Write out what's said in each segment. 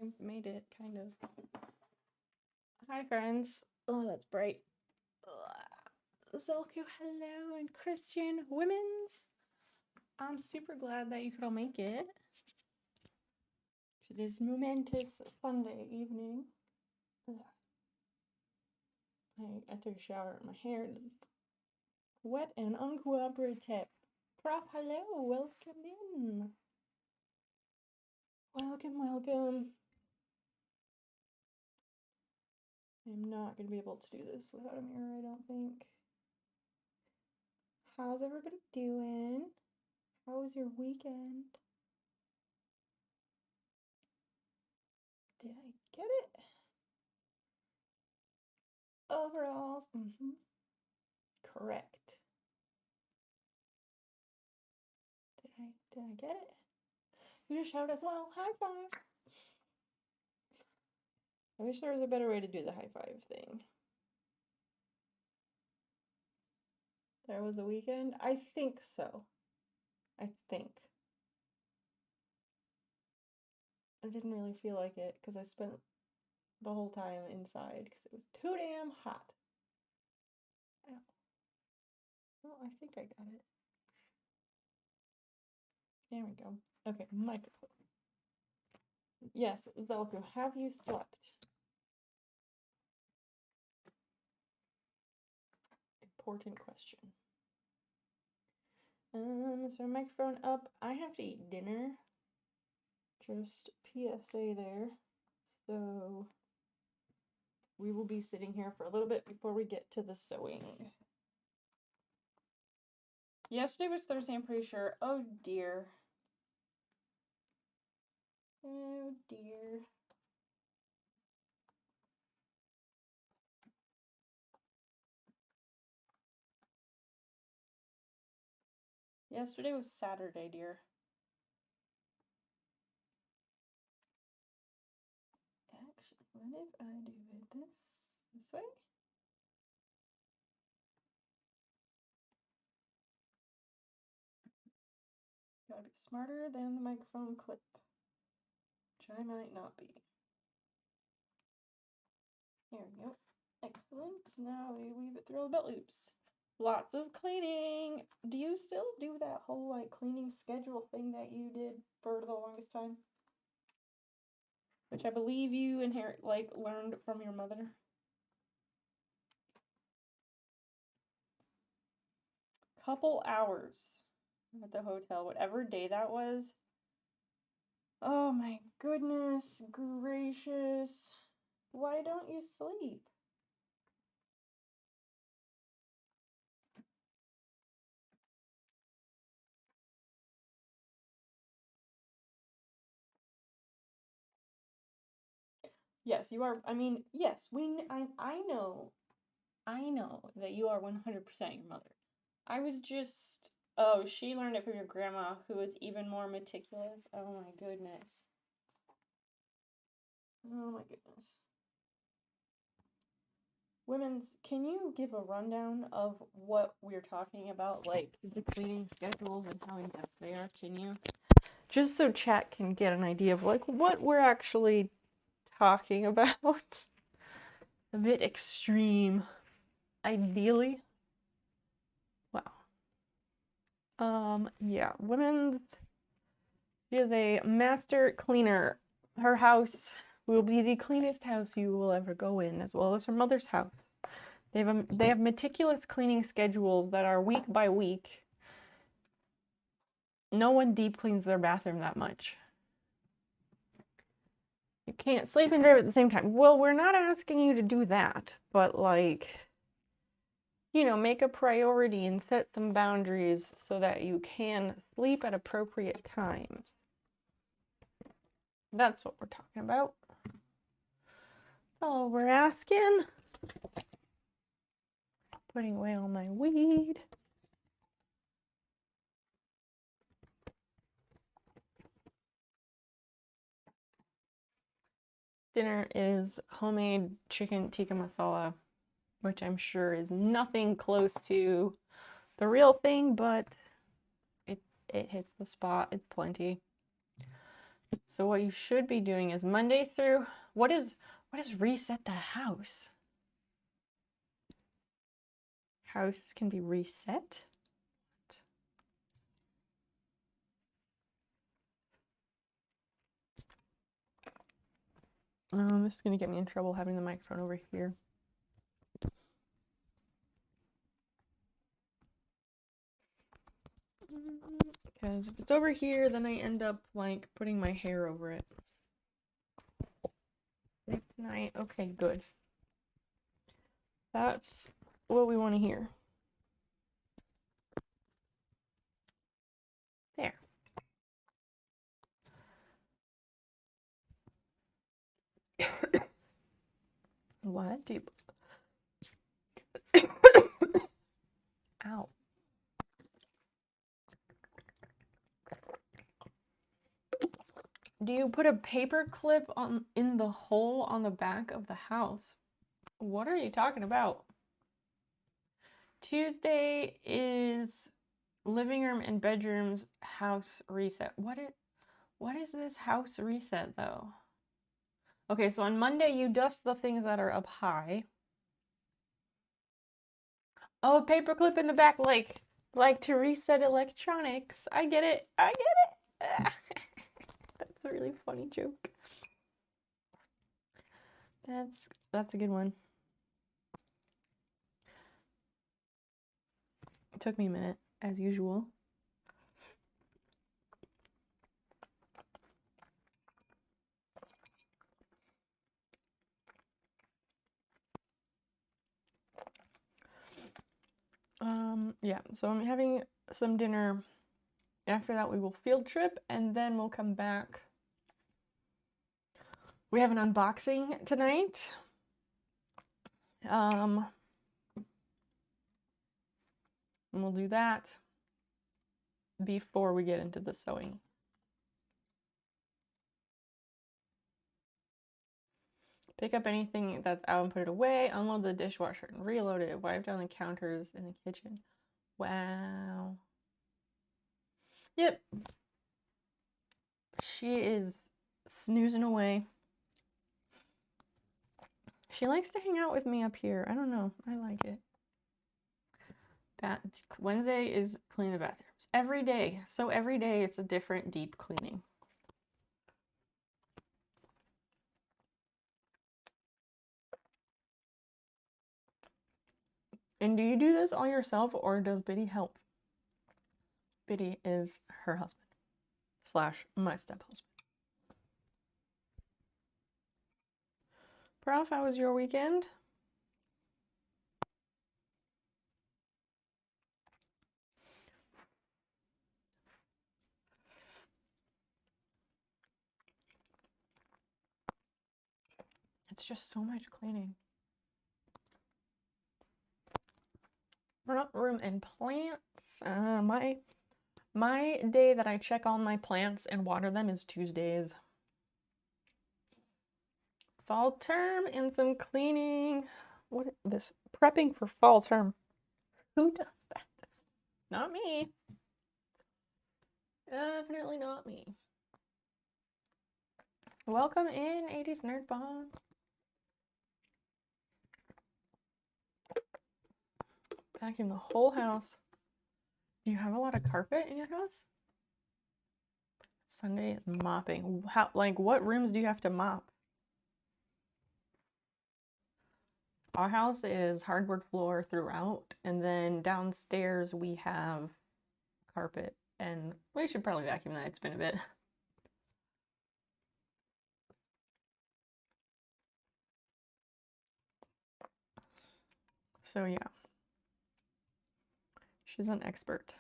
I made it, kind of. Hi, friends. Oh, that's bright. Zelku, hello, and Christian Women's. I'm super glad that you could all make it to this momentous Sunday evening. I took a shower and my hair is wet and uncooperative. Prof, hello, welcome in. Welcome. I'm not going to be able to do this without a mirror, I don't think. How's everybody doing? How was your weekend? Did I get it? Overalls. Correct. Did I get it? You just shout as well. High five. I wish there was a better way to do the high five thing. There was a weekend? I think so. I didn't really feel like it because I spent the whole time inside because it was too damn hot. Ow. Well, I think I got it. There we go. Okay, microphone. Yes, Zelku, have you slept? Important question. So microphone up. I have to eat dinner. Just PSA there. So we will be sitting here for a little bit before we get to the sewing. Yesterday was Thursday, I'm pretty sure. Oh dear. Oh dear. Yesterday was Saturday, dear. Actually, what if I do it this way? Gotta be smarter than the microphone clip, which I might not be. There we go. Excellent. Now we weave it through all the belt loops. Lots of cleaning. Do you still do that whole like cleaning schedule thing that you did for the longest time? Which I believe you learned from your mother. Couple hours at the hotel, whatever day that was. Oh my goodness gracious. Why don't you sleep? Yes, you are. I mean, yes, I know that you are 100% your mother. I was just, oh, she learned it from your grandma, who was even more meticulous. Oh my goodness. Oh my goodness. Women's, can you give a rundown of what we're talking about, like the cleaning schedules and how in depth they are? Can you? Just so chat can get an idea of like what we're actually talking about. A bit extreme, ideally. Wow. Yeah, women's. She is a master cleaner. Her house will be the cleanest house you will ever go in, as well as her mother's house. They have meticulous cleaning schedules that are week by week. No one deep cleans their bathroom that much. You can't sleep and drive at the same time. Well, we're not asking you to do that, but like, you know, make a priority and set some boundaries so that you can sleep at appropriate times. That's what we're talking about. That's all we're asking. Putting away all my weed. Dinner is homemade chicken tikka masala, which I'm sure is nothing close to the real thing, but it hits the spot. It's plenty. So what you should be doing is Monday through, what is reset the house? Houses can be reset? This is going to get me in trouble having the microphone over here. Because if it's over here, then I end up like putting my hair over it. Sleep tonight. Okay, good. That's what we want to hear. There. What? Deep. Ow. Do you put a paper clip in the hole on the back of the house? What are you talking about? Tuesday is living room and bedrooms house reset. What is this house reset though? Okay, so on Monday you dust the things that are up high. Oh, paperclip in the back, like to reset electronics. I get it. I get it. That's a really funny joke. That's a good one. It took me a minute, as usual. Yeah, so I'm having some dinner. After that, we will field trip, and then we'll come back. We have an unboxing tonight. And we'll do that before we get into the sewing. Pick up anything that's out and put it away. Unload the dishwasher and reload it. Wipe down the counters in the kitchen. Wow. Yep. She is snoozing away. She likes to hang out with me up here. I don't know. I like it. Wednesday is clean the bathrooms. Every day. So every day it's a different deep cleaning. And do you do this all yourself or does Biddy help? Biddy is her husband / my step-husband. Prof, how was your weekend? It's just so much cleaning. Front room and plants. My day that I check on my plants and water them is Tuesdays. Fall term and some cleaning. What is this? Prepping for fall term. Who does that? Not me. Definitely not me. Welcome in, 80s Nerd Bomb. Vacuum the whole house. Do you have a lot of carpet in your house? Sunday is mopping. How, like, what rooms do you have to mop? Our house is hardwood floor throughout, and then downstairs we have carpet, and we should probably vacuum that. It's been a bit. So yeah, she's an expert.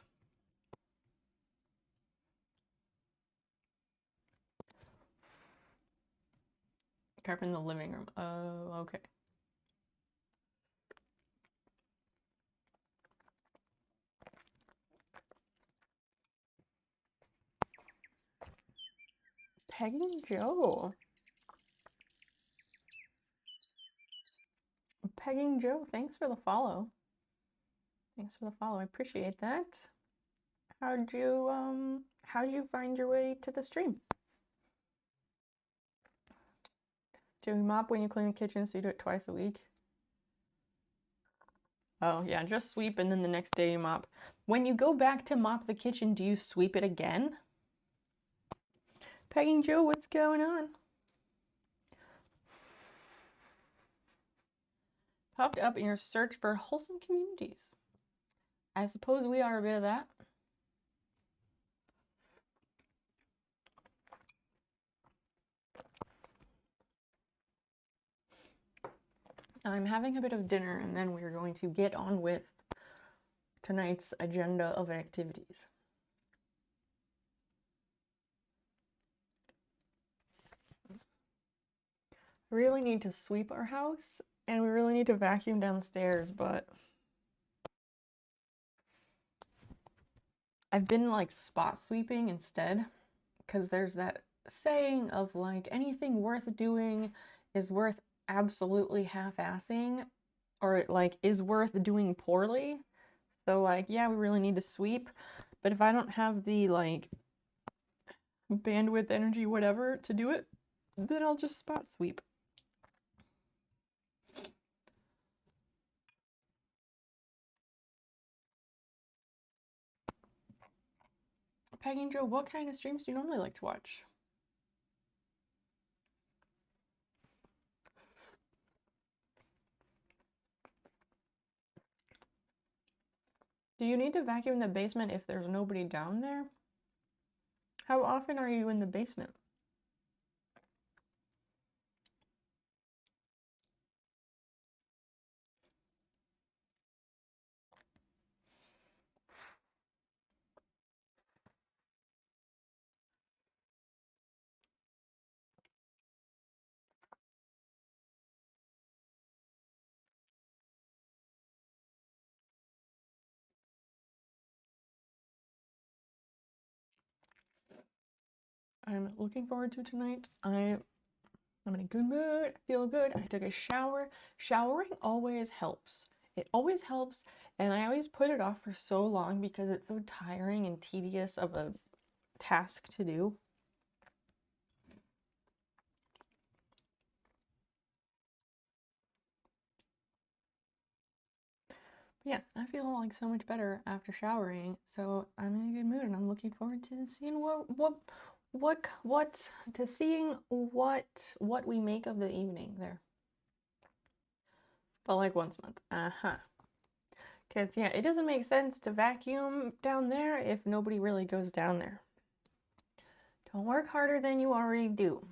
Carpet in the living room. Oh, okay. Pegging Joe. Pegging Joe, thanks for the follow. Thanks for the follow. I appreciate that. How'd you find your way to the stream? Do you mop when you clean the kitchen, so you do it twice a week? Oh, yeah, just sweep and then the next day you mop. When you go back to mop the kitchen, do you sweep it again? Pegging Joe, what's going on? Popped up in your search for wholesome communities. I suppose we are a bit of that. I'm having a bit of dinner and then we're going to get on with tonight's agenda of activities. We really need to sweep our house and we really need to vacuum downstairs, but I've been like spot sweeping instead because there's that saying of like anything worth doing is worth absolutely half-assing or like is worth doing poorly. So like, yeah, we really need to sweep, but if I don't have the like bandwidth, energy, whatever to do it, then I'll just spot sweep. Peggy and Joe, what kind of streams do you normally like to watch? Do you need to vacuum the basement if there's nobody down there? How often are you in the basement? I'm looking forward to tonight. I'm in a good mood, feel good. I took a shower. Showering always helps. It always helps, and I always put it off for so long because it's so tiring and tedious of a task to do. Yeah, I feel like so much better after showering, so I'm in a good mood and I'm looking forward to seeing what we make of the evening there. But like once a month. Because yeah, it doesn't make sense to vacuum down there if nobody really goes down there. Don't work harder than you already do.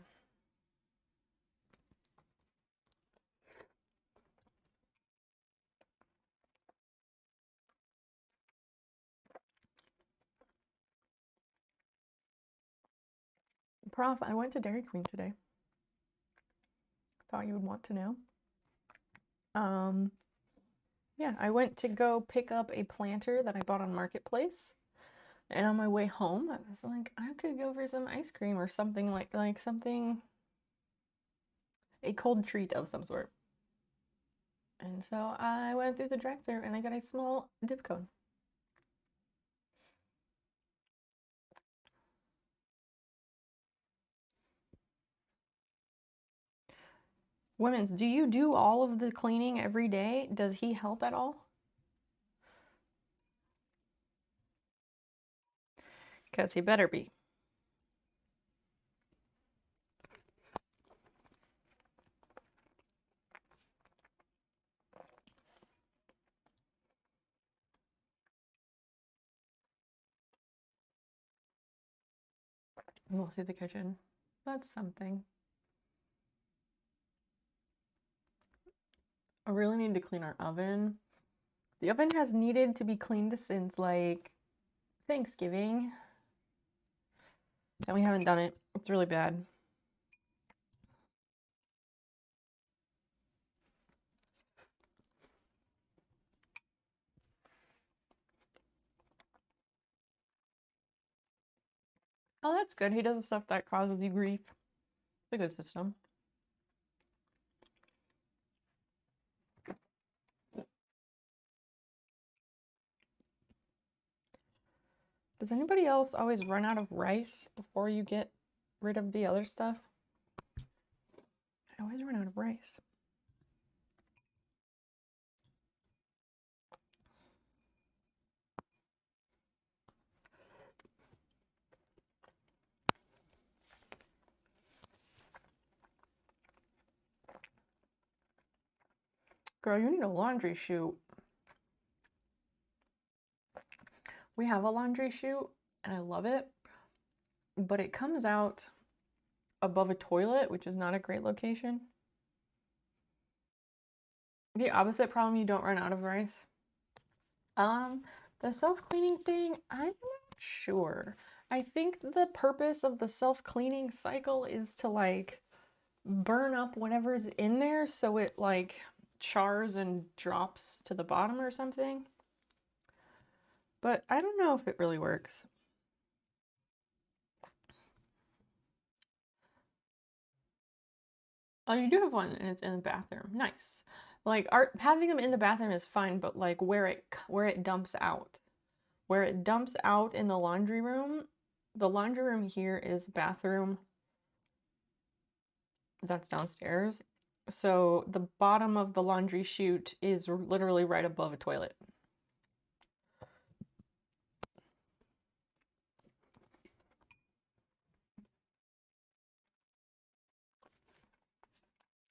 Prof, I went to Dairy Queen today. Thought you would want to know. Yeah, I went to go pick up a planter that I bought on Marketplace. And on my way home, I was like, I could go for some ice cream or something like something, a cold treat of some sort. And so I went through the drive-thru and I got a small dip cone. Women's, do you do all of the cleaning every day? Does he help at all? Because he better be. We'll see the kitchen. That's something. I really need to clean our oven. The oven has needed to be cleaned since like Thanksgiving. And we haven't done it. It's really bad. Oh, that's good. He does the stuff that causes you grief. It's a good system. Does anybody else always run out of rice before you get rid of the other stuff? I always run out of rice. Girl, you need a laundry chute. We have a laundry chute and I love it, but it comes out above a toilet, which is not a great location. The opposite problem, you don't run out of rice. The self-cleaning thing, I'm not sure. I think the purpose of the self-cleaning cycle is to like burn up whatever's in there so it like chars and drops to the bottom or something. But I don't know if it really works. Oh, you do have one and it's in the bathroom. Nice. Like having them in the bathroom is fine, but like where it dumps out. Where it dumps out in the laundry room here is bathroom. That's downstairs. So the bottom of the laundry chute is literally right above a toilet.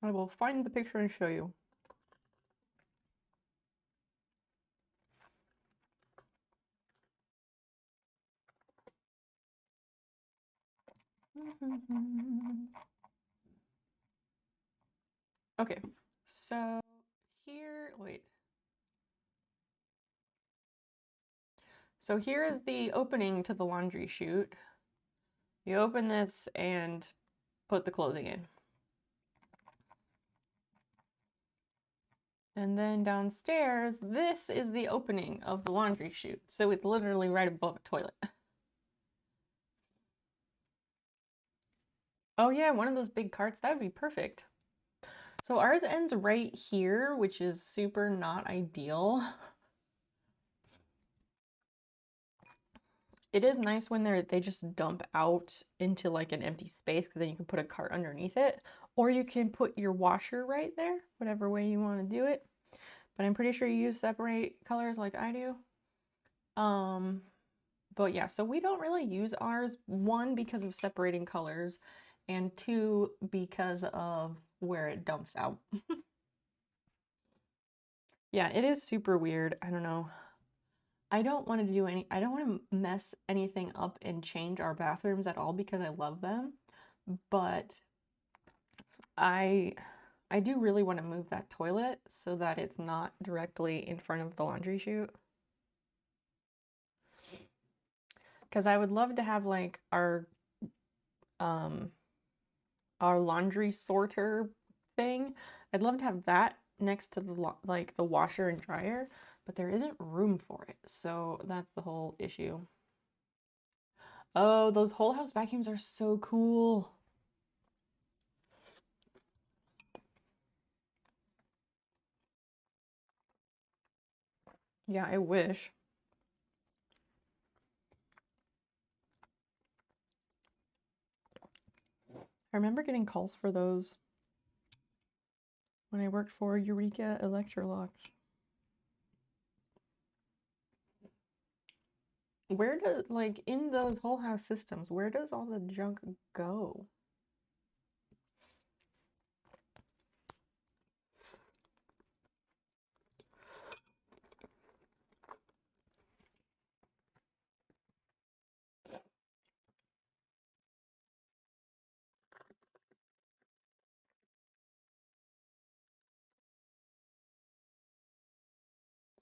I will find the picture and show you. Okay, so here, wait. So here is the opening to the laundry chute. You open this and put the clothing in. And then downstairs, this is the opening of the laundry chute. So it's literally right above a toilet. Oh yeah, one of those big carts, that would be perfect. So ours ends right here, which is super not ideal. It is nice when they just dump out into like an empty space because then you can put a cart underneath it. Or you can put your washer right there, whatever way you want to do it. But I'm pretty sure you use separate colors like I do. But yeah, so we don't really use ours, one, because of separating colors, and two, because of where it dumps out. Yeah, it is super weird. I don't know. I don't want to mess anything up and change our bathrooms at all because I love them. But I do really want to move that toilet so that it's not directly in front of the laundry chute. Because I would love to have like our laundry sorter thing. I'd love to have that next to the washer and dryer, but there isn't room for it. So that's the whole issue. Oh, those whole house vacuums are so cool. Yeah, I wish. I remember getting calls for those when I worked for Eureka Electrolux. Where does, like, in those whole house systems, where does all the junk go?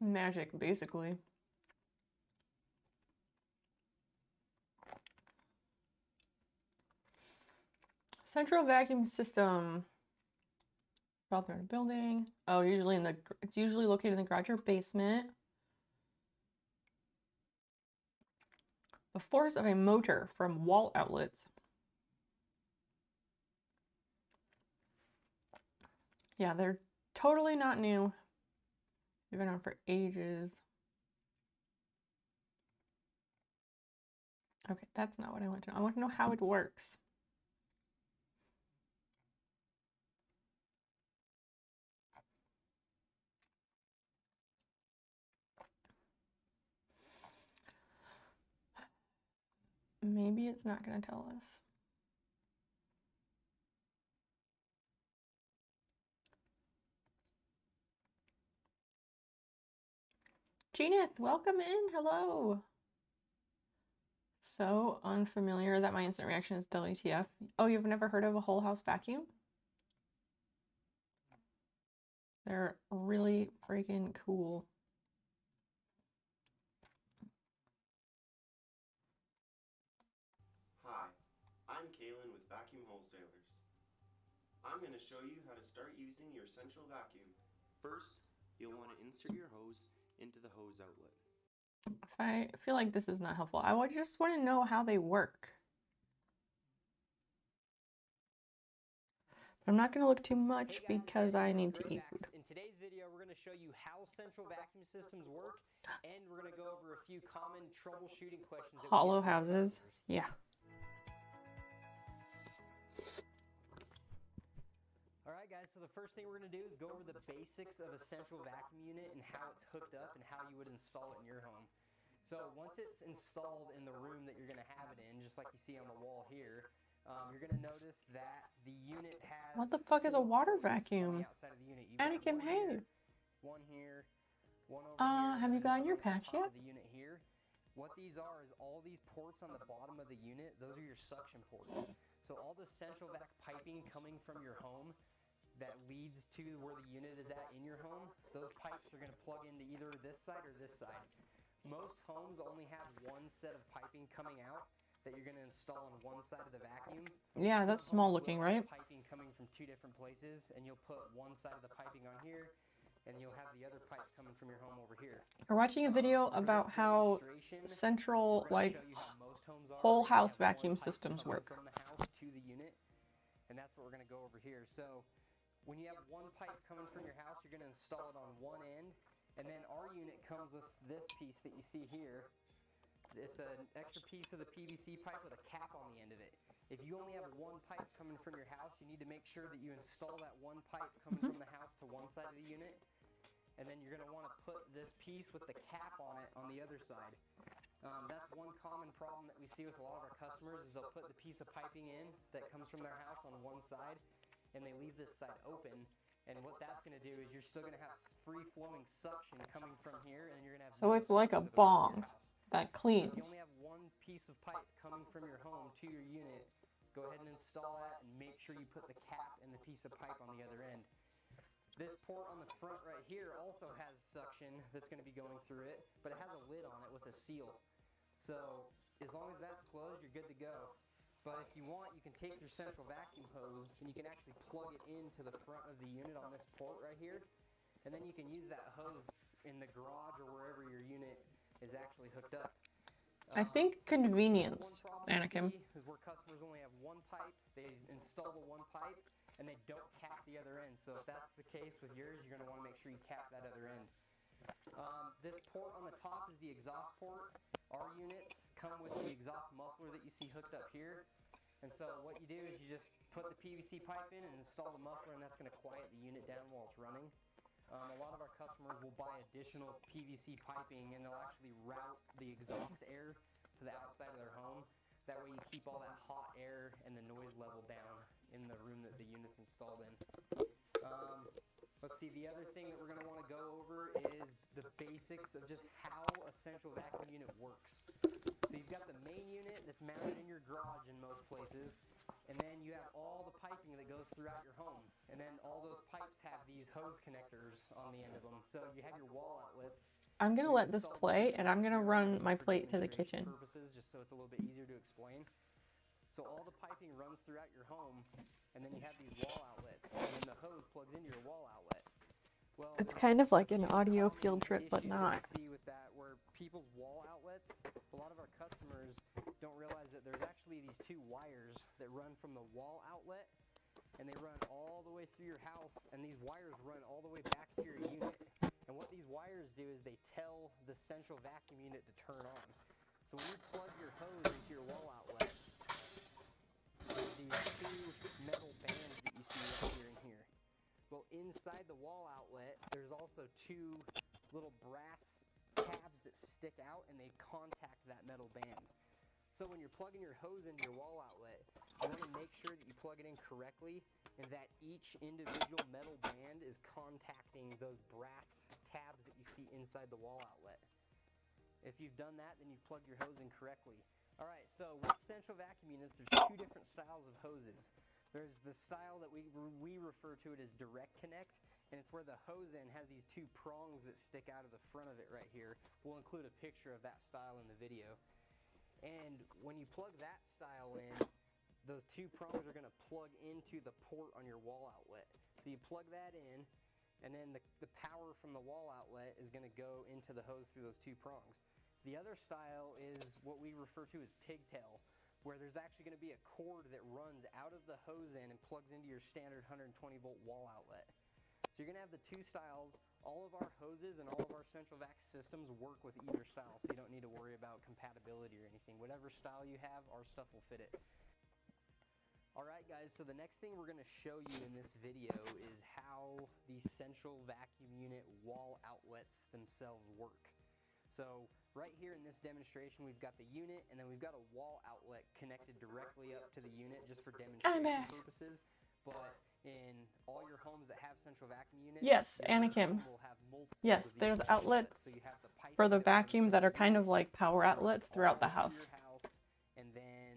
Magic, basically. Central vacuum system. Out there in a building. Oh, it's usually located in the garage or basement. The force of a motor from wall outlets. Yeah, they're totally not new. They've been on for ages. Okay, that's not what I want to know. I want to know how it works. Maybe it's not going to tell us. Geneth, welcome in. Hello. So unfamiliar that my instant reaction is WTF. Oh, you've never heard of a whole house vacuum? They're really freaking cool. Hi, I'm Kaylin with Vacuum Wholesalers. I'm going to show you how to start using your central vacuum. First, you'll want to insert your hose into the hose outlet. I feel like this is not helpful. I just want to know how they work. I'm not going to look too much because I need to eat food. In today's video, we're going to show you how central vacuum systems work, and we're going to go over a few common troubleshooting questions. Hollow houses, yeah. All right, guys, so the first thing we're going to do is go over the basics of a central vacuum unit and how it's hooked up and how you would install it in your home. So once it's installed in the room that you're going to have it in, just like you see on the wall here, you're going to notice that the unit has... What the fuck is a water vacuum? Outside of the unit. Anakin, hey. One here, one over here. Have you gotten your patch yet? The unit here. What these are is all these ports on the bottom of the unit, those are your suction ports. So all the central vac piping coming from your home that leads to where the unit is at in your home, those pipes are going to plug into either this side or this side. Most homes only have one set of piping coming out that you're going to install on one side of the vacuum. Yeah, that's small looking, right? Piping coming from two different places, and you'll put one side of the piping on here, and you'll have the other pipe coming from your home over here. We're watching a video about how central, like, whole house vacuum systems work. From the house to the unit, and that's what we're going to go over here. So when you have one pipe coming from your house, you're going to install it on one end, and then our unit comes with this piece that you see here. It's an extra piece of the PVC pipe with a cap on the end of it. If you only have one pipe coming from your house, you need to make sure that you install that one pipe coming from the house to one side of the unit, and then you're going to want to put this piece with the cap on it on the other side. That's one common problem that we see with a lot of our customers is they'll put the piece of piping in that comes from their house on one side, and they leave this side open. And what that's going to do is you're still going to have free-flowing suction coming from here, and you're going to have... So it's like a bong that cleans. So if you only have one piece of pipe coming from your home to your unit, go ahead and install that and make sure you put the cap and the piece of pipe on the other end. This port on the front right here also has suction that's going to be going through it, but it has a lid on it with a seal. So as long as that's closed, you're good to go. But if you want, you can take your central vacuum hose and you can actually plug it into the front of the unit on this port right here, and then you can use that hose in the garage or wherever your unit is actually hooked up. I think convenience, Anakin. Is where customers only have one pipe, they install the one pipe, and they don't cap the other end. So if that's the case with yours, you're going to want to make sure you cap that other end. This port on the top is the exhaust port. Our units come with the exhaust muffler that you see hooked up here. And so what you do is you just put the PVC pipe in and install the muffler, and that's going to quiet the unit down while it's running. A lot of our customers will buy additional PVC piping, and they'll actually route the exhaust air to the outside of their home. That way you keep all that hot air and the noise level down in the room that the unit's installed in. Let's see, the other thing that we're going to want to go over is the basics of just how a central vacuum unit works. So you've got the main unit that's mounted in your garage in most places, and then you have all the piping that goes throughout your home. And then all those pipes have these hose connectors on the end of them. So you have your wall outlets. I'm going to let this play, and I'm going to run my plate to the kitchen. Purposes, just so it's a little bit easier to explain. So all the piping runs throughout your home, and then you have these wall outlets, and then the hose plugs into your wall outlet. Well, it's kind of like an audio field trip, but not. See with that, where people's wall outlets, a lot of our customers don't realize that there's actually these two wires that run from the wall outlet, and they run all the way through your house, and these wires run all the way back to your unit. And what these wires do is they tell the central vacuum unit to turn on. So when you plug your hose into your wall outlet, there's these two metal bands that you see right here and here. Well, inside the wall outlet, there's also two little brass tabs that stick out, and they contact that metal band. So when you're plugging your hose into your wall outlet, you want to make sure that you plug it in correctly and that each individual metal band is contacting those brass tabs that you see inside the wall outlet. If you've done that, then you've plugged your hose in correctly. All right, so with central vacuum units, there's two different styles of hoses. There's the style that we refer to it as direct connect, and it's where the hose end has these two prongs that stick out of the front of it right here. We'll include a picture of that style in the video. And when you plug that style in, those two prongs are going to plug into the port on your wall outlet. So you plug that in, and then the power from the wall outlet is going to go into the hose through those two prongs. The other style is what we refer to as pigtail, where there's actually going to be a cord that runs out of the hose end and plugs into your standard 120 volt wall outlet. So you're going to have the two styles. All of our hoses and all of our central vac systems work with either style, so you don't need to worry about compatibility or anything. Whatever style you have, our stuff will fit it. Alright guys, so the next thing we're going to show you in this video is how the central vacuum unit wall outlets themselves work. So right here in this demonstration, we've got the unit, and then we've got a wall outlet connected directly up to the unit just for demonstration purposes. But in all your homes that have central vacuum units, Yes, Anakim. will have multiple Yes, of these there's wall outlets So you have the for the piping that runs vacuum from that the are kind unit, of like power runs outlets all throughout the through house. your house, and then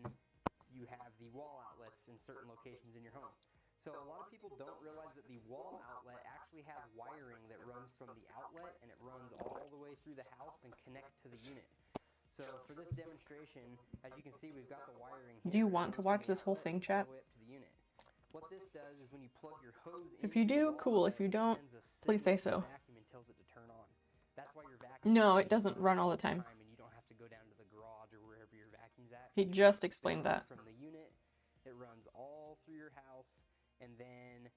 you have the wall outlets in certain locations in your home. So a lot of people don't realize that the wall outlet actually has wiring that runs from the outlet, and it runs all the way through the house and connect to the unit. So for this demonstration, as you can see, we've got the wiring here. Do you want to watch this whole thing, chat? All the way up to the unit. What this does is when you plug your hose If you into do, the wall cool. outlet, If you it don't, sends a please signal say to the so. vacuum and tells it to turn on. That's why your vacuum No, is it doesn't run all the time. and you don't have to go down to the garage or wherever your vacuum's at. He just explained It runs that. from the unit, it runs all through your house, and then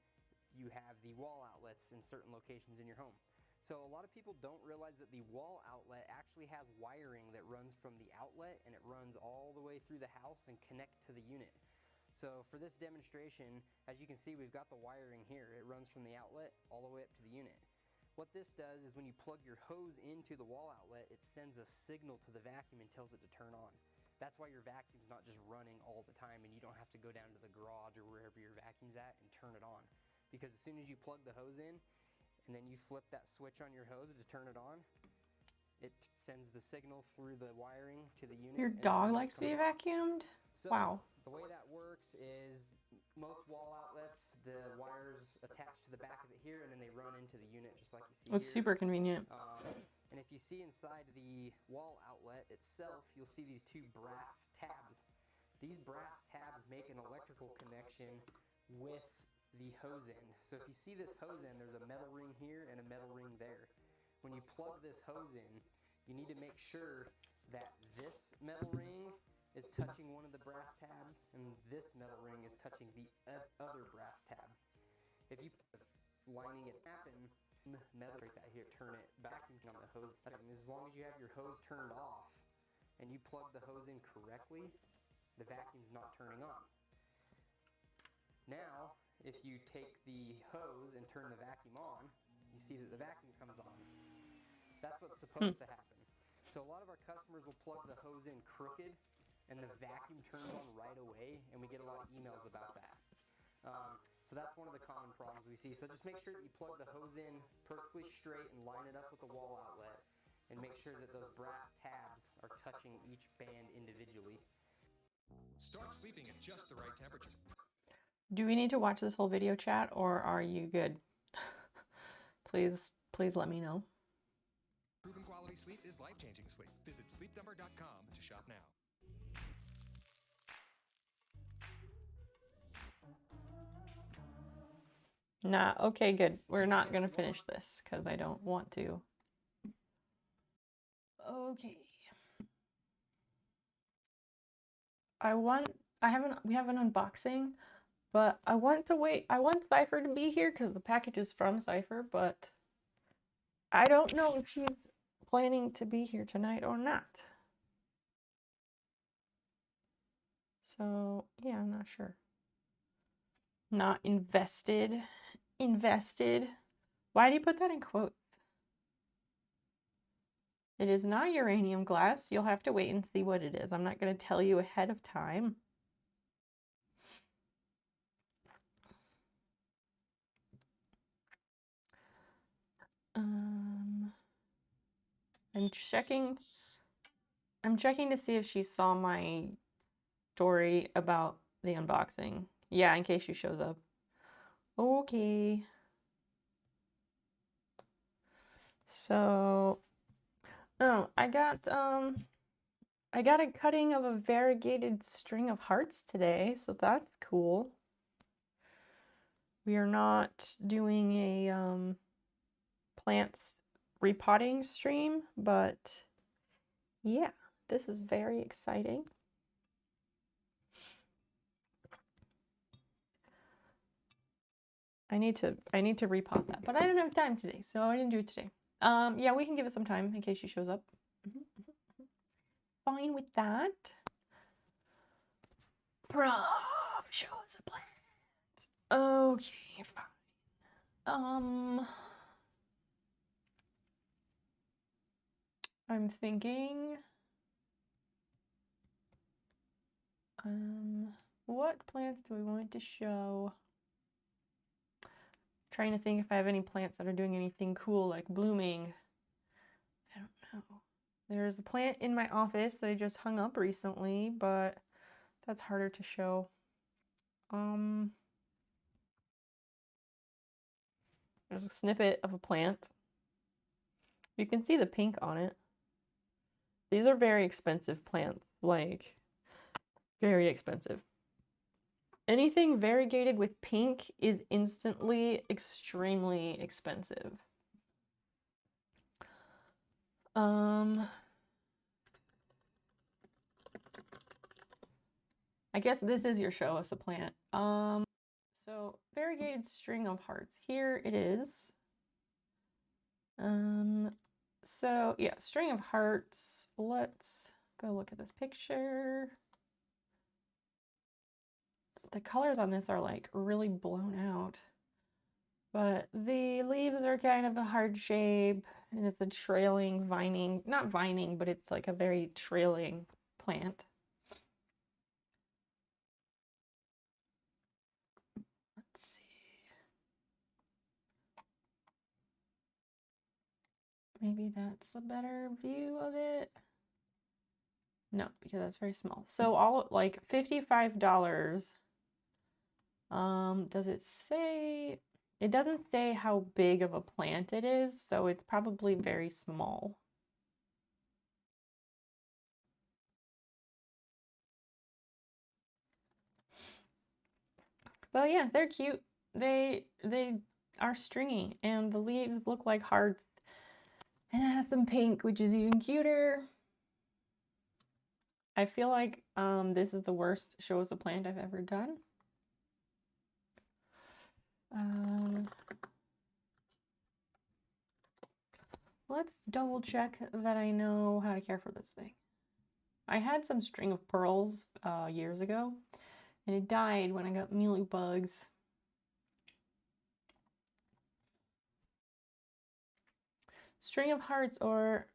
you have the wall outlets in certain locations in your home. So a lot of people don't realize that the wall outlet actually has wiring that runs from the outlet, and it runs all the way through the house and connect to the unit. So for this demonstration, as you can see, we've got the wiring here. It runs from the outlet all the way up to the unit. What this does is when you plug your hose into the wall outlet, it sends a signal to the vacuum and tells it to turn on. That's why your vacuum's not just running all the time, and you don't have to go down to the garage or wherever your vacuum's at and turn it on. Because as soon as you plug the hose in, and then you flip that switch on your hose to turn it on, it sends the signal through the wiring to the unit. Your and dog the unit likes to be comes on. vacuumed? So Wow. the way that works is most wall outlets, the wires attach to the back of it here, and then they run into the unit just like you see It's here. super convenient. And if you see inside the wall outlet itself, you'll see these two brass tabs. These brass tabs make an electrical connection with the hose end. So if you see this hose end, there's a metal ring here and a metal ring there. When you plug this hose in, you need to make sure that this metal ring is touching one of the brass tabs, and this metal ring is touching the other brass tab. If you lining it happen, metal right that here, turn it back on the hose. As long as you have your hose turned off and you plug the hose in correctly, the vacuum's not turning on. Now, if you take the hose and turn the vacuum on, you see that the vacuum comes on. That's what's supposed to happen. So a lot of our customers will plug the hose in crooked, and the vacuum turns on right away, and we get a lot of emails about that. So that's one of the common problems we see. So just make sure that you plug the hose in perfectly straight and line it up with the wall outlet, and make sure that those brass tabs are touching each band individually. Start sleeping at just the right temperature. Do we need to watch this whole video, chat, or are you good? Please let me know. Proven quality sleep is life-changing sleep. Visit sleepnumber.com to shop now. Nah, okay, good. We're not gonna finish this because I don't want to. Okay. We have an unboxing, but I want to wait. I want Cypher to be here because the package is from Cypher, but I don't know if she's planning to be here tonight or not. So, yeah, I'm not sure. Not invested. Invested. Why do you put that in quotes? It is not uranium glass. You'll have to wait and see what it is. I'm not going to tell you ahead of time. I'm checking to see if she saw my story about the unboxing. Yeah, in case she shows up. Okay. So, oh, I got a cutting of a variegated string of hearts today, so that's cool. We are not doing a plants repotting stream, but yeah, this is very exciting. I need to repot that, but I didn't have time today, so I didn't do it today. Yeah, we can give it some time in case she shows up. Fine with that. Prof, show us a plant. Okay, fine. I'm thinking, what plants do we want to show? Trying to think if I have any plants that are doing anything cool, like blooming. I don't know. There's a plant in my office that I just hung up recently, but that's harder to show. There's a snippet of a plant. You can see the pink on it. These are very expensive plants, like very expensive. Anything variegated with pink is instantly extremely expensive. I guess this is your show us a plant. So variegated string of hearts. Here it is. So yeah, string of hearts. Let's go look at this picture. The colors on this are like really blown out, but the leaves are kind of a hard shape, and it's a trailing vining, not vining, but it's like a very trailing plant. Let's see. Maybe that's a better view of it. No, because that's very small. So all like $55. Does it say? It doesn't say how big of a plant it is, so it's probably very small. But yeah, they're cute. They are stringy, and the leaves look like hearts. And it has some pink, which is even cuter. I feel like this is the worst show us a plant I've ever done. Let's double check that I know how to care for this thing. I had some string of pearls years ago, and it died when I got mealy bugs. String of hearts, or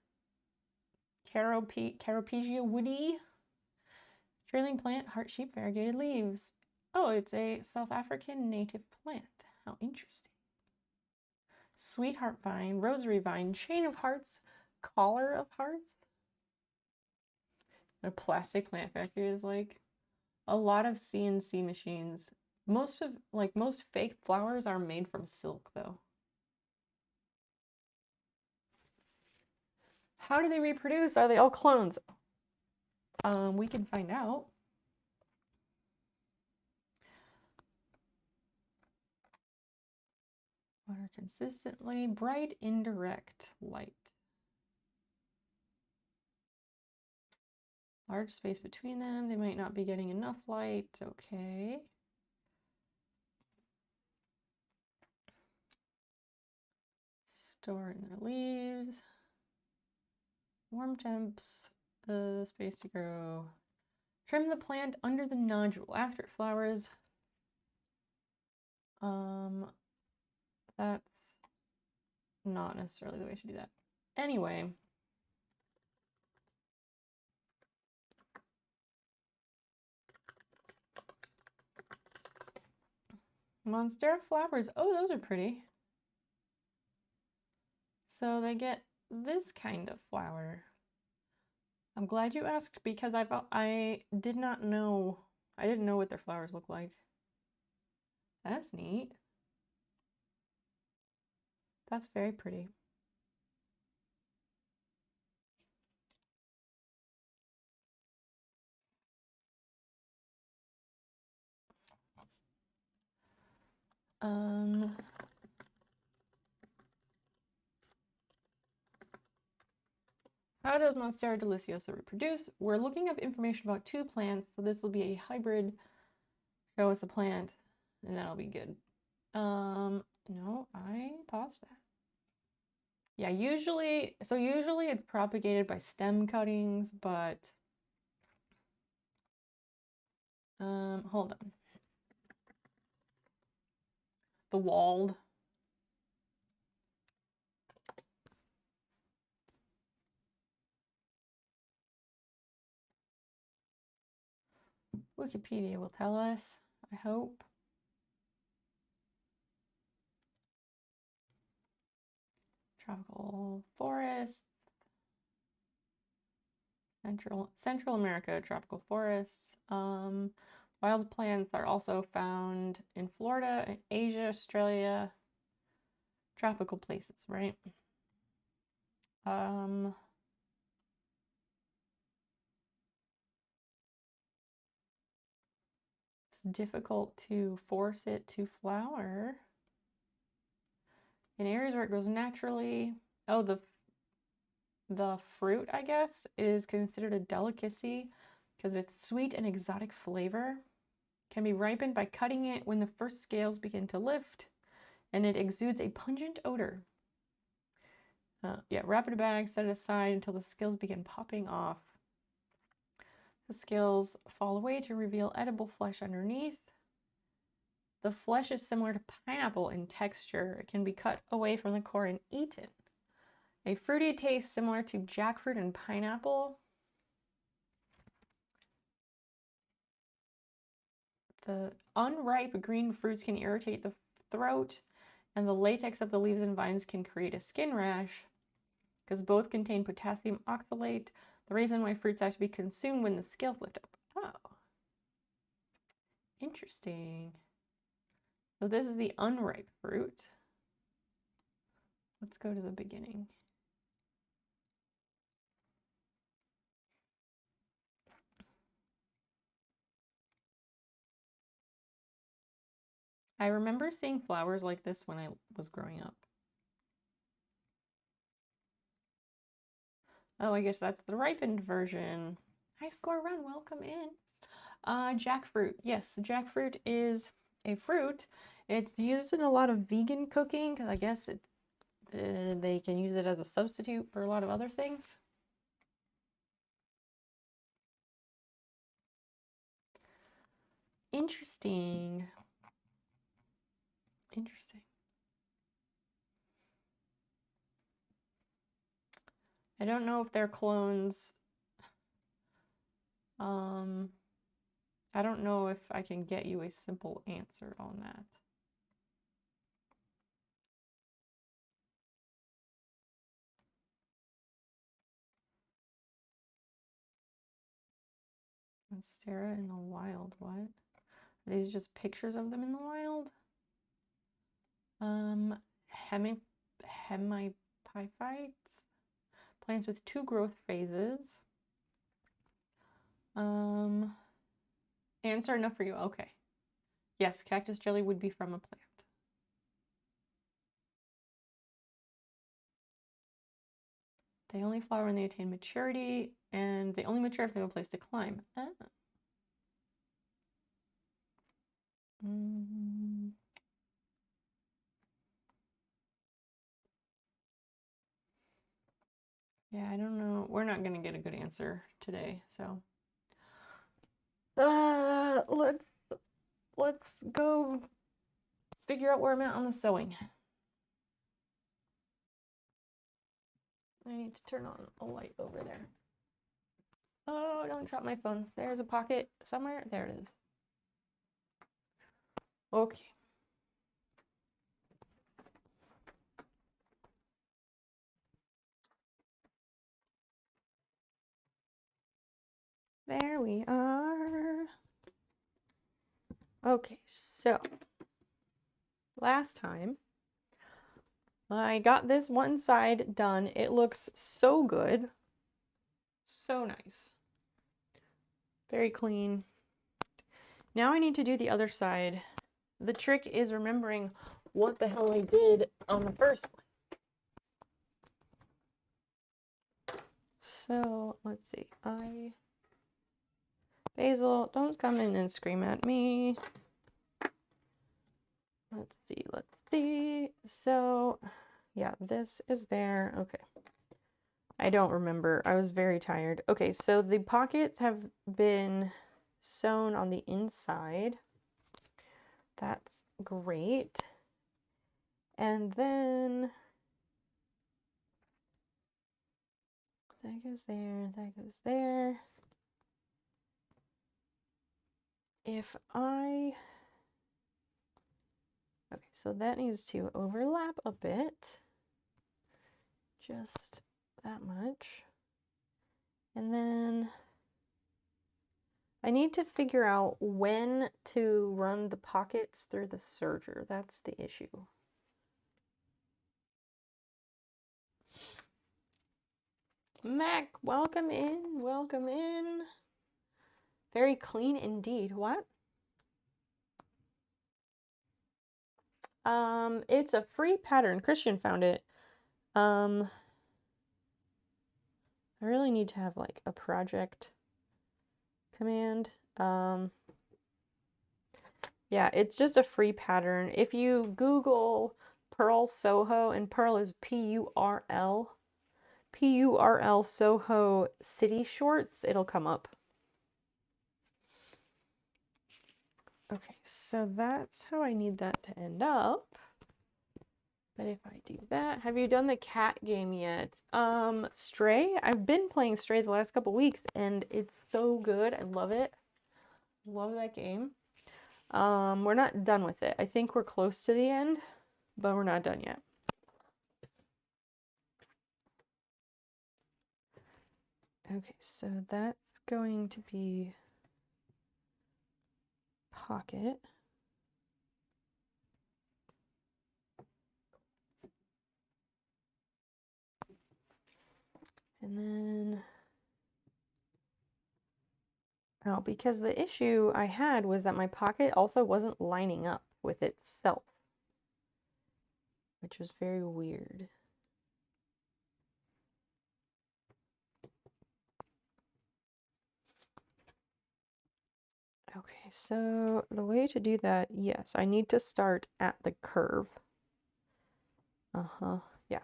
Caropegia woody. Trailing plant, heart-shaped variegated leaves. Oh, it's a South African native plant. How interesting. Sweetheart vine, rosary vine, chain of hearts, collar of hearts. A plastic plant factory is like a lot of CNC machines. Most fake flowers are made from silk though. How do they reproduce? Are they all clones? We can find out. Water consistently, bright indirect light. Large space between them. They might not be getting enough light. Okay. Store in their leaves. Warm temps. Space to grow. Trim the plant under the nodule after it flowers. That's not necessarily the way to do that. Anyway, Monstera flowers. Oh, those are pretty. So they get this kind of flower. I'm glad you asked because I did not know. I didn't know what their flowers look like. That's neat. That's very pretty. How does Monstera deliciosa reproduce? We're looking up information about 2 plants, so this will be a hybrid. Show us a plant, and that'll be good. No, I paused that. Yeah, usually it's propagated by stem cuttings, but hold on. The walled. Wikipedia will tell us, I hope. Tropical forests. Central America, tropical forests. Wild plants are also found in Florida, Asia, Australia, tropical places, right? It's difficult to force it to flower. In areas where it grows naturally. Oh, the fruit, I guess, is considered a delicacy because of its sweet and exotic flavor. Can be ripened by cutting it when the first scales begin to lift, and it exudes a pungent odor. Yeah, wrap in a bag, set it aside until the scales begin popping off. The scales fall away to reveal edible flesh underneath. The flesh is similar to pineapple in texture. It can be cut away from the core and eaten. A fruity taste similar to jackfruit and pineapple. The unripe green fruits can irritate the throat, and the latex of the leaves and vines can create a skin rash because both contain potassium oxalate, the reason why fruits have to be consumed when the scales lift up. Oh, interesting. So this is the unripe fruit. Let's go to the beginning. I remember seeing flowers like this when I was growing up. Oh, I guess that's the ripened version. High score run, welcome in. Jackfruit. Yes, jackfruit is a fruit. It's used in a lot of vegan cooking because I guess they can use it as a substitute for a lot of other things. Interesting. Interesting. I don't know if they're clones. I don't know if I can get you a simple answer on that. Monstera in the wild, what? Are these just pictures of them in the wild? Hemiphytes, plants with 2 growth phases. Answer enough for you. Okay. Yes, cactus jelly would be from a plant. They only flower when they attain maturity, and they only mature if they have a place to climb. Oh. Yeah, I don't know. We're not gonna get a good answer today, so let's go figure out where I'm at on the sewing. I need to turn on a light over there. Oh, don't drop my phone. There's a pocket somewhere. There it is. Okay. There we are. Okay, so last time I got this one side done. It looks so good. So nice. Very clean. Now I need to do the other side. The trick is remembering what the hell I did on the first one. So let's see. Basil, don't come in and scream at me. Let's see. So, yeah, this is there. Okay. I don't remember. I was very tired. Okay, so the pockets have been sewn on the inside. That's great. And then that goes there, that goes there. Okay, so that needs to overlap a bit. Just that much. And then I need to figure out when to run the pockets through the serger. That's the issue. Mac, welcome in, welcome in. Very clean indeed. What? It's a free pattern. Christian found it. I really need to have like a project command. Yeah, it's just a free pattern. If you Google Purl Soho, and Purl is P-U-R-L Soho City Shorts, it'll come up. Okay, so that's how I need that to end up. But if I do that, have you done the cat game yet? Stray? I've been playing Stray the last couple weeks and it's so good. I love it. Love that game. We're not done with it. I think we're close to the end, but we're not done yet. Okay, so that's going to be pocket. And then, oh, because the issue I had was that my pocket also wasn't lining up with itself, which was very weird. Okay, so the way to do that, yes, I need to start at the curve. Yeah.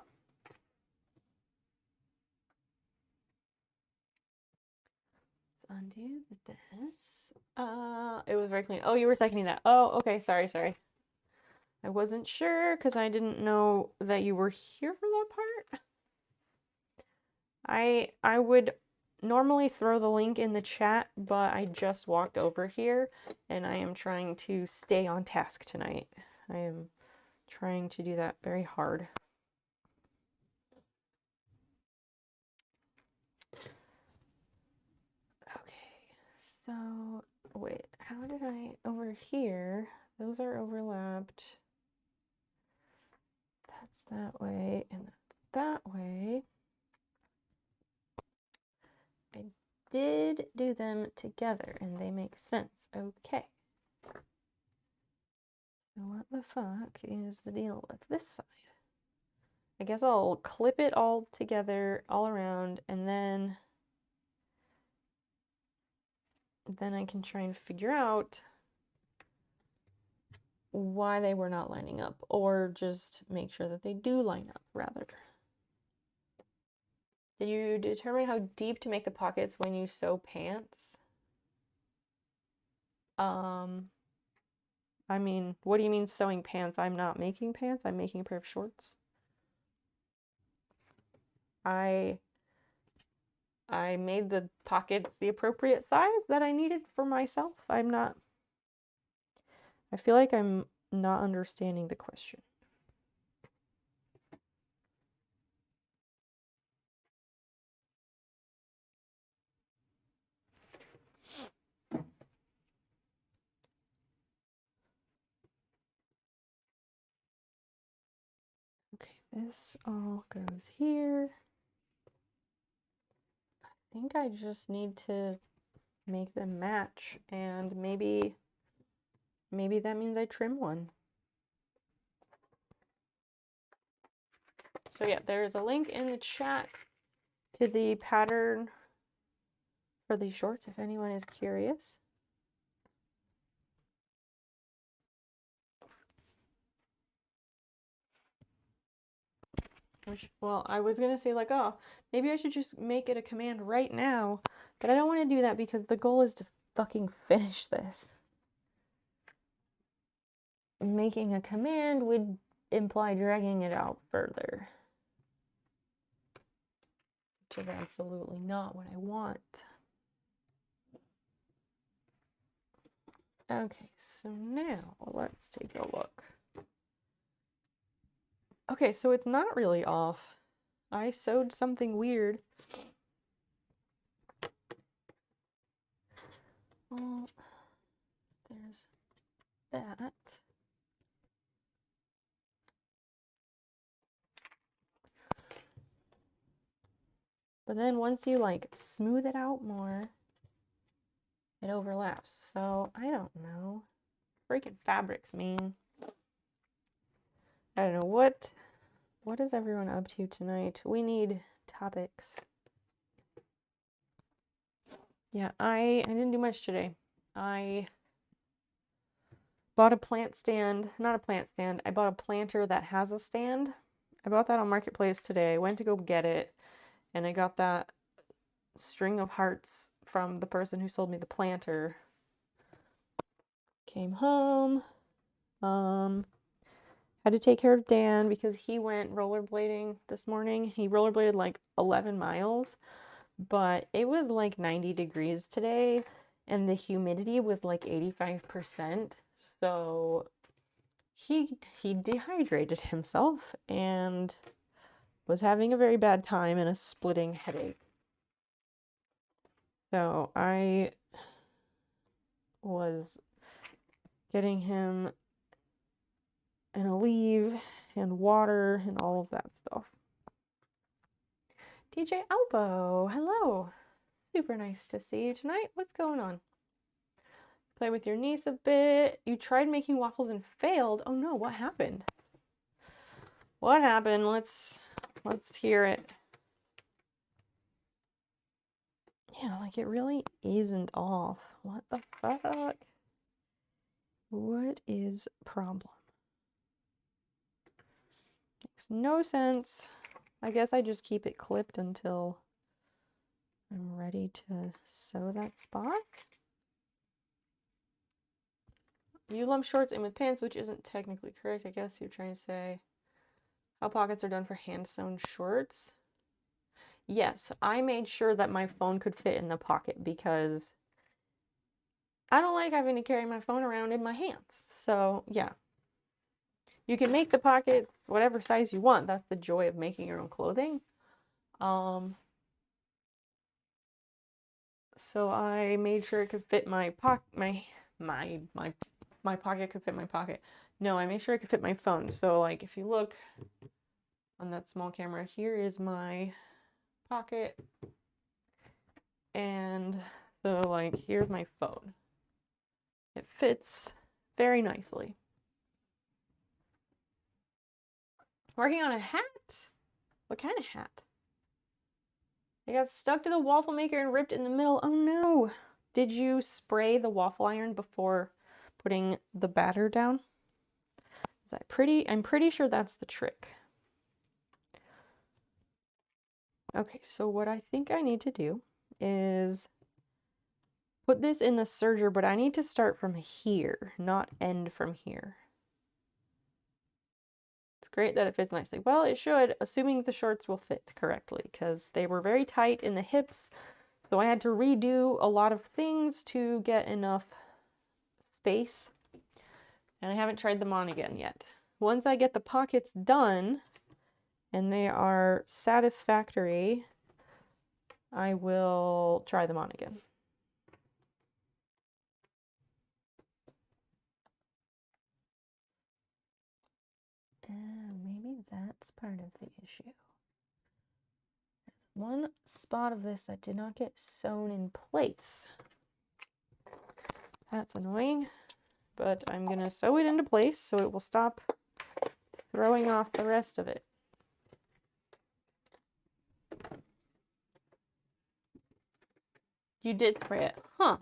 Let's undo this. It was very clean. Oh, you were seconding that. Oh, okay, sorry. I wasn't sure because I didn't know that you were here for that part. I would normally throw the link in the chat, but I just walked over here and I am trying to stay on task tonight. I am trying to do that very hard. Okay, so wait, how did I, over here, those are overlapped. That's that way and that's that way. I did do them together and they make sense. Okay. So what the fuck is the deal with this side? I guess I'll clip it all together all around and then I can try and figure out why they were not lining up, or just make sure that they do line up rather. Did you determine how deep to make the pockets when you sew pants? I mean, what do you mean sewing pants? I'm not making pants, I'm making a pair of shorts. I made the pockets the appropriate size that I needed for myself. I feel like I'm not understanding the question. This all goes here. I think I just need to make them match, and maybe that means I trim one. So yeah, there's a link in the chat to the pattern for these shorts if anyone is curious. Well, I was gonna say like, oh, maybe I should just make it a command right now, but I don't want to do that because the goal is to fucking finish this. Making a command would imply dragging it out further, which is absolutely not what I want. Okay, so now let's take a look. Okay, so it's not really off. I sewed something weird. Well, there's that. But then once you like smooth it out more, it overlaps. So I don't know. Freaking fabrics, man. I don't know what is everyone up to tonight? We need topics. Yeah, I didn't do much today. I bought a plant stand, not a plant stand. I bought a planter that has a stand. I bought that on Marketplace today. I went to go get it, and I got that string of hearts from the person who sold me the planter. Came home. Had to take care of Dan because he went rollerblading this morning. He rollerbladed like 11 miles, but it was like 90 degrees today and the humidity was like 85%. So he dehydrated himself and was having a very bad time and a splitting headache. So I was getting him an Aleve and water and all of that stuff. DJ Elbow, hello. Super nice to see you tonight. What's going on? Play with your niece a bit. You tried making waffles and failed. Oh no, what happened? What happened? Let's hear it. Yeah, like it really isn't off. What the fuck? What is problem? Makes no sense. I guess I just keep it clipped until I'm ready to sew that spot. You lump shorts in with pants, which isn't technically correct. I guess you're trying to say how pockets are done for hand-sewn shorts. Yes, I made sure that my phone could fit in the pocket because I don't like having to carry my phone around in my hands. So, yeah. You can make the pockets whatever size you want. That's the joy of making your own clothing. So I made sure it could fit my pocket. My pocket could fit my pocket. No, I made sure it could fit my phone. So like if you look on that small camera, here is my pocket. And so like here's my phone. It fits very nicely. Working on a hat? What kind of hat? It got stuck to the waffle maker and ripped in the middle. Oh no. Did you spray the waffle iron before putting the batter down? Is that pretty? I'm pretty sure that's the trick. Okay, so what I think I need to do is put this in the serger, but I need to start from here, not end from here. It's great that it fits nicely. Well, it should, assuming the shorts will fit correctly, because they were very tight in the hips, so I had to redo a lot of things to get enough space, and I haven't tried them on again yet. Once I get the pockets done, and they are satisfactory, I will try them on again. Maybe that's part of the issue. There's one spot of this that did not get sewn in place. That's annoying, but I'm gonna sew it into place so it will stop throwing off the rest of it. You did spray it, huh?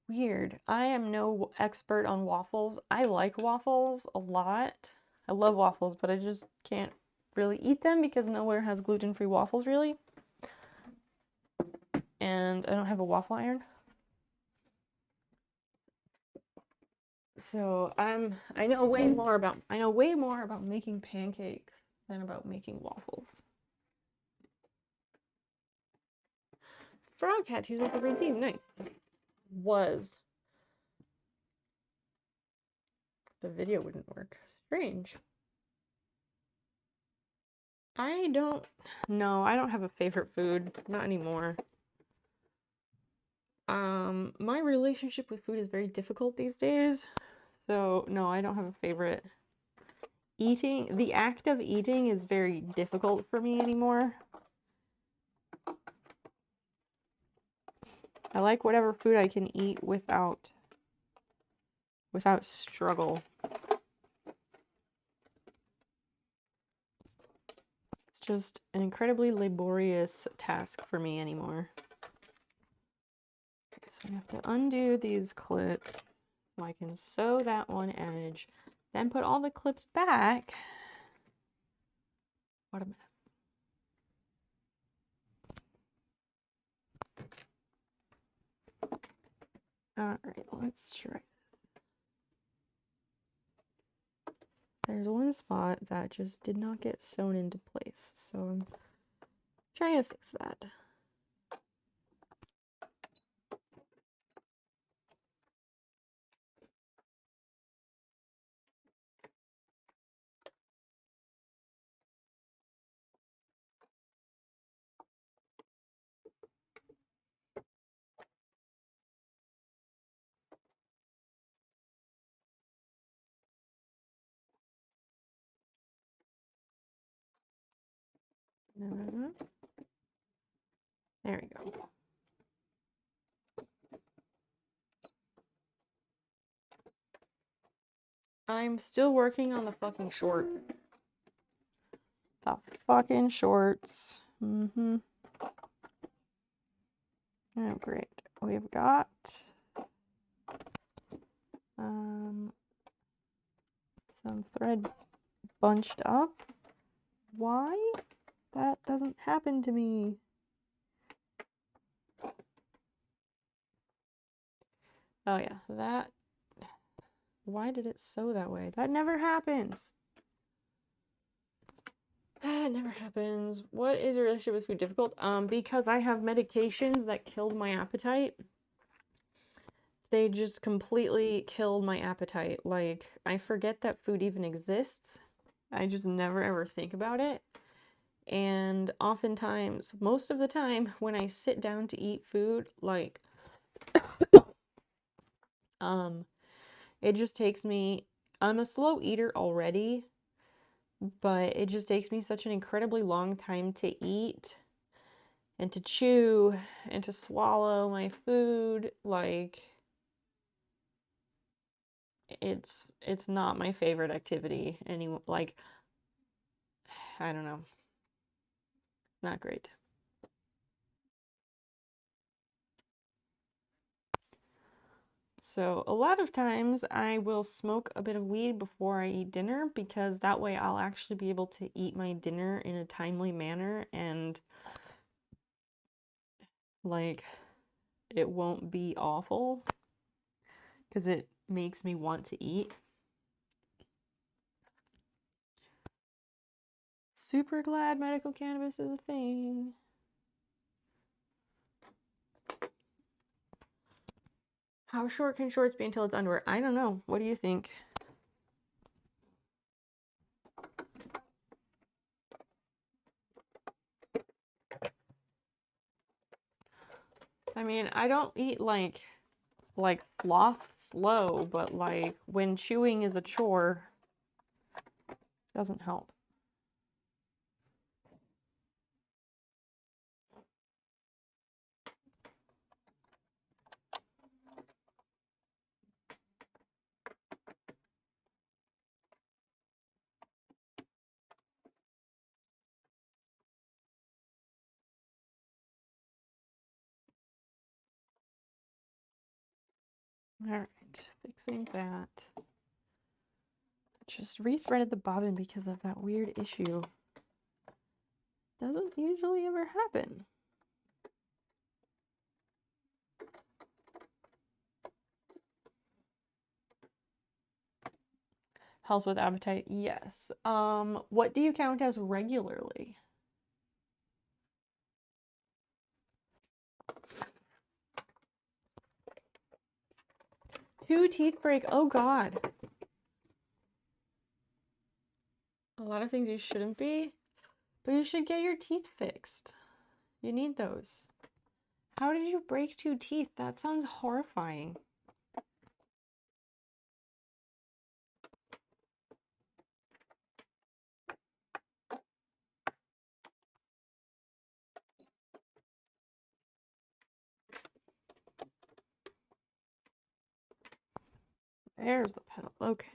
Weird. I am no expert on waffles. I like waffles a lot. I love waffles, but I just can't really eat them because nowhere has gluten-free waffles really. And I don't have a waffle iron. So I know way more about making pancakes than about making waffles. Frog tattoos with a green theme, nice. Was. The video wouldn't work. Strange. I don't have a favorite food, not anymore. My relationship with food is very difficult these days. So no, I don't have a favorite. Eating, the act of eating is very difficult for me anymore. I like whatever food I can eat without struggle. It's just an incredibly laborious task for me anymore. Okay, so I have to undo these clips so I can sew that one edge, then put all the clips back. What a mess. Alright, let's try this. There's one spot that just did not get sewn into place, so I'm trying to fix that. There we go. I'm still working on the fucking short. The fucking shorts. Oh, great. We've got some thread bunched up. Why? That doesn't happen to me. Oh yeah, that. Why did it sew that way? That never happens. That never happens. What is your relationship with food difficult? Because I have medications that killed my appetite. They just completely killed my appetite. Like, I forget that food even exists. I just never ever think about it. And oftentimes, most of the time, when I sit down to eat food, like, it just takes me, I'm a slow eater already, but it just takes me such an incredibly long time to eat and to chew and to swallow my food. Like, it's not my favorite activity anymore. Like, I don't know. Not great. So a lot of times I will smoke a bit of weed before I eat dinner because that way I'll actually be able to eat my dinner in a timely manner and like it won't be awful because it makes me want to eat. Super glad medical cannabis is a thing. How short can shorts be until it's underwear? I don't know. What do you think? I mean, I don't eat like sloth slow, but like when chewing is a chore, Doesn't help. All right, fixing that. Just rethreaded the bobbin because of that weird issue. Doesn't usually ever happen. Helps with appetite, yes. What do you count as regularly? Two teeth break, oh God. A lot of things you shouldn't be, but you should get your teeth fixed. You need those. How did you break two teeth? That sounds horrifying. There's the pedal, okay.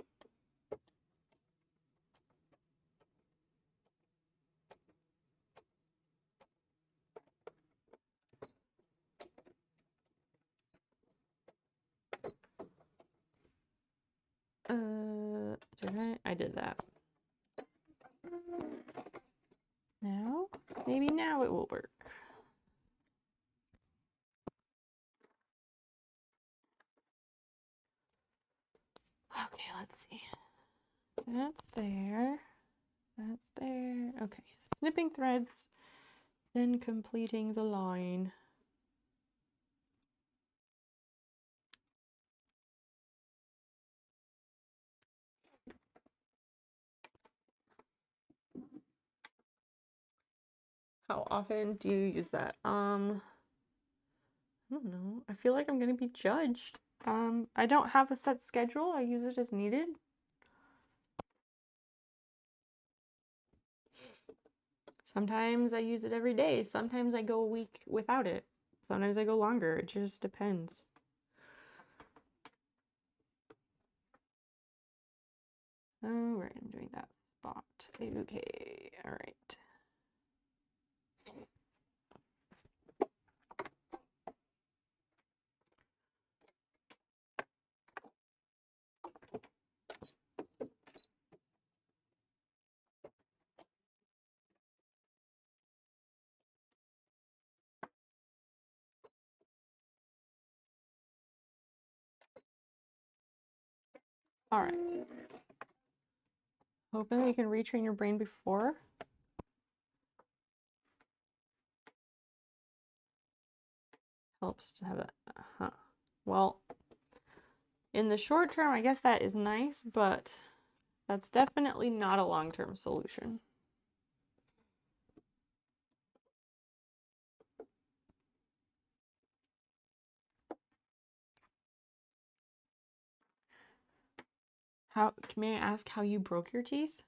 Did I did that. Now? Maybe now it will work. Okay, let's see. That's there. That's there. Okay. Snipping threads, then completing the line. How often do you use that? I don't know. I feel like I'm gonna be judged. I don't have a set schedule. I use it as needed. Sometimes I use it every day. Sometimes I go a week without it. Sometimes I go longer. It just depends. Oh, right, I'm doing that spot. Okay, all right. All right. Hoping we can retrain your brain before. Helps to have that. Well, in the short term, I guess that is nice, but that's definitely not a long-term solution. May I ask how you broke your teeth?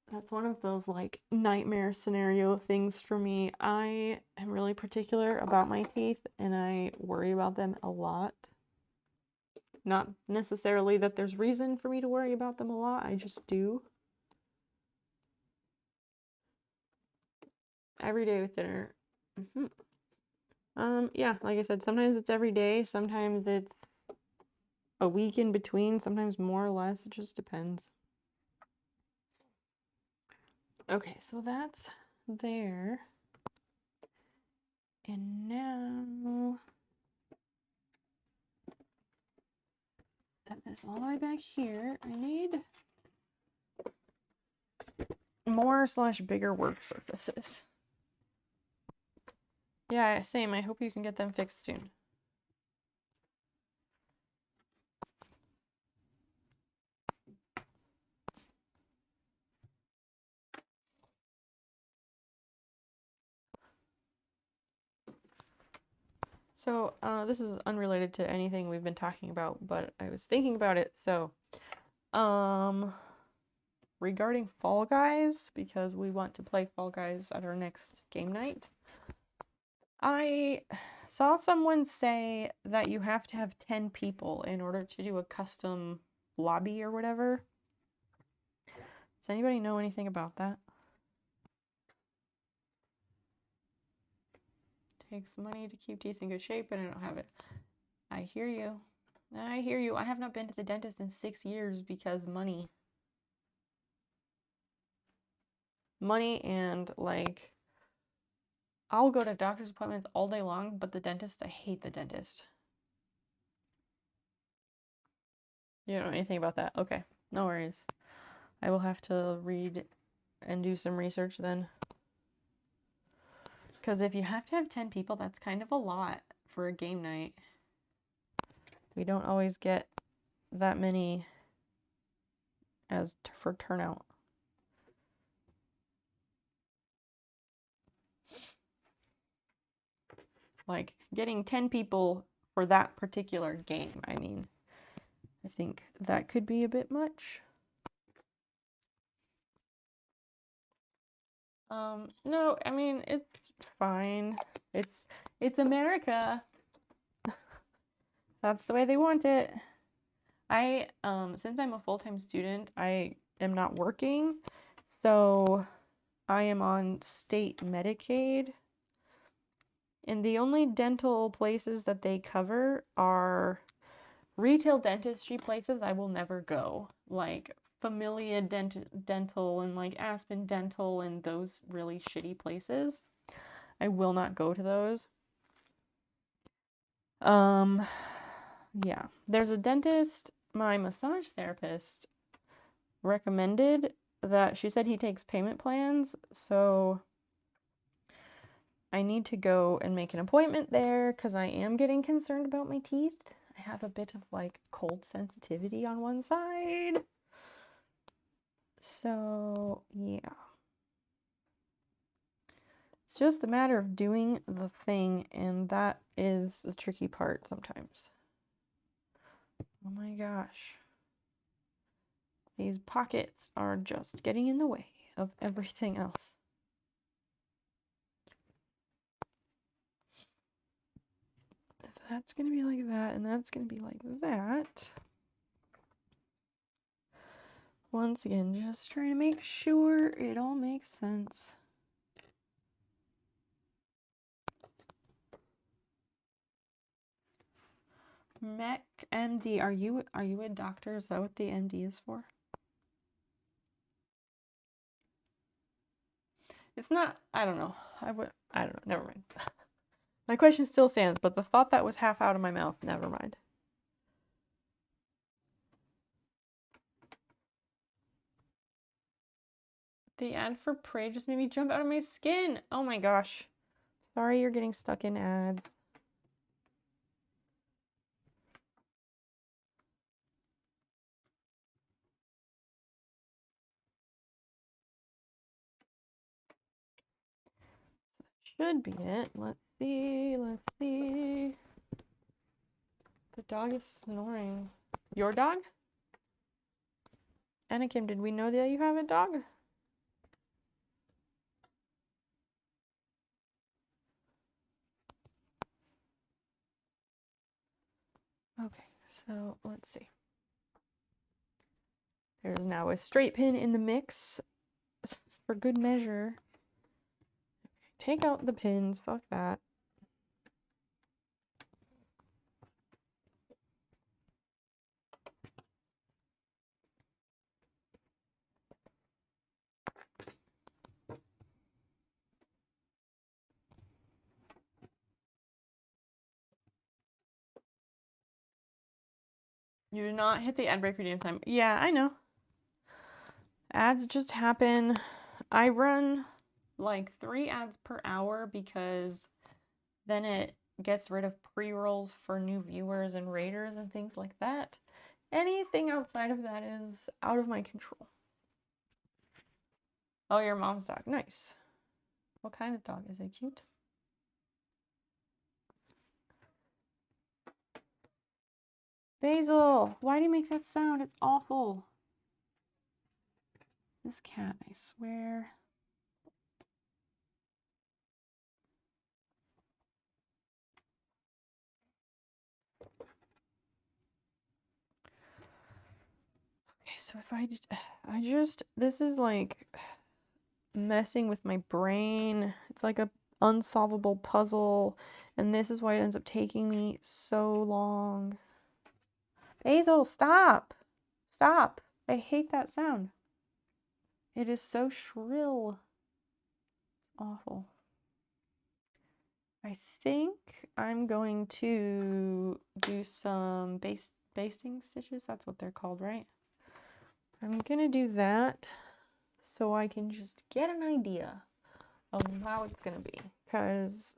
That's one of those like nightmare scenario things for me. I am really particular about my teeth and I worry about them a lot. Not necessarily that there's reason for me to worry about them a lot, I just do. Every day with dinner. Yeah, like I said, sometimes it's every day, sometimes it's a week in between, sometimes more or less, it just depends. Okay, so that's there. And now set this all the way back here. I need more / bigger work surfaces. Yeah, same. I hope you can get them fixed soon. So, this is unrelated to anything we've been talking about, but I was thinking about it. So, regarding Fall Guys, because we want to play Fall Guys at our next game night, I saw someone say that you have to have 10 people in order to do a custom lobby or whatever. Does anybody know anything about that? Takes money to keep teeth in good shape, and I don't have it. I hear you. I hear you. I have not been to the dentist in 6 years because money. Money and, like, I'll go to doctor's appointments all day long, but the dentist, I hate the dentist. You don't know anything about that? Okay, no worries. I will have to read and do some research then. Because if you have to have 10 people, that's kind of a lot for a game night. We don't always get that many as for turnout. Like, getting 10 people for that particular game, I mean, I think that could be a bit much. No, I mean, it's fine. It's America. That's the way they want it. Since I'm a full-time student, I am not working, so I am on state Medicaid. And the only dental places that they cover are retail dentistry places I will never go, like Familia Dental and like Aspen Dental and those really shitty places. I will not go to those. Yeah. There's a dentist my massage therapist recommended that she said he takes payment plans, so I need to go and make an appointment there because I am getting concerned about my teeth. I have a bit of like cold sensitivity on one side. So, yeah. It's just a matter of doing the thing, and that is the tricky part sometimes. Oh my gosh. These pockets are just getting in the way of everything else. If that's going to be like that, and that's going to be like that. Once again, just trying to make sure it all makes sense. Mech MD, are you a doctor? Is that what the MD is for? It's not, I don't know. I don't know, never mind. My question still stands, but the thought that was half out of my mouth, never mind. The ad for Prey just made me jump out of my skin. Oh my gosh. Sorry you're getting stuck in ads. Should be it. Let's see. The dog is snoring. Your dog? Anakim, did we know that you have a dog? Okay, so let's see. There's now a straight pin in the mix for good measure. Okay, take out the pins, fuck that. You did not hit the ad break redeem time. Yeah, I know. Ads just happen. I run like 3 ads per hour because then it gets rid of pre-rolls for new viewers and raters and things like that. Anything outside of that is out of my control. Oh, your mom's dog. Nice. What kind of dog? Is it cute? Basil, why do you make that sound? It's awful. This cat, I swear. Okay, so if this is like messing with my brain. It's like a unsolvable puzzle, and this is why it ends up taking me so long. Basil, stop! Stop! I hate that sound. It is so shrill. Awful. I think I'm going to do some basting stitches. That's what they're called, right? I'm gonna do that so I can just get an idea of how it's gonna be, because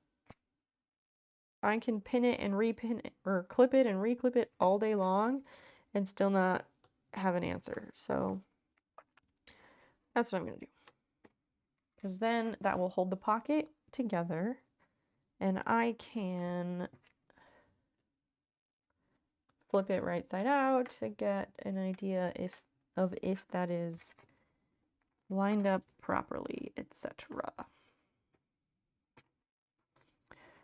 I can pin it and repin it, or clip it and reclip it all day long and still not have an answer. So that's what I'm gonna do, because then that will hold the pocket together and I can flip it right side out to get an idea if that is lined up properly, etc.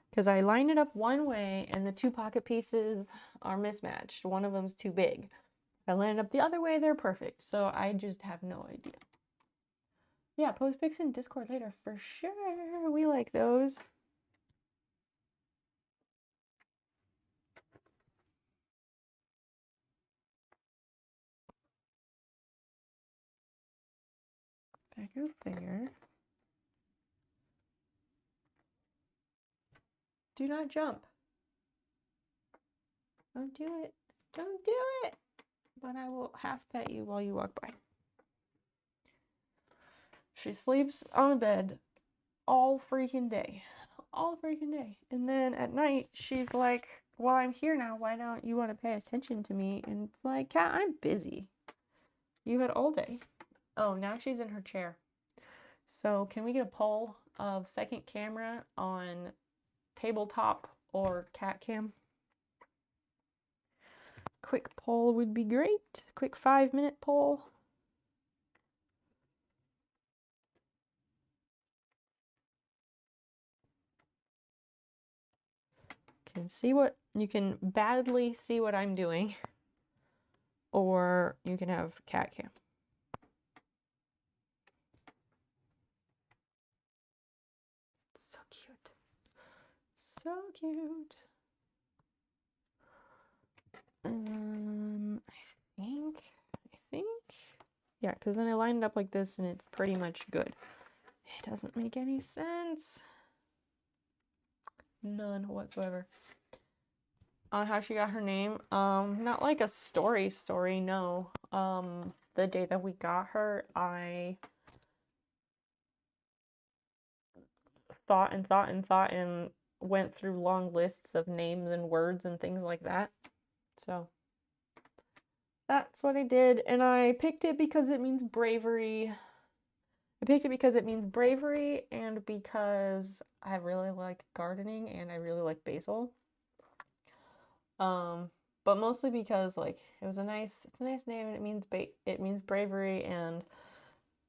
Because I lined it up one way and the two pocket pieces are mismatched. One of them's too big. If I line it up the other way, they're perfect. So I just have no idea. Yeah, post pics in Discord later for sure. We like those. That goes there. Do not jump. Don't do it. Don't do it. But I will half pet you while you walk by. She sleeps on the bed all freaking day. All freaking day. And then at night, she's like, well, I'm here now. Why don't you want to pay attention to me? And it's like, Cat, I'm busy. You had all day. Oh, now she's in her chair. So can we get a poll of second camera on tabletop or cat cam? Quick poll would be great. Quick 5-minute poll. You can badly see what I'm doing, or you can have cat cam. So cute. So cute. I think, yeah, because then I lined it up like this and it's pretty much good. It doesn't make any sense. None whatsoever. On how she got her name, not like a story, no. The day that we got her, I thought and went through long lists of names and words and things like that. So that's what I did, and I picked it because it means bravery. I picked it because it means bravery and because I really like gardening and I really like basil. But mostly because like it's a nice name and it means bravery. And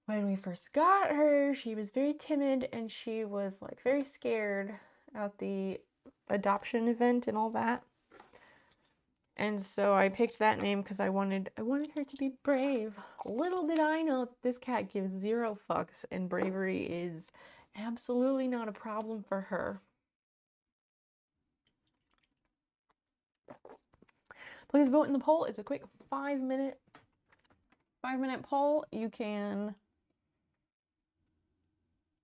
when we first got her, she was very timid and she was like very scared at the adoption event and all that. And so I picked that name because I wanted her to be brave. Little did I know this cat gives 0 fucks and bravery is absolutely not a problem for her. Please vote in the poll. It's a quick 5-minute poll. You can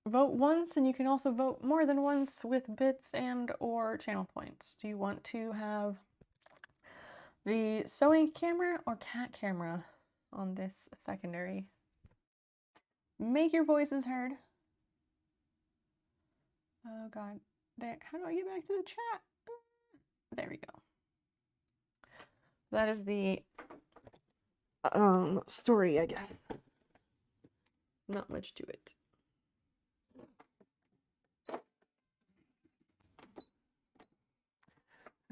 vote once and you can also vote more than once with bits and or channel points. Do you want to have the sewing camera or cat camera on this secondary? Make your voices heard. Oh god. There, how do I get back to the chat? There we go. That is the story, I guess. Not much to it.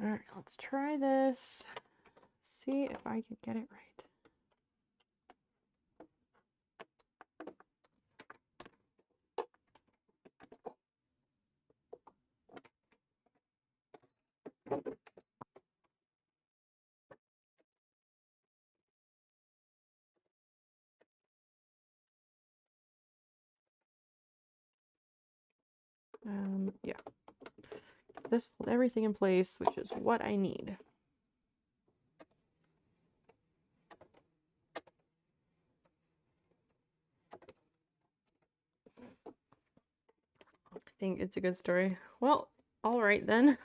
All right, let's try this. Let's see if I can get it right. Yeah. This holds everything in place, which is what I need. I think it's a good story. Well, all right then.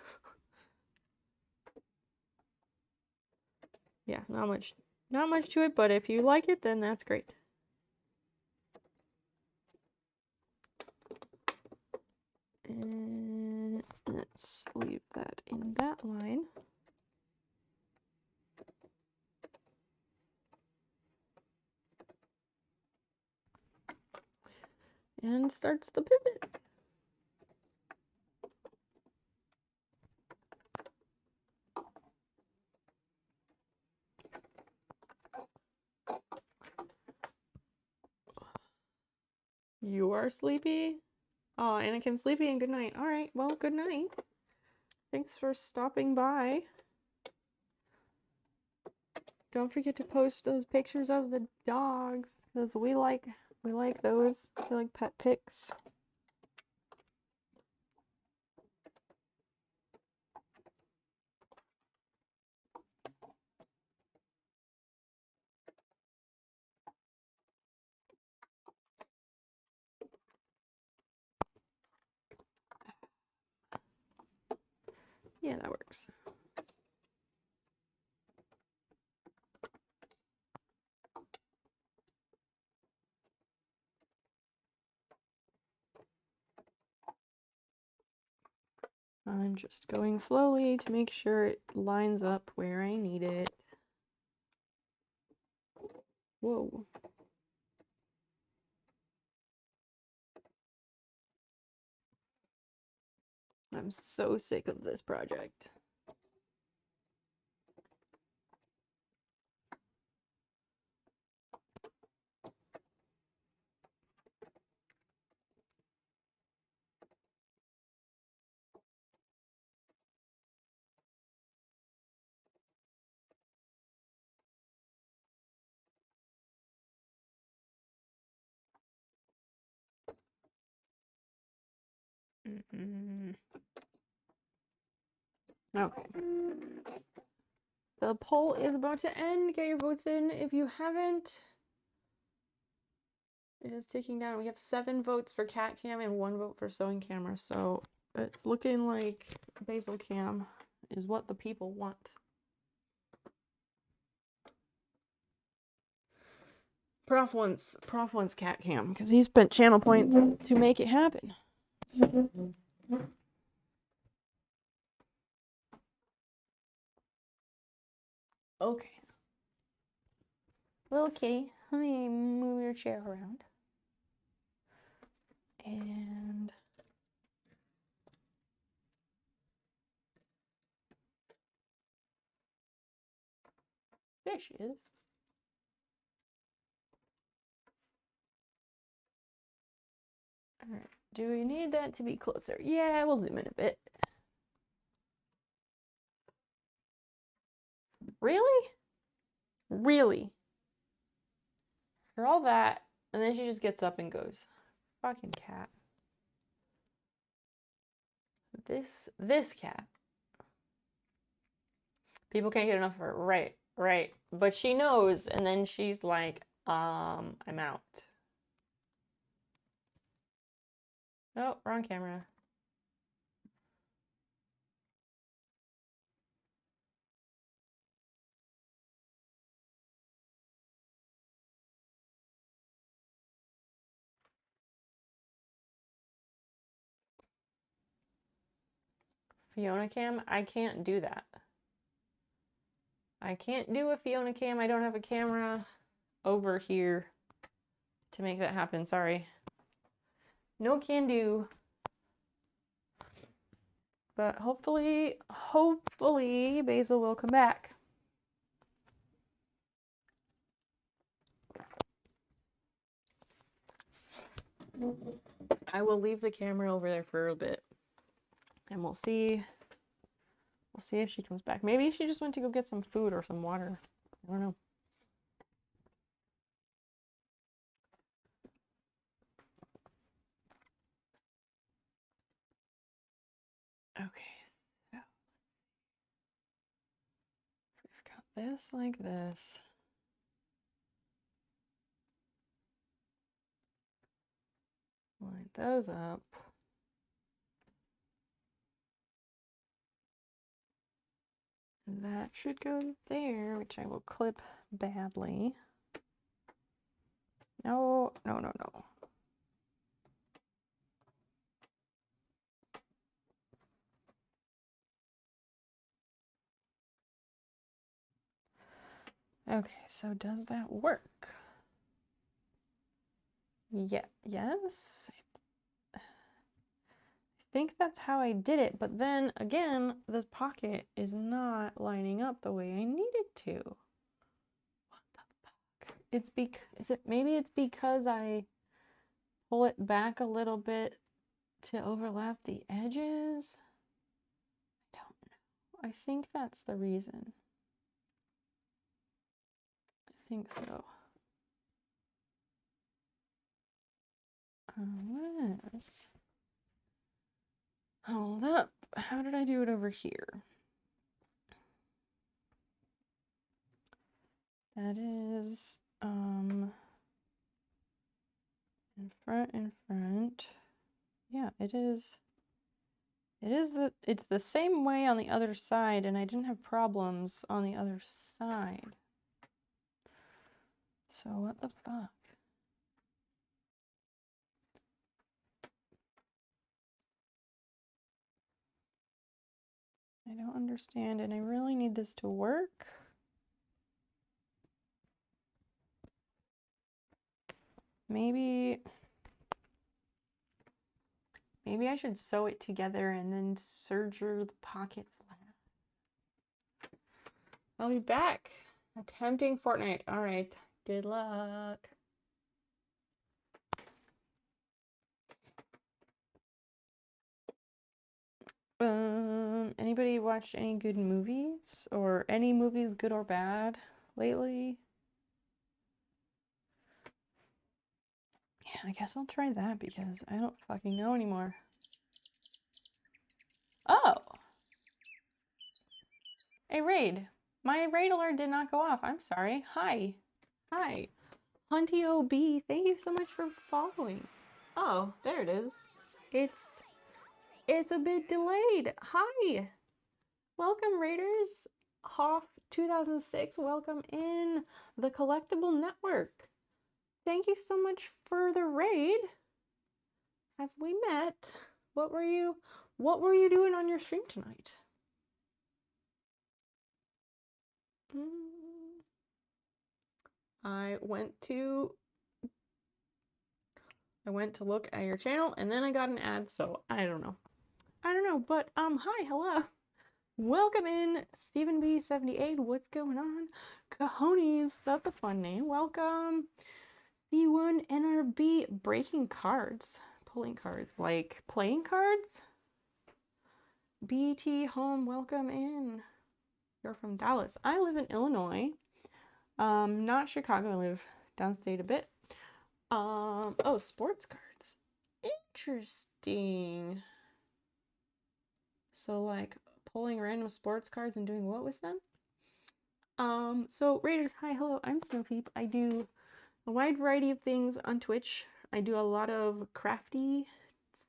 Yeah, not much to it, but if you like it, then that's great. And let's leave that in that line. And starts the pivot. You are sleepy? Oh, Anakin's sleepy and good night. All right, well, good night. Thanks for stopping by. Don't forget to post those pictures of the dogs, because we like those. We like pet pics. Yeah, that works. I'm just going slowly to make sure it lines up where I need it. Whoa. I'm so sick of this project. Okay. The poll is about to end. Get your votes in if you haven't. It is ticking down. We have 7 votes for cat cam and 1 vote for sewing camera. So it's looking like basil cam is what the people want. Prof wants cat cam because he spent channel points to make it happen. Okay. Little kitty, let me move your chair around. And there she is. All right. Do we need that to be closer? Yeah, we'll zoom in a bit. Really? Really? For all that, and then she just gets up and goes. Fucking cat. This cat. People can't get enough of her. Right, right. But she knows, and then she's like, I'm out. Oh, wrong camera. Fiona cam? I can't do that. I can't do a Fiona cam. I don't have a camera over here to make that happen. Sorry. No can do. But hopefully Basil will come back. I will leave the camera over there for a bit, and we'll see. We'll see if she comes back. Maybe she just went to go get some food or some water. I don't know. Okay, so we've got this like this. Line those up. And that should go there, which I will clip badly. No, no, no, no. Okay, so does that work? Yeah, yes. I think that's how I did it, but then again, this pocket is not lining up the way I need it to. What the fuck? Maybe it's because I pull it back a little bit to overlap the edges? I don't know. I think that's the reason. I think so. Unless... Hold up. How did I do it over here? That is, in front. Yeah, it is. It's the same way on the other side, and I didn't have problems on the other side. So what the fuck? I don't understand, and I really need this to work. Maybe I should sew it together and then serger the pockets. I'll be back. Attempting Fortnite. All right. Good luck. Anybody watched any good movies? Or any movies, good or bad, lately? Yeah, I guess I'll try that because I don't fucking know anymore. Oh! A raid. My raid alert did not go off. I'm sorry. Hi. Hi. Hunty OB, thank you so much for following. Oh, there it is. It's a bit delayed. Hi. Welcome, Raiders. Hoff 2006, welcome in the Collectible Network. Thank you so much for the raid. Have we met? What were you doing on your stream tonight? I went to look at your channel and then I got an ad, so I don't know. But hi, hello. Welcome in, Stephen B78. What's going on? Cojones, that's a fun name. Welcome. C1 NRB, breaking cards, pulling cards, like playing cards. BT home, welcome in. You're from Dallas. I live in Illinois. Not Chicago. I live downstate a bit. Oh, sports cards. Interesting. So like pulling random sports cards and doing what with them? So Raiders, hi, hello, I'm Snowpeep. I do a wide variety of things on Twitch. I do a lot of crafty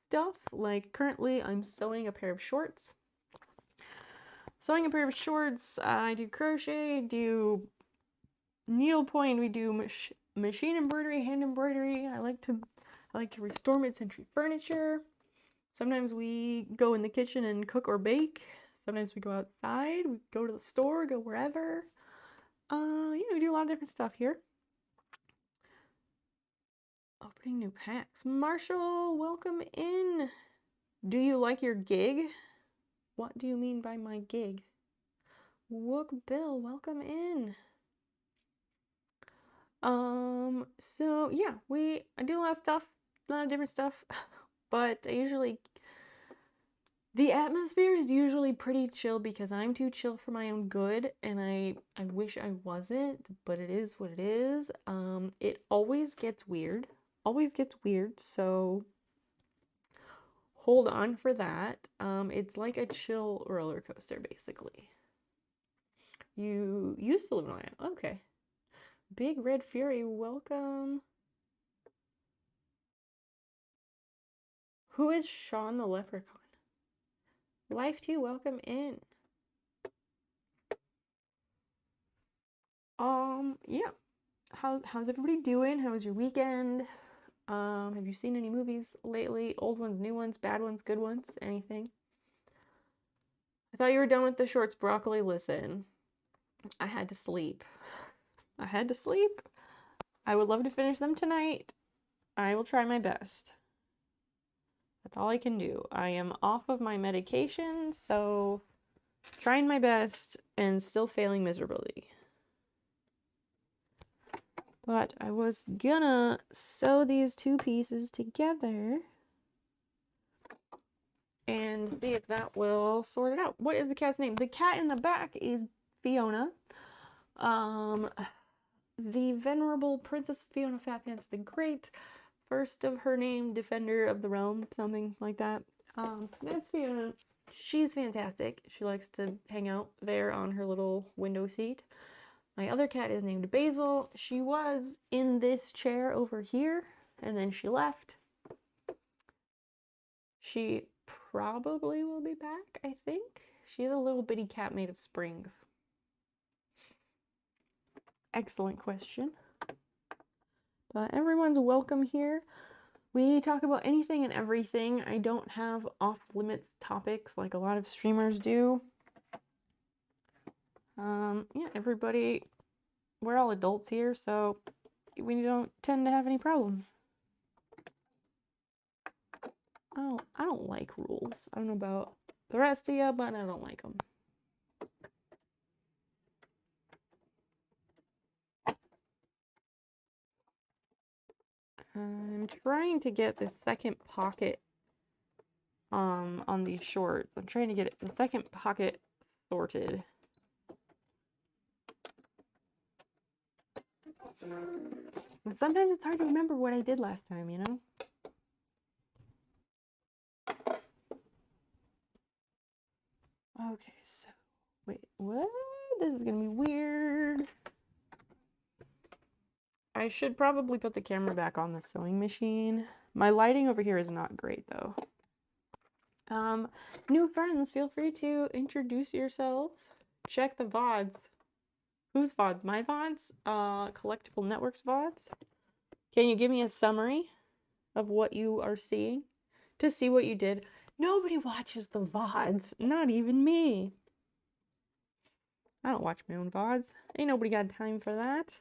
stuff. Like currently I'm sewing a pair of shorts. I do crochet, do needlepoint, we do machine embroidery, hand embroidery. I like to restore mid-century furniture. Sometimes we go in the kitchen and cook or bake. Sometimes we go outside, we go to the store, go wherever. We do a lot of different stuff here. Opening new packs. Marshall, welcome in. Do you like your gig? What do you mean by my gig? Wook Bill, welcome in. So yeah, I do a lot of stuff. a lot of different stuff. But the atmosphere is usually pretty chill because I'm too chill for my own good, and I wish I wasn't, but it is what it is. It always gets weird. Always gets weird, so hold on for that. It's like a chill roller coaster, basically. You used to live in Ohio. Okay. Big Red Fury, welcome. Who is Sean the Leprechaun? Life 2, welcome in. Yeah. How's everybody doing? How was your weekend? Have you seen any movies lately? Old ones, new ones, bad ones, good ones, anything? I thought you were done with the shorts, broccoli. Listen, I had to sleep. I had to sleep. I would love to finish them tonight. I will try my best. That's all I can do. I am off of my medication, so trying my best and still failing miserably. But I was gonna sew these two pieces together and see if that will sort it out. What is the cat's name? The cat in the back is Fiona. The Venerable Princess Fiona Fatpants the Great, first of her name, Defender of the Realm, something like that. That's Fiona. She's fantastic. She likes to hang out there on her little window seat. My other cat is named Basil. She was in this chair over here, and then she left. She probably will be back, I think. She's a little bitty cat made of springs. Excellent question. But everyone's welcome here. We talk about anything and everything. I don't have off-limits topics like a lot of streamers do. Yeah, everybody, we're all adults here, so we don't tend to have any problems. Oh, I don't like rules. I don't know about the rest of you, but I don't like them. I'm trying to get the second pocket on these shorts. I'm trying to get the second pocket sorted. And sometimes it's hard to remember what I did last time, you know? Okay, so wait, what? This is gonna be weird. I should probably put the camera back on the sewing machine. My lighting over here is not great though. New friends, feel free to introduce yourselves. Check the VODs. Whose VODs? My VODs? Collectible Networks VODs? Can you give me a summary of what you are seeing? To see what you did. Nobody watches the VODs. Not even me. I don't watch my own VODs. Ain't nobody got time for that.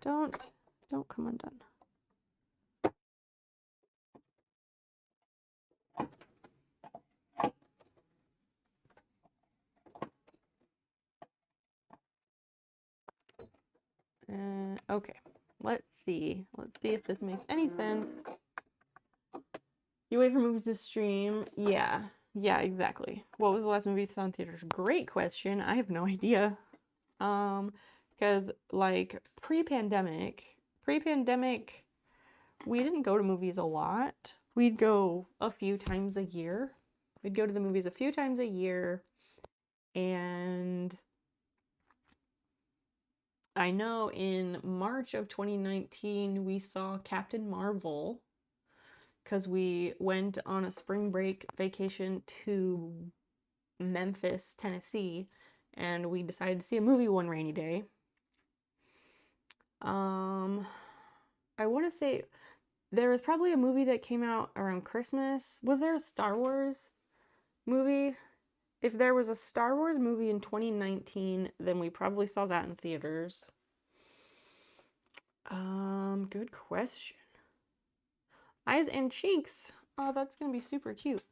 Don't come undone. Okay, let's see. Let's see if this makes any sense. You wait for movies to stream? Yeah, exactly. What was the last movie you saw in theaters? Great question. I have no idea. Because like pre-pandemic, we didn't go to movies a lot. We'd go a few times a year. We'd go to the movies a few times a year, and I know in March of 2019 we saw Captain Marvel because we went on a spring break vacation to Memphis, Tennessee, and we decided to see a movie one rainy day. I want to say there was probably a movie that came out around Christmas. Was there a Star Wars movie? If there was a Star Wars movie in 2019, then we probably saw that in theaters. Good question. Eyes and cheeks. Oh, that's gonna be super cute.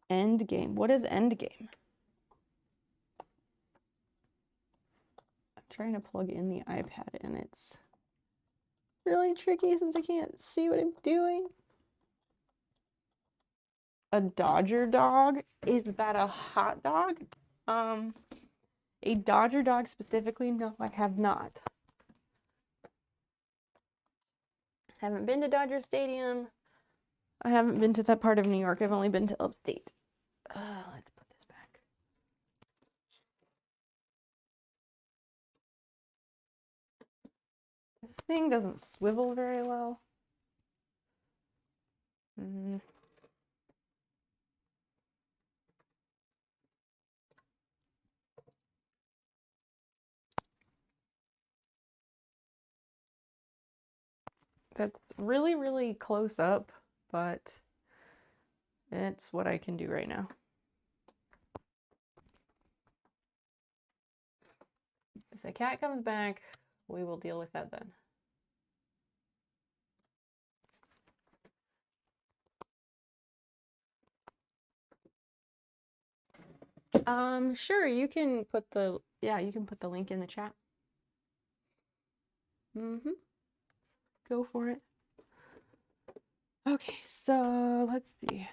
End game. What is end game? I'm trying to plug in the iPad and it's really tricky since I can't see what I'm doing. A Dodger dog? Is that a hot dog? A Dodger dog specifically? No, I have not. Haven't been to Dodger Stadium. I haven't been to that part of New York. I've only been to upstate. Let's put this back. This thing doesn't swivel very well. That's really, really close up, but it's what I can do right now. If the cat comes back, we will deal with that then. Sure, you can put the, you can put the link in the chat. Go for it. Okay, so let's see.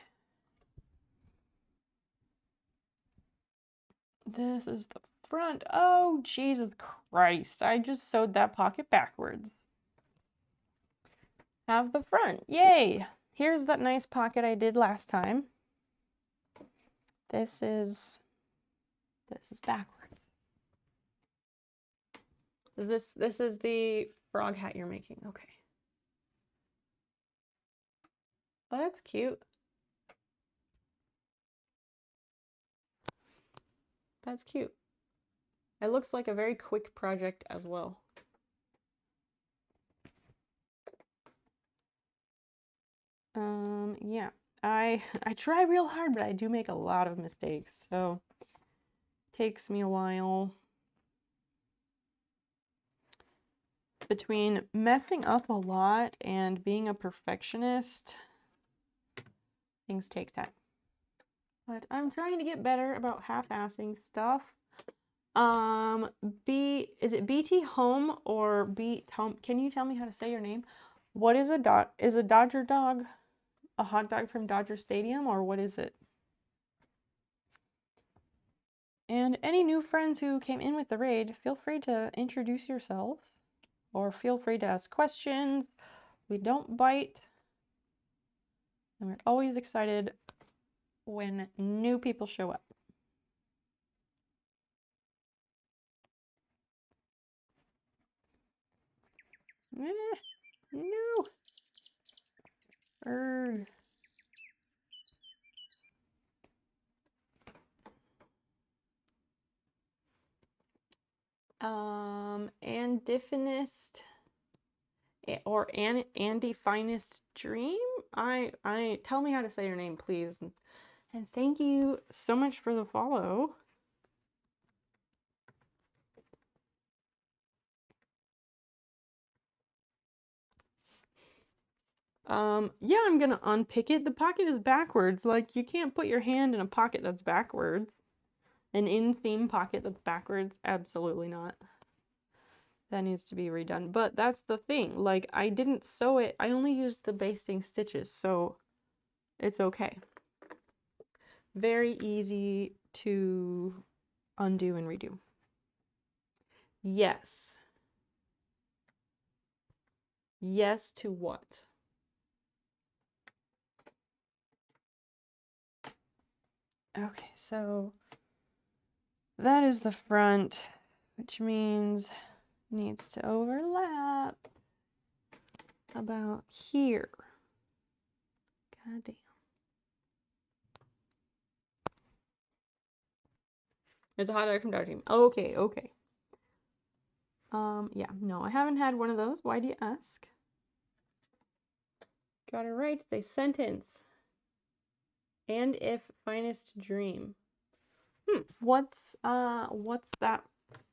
This is the front. Oh, Jesus Christ. I just sewed that pocket backwards. Have the front. Yay! Here's that nice pocket I did last time. This is backwards. This is the frog hat you're making. Okay. Oh, that's cute. That's cute. It looks like a very quick project as well. Yeah. I try real hard, but I do make a lot of mistakes, so it takes me a while. Between messing up a lot and being a perfectionist, things take time. But I'm trying to get better about half-assing stuff. Is it BT Home or Beat Home? Can you tell me how to say your name? What is is a Dodger dog a hot dog from Dodger Stadium, or what is it? And any new friends who came in with the raid, feel free to introduce yourselves or feel free to ask questions. We don't bite. And we're always excited when new people show up. No. Andifinist or Andy Finest Dream. I tell me how to say your name, please. And thank you so much for the follow. Yeah, I'm gonna unpick it. The pocket is backwards. Like, you can't put your hand in a pocket that's backwards. An in-theme pocket that's backwards. Absolutely not. That needs to be redone. But that's the thing. Like, I didn't sew it. I only used the basting stitches, so it's okay. Very easy to undo and redo. Yes. Yes to what? Okay, so that is the front, which means needs to overlap about here. God damn. It's a hot dog from Dodger Team. Okay, okay. Yeah, no, I haven't had one of those. Why do you ask? Got it right. They sentence. And if finest dream. What's that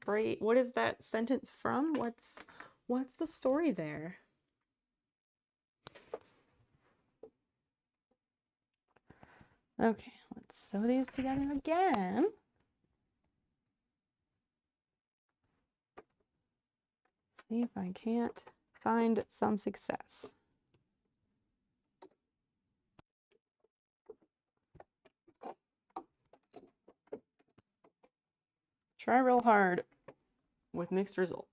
phrase? What is that sentence from? What's the story there? Okay, let's sew these together again. See if I can't find some success. Try real hard with mixed results.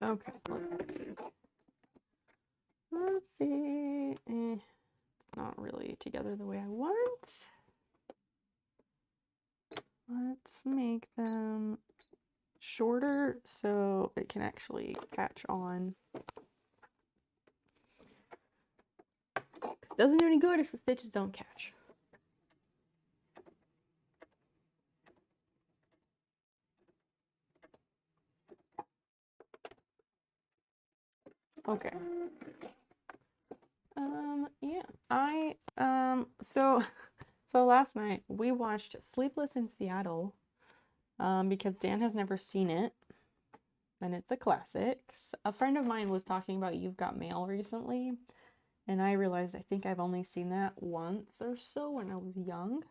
Okay. Let's see. It's not really together the way I want. Let's make them shorter so it can actually catch on. Because it doesn't do any good if the stitches don't catch. Okay. Yeah, so last night we watched Sleepless in Seattle because Dan has never seen it and it's a classic. A friend of mine was talking about You've Got Mail recently and I realized I think I've only seen that once or so when I was young.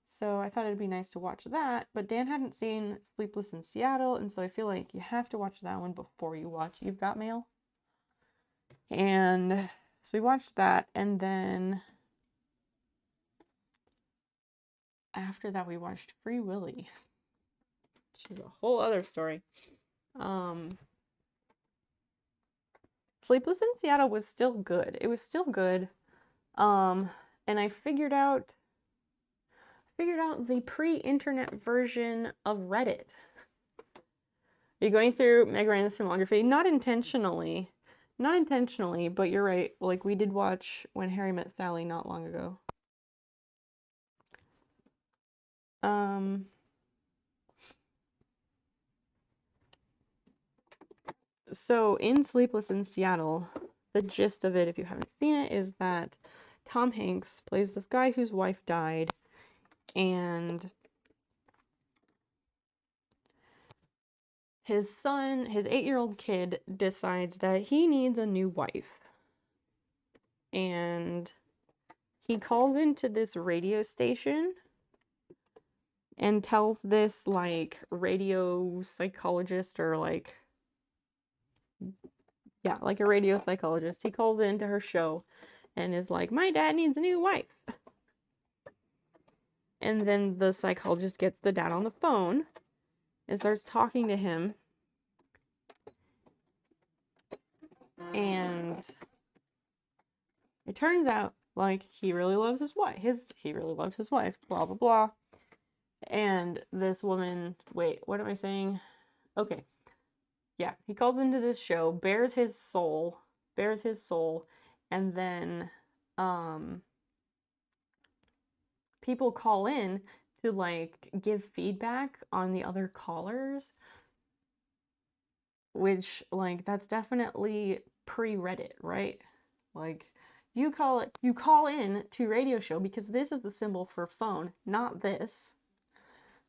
So I thought it'd be nice to watch that, but Dan hadn't seen Sleepless in Seattle, and so I feel like you have to watch that one before you watch You've Got Mail. And so we watched that, and then after that we watched Free Willy, which is a whole other story. Sleepless in Seattle was still good. It was still good. And I figured out the pre-internet version of Reddit. You're going through Meg Ryan's filmography, not intentionally, but you're right. Like we did watch When Harry Met Sally not long ago. So in Sleepless in Seattle, the gist of it, if you haven't seen it, is that Tom Hanks plays this guy whose wife died, and his son, his 8-year-old kid, decides that he needs a new wife. And he calls into this radio station and tells this like radio psychologist or like a radio psychologist. He calls into her show and is like, my dad needs a new wife. And then the psychologist gets the dad on the phone and starts talking to him. And it turns out like he really loves his wife. He really loved his wife, blah blah blah. And this woman, wait, what am I saying? Okay. Yeah, he calls into this show, bears his soul, and then people call in to like give feedback on the other callers, which like that's definitely pre-Reddit, right? Like you call in to radio show because this is the symbol for phone, not this.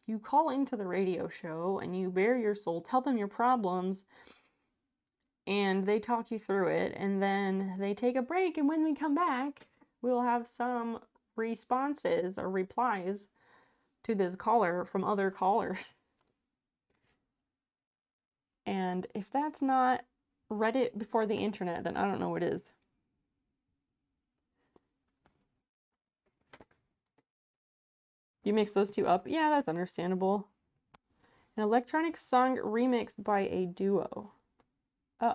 You call into the radio show and you bare your soul, tell them your problems, and they talk you through it, and then they take a break, and when we come back, we'll have some responses or replies to this caller from other callers. And if that's not Reddit before the internet, then I don't know what is. You mix those two up? Yeah, that's understandable. An electronic song remixed by a duo. Oh.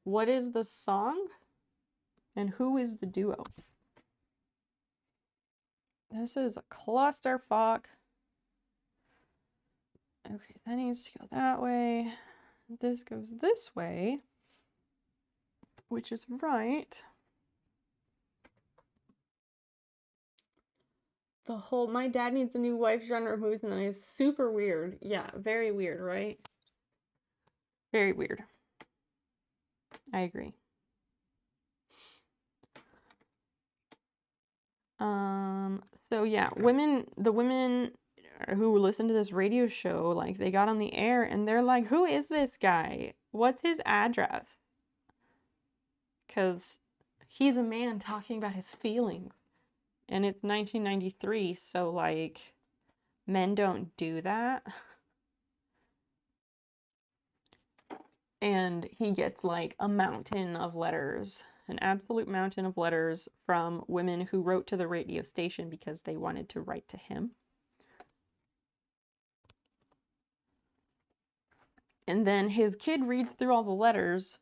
What is the song? And who is the duo? This is a clusterfuck. Okay, that needs to go that way. This goes this way, which is right. The whole my dad needs a new wife genre of movies and then is super weird. Yeah, very weird, right? Very weird. I agree. So yeah, the women who listen to this radio show, like they got on the air and they're like, who is this guy? What's his address? Because he's a man talking about his feelings. And it's 1993, so like men don't do that. And he gets like a mountain of letters, an absolute mountain of letters from women who wrote to the radio station because they wanted to write to him. And then his kid reads through all the letters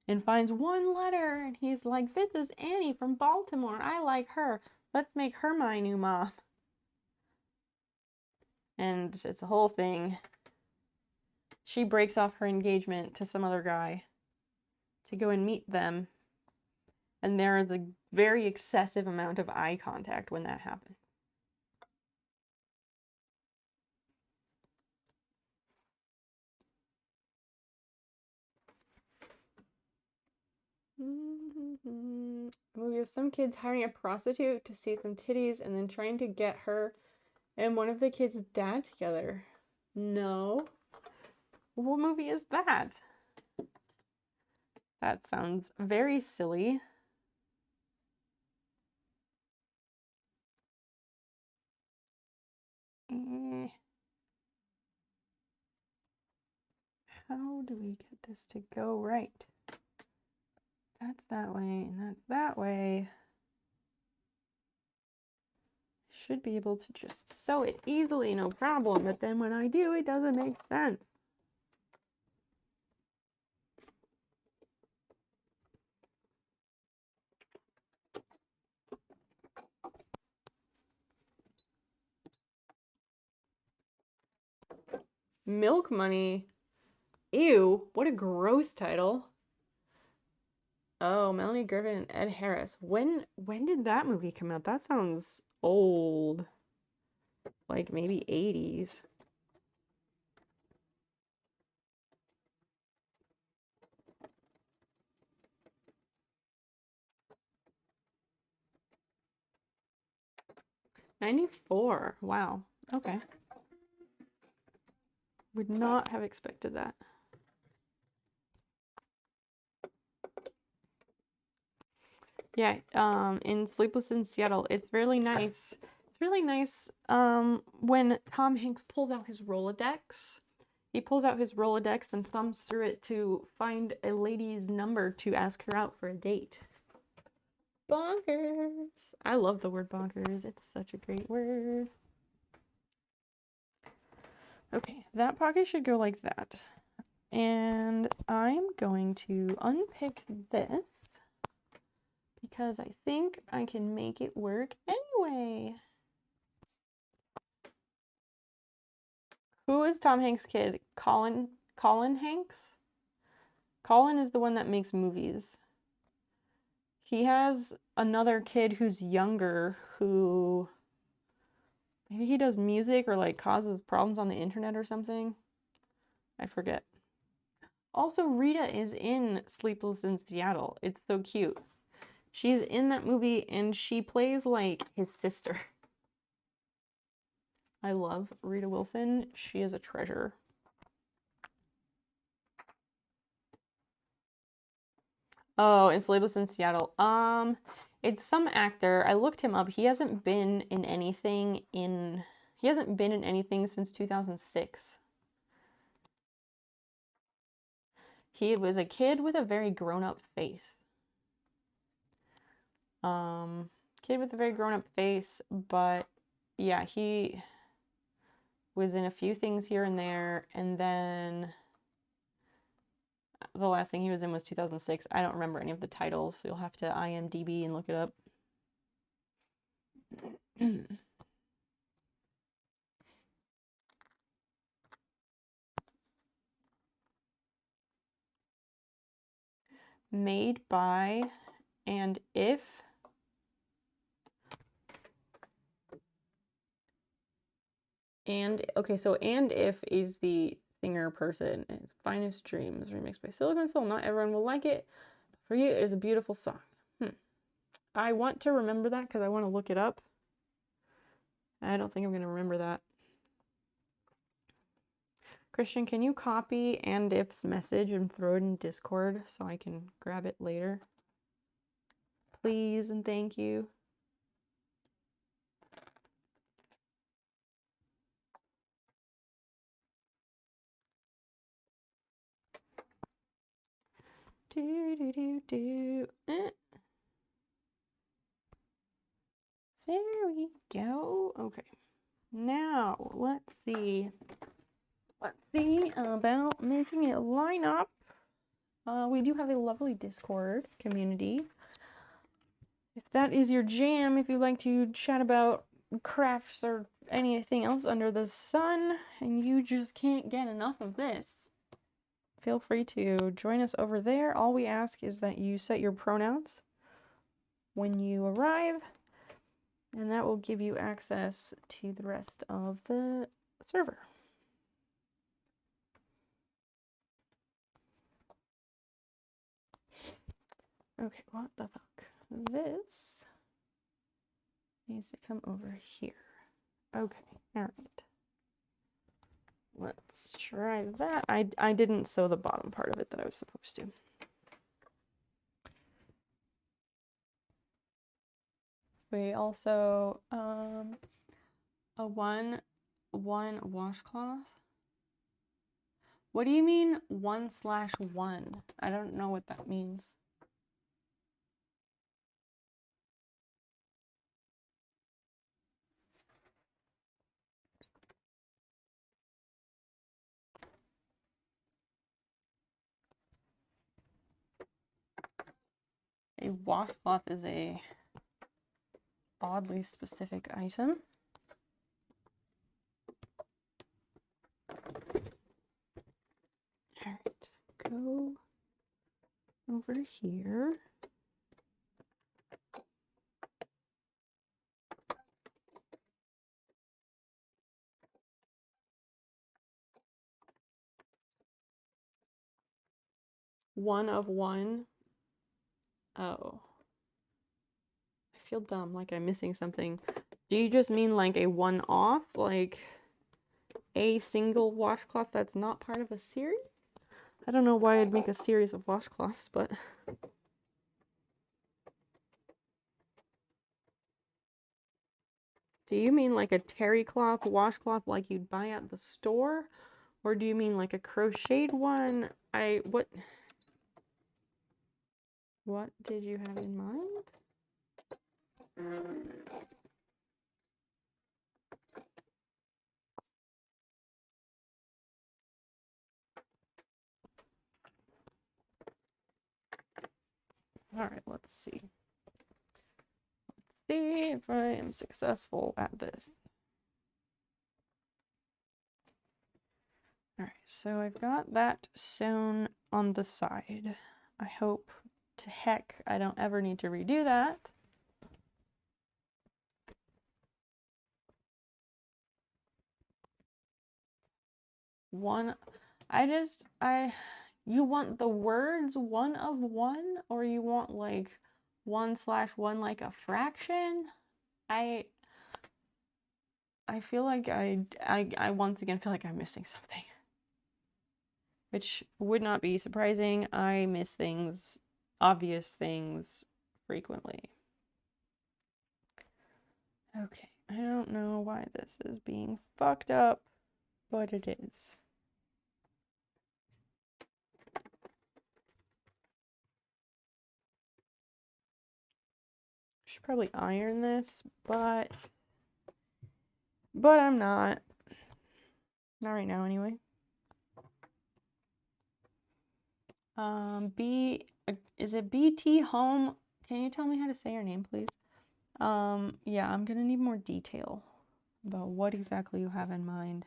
and finds one letter, and he's like, this is Annie from Baltimore. I like her. Let's make her my new mom. And it's a whole thing. She breaks off her engagement to some other guy to go and meet them. And there is a very excessive amount of eye contact when that happens. Movie of some kids hiring a prostitute to see some titties and then trying to get her and one of the kids' dad together. No. What movie is that? That sounds very silly. How do we get this to go right? That's that way, and that's that way. Should be able to just sew it easily, no problem, but then when I do, it doesn't make sense. Milk Money. Ew, what a gross title. Oh, Melanie Griffith and Ed Harris. When did that movie come out? That sounds old. Like maybe 80s. '94. Wow. Okay. Would not have expected that. Yeah, in Sleepless in Seattle, it's really nice. It's really nice when Tom Hanks pulls out his Rolodex. He pulls out his Rolodex and thumbs through it to find a lady's number to ask her out for a date. Bonkers. I love the word bonkers. It's such a great word. Okay, that pocket should go like that. And I'm going to unpick this because I think I can make it work anyway. Who is Tom Hanks' kid? Colin Hanks? Colin is the one that makes movies. He has another kid who's younger who maybe he does music or like causes problems on the internet or something. I forget. Also, Rita is in Sleepless in Seattle. It's so cute. She's in that movie and she plays like his sister. I love Rita Wilson. She is a treasure. Oh, in Sleepless in Seattle. It's some actor. I looked him up. He hasn't been in anything since 2006. He was a kid with a very grown-up face. Kid with a very grown-up face, but yeah, he was in a few things here and there, and then the last thing he was in was 2006. I don't remember any of the titles, so you'll have to IMDb and look it up. Made by and if and okay, so and if is the singer person. His finest dreams, remixed by Silicon Soul. Not everyone will like it. For you, it is a beautiful song. I want to remember that because I want to look it up. I don't think I'm going to remember that. Christian, can you copy and if's message and throw it in Discord so I can grab it later? Please and thank you. Do do do do. There we go. Okay. Now let's see. Let's see about making it line up. We do have a lovely Discord community. If that is your jam, if you'd like to chat about crafts or anything else under the sun, and you just can't get enough of this, feel free to join us over there. All we ask is that you set your pronouns when you arrive, and that will give you access to the rest of the server. Okay, what the fuck? This needs to come over here. Okay, alright. Let's try that. I didn't sew the bottom part of it that I was supposed to. We also, a one washcloth. What do you mean 1/1? I don't know what that means. A washcloth is a oddly specific item. All right, go over here. One of one. Oh. I feel dumb, like I'm missing something. Do you just mean like a one-off? Like a single washcloth that's not part of a series? I don't know why I'd make a series of washcloths, but... Do you mean like a terry cloth washcloth like you'd buy at the store? Or do you mean like a crocheted one? What did you have in mind? All right, let's see. Let's see if I am successful at this. All right, so I've got that sewn on the side. I hope to heck I don't ever need to redo that. You want the words one of one, or you want like 1/1 like a fraction? I feel like I once again feel like I'm missing something. Which would not be surprising. I miss things, obvious things, frequently. Okay, I don't know why this is being fucked up, but it is. Should probably iron this, but I'm not. Not right now, anyway. Is it BT Home? Can you tell me how to say your name, please? Yeah, I'm gonna need more detail about what exactly you have in mind.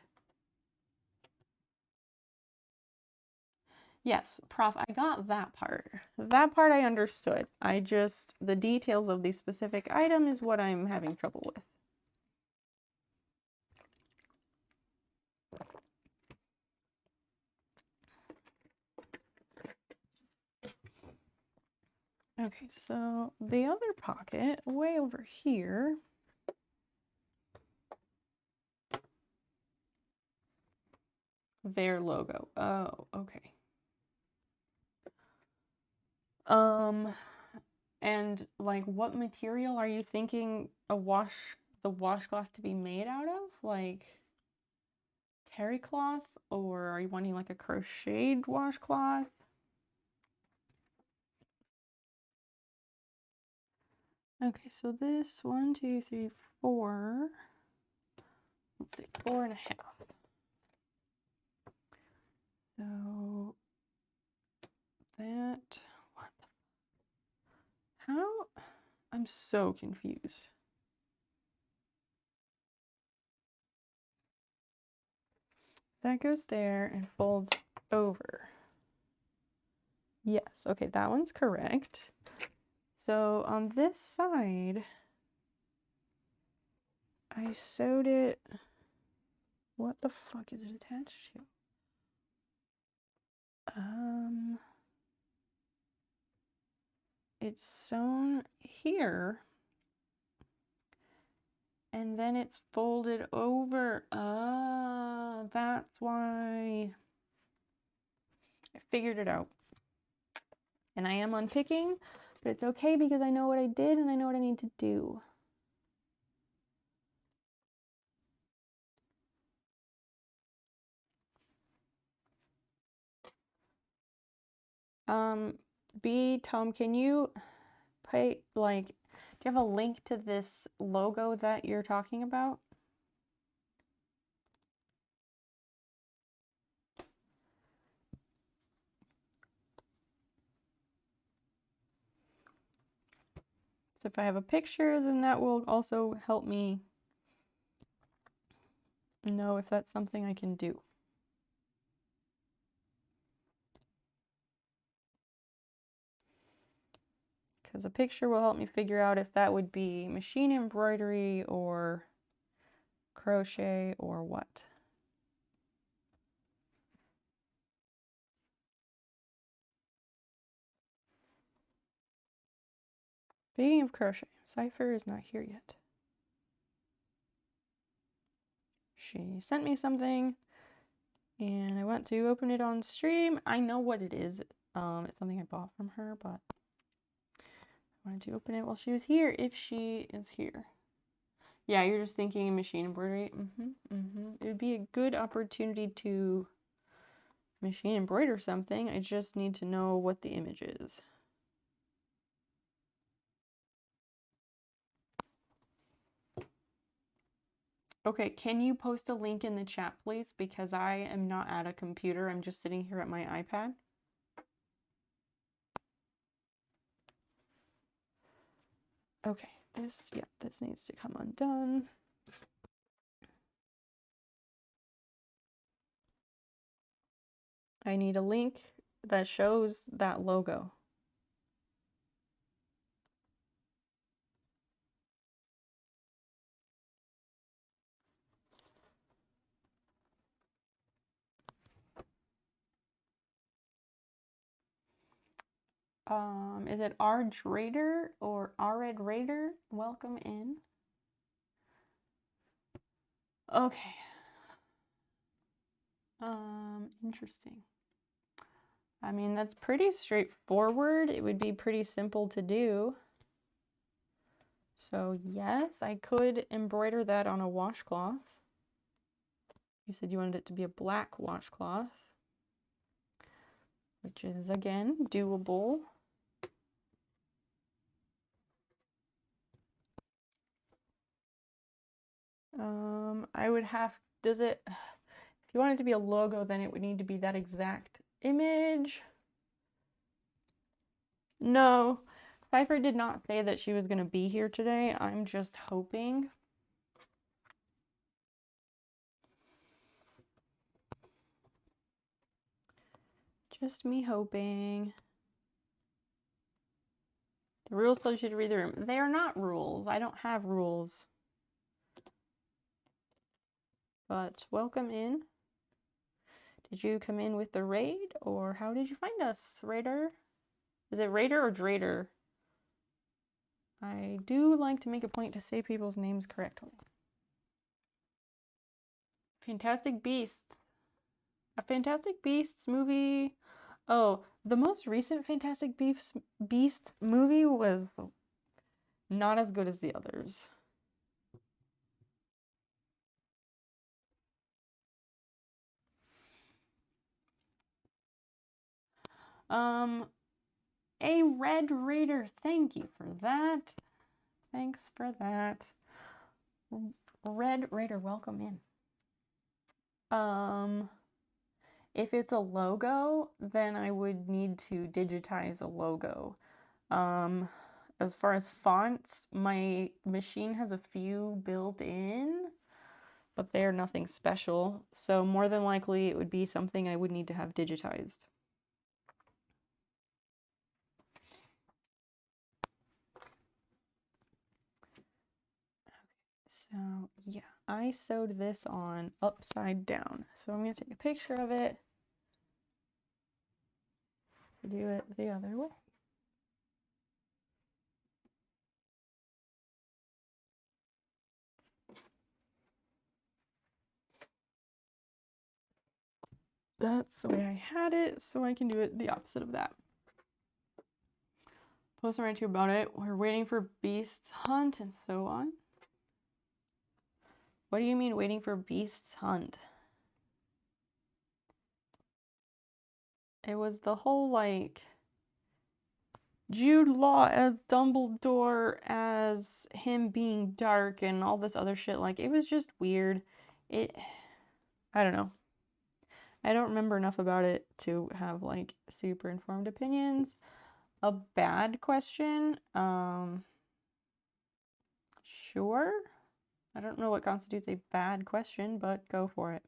Yes, Prof, I got that part. That part I understood. The details of the specific item is what I'm having trouble with. Okay, so the other pocket, way over here, their logo. Oh, okay. And like what material are you thinking the washcloth to be made out of? Like terry cloth, or are you wanting like a crocheted washcloth? Okay, so this 1, 2, 3, 4. Let's see, 4.5. So that, what the, how? I'm so confused. That goes there and folds over. Yes, okay, that one's correct. So on this side, I sewed it. What the fuck is it attached to? It's sewn here. And then it's folded over. That's why. I figured it out. And I am unpicking, but it's okay because I know what I did and I know what I need to do. Tom, can you pay, like, do you have a link to this logo that you're talking about? So if I have a picture, then that will also help me know if that's something I can do. Because a picture will help me figure out if that would be machine embroidery or crochet or what. Speaking of crochet, Cypher is not here yet. She sent me something and I went to open it on stream. I know what it is. It's something I bought from her, but I wanted to open it while she was here, if she is here. Yeah, you're just thinking machine embroidery. It would be a good opportunity to machine embroider something. I just need to know what the image is. Okay, can you post a link in the chat, please? Because I am not at a computer. I'm just sitting here at my iPad. Okay, this needs to come undone. I need a link that shows that logo. Is it R. Raider or Red Raider? Welcome in. Okay. Interesting. I mean, that's pretty straightforward. It would be pretty simple to do. So yes, I could embroider that on a washcloth. You said you wanted it to be a black washcloth, which is, again, doable. I would have, if you want it to be a logo, then it would need to be that exact image. No, Cypher did not say that she was going to be here today. I'm just hoping. Just me hoping. The rules tells you to read the room. They are not rules. I don't have rules. But welcome in. Did you come in with the raid, or how did you find us, Raider? Is it Raider or Drader? I do like to make a point to say people's names correctly. Fantastic Beasts. A Fantastic Beasts movie. Oh, the most recent Fantastic Beasts movie was not as good as the others. A Red Raider, thank you for that. Thanks for that. Red Raider, welcome in. If it's a logo, then I would need to digitize a logo. As far as fonts, my machine has a few built in, but they're nothing special. So more than likely it would be something I would need to have digitized. So yeah, I sewed this on upside down. So I'm gonna take a picture of it. Do it the other way. That's the way I had it, so I can do it the opposite of that. Post right to about it. We're waiting for Beast's Hunt and so on. What do you mean waiting for Beast's Hunt? It was the whole like Jude Law as Dumbledore, as him being dark and all this other shit. Like, it was just weird. I don't know. I don't remember enough about it to have like super informed opinions. A bad question? Sure. I don't know what constitutes a bad question, but go for it.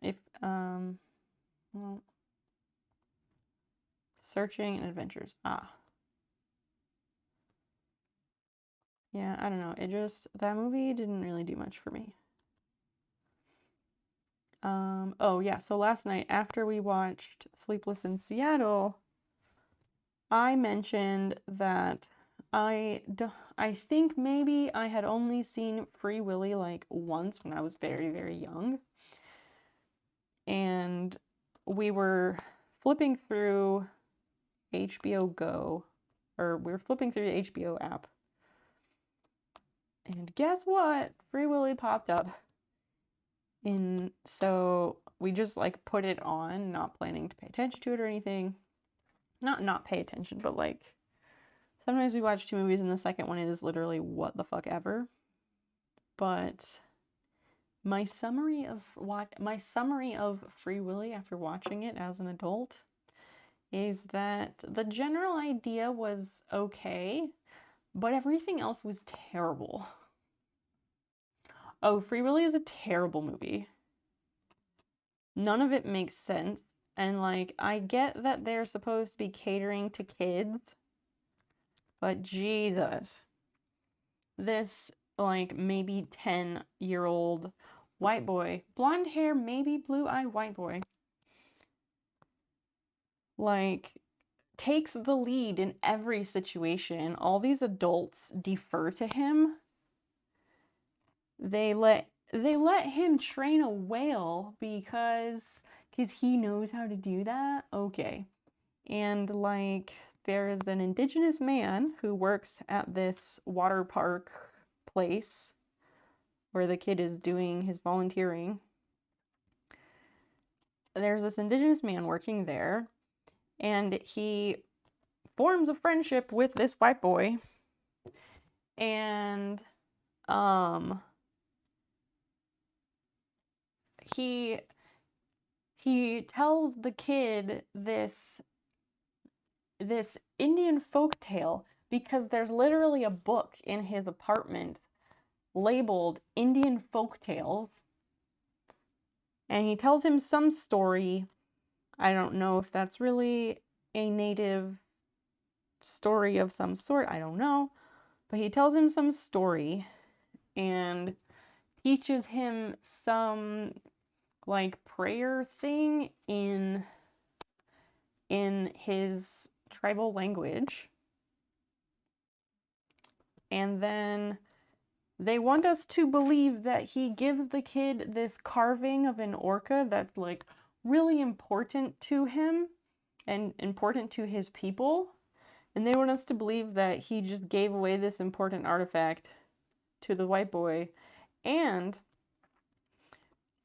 If, well, searching and adventures. Yeah, I don't know. That movie didn't really do much for me. Oh yeah, so last night after we watched Sleepless in Seattle, I mentioned that I think maybe I had only seen Free Willy like once when I was very, very young. And we were flipping through HBO Go, or we were flipping through the HBO app. And guess what? Free Willy popped up. So we just like put it on, not planning to pay attention to it or anything. Not pay attention, but like sometimes we watch two movies and the second one is literally what the fuck ever. But my summary of Free Willy after watching it as an adult is that the general idea was okay, but everything else was terrible. Oh, Free Willy is a terrible movie. None of it makes sense. And like, I get that they're supposed to be catering to kids, but Jesus. This like maybe 10-year-old white boy, blonde hair, maybe blue-eyed white boy, like takes the lead in every situation. All these adults defer to him. They let him train a whale because he knows how to do that. Okay. And like there is an indigenous man who works at this water park place where the kid is doing his volunteering. There's this indigenous man working there, and he forms a friendship with this white boy, and he tells the kid this Indian folk tale because there's literally a book in his apartment labeled Indian folk tales. And he tells him some story. I don't know if that's really a native story of some sort. I don't know. But he tells him some story and teaches him some like prayer thing in his tribal language. and then they want us to believe that he gives the kid this carving of an orca that's like really important to him and important to his people. And they want us to believe that he just gave away this important artifact to the white boy. And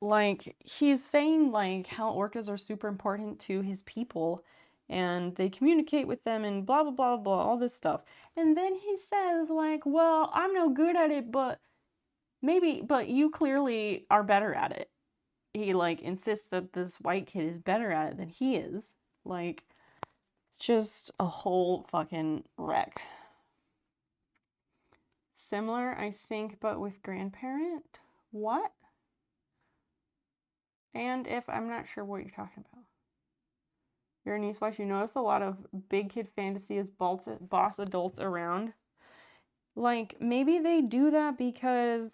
like he's saying like how orcas are super important to his people and they communicate with them and blah blah blah blah, all this stuff. And then he says like, well, I'm no good at it, but you clearly are better at it. He like insists that this white kid is better at it than he is. Like, it's just a whole fucking wreck. Similar, I think, but with grandparent. What? And if I'm not sure what you're talking about. Your niece watch, you notice a lot of big kid fantasy as boss adults around. Like, maybe they do that because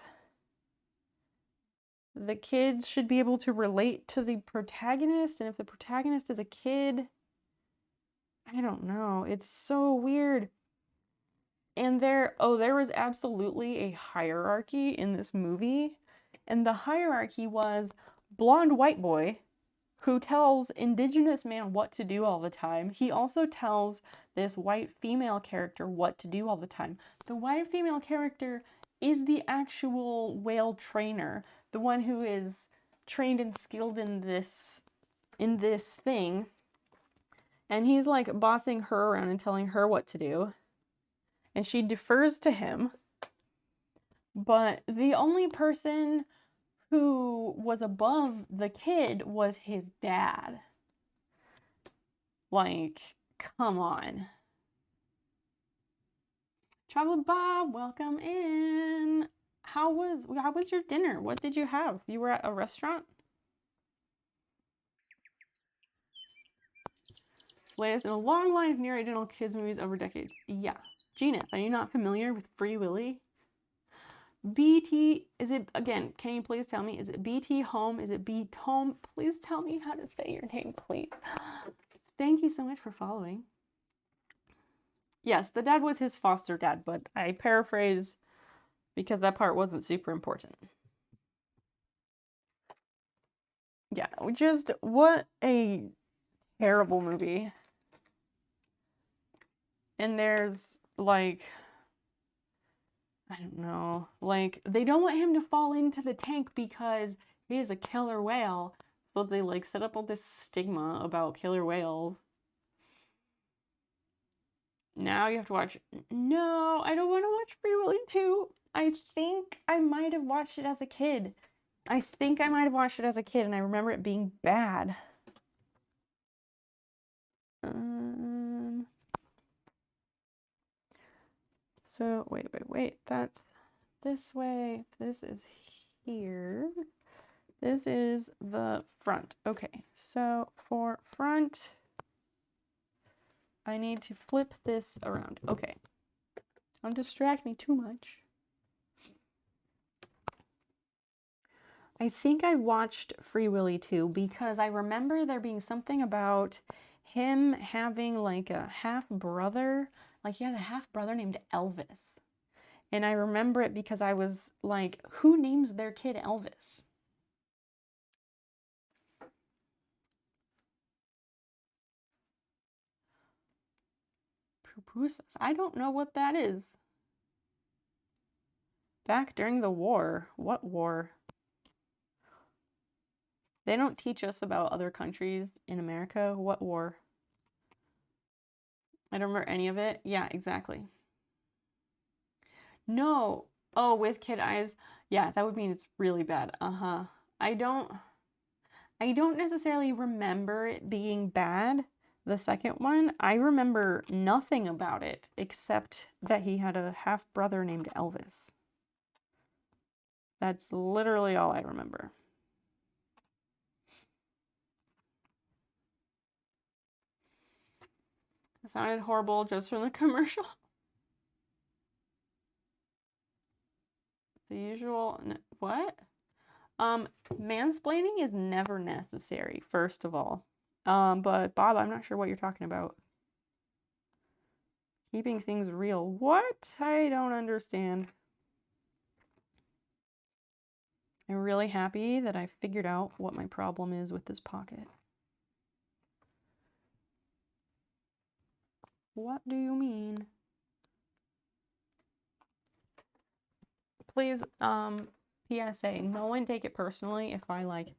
the kids should be able to relate to the protagonist, and if the protagonist is a kid, I don't know. It's so weird. And there was absolutely a hierarchy in this movie. And the hierarchy was blonde white boy who tells indigenous man what to do all the time. He also tells this white female character what to do all the time. The white female character is the actual whale trainer, the one who is trained and skilled in this thing. And he's like bossing her around and telling her what to do. And she defers to him. But the only person who was above the kid was his dad. Like, come on. Chocolate Bob, welcome in. How was your dinner? What did you have? You were at a restaurant? Latest in a long line of near identical kids movies over decades. Yeah. Gina, are you not familiar with Free Willy? BT, is it, again, can you please tell me, is it BT Home? Is it B Home? Please tell me how to say your name, please. Thank you so much for following. Yes, the dad was his foster dad, but I paraphrase because that part wasn't super important. Yeah, just what a terrible movie. And there's like, I don't know, like they don't want him to fall into the tank because he is a killer whale. So they like set up all this stigma about killer whales. Now you have to watch. No, I don't want to watch Free Willy 2. I think I might have watched it as a kid. And I remember it being bad. So, wait. That's this way. This is here. This is the front. Okay, so for front, I need to flip this around. Okay. Don't distract me too much. I think I watched Free Willy 2 because I remember there being something about him having like a half brother. Like he had a half brother named Elvis. And I remember it because I was like, who names their kid Elvis? Pupusas. I don't know what that is. Back during the war. What war? They don't teach us about other countries in America. What war? I don't remember any of it. Yeah, exactly. No. Oh, with kid eyes. Yeah, that would mean it's really bad. Uh-huh. I don't necessarily remember it being bad, the second one. I remember nothing about it except that he had a half brother named Elvis. That's literally all I remember. It sounded horrible just from the commercial. The usual, what? Mansplaining is never necessary, first of all. But Bob, I'm not sure what you're talking about. Keeping things real. What? I don't understand. I'm really happy that I figured out what my problem is with this pocket. What do you mean? Please, PSA, no one take it personally if I like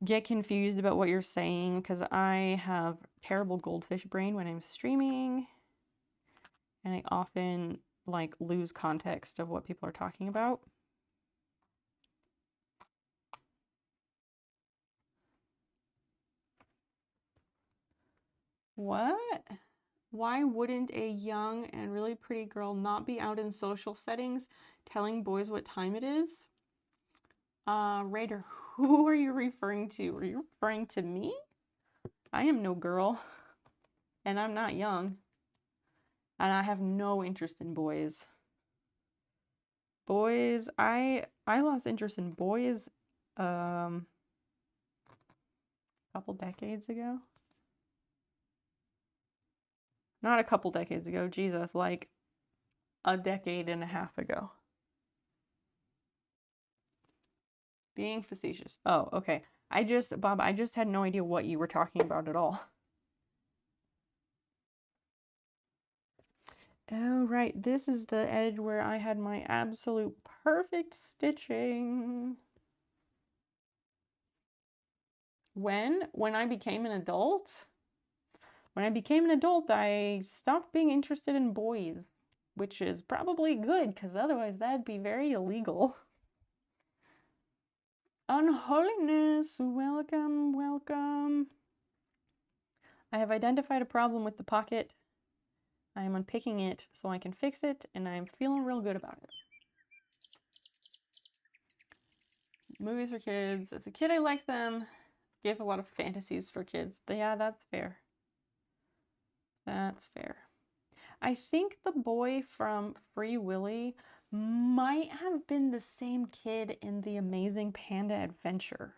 get confused about what you're saying, because I have terrible goldfish brain when I'm streaming, and I often like lose context of what people are talking about. What? Why wouldn't a young and really pretty girl not be out in social settings telling boys what time it is? Raider, who are you referring to? Are you referring to me? I am no girl, and I'm not young, and I have no interest in boys. Boys, I lost interest in boys a couple decades ago. Not a couple decades ago, Jesus, like a decade and a half ago. Being facetious. Oh, okay. Bob, I just had no idea what you were talking about at all. Oh, right. This is the edge where I had my absolute perfect stitching. When I became an adult? When I became an adult, I stopped being interested in boys, which is probably good, because otherwise that'd be very illegal. Unholiness, welcome, welcome. I have identified a problem with the pocket. I am unpicking it so I can fix it, and I'm feeling real good about it. Movies for kids. As a kid, I liked them. Gave a lot of fantasies for kids. Yeah, that's fair. That's fair. I think the boy from Free Willy might have been the same kid in The Amazing Panda Adventure,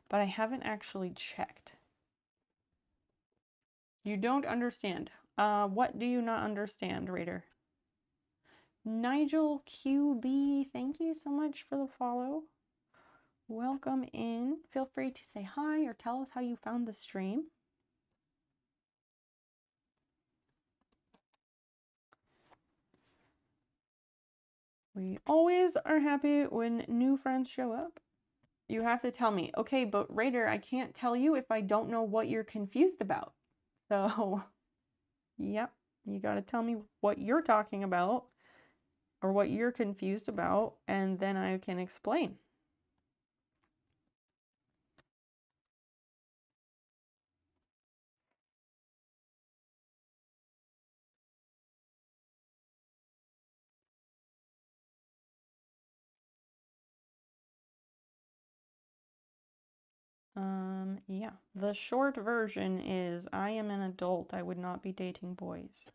but I haven't actually checked. You don't understand. What do you not understand, Raider? Nigel QB, thank you so much for the follow. Welcome in. Feel free to say hi or tell us how you found the stream. We always are happy when new friends show up. You have to tell me. Okay, but Raider, I can't tell you if I don't know what you're confused about. So, yep, you gotta tell me what you're talking about or what you're confused about, and then I can explain. Yeah. The short version is I am an adult. I would not be dating boys.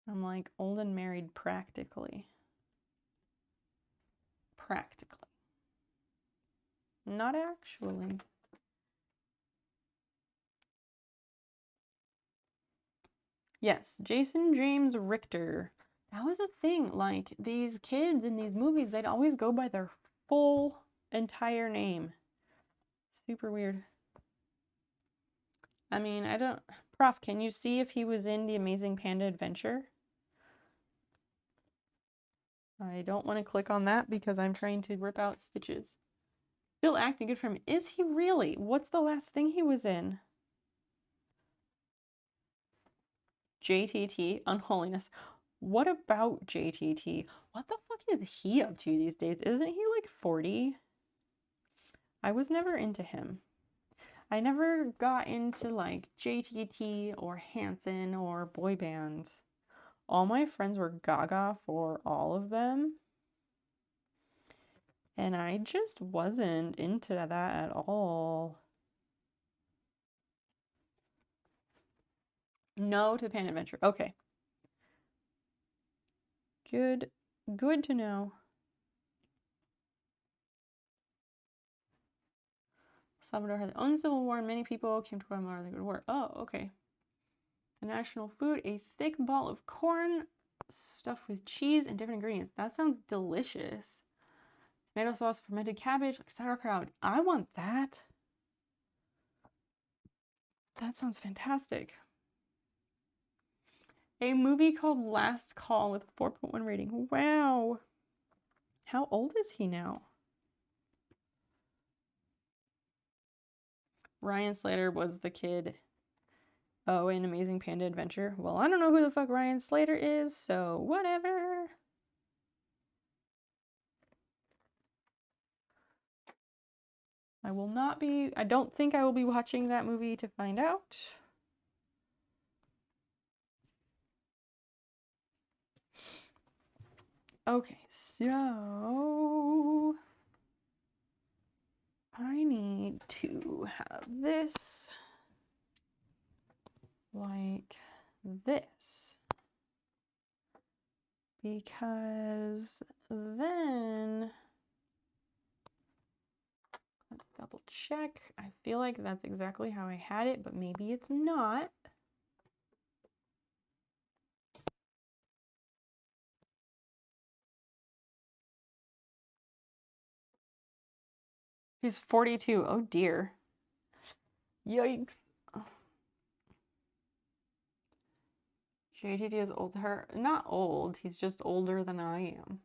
I'm like old and married practically. Practically. Not actually. Yes, Jason James Richter. That was a thing. Like, these kids in these movies, they'd always go by their full entire name. Super weird. I mean, I don't... Prof, can you see if he was in The Amazing Panda Adventure? I don't want to click on that because I'm trying to rip out stitches. Still acting good for him. Is he really? What's the last thing he was in? JTT, Unholiness. What about JTT? What the fuck is he up to these days? Isn't he like 40? I was never into him. I never got into like JTT or Hanson or boy bands. All my friends were gaga for all of them. And I just wasn't into that at all. No to Panda Adventure. Okay. Good to know. Salvador had its own civil war, and many people came to Guatemala to go to war. Oh, okay. The national food, a thick ball of corn stuffed with cheese and different ingredients. That sounds delicious. Tomato sauce, fermented cabbage, like sauerkraut. I want that. That sounds fantastic. A movie called Last Call with a 4.1 rating. Wow. How old is he now? Ryan Slater was the kid. Oh, in Amazing Panda Adventure. Well, I don't know who the fuck Ryan Slater is, so whatever. I don't think I will be watching that movie to find out. Okay, so I need to have this like this, because then let's double check. I feel like that's exactly how I had it, but maybe it's not. He's 42. Oh dear. Yikes. JTT is old. Not old. He's just older than I am.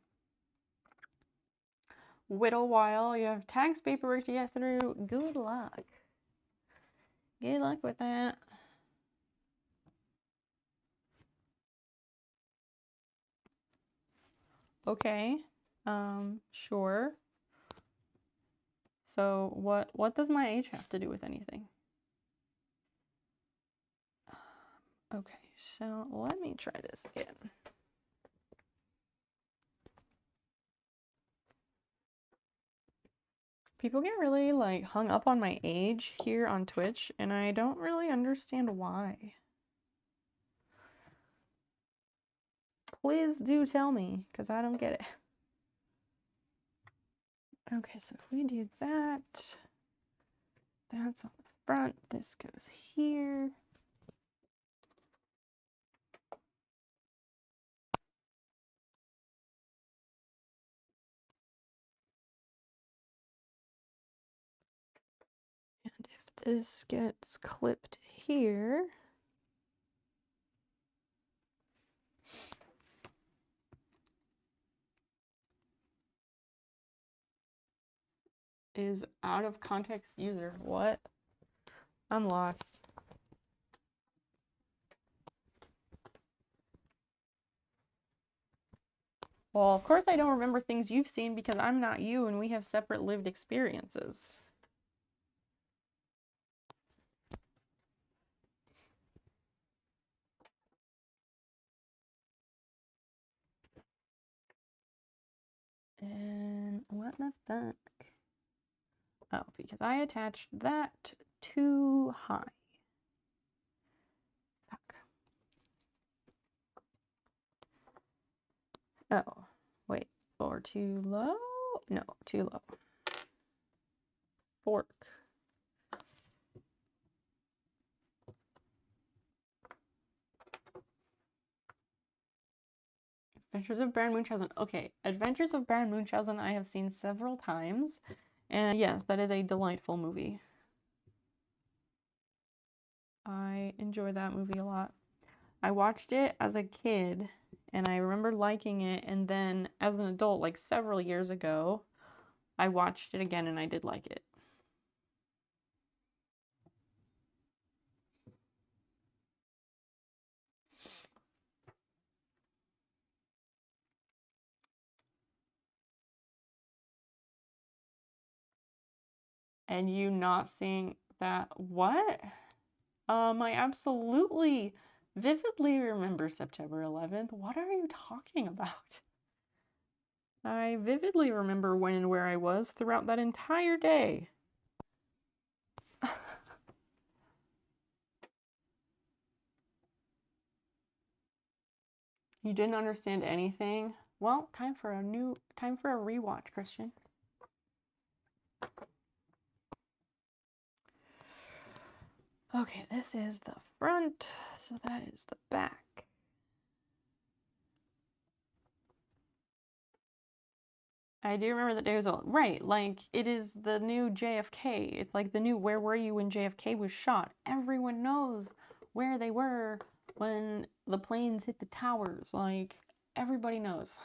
Whittle while you have tax paperwork to get through. Good luck. Good luck with that. Okay. Sure. So what does my age have to do with anything? Okay, so let me try this again. People get really like hung up on my age here on Twitch, and I don't really understand why. Please do tell me, because I don't get it. Okay, so if we do that, that's on the front, this goes here. And if this gets clipped here, is out of context user. What? I'm lost. Well, of course I don't remember things you've seen because I'm not you and we have separate lived experiences. And what the fuck? Oh, because I attached that too high. Fuck. Oh, wait. Or too low? No, too low. Fork. Adventures of Baron Munchausen. Okay, Adventures of Baron Munchausen I have seen several times. And yes, that is a delightful movie. I enjoy that movie a lot. I watched it as a kid and I remember liking it, and then as an adult, like several years ago, I watched it again and I did like it. And you not seeing that? What? I absolutely vividly remember September 11th. What are you talking about? I vividly remember when and where I was throughout that entire day. You didn't understand anything? Well, time for a rewatch, Christian. Okay, this is the front, so that is the back. I do remember the days old. Right, like it is the new JFK. It's like the new Where Were You When JFK was shot. Everyone knows where they were when the planes hit the towers. Like everybody knows.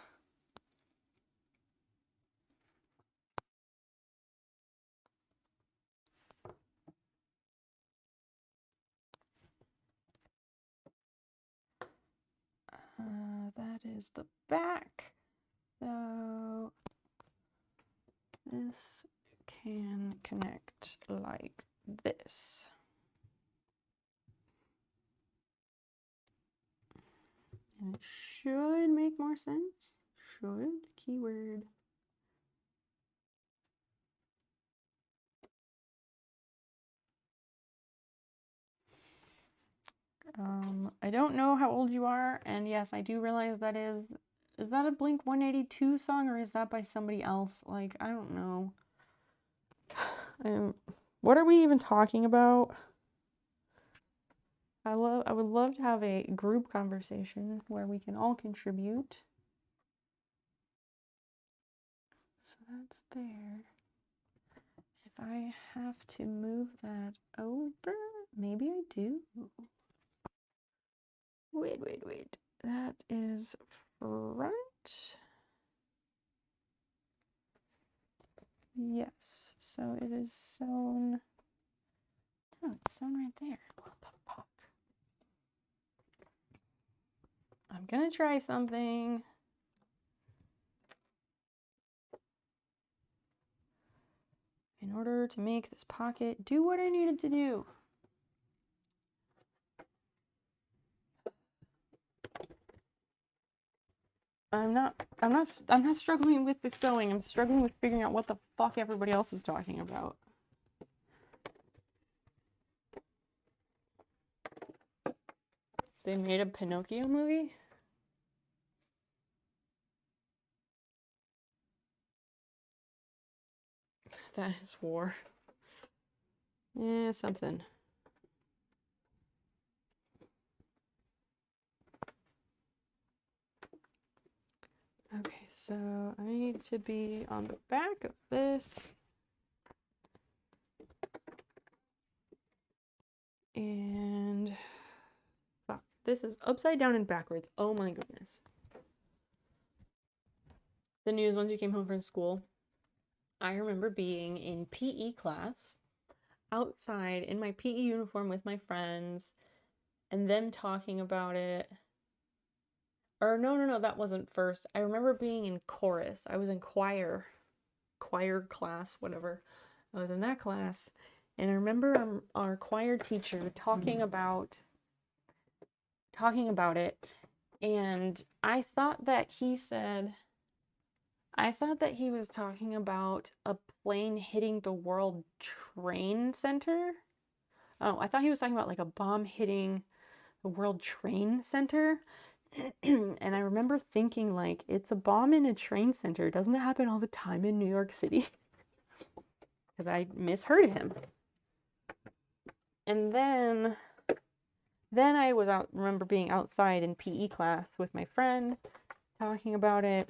That is the back. So this can connect like this. And it should make more sense. Should, keyword. I don't know how old you are, and yes, I do realize that is that a Blink 182 song, or is that by somebody else? Like, I don't know. What are we even talking about? I would love to have a group conversation where we can all contribute. So that's there. If I have to move that over, maybe I do. Wait. That is front. Yes, so it is sewn. Oh, it's sewn right there. What the fuck? I'm gonna try something. In order to make this pocket do what I needed to do. I'm not struggling with the sewing. I'm struggling with figuring out what the fuck everybody else is talking about. They made a Pinocchio movie? That is war. Yeah, something. Okay, so I need to be on the back of this. And fuck, this is upside down and backwards. Oh my goodness. The news once you came home from school. I remember being in PE class outside in my PE uniform with my friends and them talking about it. Or no, that wasn't first. I remember being in chorus. I was in choir class, whatever. I was in that class, and I remember our choir teacher talking about it, and I thought that he was talking about a plane hitting the World Trade Center. Oh, I thought he was talking about like a bomb hitting the World Trade Center. And I remember thinking, like, it's a bomb in a train center. Doesn't that happen all the time in New York City? Because I misheard him. And then I remember being outside in PE class with my friend, talking about it.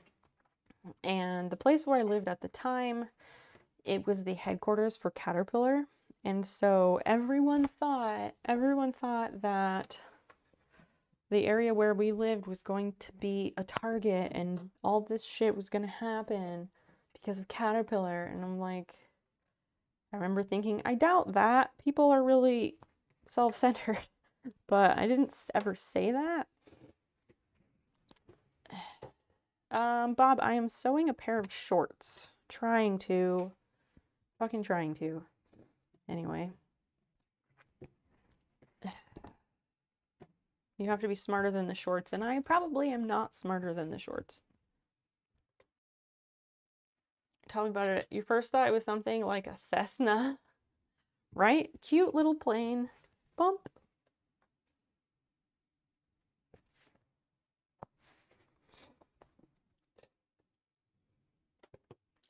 And the place where I lived at the time, it was the headquarters for Caterpillar. And so everyone thought that the area where we lived was going to be a target and all this shit was going to happen because of Caterpillar. And I'm like, I remember thinking, I doubt that. People are really self-centered. But I didn't ever say that. Bob, I am sewing a pair of shorts. Trying to. Anyway. You have to be smarter than the shorts, and I probably am not smarter than the shorts. Tell me about it. You first thought it was something like a Cessna, right? Cute little plane. Bump.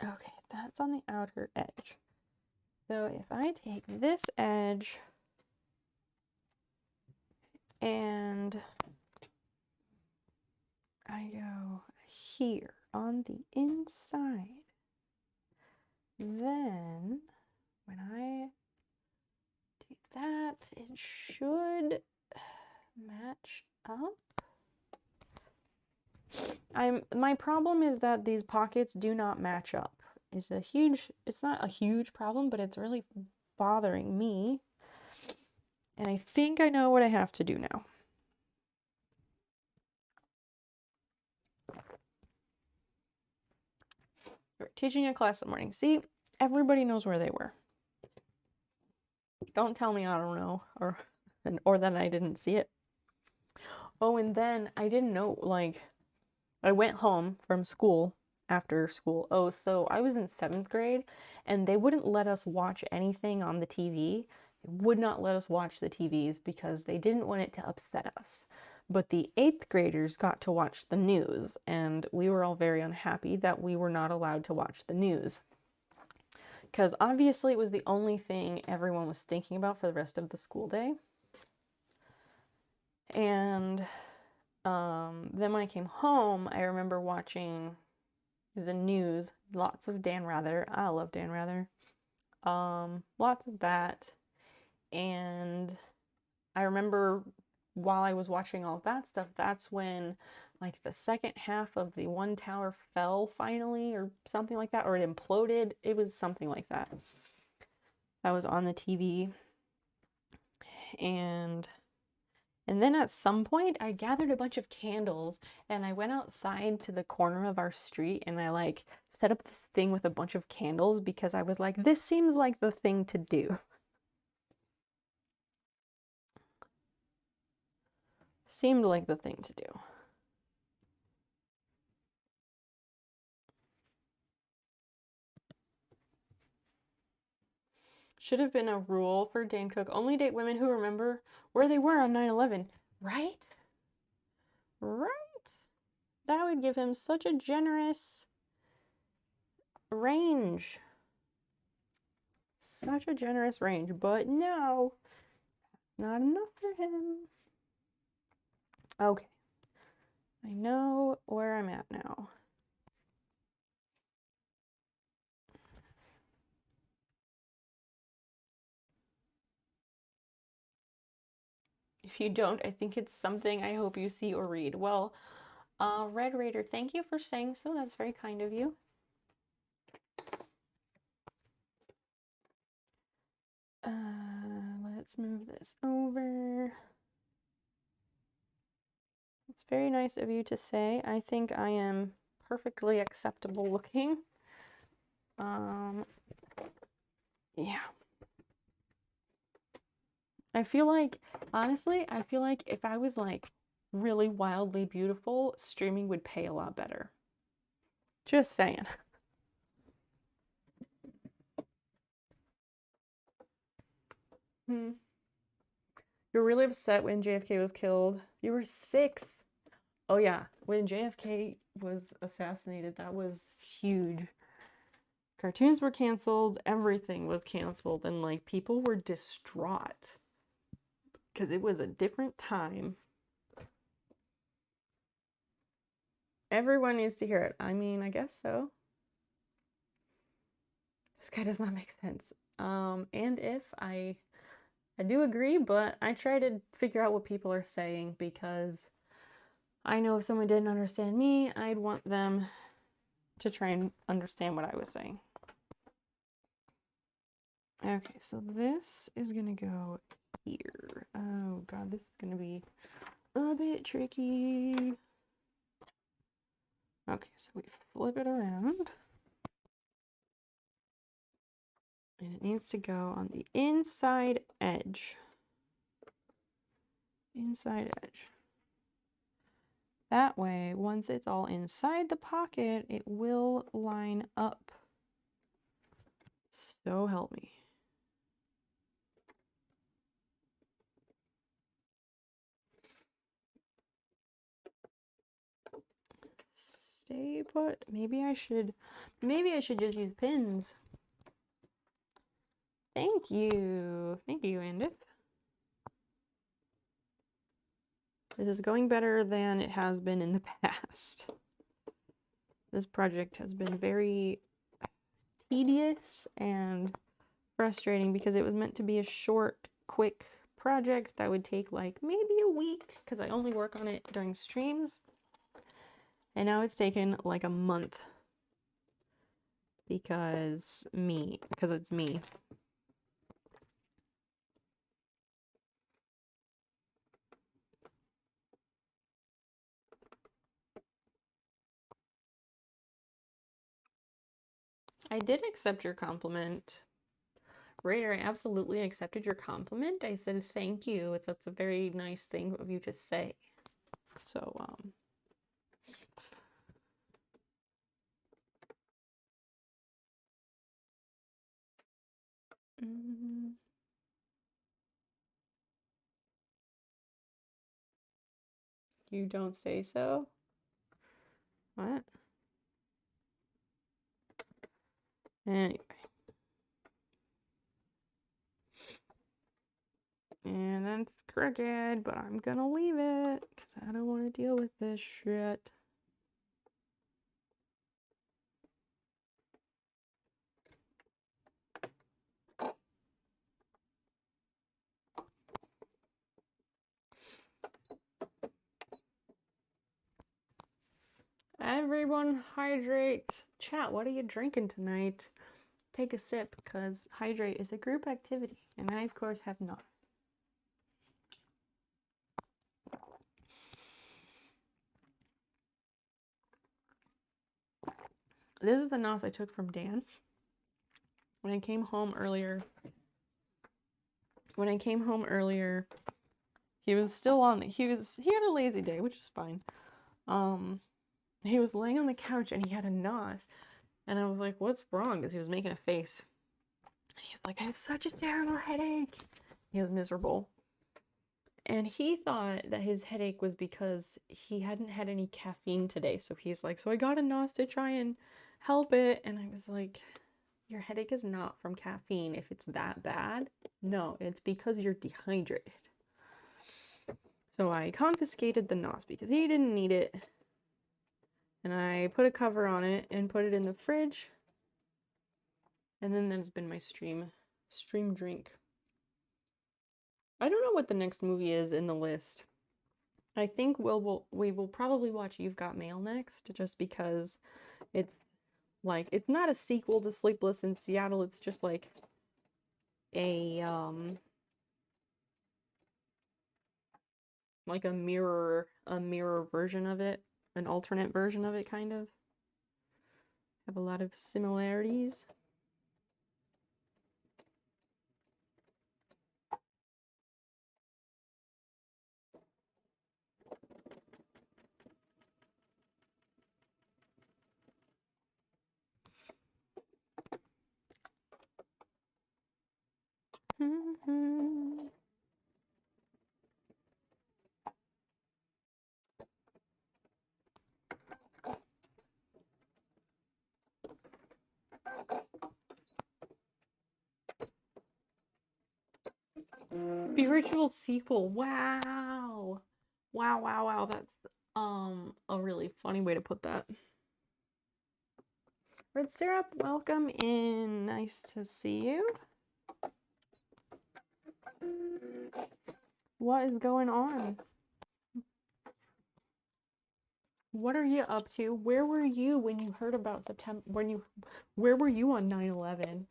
Okay, that's on the outer edge. So if I take this edge And I go here on the inside. Then when I do that, it should match up. My problem is that these pockets do not match up. It's not a huge problem, but it's really bothering me. And I think I know what I have to do now. We're teaching a class in the morning. See, everybody knows where they were. Don't tell me I don't know, or that I didn't see it. Oh, and then I didn't know, like, I went home from school after school. Oh, so I was in 7th grade, and they wouldn't let us watch anything on the TV. They would not let us watch the TVs because they didn't want it to upset us. But the 8th graders got to watch the news, and we were all very unhappy that we were not allowed to watch the news. Because obviously it was the only thing everyone was thinking about for the rest of the school day. And then when I came home, I remember watching the news, lots of Dan Rather. I love Dan Rather. Lots of that. And I remember while I was watching all of that stuff, that's when like the second half of the one tower fell finally, or something like that, or it imploded. It was something like that. That was on the TV. And then at some point I gathered a bunch of candles and I went outside to the corner of our street and I like set up this thing with a bunch of candles because I was like, this seems like the thing to do. Seemed like the thing to do. Should have been a rule for Dane Cook. Only date women who remember where they were on 9/11. Right? Right? That would give him such a generous range. Such a generous range. But no, not enough for him. Okay. I know where I'm at now. If you don't, I think it's something I hope you see or read. Well, Red Raider, thank you for saying so. That's very kind of you. Let's move this over. It's very nice of you to say. I think I am perfectly acceptable looking. Yeah. I feel like, honestly, I feel like if I was like really wildly beautiful, streaming would pay a lot better. Just saying. You're really upset when JFK was killed. You were 6. Oh yeah, when JFK was assassinated, that was huge. Cartoons were canceled, everything was canceled, and like people were distraught because it was a different time. Everyone needs to hear it. I mean, I guess so. This guy does not make sense. And if I do agree, but I try to figure out what people are saying because I know if someone didn't understand me, I'd want them to try and understand what I was saying. Okay, so this is gonna go here. Oh god, this is gonna be a bit tricky. Okay, so we flip it around. And it needs to go on the inside edge. Inside edge. That way, once it's all inside the pocket, it will line up. So help me. Stay put. Maybe I should just use pins. Thank you, Andif. This is going better than it has been in the past. This project has been very tedious and frustrating because it was meant to be a short, quick project that would take like maybe a week because I only work on it during streams. And now it's taken like a month because it's me. I did accept your compliment. Raider, I absolutely accepted your compliment. I said thank you. That's a very nice thing of you to say. So, you don't say so? What? Anyway. And that's crooked, but I'm gonna leave it because I don't want to deal with this shit. Everyone hydrate. Chat, what are you drinking tonight? Take a sip because hydrate is a group activity, and I, of course, have not. This is the NOS I took from Dan. When I came home earlier, he was still on. He had a lazy day, which is fine. He was laying on the couch and he had a NOS, and I was like, "What's wrong?" Because he was making a face. And he's like, "I have such a terrible headache." He was miserable. And he thought that his headache was because he hadn't had any caffeine today. So he's like, "So I got a NOS to try and help it." And I was like, "Your headache is not from caffeine if it's that bad. No, it's because you're dehydrated." So I confiscated the NOS because he didn't need it. And I put a cover on it and put it in the fridge. And then that's been my stream drink. I don't know what the next movie is in the list. I think we will probably watch You've Got Mail next, just because it's like, it's not a sequel to Sleepless in Seattle, it's just like a like a mirror version of it, an alternate version of it, kind of. Have a lot of similarities. Spiritual sequel. Wow. Wow. That's a really funny way to put that. Red Syrup, welcome in. Nice to see you. What is going on? What are you up to? Where were you when you heard about September? Where were you on 9/11?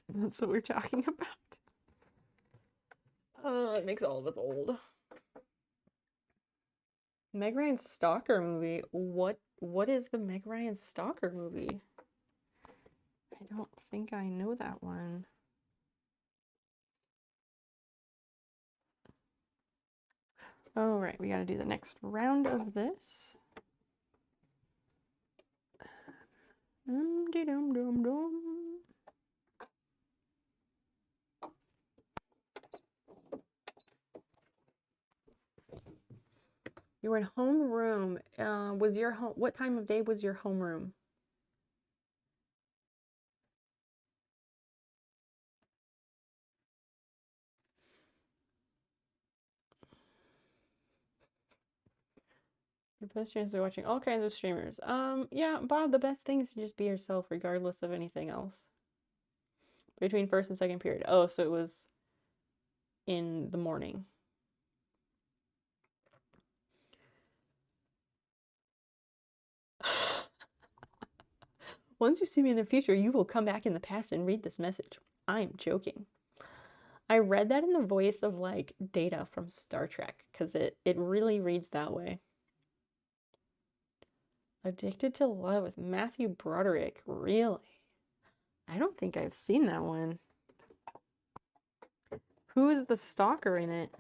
That's what we're talking about. It makes all of us old. Meg Ryan's Stalker movie. What is the Meg Ryan Stalker movie? I don't think I know that one. All right, we got to do the next round of this. Dum. You were in homeroom. Was your home? What time of day was your homeroom? Your best chance of watching all kinds of streamers. Yeah, Bob, the best thing is to just be yourself regardless of anything else. Between first and second period. Oh, so it was in the morning. Once you see me in the future, you will come back in the past and read this message. I'm joking. I read that in the voice of like Data from Star Trek because it really reads that way. Addicted to Love with Matthew Broderick. Really? I don't think I've seen that one. Who is the stalker in it?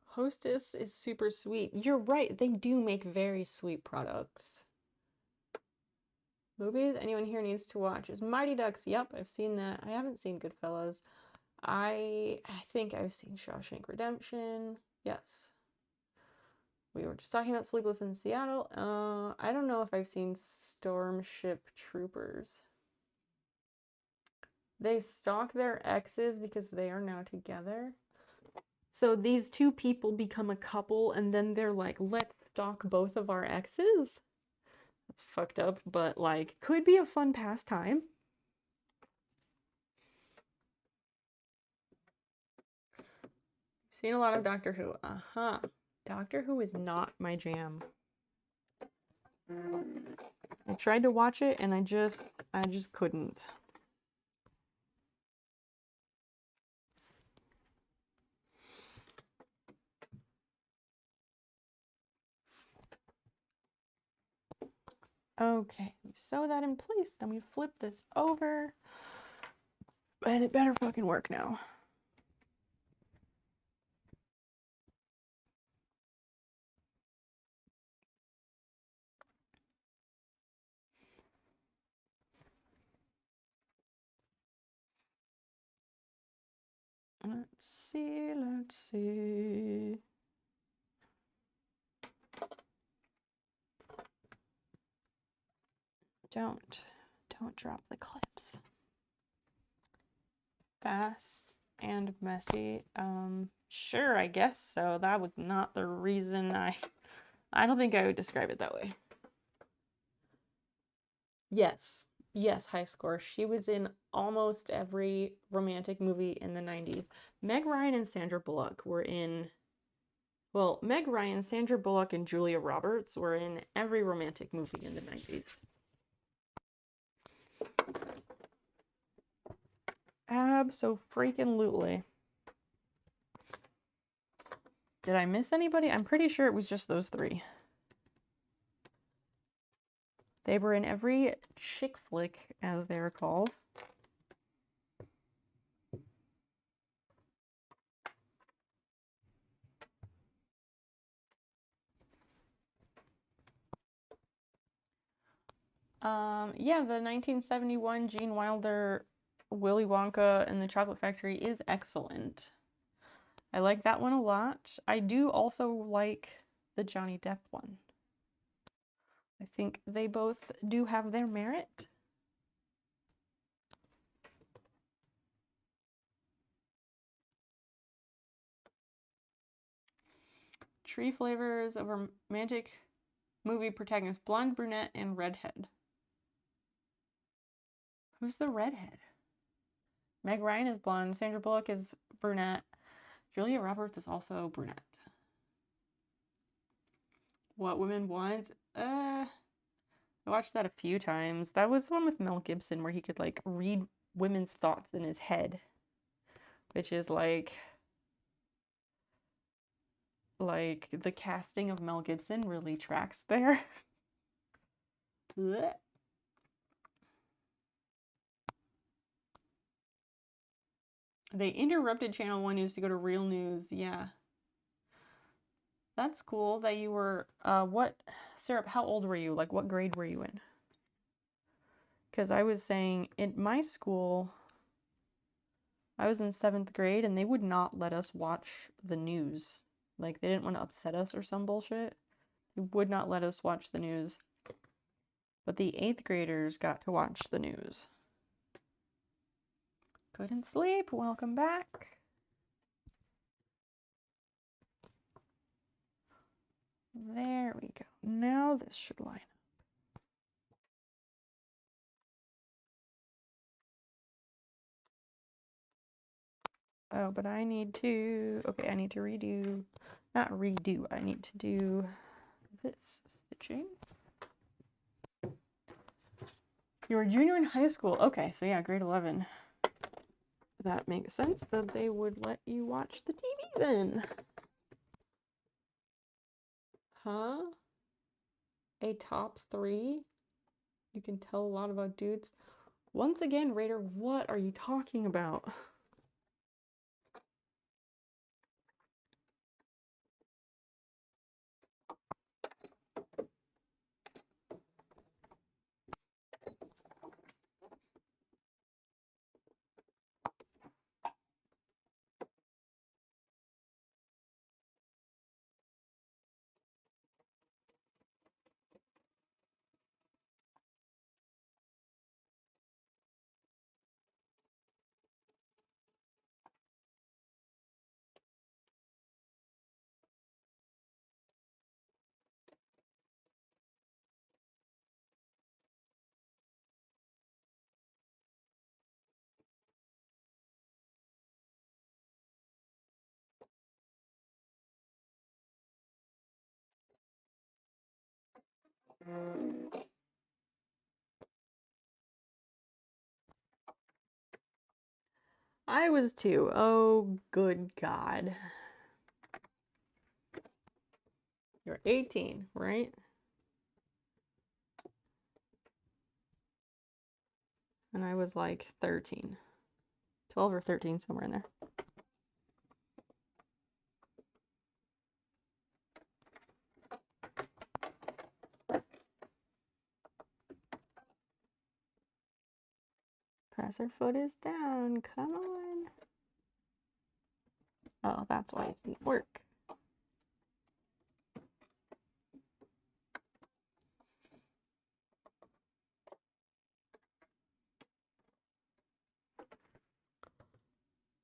Hostess is super sweet. You're right, they do make very sweet products. Movies anyone here needs to watch is Mighty Ducks. Yep, I've seen that. I haven't seen Goodfellas. I think I've seen Shawshank Redemption. Yes. We were just talking about Sleepless in Seattle. I don't know if I've seen Starship Troopers. They stalk their exes because they are now together. So these two people become a couple and then they're like, let's stalk both of our exes? That's fucked up, but like, could be a fun pastime. Seen a lot of Doctor Who. Uh-huh. Doctor Who is not my jam. I tried to watch it and I just couldn't. Okay, we sew that in place, then we flip this over. And it better fucking work now. Let's see, let's see. Don't drop the clips. Fast and messy. Sure, I guess so. That was not the reason I don't think I would describe it that way. Yes, high score. She was in almost every romantic movie in the 90s. Meg Ryan and Sandra Bullock were in, well, Meg Ryan, Sandra Bullock, and Julia Roberts were in every romantic movie in the 90s. Abso-freaking-lutely. Did I miss anybody? I'm pretty sure it was just those three. They were in every chick flick, as they're called. Yeah, the 1971 Gene Wilder Willy Wonka and the Chocolate Factory is excellent. I like that one a lot. I do also like the Johnny Depp one. I think they both do have their merit. Tree flavors of romantic movie protagonist: blonde, brunette, and redhead. Who's the redhead? Meg Ryan is blonde. Sandra Bullock is brunette. Julia Roberts is also brunette. What Women Want? I watched that a few times. That was the one with Mel Gibson where he could like read women's thoughts in his head, which is like the casting of Mel Gibson really tracks there. They interrupted Channel 1 News to go to Real News. Yeah. That's cool that you were, Syrup, how old were you? Like, what grade were you in? Because I was saying, in my school, I was in 7th grade, and they would not let us watch the news. Like, they didn't want to upset us or some bullshit. They would not let us watch the news. But the 8th graders got to watch the news. Couldn't sleep. Welcome back. There we go. Now this should line up. Oh, but I need to, okay, I need to redo, not redo, I need to do this stitching. You were a junior in high school. Okay, so yeah, grade 11. That makes sense that they would let you watch the TV then. Huh? A top 3? You can tell a lot about dudes. Once again, Raider, what are you talking about? I was too. Oh, good God. You're 18, right? And I was like 13. 12 or 13, somewhere in there. Presser foot is down. Come on. Oh, that's why it didn't work.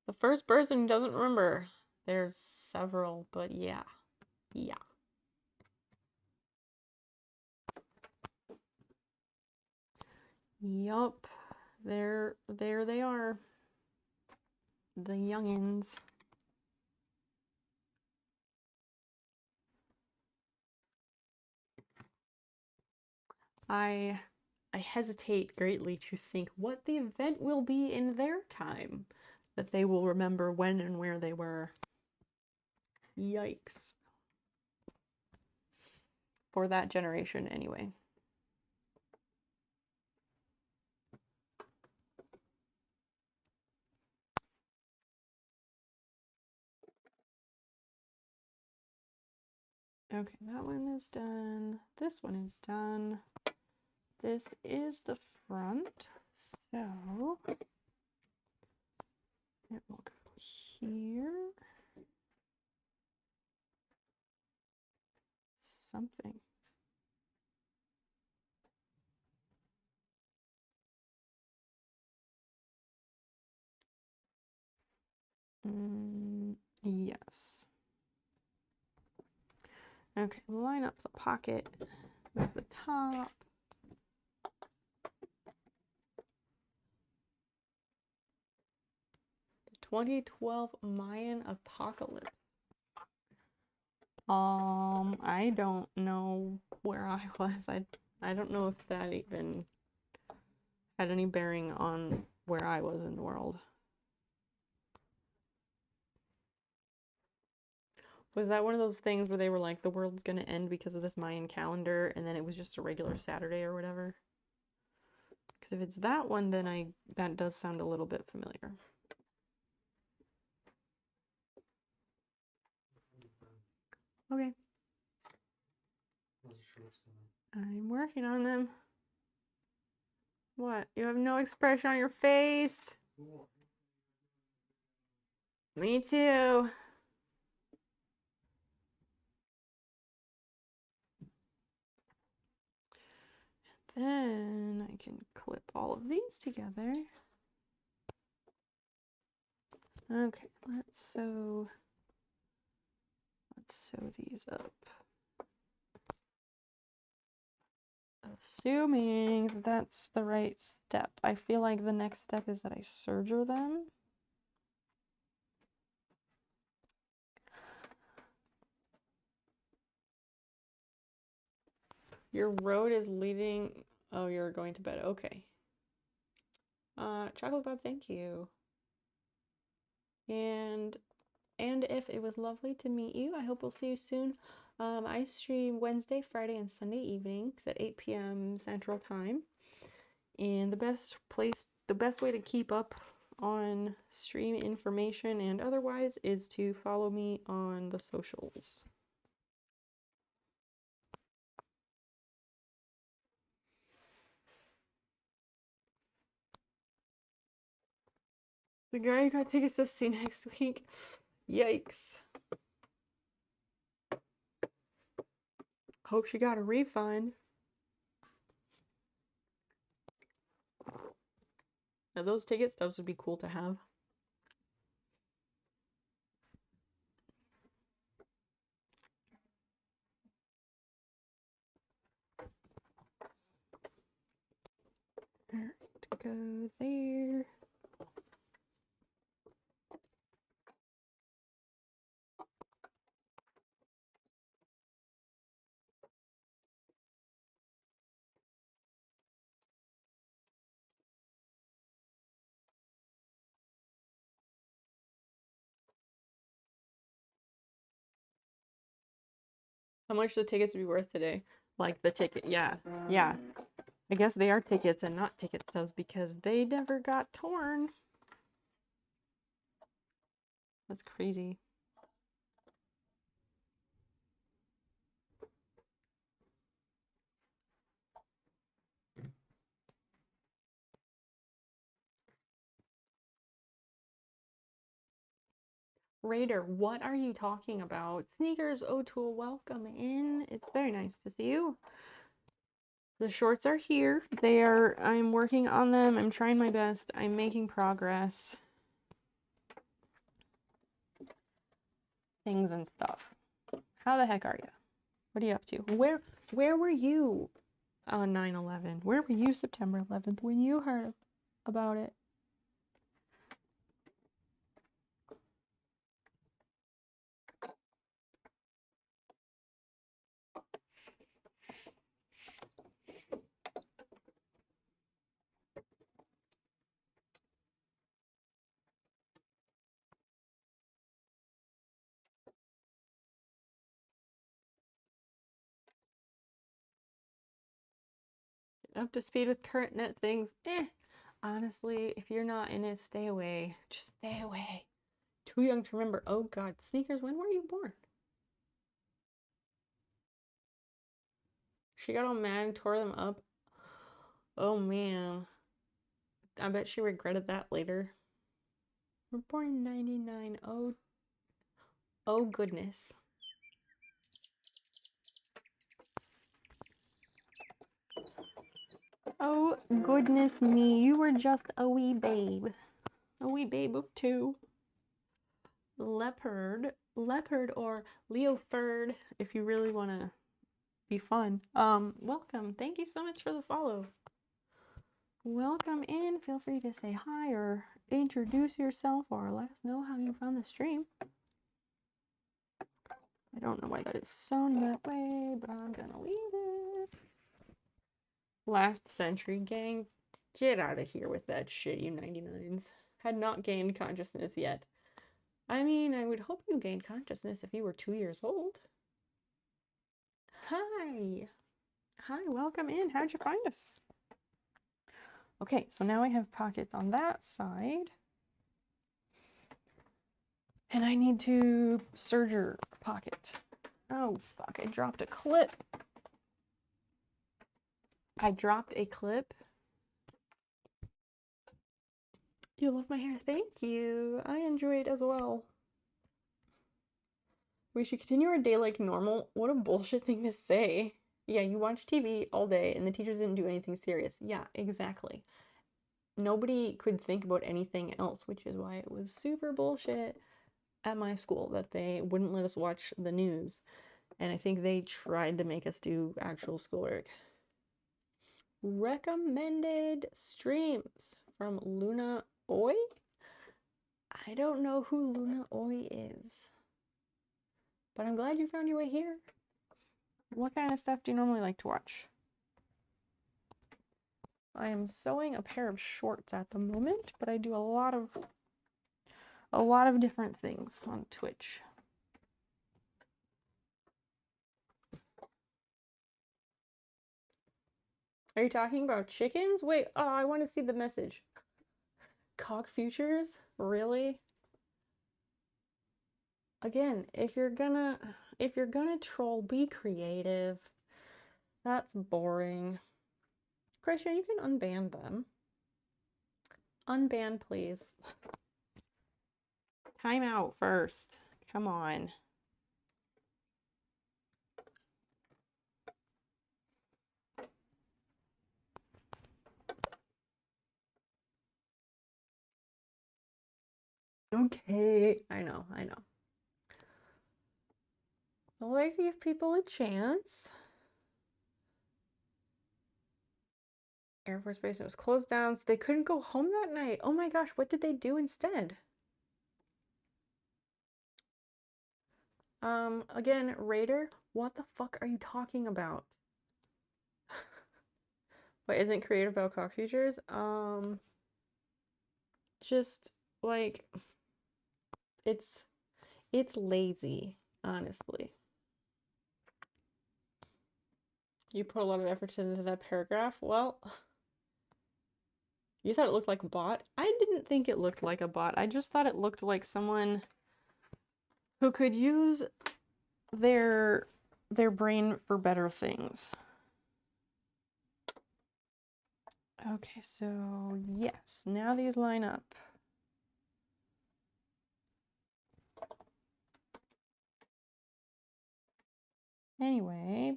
The first person who doesn't remember. There's several, but yeah. Yeah. Yup. There they are. The youngins. I hesitate greatly to think what the event will be in their time that they will remember when and where they were. Yikes. For that generation, anyway. Okay, that one is done. This one is done. This is the front, so it will go here. Something. Yes. Okay, line up the pocket with the top. The 2012 Mayan apocalypse. I don't know where I was. I don't know if that even had any bearing on where I was in the world. Was that one of those things where they were like, the world's gonna end because of this Mayan calendar, and then it was just a regular Saturday or whatever? Because if it's that one, then that does sound a little bit familiar. Okay. I'm working on them. What? You have no expression on your face? Me too. Then I can clip all of these together. Okay, let's sew these up. Assuming that that's the right step. I feel like the next step is that I serger them. Your road is leading. Oh, you're going to bed. Okay. Chocolate Bob, thank you. And if it was lovely to meet you, I hope we'll see you soon. I stream Wednesday, Friday, and Sunday evenings at 8 p.m. Central Time. And the best way to keep up on stream information and otherwise is to follow me on the socials. The guy who got tickets to see next week. Yikes. Hope she got a refund. Now those ticket stubs would be cool to have. Alright, go there. How much the tickets would be worth today? Like the ticket, yeah. I guess they are tickets and not ticket stubs because they never got torn. That's crazy. Raider, what are you talking about? Sneakers O'Toole, welcome in. It's very nice to see you. The shorts are here. I'm working on them. I'm trying my best. I'm making progress. Things and stuff. How the heck are you? What are you up to? Where were you on 9/11? Where were you September 11th when you heard about it? Up to speed with current net things? Honestly, if you're not in it, stay away. Just stay away. Too young to remember. Oh God, sneakers, when were you born? She got all mad and tore them up. Oh man. I bet she regretted that later. We're born in 99. Oh goodness. Oh goodness me, you were just a wee babe. A wee babe of 2. Leopard or Leoford, if you really want to be fun. Welcome. Thank you so much for the follow. Welcome in. Feel free to say hi or introduce yourself or let us know how you found the stream. I don't know why that is sewn that way, but I'm gonna leave it. Last century gang, get out of here with that shit, you 99s. Had not gained consciousness yet. I mean, I would hope you gained consciousness if you were 2 years old. Hi, welcome in. How'd you find us? Okay, so now I have pockets on that side. And I need to serger pocket. Oh, fuck, I dropped a clip. I dropped a clip. You love my hair. Thank you. I enjoy it as well. We should continue our day like normal. What a bullshit thing to say. Yeah, you watch TV all day and the teachers didn't do anything serious. Yeah, exactly. Nobody could think about anything else, which is why it was super bullshit at my school that they wouldn't let us watch the news. And I think they tried to make us do actual schoolwork. Recommended streams from Luna Oi? I don't know who Luna Oi is. But I'm glad you found your way here. What kind of stuff do you normally like to watch? I am sewing a pair of shorts at the moment, but I do a lot of different things on Twitch. Are you talking about chickens? Wait, oh, I want to see the message. Cock futures? Really? Again, if you're gonna troll, be creative. That's boring. Christian, you can unban them. Unban, please. Time out first. Come on. Okay, I know. I like to give people a chance. Air Force Base was closed down, so they couldn't go home that night. Oh my gosh, what did they do instead? Again, Raider, what the fuck are you talking about? What, isn't creative about cock futures? Just like it's lazy, honestly. You put a lot of effort into that paragraph. Well, you thought it looked like a bot? I didn't think it looked like a bot. I just thought it looked like someone who could use their brain for better things. Okay, so yes, now these line up. Anyway,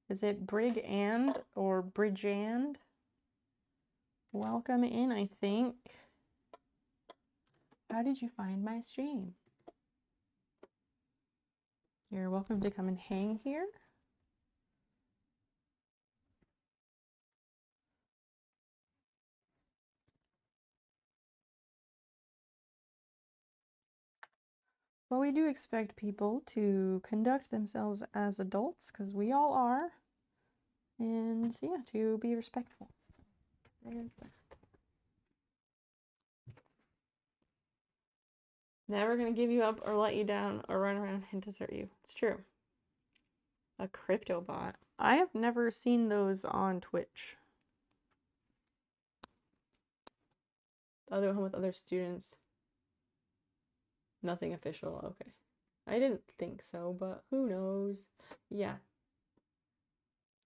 is it Brig and or Bridge and? Welcome in, I think. How did you find my stream? You're welcome to come and hang here. Well, we do expect people to conduct themselves as adults, because we all are. And so, yeah, to be respectful. There's that. Never gonna give you up or let you down or run around and desert you. It's true. A crypto bot. I have never seen those on Twitch. Other one with other students. Nothing official. Okay. I didn't think so, but who knows? Yeah.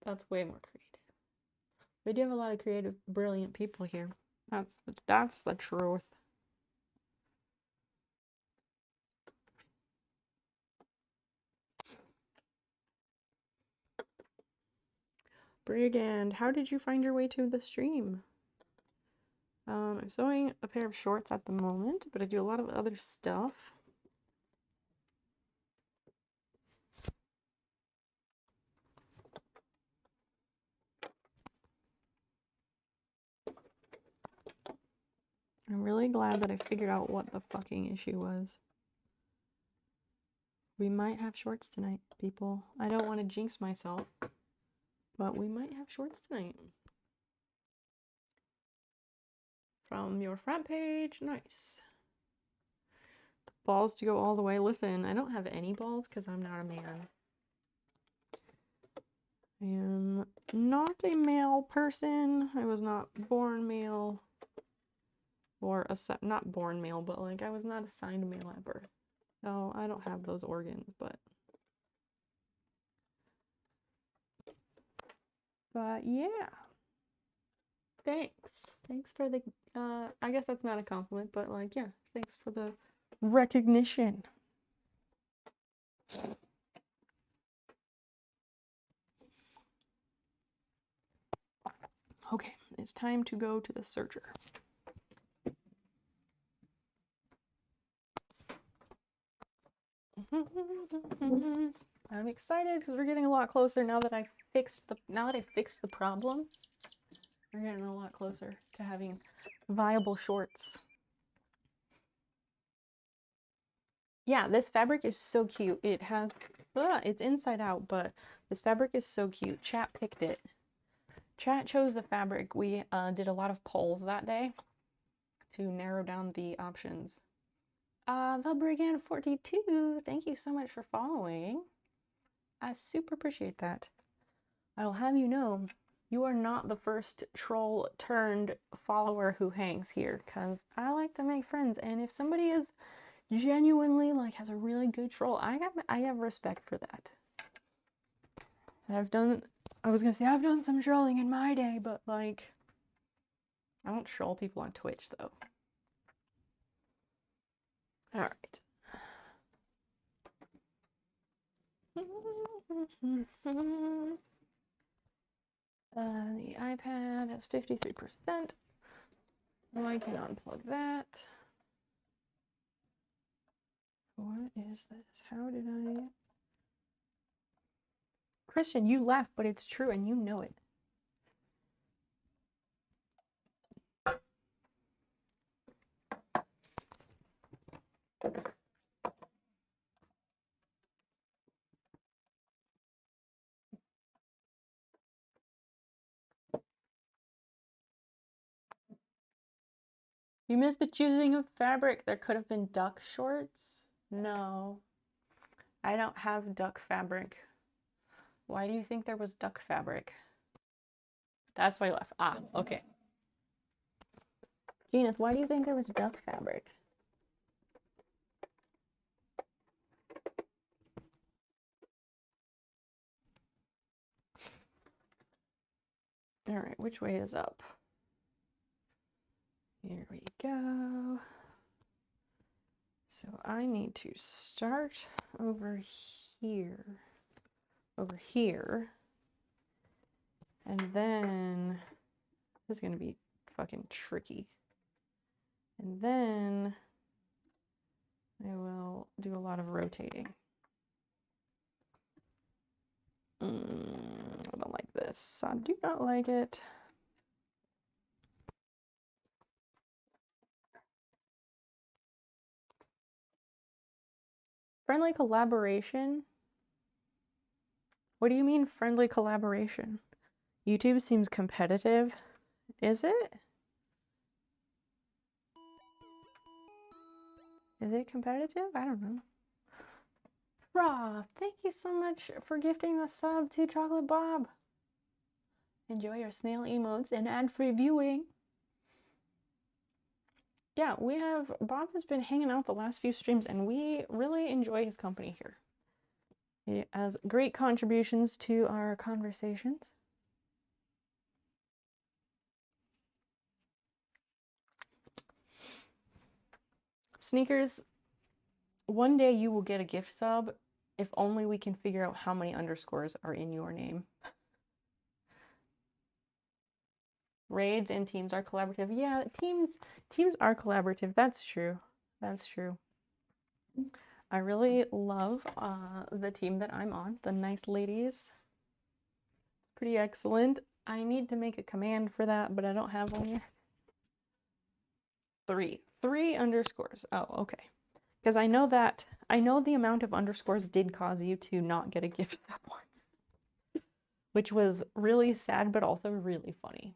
That's way more creative. We do have a lot of creative, brilliant people here. That's the truth. Brigand, how did you find your way to the stream? I'm sewing a pair of shorts at the moment, but I do a lot of other stuff. I'm really glad that I figured out what the fucking issue was. We might have shorts tonight, people. I don't want to jinx myself, but we might have shorts tonight. From your front page, nice. Balls to go all the way. Listen, I don't have any balls because I'm not a man. I am not a male person. I was not born male. Or not born male, but like I was not assigned male at birth. So I don't have those organs, but But yeah. Thanks. Thanks for the, I guess that's not a compliment, but like, yeah, thanks for the recognition. Okay, it's time to go to the searcher. I'm excited because we're getting a lot closer now that I fixed the problem. We're getting a lot closer to having viable shorts. Yeah, this fabric is so cute. It has, it's inside out, but this fabric is so cute. Chat picked it. Chat chose the fabric. We did a lot of polls that day to narrow down the options. The Brigand 42, thank you so much for following. I super appreciate that. I will have you know, you are not the first troll turned follower who hangs here, because I like to make friends, and if somebody is genuinely like has a really good troll, I have respect for that. I was gonna say I've done some trolling in my day, but like I don't troll people on Twitch though. All right. The iPad has 53%. Oh, I can unplug that. What is this? How did I... Christian, you laugh, but it's true and you know it. You missed the choosing of fabric. There could have been duck shorts. No, I don't have duck fabric. Why do you think there was duck fabric? That's why I left. Ah, okay. Geneth, why do you think there was duck fabric? All right, which way is up? Here we go. So I need to start over here, and then this is gonna be fucking tricky. And then I will do a lot of rotating. I don't like this. I do not like it. Friendly collaboration? What do you mean friendly collaboration? YouTube seems competitive. Is it? Is it competitive? I don't know. Raw, thank you so much for gifting the sub to Chocolate Bob. Enjoy your snail emotes and ad-free viewing. Yeah, Bob has been hanging out the last few streams and we really enjoy his company here. He has great contributions to our conversations. Sneakers, one day you will get a gift sub if only we can figure out how many underscores are in your name. Raids and teams are collaborative. Yeah, teams are collaborative. That's true. That's true. I really love the team that I'm on, the nice ladies. It's pretty excellent. I need to make a command for that, but I don't have one yet. 3 underscores. Oh, okay. Because I know the amount of underscores did cause you to not get a gift sub once, which was really sad, but also really funny.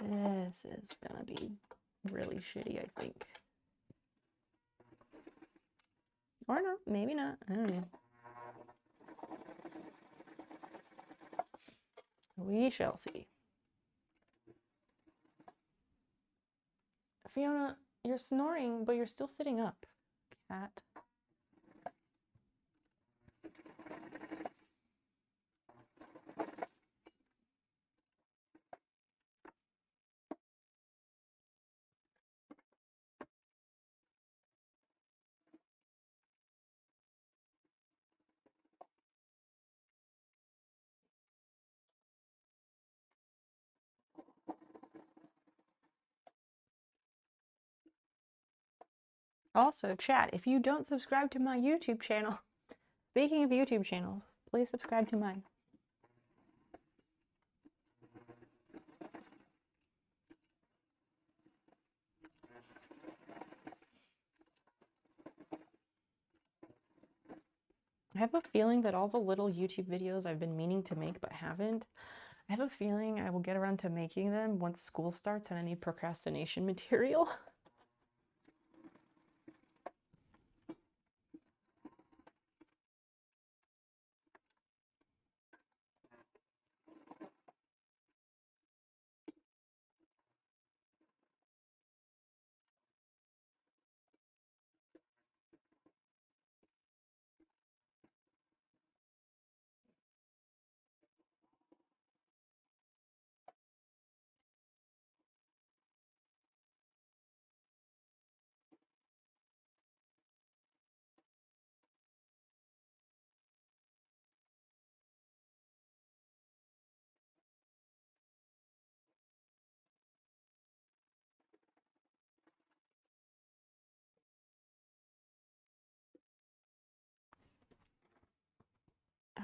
This is gonna be really shitty, I think. Or not, maybe not. I don't know. We shall see. Fiona, you're snoring, but you're still sitting up. Cat. Also, chat, if you don't subscribe to my YouTube channel, speaking of YouTube channels, please subscribe to mine. I have a feeling that all the little YouTube videos I've been meaning to make but haven't, I have a feeling I will get around to making them once school starts and I need procrastination material.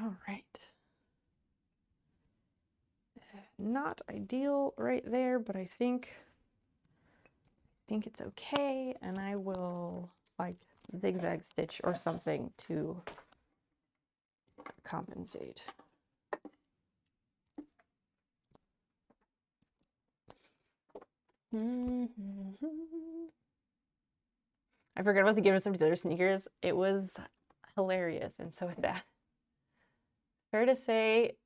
All right. Not ideal right there, but I think it's okay, and I will like zigzag stitch or something to compensate. I forgot about the Give Us Some Other sneakers. It was hilarious, and so is that. Fair to say,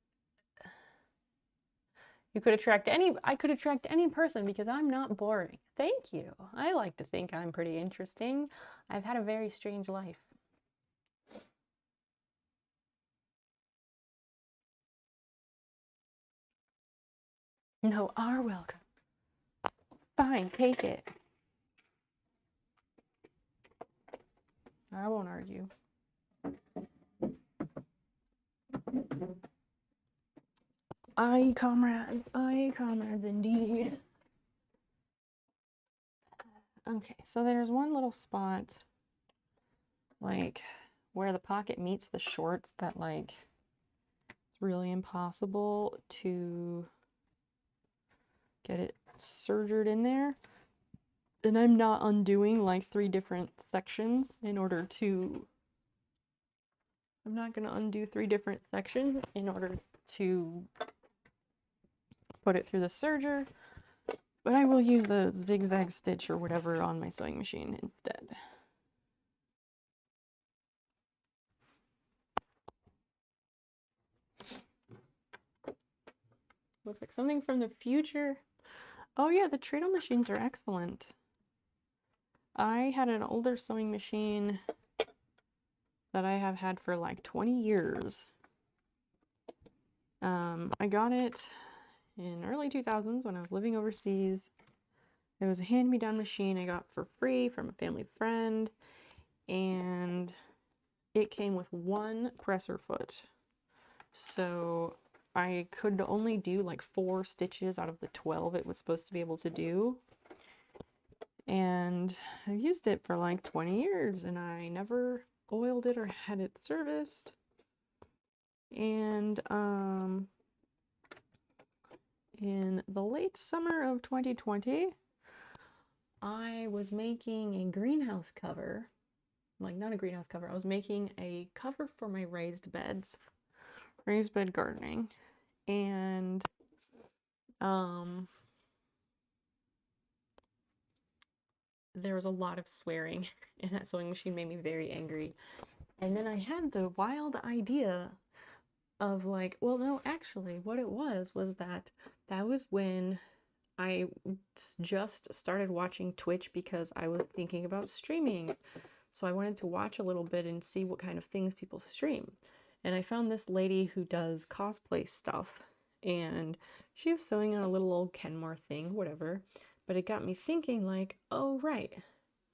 I could attract any person because I'm not boring. Thank you. I like to think I'm pretty interesting. I've had a very strange life. No, are welcome. Fine, take it. I won't argue. Aye, comrades indeed. Okay, so there's one little spot, like, where the pocket meets the shorts that, like, it's really impossible to get it sergered in there. And I'm not undoing, like, 3 different sections in order to... I'm not going to undo 3 different sections in order to put it through the serger. But I will use a zigzag stitch or whatever on my sewing machine instead. Looks like something from the future. Oh yeah, the treadle machines are excellent. I had an older sewing machine that I have had for like 20 years. I got it in early 2000s when I was living overseas. It was a hand-me-down machine I got for free from a family friend, and it came with 1 presser foot. So I could only do like 4 stitches out of the 12 it was supposed to be able to do. And I've used it for like 20 years and I never oiled it or had it serviced. And in the late summer of 2020, I was making a greenhouse cover. Like, not a greenhouse cover, I was making a cover for my raised beds. Raised bed gardening. And there was a lot of swearing, and that sewing machine made me very angry. And then I had the wild idea of like, well, no, actually, what it was that that was when I just started watching Twitch because I was thinking about streaming. So I wanted to watch a little bit and see what kind of things people stream. And I found this lady who does cosplay stuff, and she was sewing on a little old Kenmore thing, whatever. But it got me thinking, like, oh, right,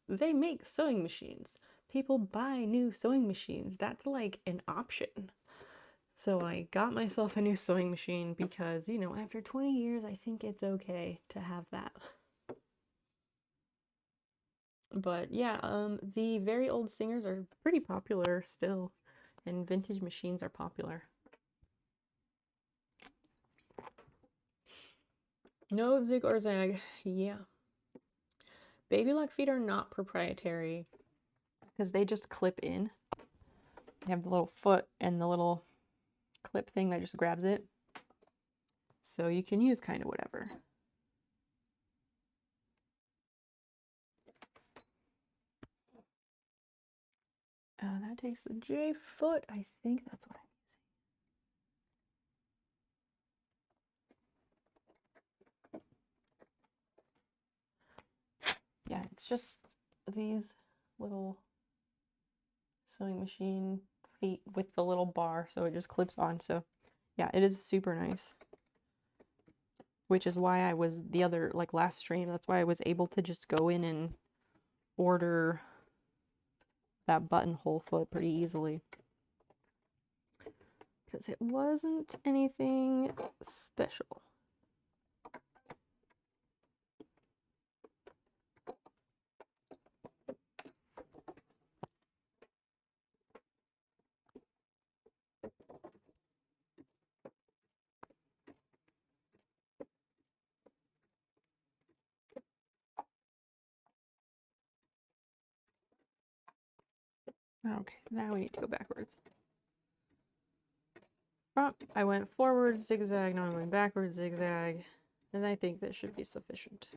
they make sewing machines. People buy new sewing machines. That's like an option. So I got myself a new sewing machine because, you know, after 20 years, I think it's okay to have that. But yeah, the very old singers are pretty popular still, and vintage machines are popular. No zig or zag, yeah. Baby lock feet are not proprietary because they just clip in. They have the little foot and the little clip thing that just grabs it. So you can use kind of whatever. That takes the J foot. I think that's what I'm using. Yeah, it's just these little sewing machine feet with the little bar, so it just clips on. So yeah, it is super nice. Which is why I was the other, like last stream, that's why I was able to just go in and order that buttonhole foot pretty easily. Because it wasn't anything special. Okay, now we need to go backwards. Oh, I went forward, zigzag, now I'm going backwards, zigzag, and I think this should be sufficient.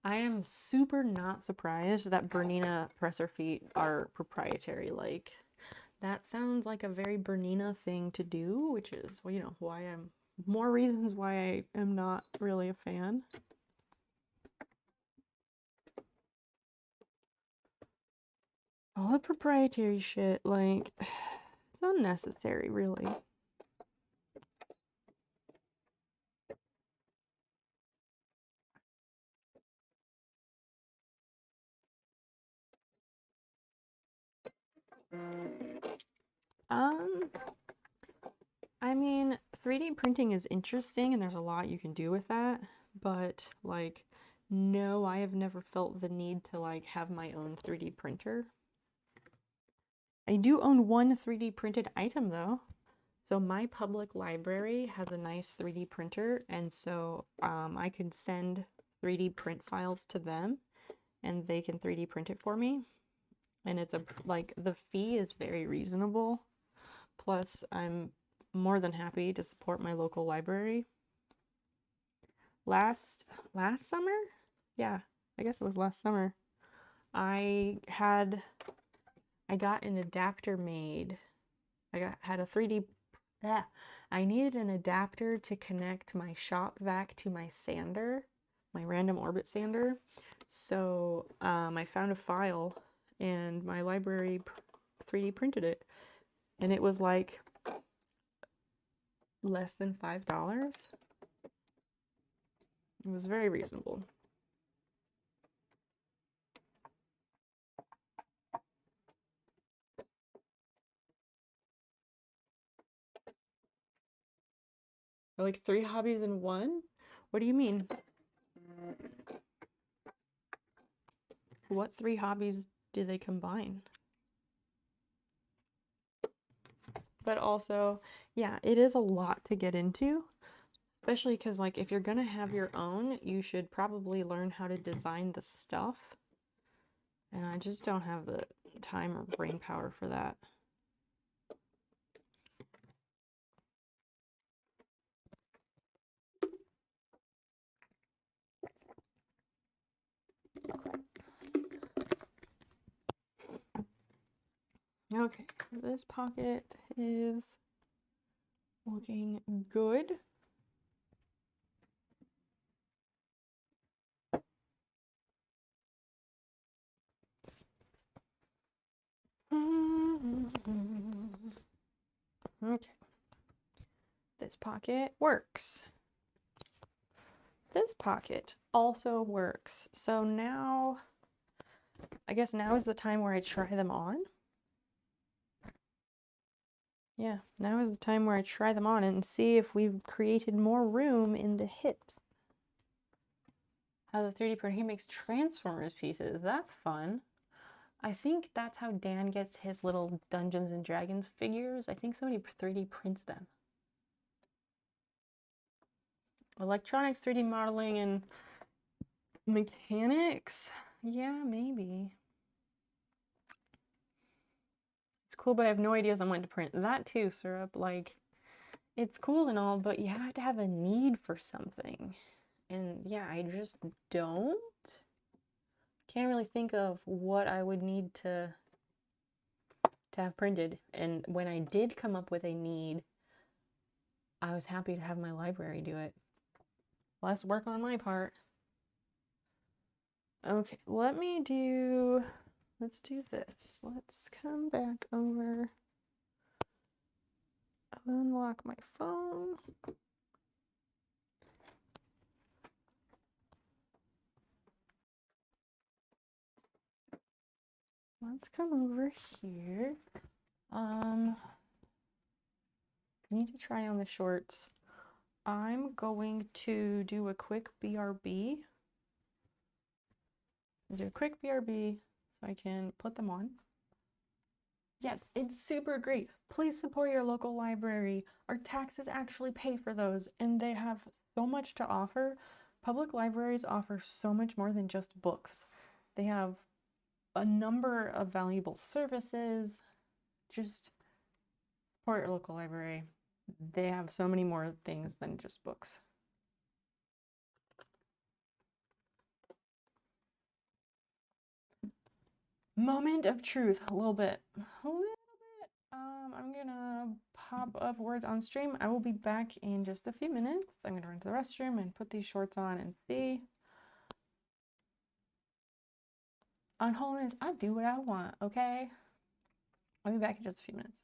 I am super not surprised that Bernina presser feet are proprietary. Like, that sounds like a very Bernina thing to do, which is, well, you know, why I'm more reasons why I am not really a fan. All the proprietary shit, like, it's unnecessary, really. I mean, 3D printing is interesting and there's a lot you can do with that, but like, no, I have never felt the need to like have my own 3D printer. I do own one 3D printed item though. So my public library has a nice 3D printer, and so I can send 3D print files to them and they can 3D print it for me. And it's like the fee is very reasonable. Plus, I'm more than happy to support my local library. Last summer? Yeah, I guess it was last summer. I got an adapter made. Had a 3D. Yeah, I needed an adapter to connect my shop vac to my sander, my random orbit sander. So I found a file and my library 3D printed it. And it was like less than $5. It was very reasonable. Like 3 hobbies in one? What do you mean? What 3 hobbies do they combine? But also, yeah, it is a lot to get into, especially because like if you're gonna have your own, you should probably learn how to design the stuff. And I just don't have the time or brain power for that. Okay, this pocket is looking good. Okay. This pocket works. This pocket also works. So now, I guess now is the time where I try them on. Yeah, now is the time where I try them on and see if we've created more room in the hips. How the 3D printer makes Transformers pieces. That's fun. I think that's how Dan gets his little Dungeons and Dragons figures. I think somebody 3D prints them. Electronics, 3D modeling, and mechanics? Yeah, maybe. It's cool, but I have no ideas on when to print. That too, Syrup. Like, it's cool and all, but you have to have a need for something. And yeah, I just don't. Can't really think of what I would need to have printed. And when I did come up with a need, I was happy to have my library do it. Less work on my part. Okay, let's do this. Let's come back over, unlock my phone. Let's come over here. Need to try on the shorts. I'm going to do a quick BRB. Do a quick BRB so I can put them on. Yes, it's super great. Please support your local library. Our taxes actually pay for those, and they have so much to offer. Public libraries offer so much more than just books. They have a number of valuable services. Just support your local library. They have so many more things than just books. Moment of truth, a little bit. I'm gonna pop up words on stream. I will be back in just a few minutes. I'm gonna run to the restroom and put these shorts on and see. On holiness, I do what I want, okay? I'll be back in just a few minutes.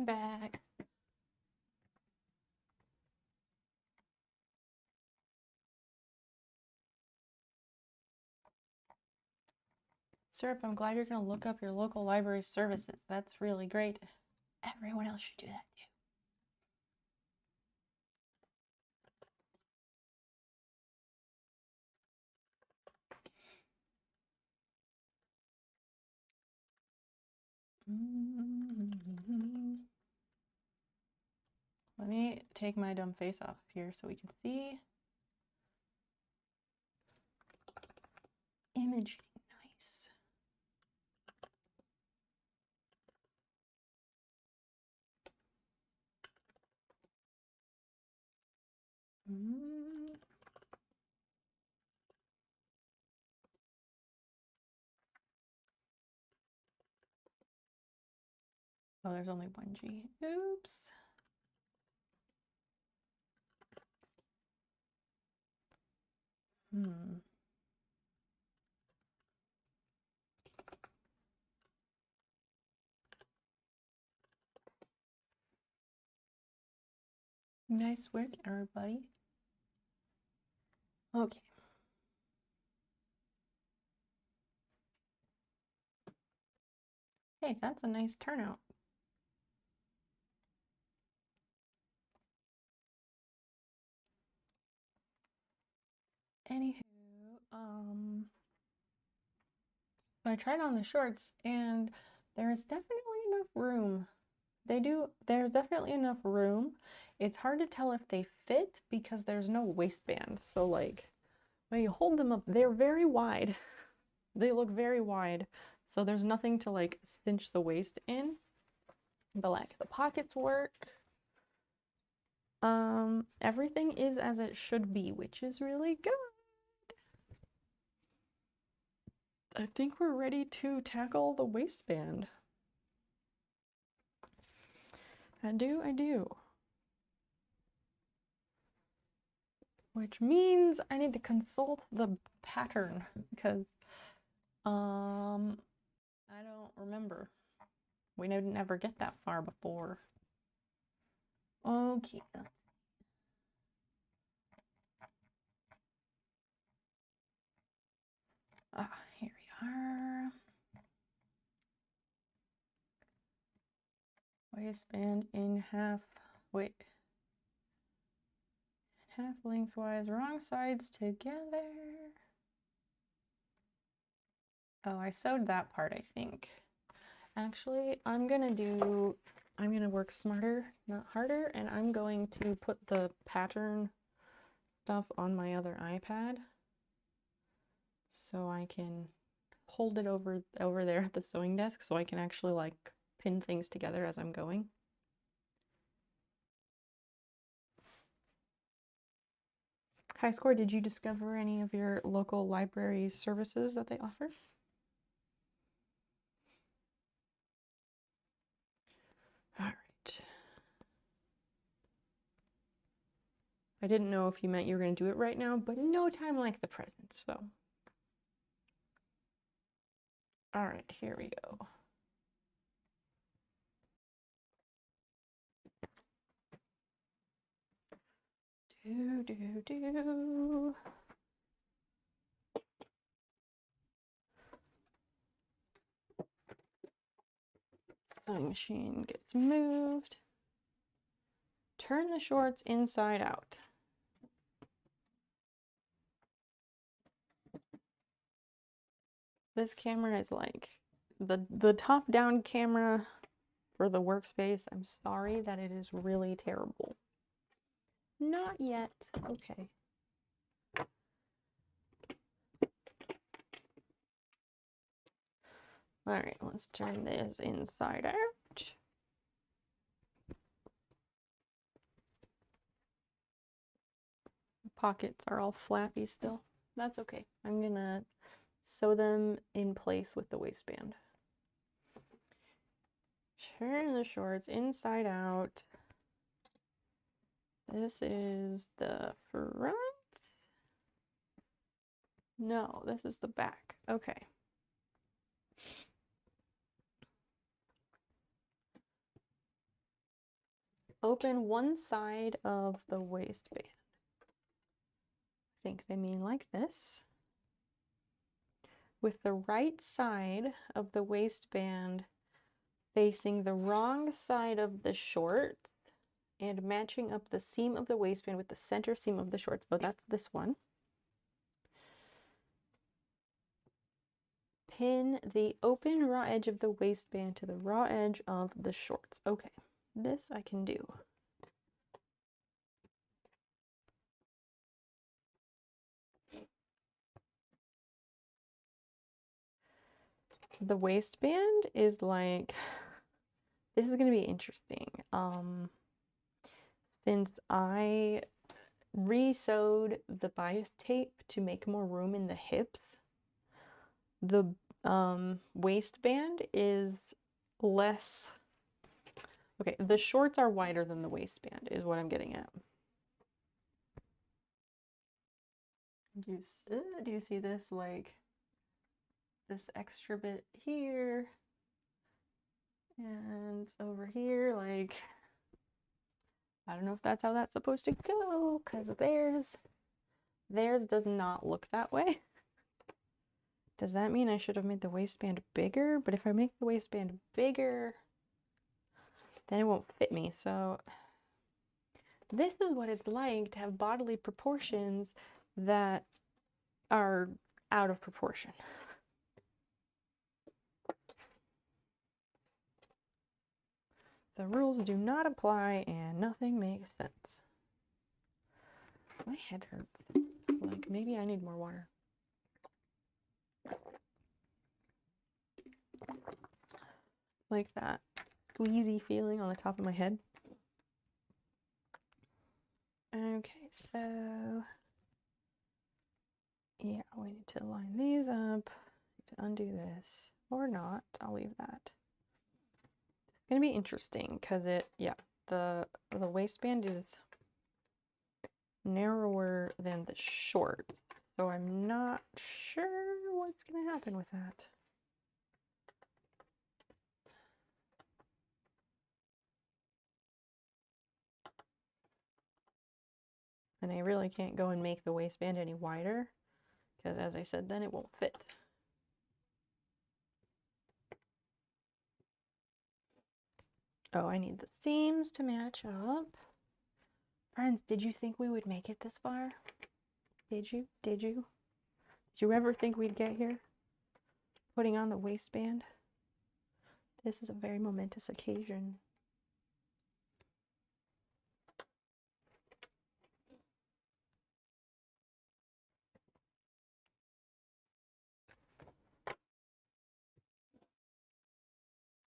I'm back. Syrup, I'm glad you're going to look up your local library services. That's really great. Everyone else should do that too. Let me take my dumb face off here so we can see. Imaging, nice. Oh, there's only one G. Oops. Nice work, everybody. Okay. Hey, that's a nice turnout. Anywho, I tried on the shorts and there's definitely enough room. There's definitely enough room. It's hard to tell if they fit because there's no waistband. So like when you hold them up, they're very wide. They look very wide. So there's nothing to like cinch the waist in. But like the pockets work. Everything is as it should be, which is really good. I think we're ready to tackle the waistband. I do. Which means I need to consult the pattern because I don't remember. We didn't ever get that far before. Okay. Here we are. Waistband in half, wait. Half lengthwise, wrong sides together. Oh, I sewed that part, I think. Actually, I'm gonna work smarter, not harder, and I'm going to put the pattern stuff on my other iPad so I can hold it over there at the sewing desk so I can actually like pin things together as I'm going. High Score, did you discover any of your local library services that they offer? All right. I didn't know if you meant you were going to do it right now, but no time like the present, so. All right, here we go. Sewing machine gets moved. Turn the shorts inside out. This camera is like the top-down camera for the workspace. I'm sorry that it is really terrible. Not yet. Okay. All right, let's turn this inside out. Pockets are all flappy still. That's okay. I'm gonna sew them in place with the waistband. Turn the shorts inside out. This is the front. No, this is the back. Okay. open one side of the waistband. I think they mean like this. With the right side of the waistband facing the wrong side of the shorts and matching up the seam of the waistband with the center seam of the shorts. Oh, that's this one. Pin the open raw edge of the waistband to the raw edge of the shorts. Okay, this I can do. The waistband is like, this is going to be interesting. Since I re-sewed the bias tape to make more room in the hips, the waistband is less, okay, the shorts are wider than the waistband is what I'm getting at. Do you see this, like this extra bit here and over here? Like, I don't know if that's how that's supposed to go, because theirs does not look that way. Does that mean I should have made the waistband bigger? But if I make the waistband bigger, then it won't fit me. So this is what it's like to have bodily proportions that are out of proportion. The rules do not apply and nothing makes sense. My head hurts. Like, maybe I need more water. Like that squeezy feeling on the top of my head. Okay, so yeah, we need to line these up, to undo this, or not, I'll leave that. It's gonna be interesting because the waistband is narrower than the shorts, so I'm not sure what's gonna happen with that. And I really can't go and make the waistband any wider, because as I said, then it won't fit. Oh, I need the seams to match up. Friends, did you think we would make it this far? Did you? Did you? Did you ever think we'd get here? Putting on the waistband? This is a very momentous occasion.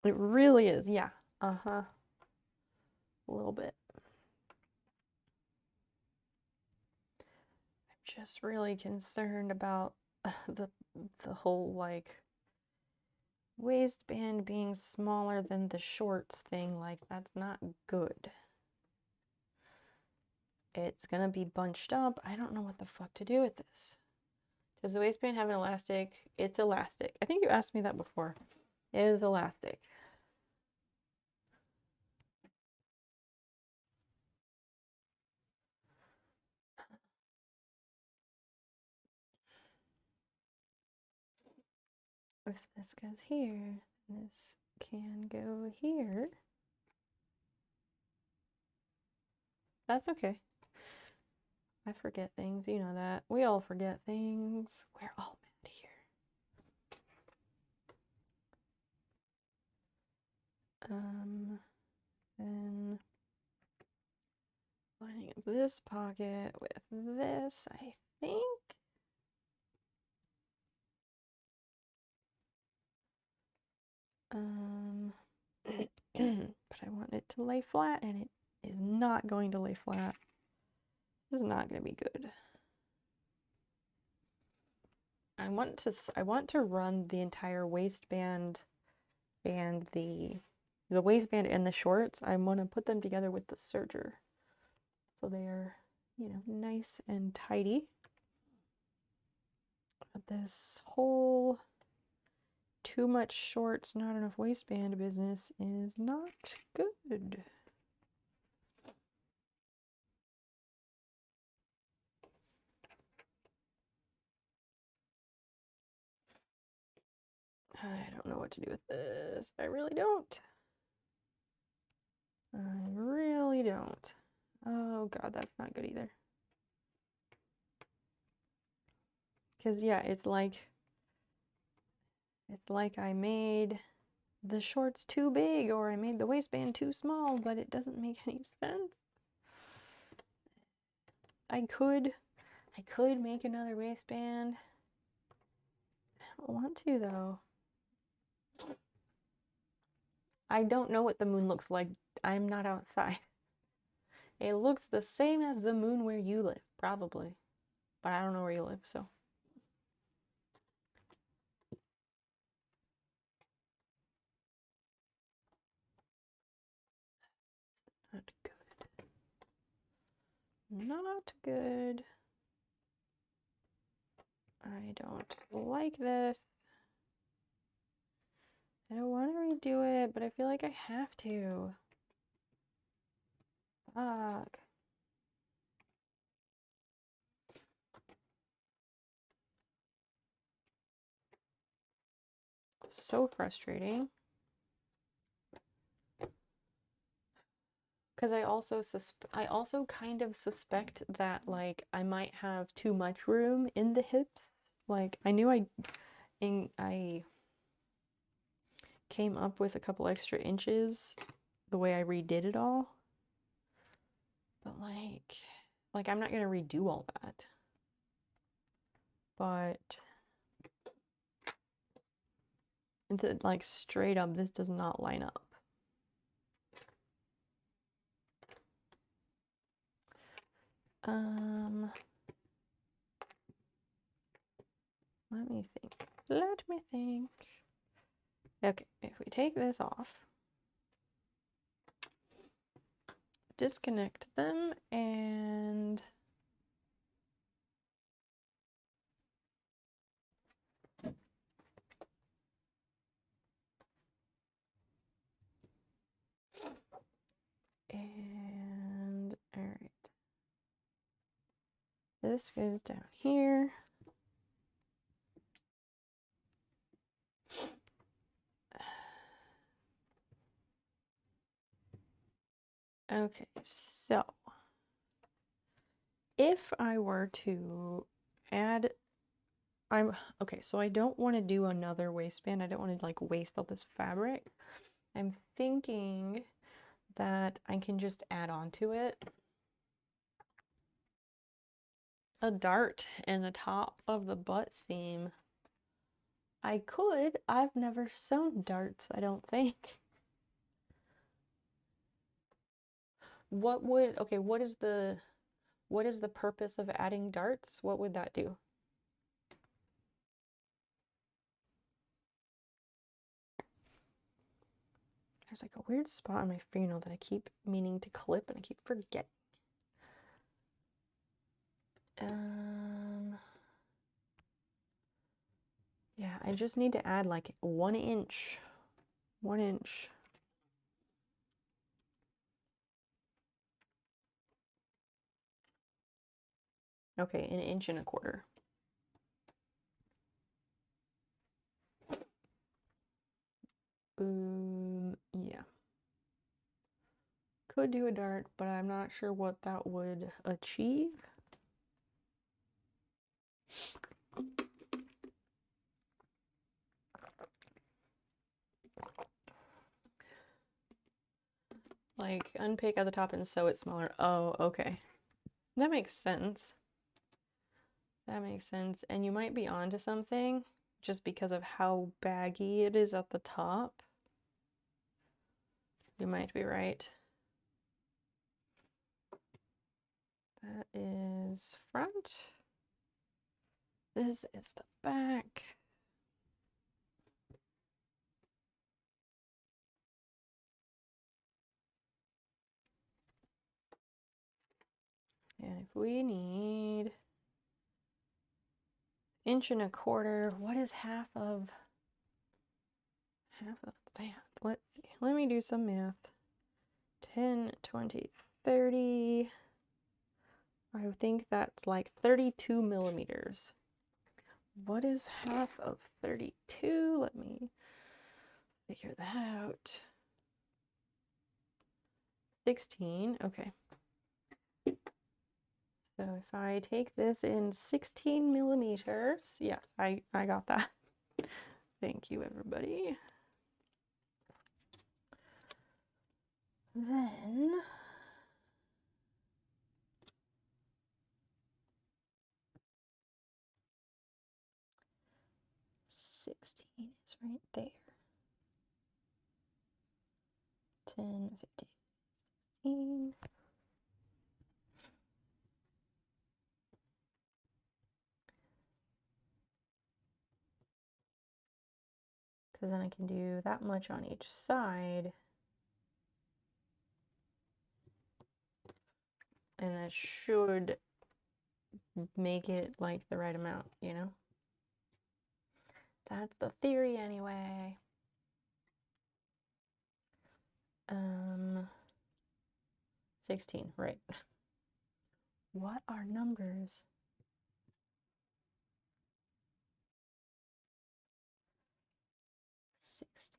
It really is, yeah. Uh-huh. A little bit. I'm just really concerned about the whole, like, waistband being smaller than the shorts thing. Like, that's not good. It's gonna be bunched up. I don't know what the fuck to do with this. Does the waistband have an elastic? It's elastic. I think you asked me that before. It is elastic. If this goes here, this can go here. That's okay. I forget things, you know that. We all forget things. We're all mad here. Then lining up this pocket with this, I think. But I want it to lay flat, and it is not going to lay flat. This is not going to be good. I want to run the entire waistband and the waistband and the shorts. I want to put them together with the serger, so they are, you know, nice and tidy. But this whole too much shorts, not enough waistband business is not good. I don't know what to do with this. I really don't. I really don't. Oh God, that's not good either. Because yeah, it's like I made the shorts too big or I made the waistband too small, but it doesn't make any sense. I could make another waistband. I don't want to though. I don't know what the moon looks like. I'm not outside. It looks the same as the moon where you live, probably. But I don't know where you live, so. Not good. Not good. I don't like this. I don't want to redo it, but I feel like I have to. Fuck. So frustrating. Because I also kind of suspect that like I might have too much room in the hips. Like I knew I came up with a couple extra inches the way I redid it all. But like I'm not gonna redo all that. But like straight up, this does not line up. Let me think. Let me think. Okay, if we take this off, disconnect them, and all right. This goes down here. Okay, so if I were to add, okay, so I don't want to do another waistband. I don't want to like waste all this fabric. I'm thinking that I can just add on to it a dart in the top of the butt seam. I could. I've never sewn darts, I don't think. What is the purpose of adding darts? What would that do? There's like a weird spot on my fingernail that I keep meaning to clip and I keep forgetting. Yeah, I just need to add like 1 inch. 1 inch. Okay, 1.25 inches. Yeah. Could do a dart, but I'm not sure what that would achieve. Like, unpick at the top and sew it smaller. Oh, okay. That makes sense. That makes sense. And you might be onto something just because of how baggy it is at the top. You might be right. That is front. This is the back. And if we need 1.25 inches, what is half of that? Let's see. Let me do some math. 10, 20, 30. I think that's like 32 millimeters. What is half of 32? Let me figure that out. 16, okay. So if I take this in 16 millimeters, yes, I got that. Thank you, everybody. Then $16 is right there. 10, 15, 16. Because then I can do that much on each side. And that should make it like the right amount, you know? That's the theory anyway. 16, right. What are numbers?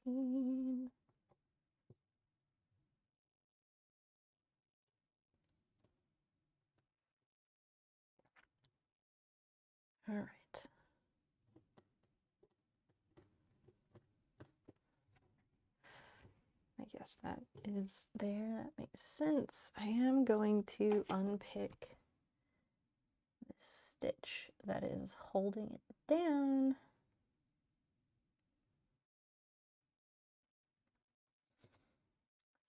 16. All right. I guess that is there. That makes sense. I am going to unpick this stitch that is holding it down.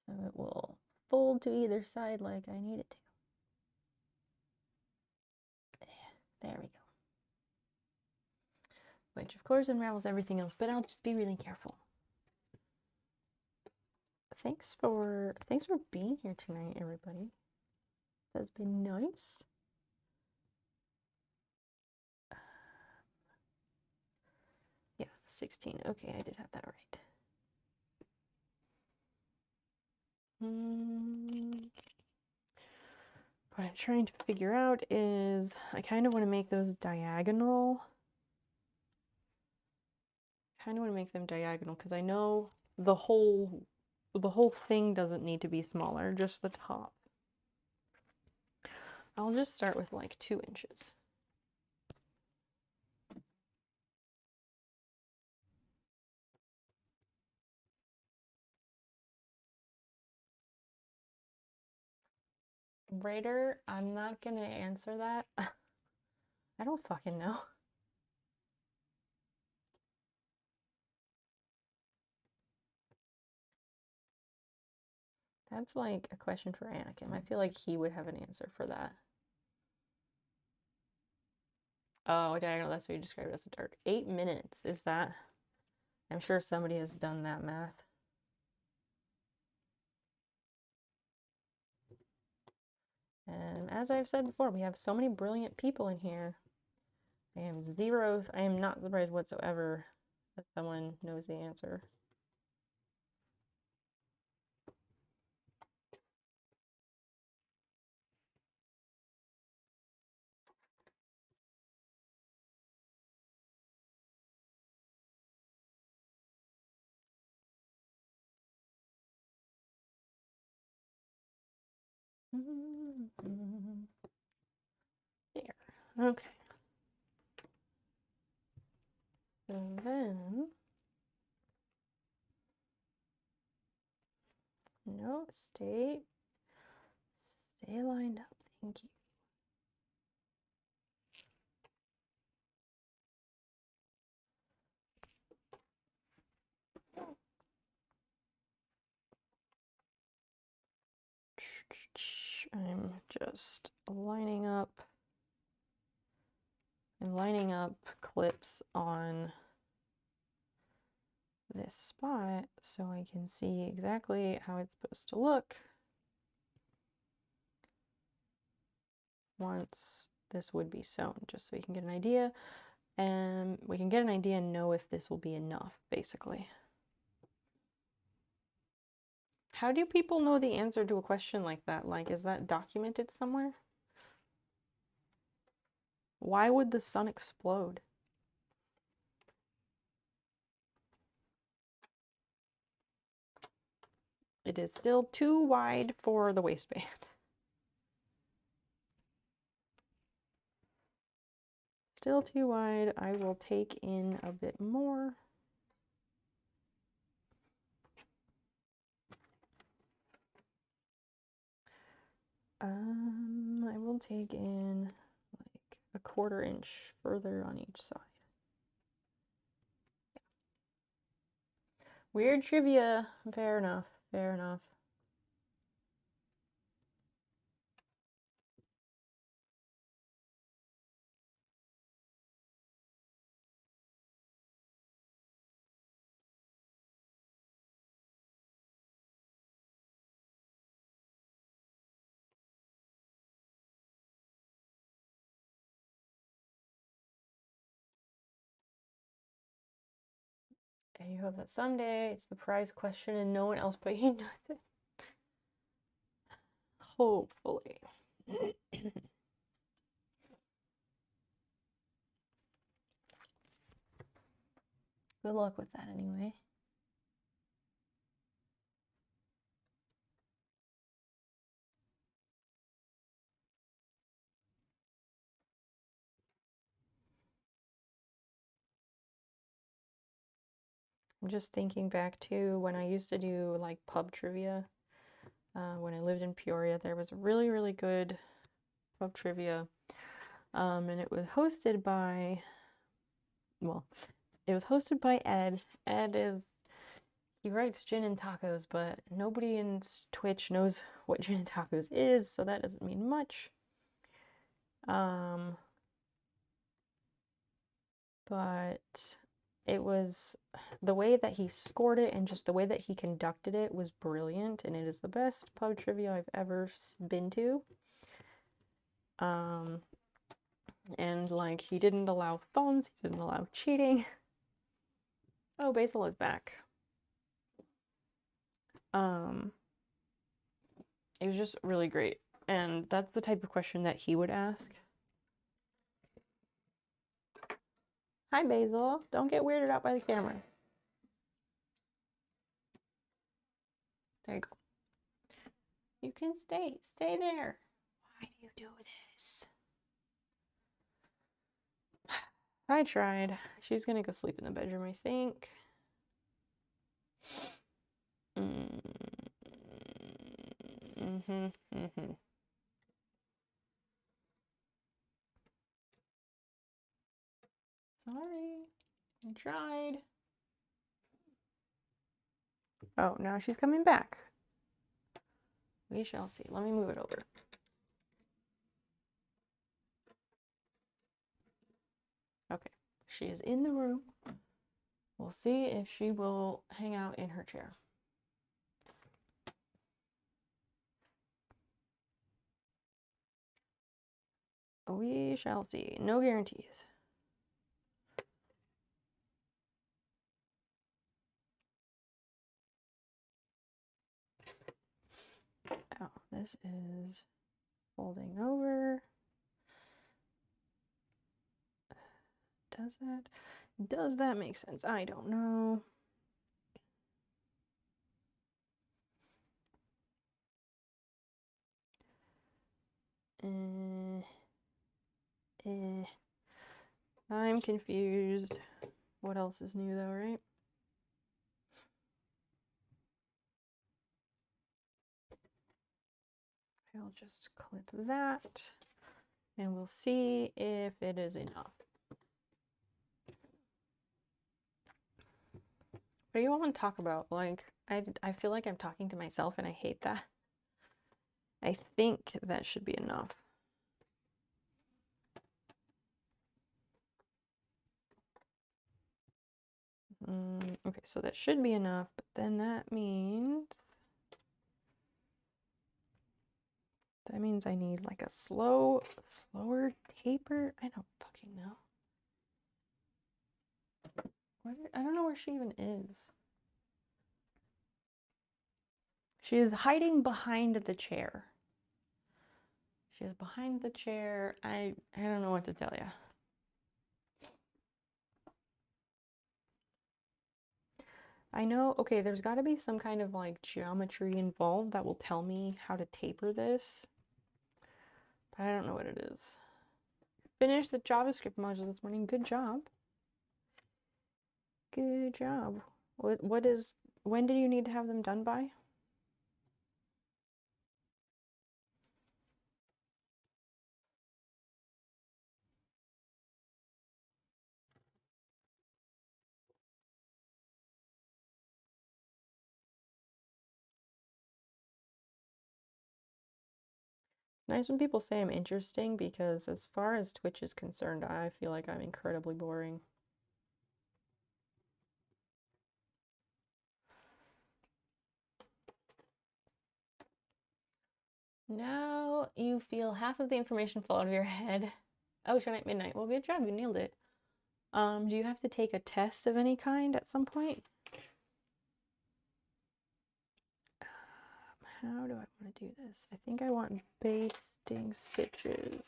So it will fold to either side like I need it to. There we go. Which of course unravels everything else, but I'll just be really careful. Thanks for being here tonight, everybody. That's been nice. Yeah, 16. Okay, I did have that right. What I'm trying to figure out is I kind of want to make those diagonal. Kind of want to make them diagonal because I know the whole thing doesn't need to be smaller, just the top. I'll just start with like 2 inches. Raider, I'm not gonna answer that. I don't fucking know. That's like a question for Anakin. I feel like he would have an answer for that. Oh, diagonal, that's what you described as a dark. 8 minutes, is that? I'm sure somebody has done that math. And as I've said before, we have so many brilliant people in here. I am not surprised whatsoever that someone knows the answer. There. Okay. And then, no, stay lined up. Thank you. I'm just lining up. I'm lining up clips on this spot so I can see exactly how it's supposed to look once this would be sewn, just so we can get an idea, and we can get an idea and know if this will be enough, basically. How do people know the answer to a question like that? Like, is that documented somewhere? Why would the sun explode? It is still too wide for the waistband. Still too wide. I will take in a bit more. I will take in like a 1/4 inch further on each side. Weird trivia. Fair enough. Fair enough. And you hope that someday it's the prize question and no one else but you knows it. Hopefully. Good luck with that anyway. I'm just thinking back to when I used to do like pub trivia. When I lived in Peoria, there was really, really good pub trivia. And it was hosted by, well, it was hosted by Ed. Ed is, he writes Gin and Tacos, but nobody in Twitch knows what Gin and Tacos is, so that doesn't mean much. But it was, the way that he scored it and just the way that he conducted it was brilliant, and it is the best pub trivia I've ever been to. And like, he didn't allow phones, he didn't allow cheating. Oh, Basil is back. It was just really great, and that's the type of question that he would ask. Hi, Basil. Don't get weirded out by the camera. There you go. You can stay there. Why do you do this? I tried. She's gonna go sleep in the bedroom, I think. Sorry, I tried. Oh, now she's coming back. We shall see. Let me move it over. Okay, she is in the room. We'll see if she will hang out in her chair. We shall see. No guarantees. Oh, this is folding over. Does that make sense? I don't know. I'm confused. What else is new though, right? I'll just clip that and we'll see if it is enough. What do you want to talk about? Like, I feel like I'm talking to myself and I hate that. I think that should be enough. Okay, so that should be enough, but then that means I need like a slower taper. I don't fucking know. I don't know where she even is. She is hiding behind the chair. She is behind the chair. I don't know what to tell you. I know, okay, there's got to be some kind of like geometry involved that will tell me how to taper this, but I don't know what it is. Finished the JavaScript modules this morning. Good job. Good job. When do you need to have them done by? Nice when people say I'm interesting because as far as Twitch is concerned, I feel like I'm incredibly boring. Now you feel half of the information fall out of your head. Ocean at midnight. Well, good job, you nailed it. Do you have to take a test of any kind at some point? How do I want to do this? I think I want basting stitches.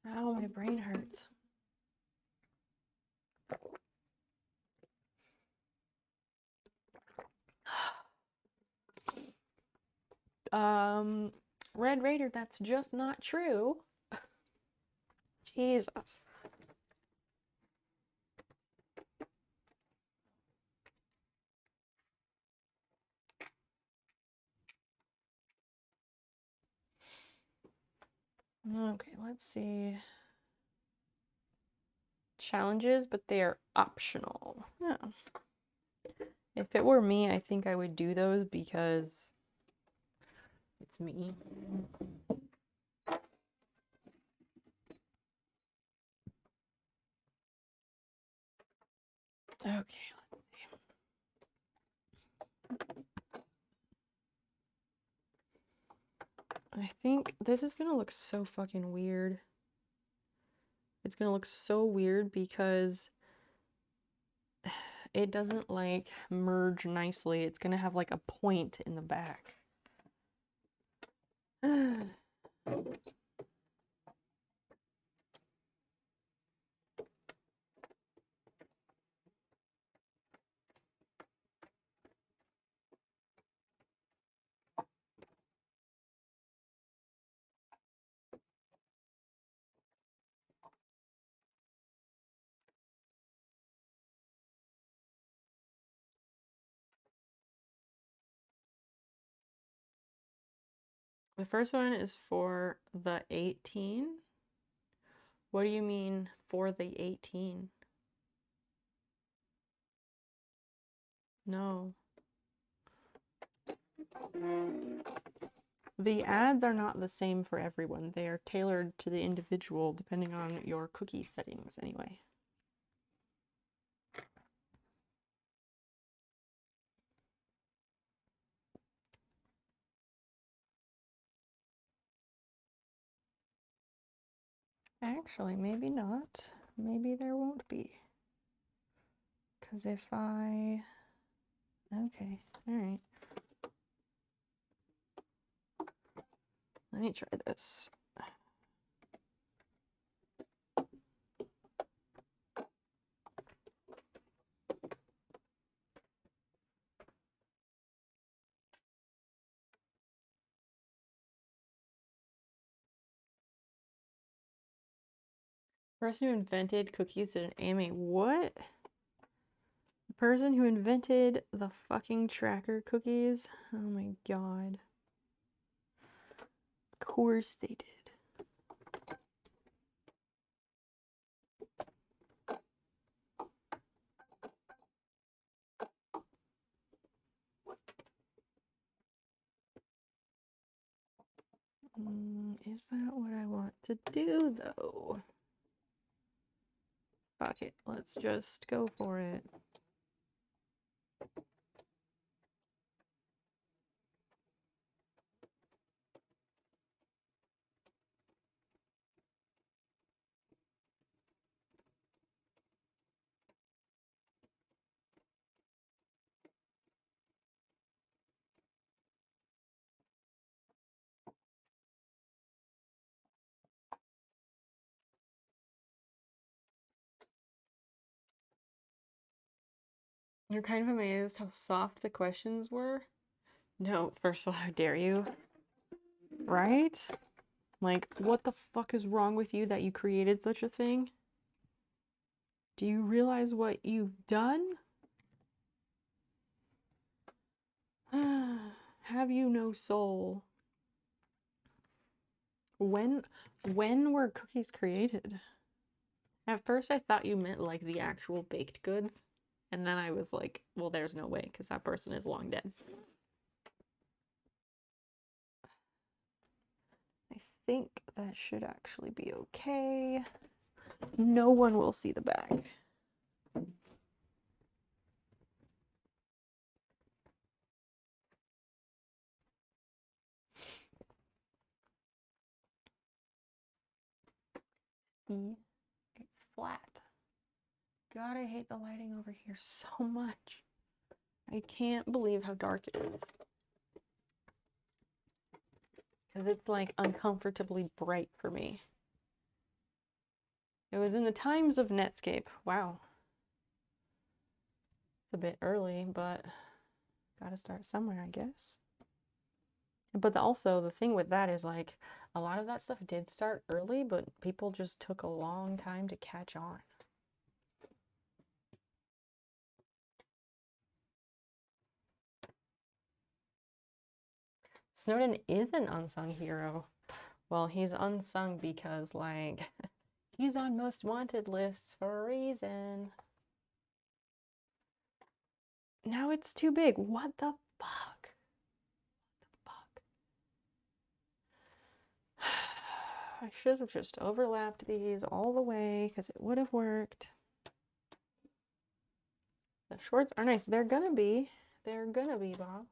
Ow, my brain hurts. Red Raider, that's just not true. Jesus. Okay, let's see. Challenges, but they are optional. Yeah. If it were me, I think I would do those because it's me. Okay, let's see. I think this is gonna look so fucking weird. It's gonna look so weird because it doesn't like merge nicely. It's gonna have like a point in the back. The first one is for the 18. What do you mean for the 18? No. The ads are not the same for everyone. They are tailored to the individual depending on your cookie settings anyway. Actually, maybe not. Maybe there won't be. Because if I... Okay, alright. Let me try this. Person who invented cookies did an AMA. What? The person who invented the fucking tracker cookies? Oh my god. Of course they did. Is that what I want to do though? Fuck it, let's just go for it. You're kind of amazed how soft the questions were? No, first of all, how dare you? Right? Like, what the fuck is wrong with you that you created such a thing? Do you realize what you've done? Have you no soul? When were cookies created? At first I thought you meant like the actual baked goods, and then I was like, well, there's no way because that person is long dead. I think that should actually be okay. No one will see the bag. See? It's flat. God, I hate the lighting over here so much. I can't believe how dark it is. Because it's like uncomfortably bright for me. It was in the times of Netscape. Wow. It's a bit early, but gotta start somewhere, I guess. But also, the thing with that is like, a lot of that stuff did start early, but people just took a long time to catch on. Snowden is an unsung hero. Well, he's unsung because, like, he's on most wanted lists for a reason. Now it's too big. What the fuck? What the fuck? I should have just overlapped these all the way because it would have worked. The shorts are nice. They're gonna be. They're gonna be, Bob.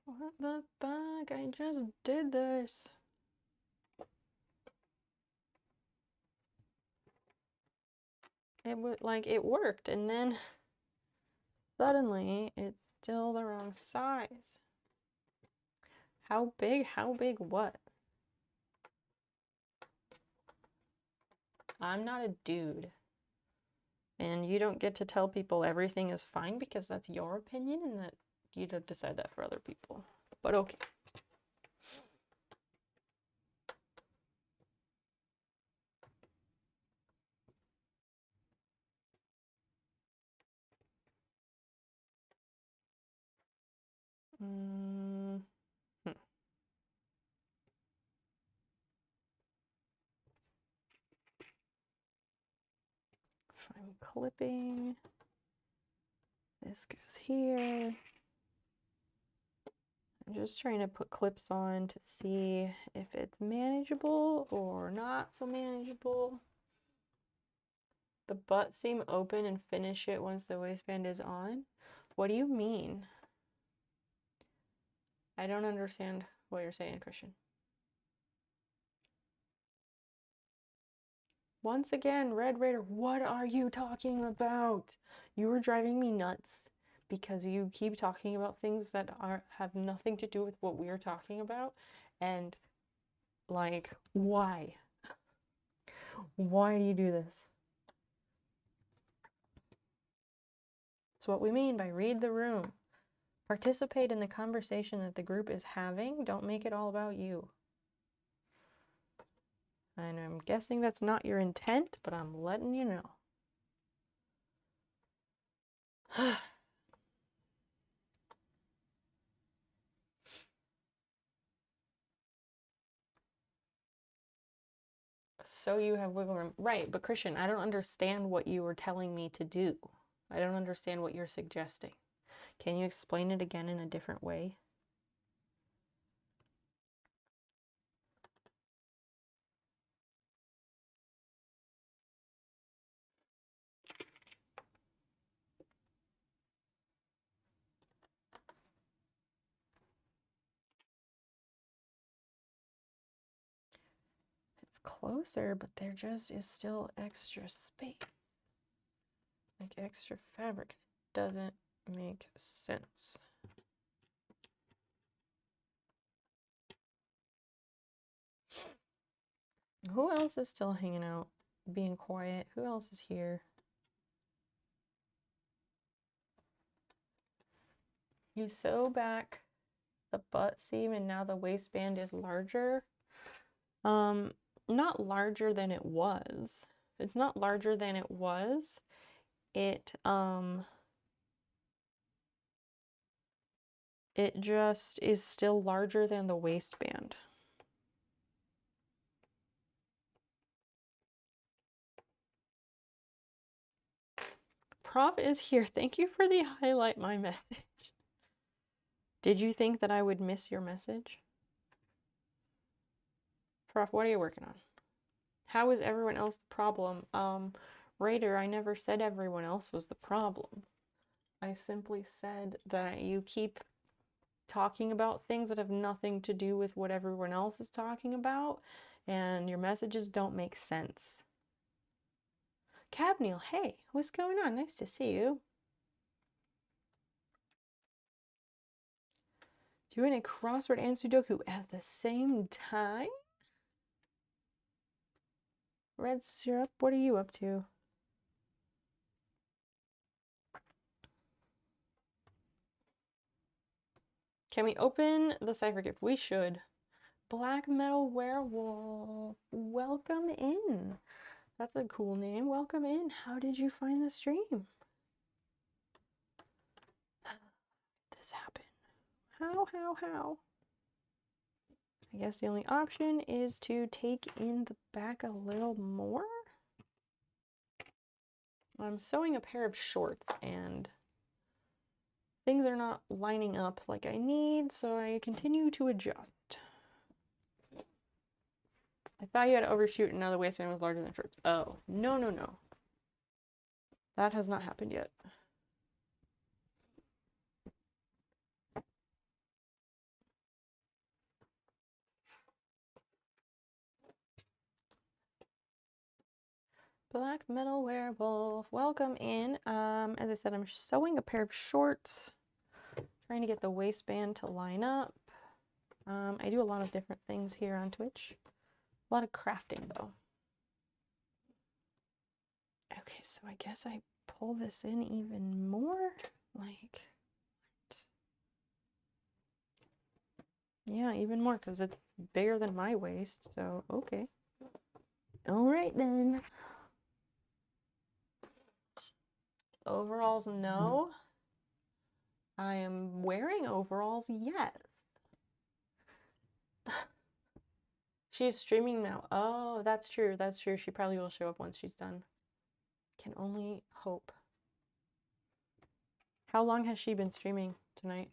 What the fuck? I just did this. It would like it worked, and then suddenly it's still the wrong size. How big? How big what? I'm not a dude. And you don't get to tell people everything is fine because that's your opinion and that you don't decide that for other people. But okay. If I'm clipping, this goes here. I'm just trying to put clips on to see if it's manageable or not so manageable. The butt seam open and finish it once the waistband is on? What do you mean? I don't understand what you're saying, Christian. Once again, Red Raider, what are you talking about? You are driving me nuts because you keep talking about things that have nothing to do with what we're talking about. And, like, why? Why do you do this? It's what we mean by read the room. Participate in the conversation that the group is having. Don't make it all about you. And I'm guessing that's not your intent, but I'm letting you know. So you have wiggle room. Right, but Christian, I don't understand what you were telling me to do. I don't understand what you're suggesting. Can you explain it again in a different way? It's closer, but there just is still extra space. Like extra fabric. Doesn't make sense. Who else is still hanging out, being quiet? Who else is here? You sew back the butt seam and now the waistband is larger. Not larger than it was. It's not larger than it was. It just is still larger than the waistband. Prof is here. Thank you for the highlight my message. Did you think that I would miss your message? Prof, what are you working on? How is everyone else the problem? Raider, I never said everyone else was the problem. I simply said that you keep talking about things that have nothing to do with what everyone else is talking about, and your messages don't make sense. Cabneil, hey, what's going on? Nice to see you. Doing a crossword and Sudoku at the same time? Red Syrup, what are you up to? Can we open the cipher gift? We should. Black Metal Werewolf, welcome in. That's a cool name. Welcome in. How did you find the stream? This happened. How? I guess the only option is to take in the back a little more. I'm sewing a pair of shorts and things are not lining up like I need, so I continue to adjust. I thought you had to overshoot and now the waistband was larger than shorts. Oh, no. That has not happened yet. Black Metal Werewolf, welcome in. As I said, I'm sewing a pair of shorts, trying to get the waistband to line up. I do a lot of different things here on Twitch. A lot of crafting though. Okay, so I guess I pull this in even more, like, yeah, even more because it's bigger than my waist, so okay. All right then. Overalls, no. I am wearing overalls, yes. She's streaming now. Oh, that's true. That's true. She probably will show up once she's done. Can only hope. How long has she been streaming tonight?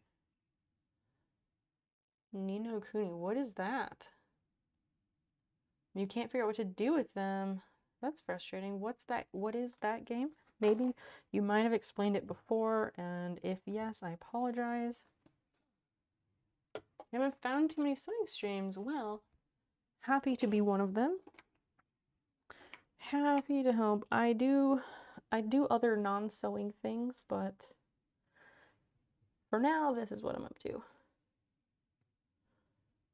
Nino Kuni, what is that? You can't figure out what to do with them. That's frustrating. What's that? What is that game? Maybe you might have explained it before, and if yes, I apologize. I haven't found too many sewing streams. Well, happy to be one of them. Happy to help. I do other non-sewing things, but for now, this is what I'm up to.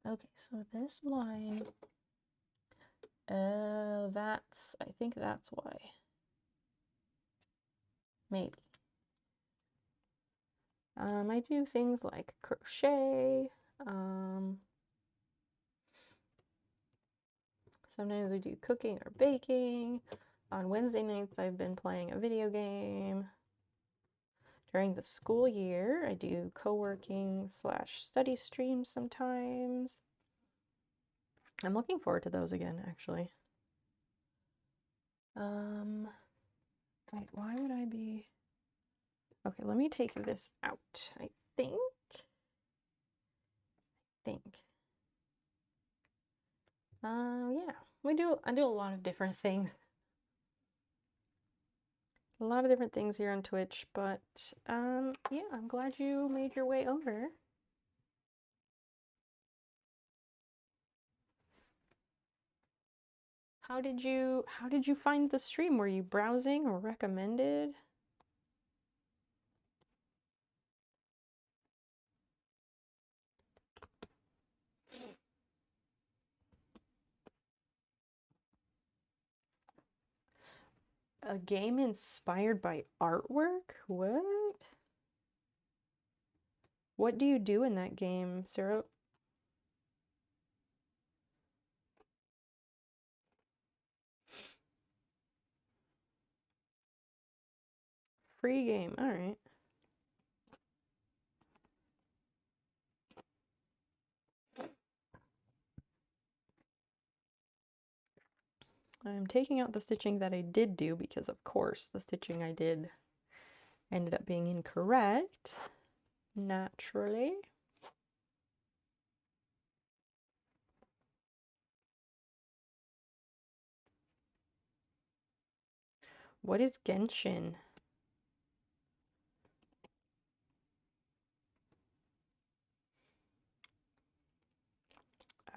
Okay, so this line, I think that's why. Maybe. I do things like crochet. Sometimes we do cooking or baking. On Wednesday nights, I've been playing a video game. During the school year, I do co-working / study streams sometimes. I'm looking forward to those again, actually. Wait, why would I be... Okay, let me take this out, I think. Yeah, I do a lot of different things. A lot of different things here on Twitch, but yeah, I'm glad you made your way over. How did you find the stream? Were you browsing or recommended? A game inspired by artwork? What? What do you do in that game, Sarah? Free game, alright. I'm taking out the stitching that I did do because, of course, the stitching I did ended up being incorrect, naturally. What is Genshin?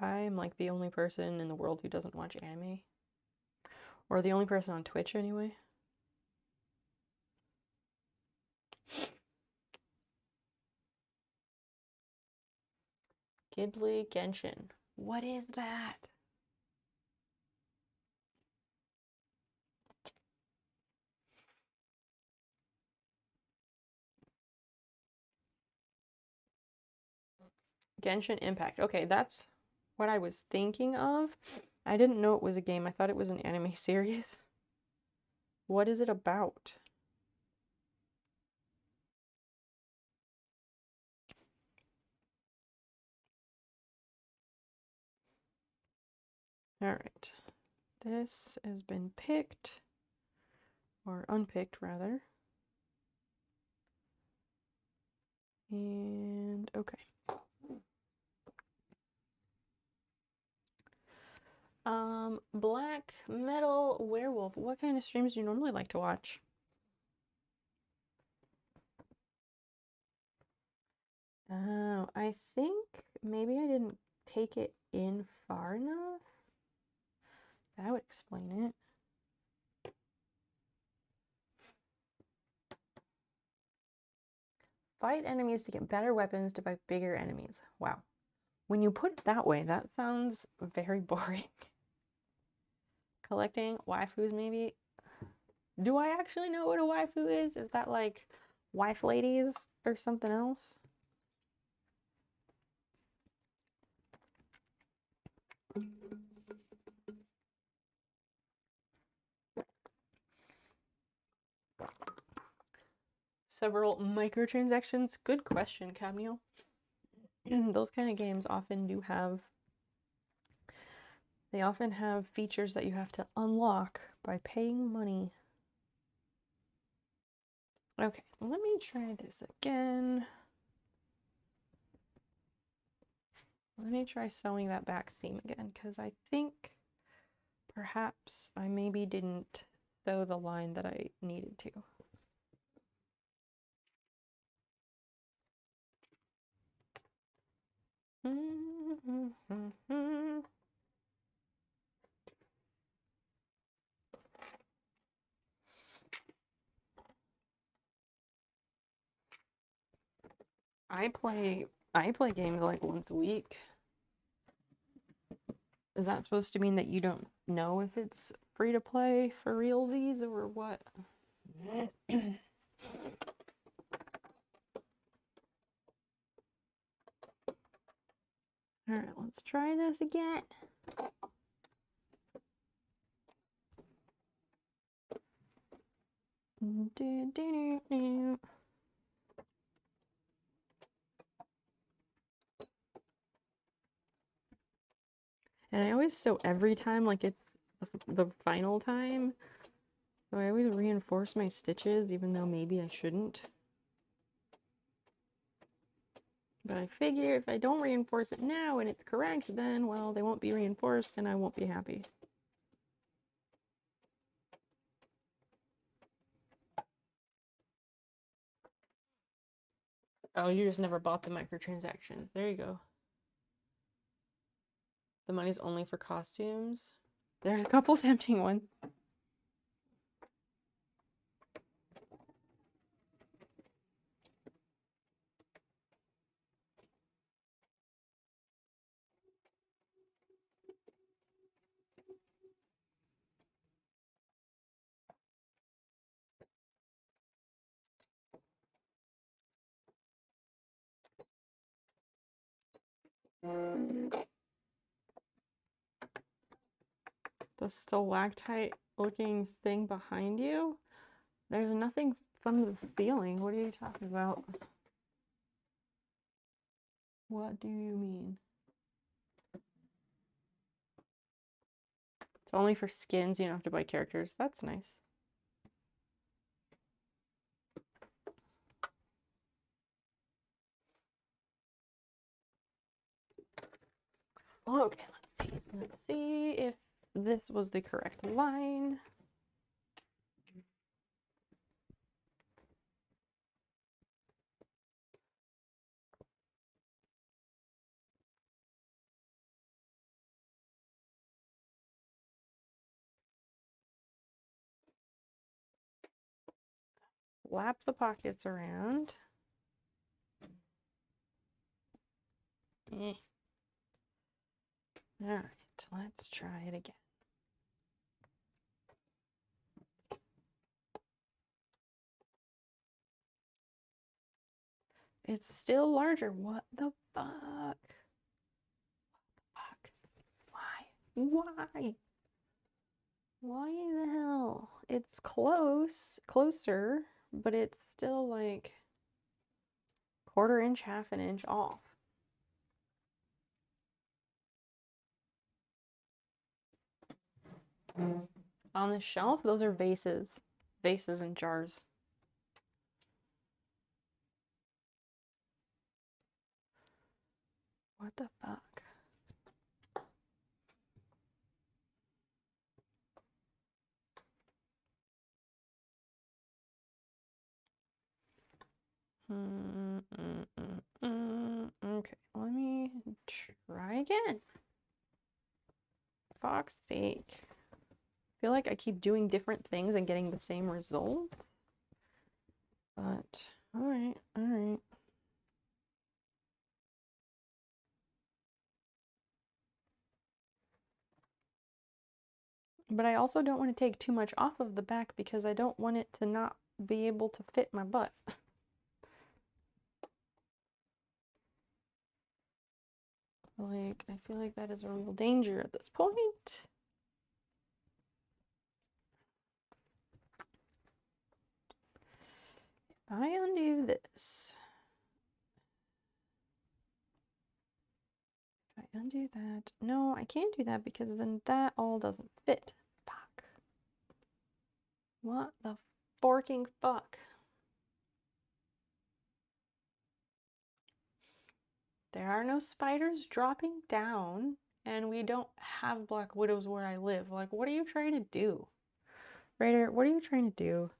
I'm like the only person in the world who doesn't watch anime. Or the only person on Twitch, anyway. Ghibli Genshin. What is that? Genshin Impact. Okay, that's what I was thinking of. I didn't know it was a game. I thought it was an anime series. What is it about? Alright. This has been picked. Or unpicked, rather. And okay. Black Metal Werewolf. What kind of streams do you normally like to watch? Oh, I think maybe I didn't take it in far enough. That would explain it. Fight enemies to get better weapons to fight bigger enemies. Wow. When you put it that way, that sounds very boring. Collecting waifus, maybe? Do I actually know what a waifu is? Is that like wife ladies or something else? Several microtransactions? Good question, Camille. Those kind of games often do have, they often have features that you have to unlock by paying money. Okay, let me try this again. Let me try sewing that back seam again, because I think perhaps I maybe didn't sew the line that I needed to. I play games like once a week. Is that supposed to mean that you don't know if it's free to play for realsies or what? Alright, let's try this again. And I always sew every time like it's the final time. So I always reinforce my stitches even though maybe I shouldn't. But I figure if I don't reinforce it now and it's correct, then, well, they won't be reinforced and I won't be happy. Oh, you just never bought the microtransactions. There you go. The money's only for costumes. There's a couple tempting ones. The stalactite looking thing behind you? There's nothing from the ceiling. What are you talking about? What do you mean? It's only for skins, you don't have to buy characters. That's nice. Okay, let's see. Let's see if this was the correct line. Lap the pockets around. Eh. All right, let's try it again. It's still larger. What the fuck? Fuck. Why? Why? Why the hell? It's closer, but it's still like quarter inch, half an inch off. On the shelf, those are vases. Vases and jars. What the fuck? Okay, let me try again. Fuck's sake. I feel like I keep doing different things and getting the same result. But, alright, alright. But I also don't want to take too much off of the back because I don't want it to not be able to fit my butt. Like, I feel like that is a real danger at this point. If I undo this, if I undo that, no, I can't do that because then that all doesn't fit. Fuck. What the forking fuck? There are no spiders dropping down, and we don't have black widows where I live. Like, what are you trying to do? Raider, what are you trying to do?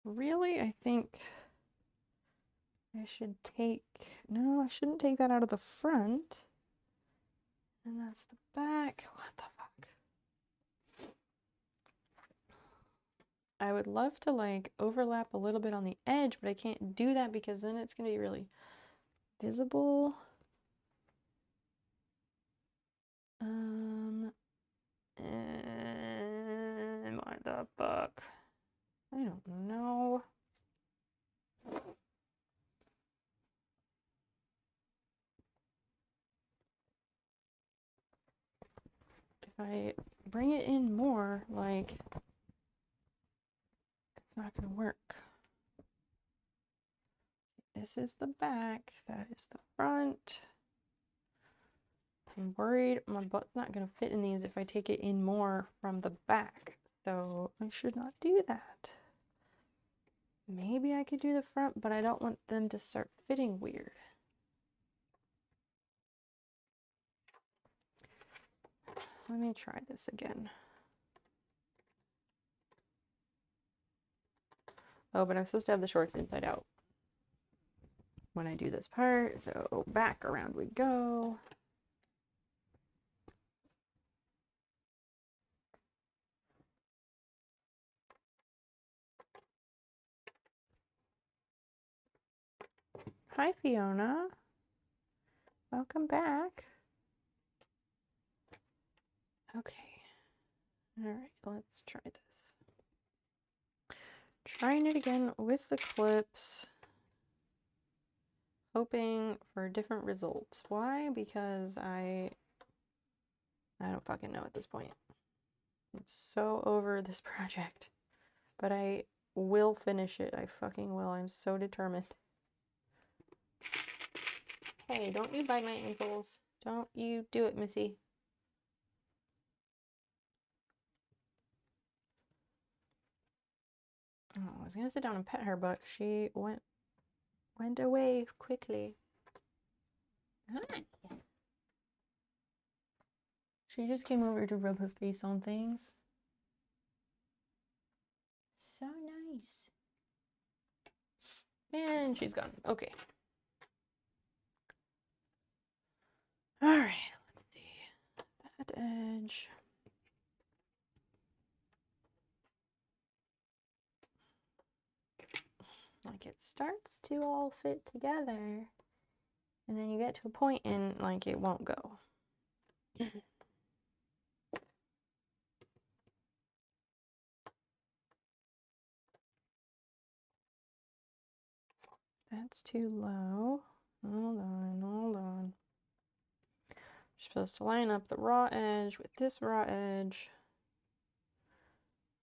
Really? I think I should take... No, I shouldn't take that out of the front. And that's the back. What the fuck? I would love to, like, overlap a little bit on the edge, but I can't do that because then it's going to be really visible. What the fuck? I don't know. If I bring it in more, like, it's not gonna work. This is the back, that is the front. I'm worried my butt's not gonna fit in these if I take it in more from the back, so I should not do that. Maybe I could do the front, but I don't want them to start fitting weird. Let me try this again. Oh, but I'm supposed to have the shorts inside out when I do this part, so back around we go. Hi, Fiona. Welcome back. Okay. Alright, let's try this. Trying it again with the clips. Hoping for different results. Why? Because I don't fucking know at this point. I'm so over this project. But I will finish it. I fucking will. I'm so determined. Hey, don't you bite my ankles. Don't you do it, Missy. Oh, I was gonna sit down and pet her, but she went away quickly. Hi. She just came over to rub her face on things. So nice. And she's gone. Okay. Alright, let's see. That edge. Like it starts to all fit together. And then you get to a point and like it won't go. That's too low. Hold on, hold on. You're supposed to line up the raw edge with this raw edge.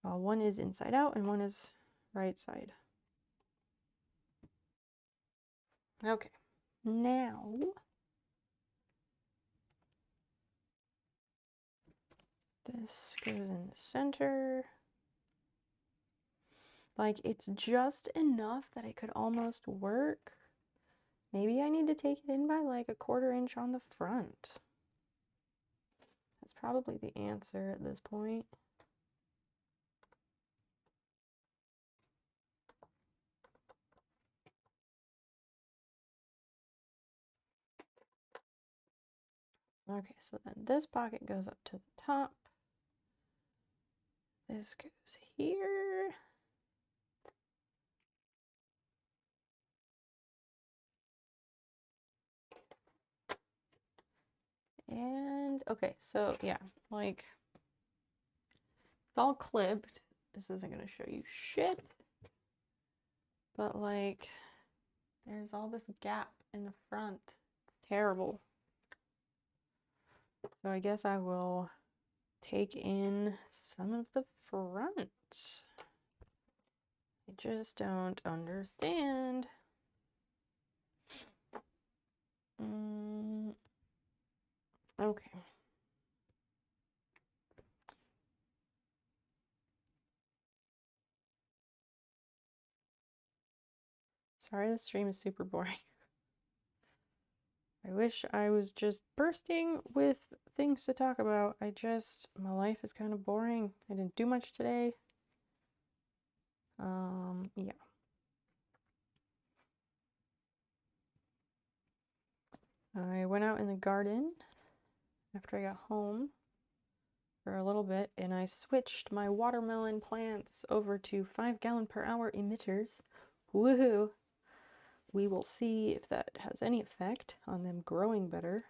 Well, one is inside out and one is right side. Okay. Now, this goes in the center. Like, it's just enough that it could almost work. Maybe I need to take it in by like 1/4 inch on the front. That's probably the answer at this point. Okay, so then this pocket goes up to the top. This goes here. And okay, so yeah, like it's all clipped. This isn't gonna show you shit. But like there's all this gap in the front. It's terrible. So I guess I will take in some of the front. I just don't understand. Okay. Sorry, the stream is super boring. I wish I was just bursting with things to talk about. My life is kind of boring. I didn't do much today. Yeah. I went out in the garden after I got home for a little bit, and I switched my watermelon plants over to 5-gallon-per-hour emitters. Woohoo! We will see if that has any effect on them growing better.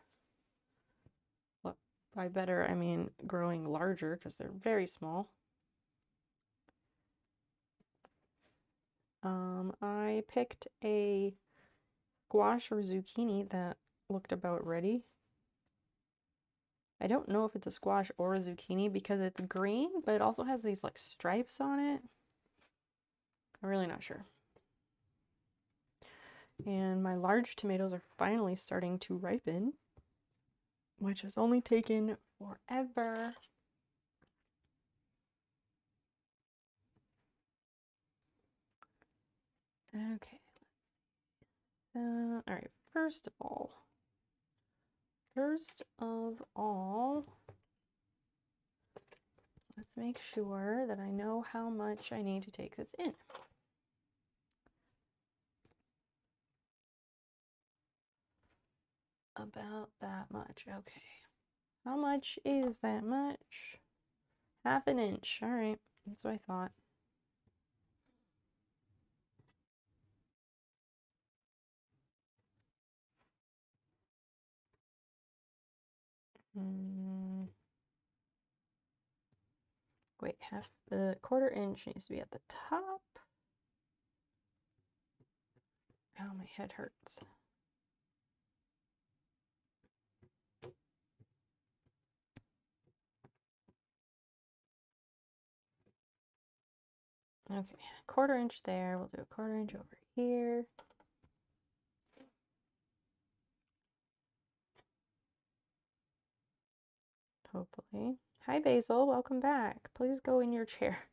Well, by better, I mean growing larger, because they're very small. I picked a squash or zucchini that looked about ready. I don't know if it's a squash or a zucchini because it's green, but it also has these like stripes on it. I'm really not sure. And my large tomatoes are finally starting to ripen, which has only taken forever. Okay. All right, first of all, let's make sure that I know how much I need to take this in. About that much, okay. How much is that much? 1/2 inch, all right, that's what I thought. Wait, half the 1/4 inch needs to be at the top. Ow, my head hurts. Okay, 1/4 inch there. We'll do a 1/4 inch over here. Hopefully. Hi, Basil. Welcome back. Please go in your chair.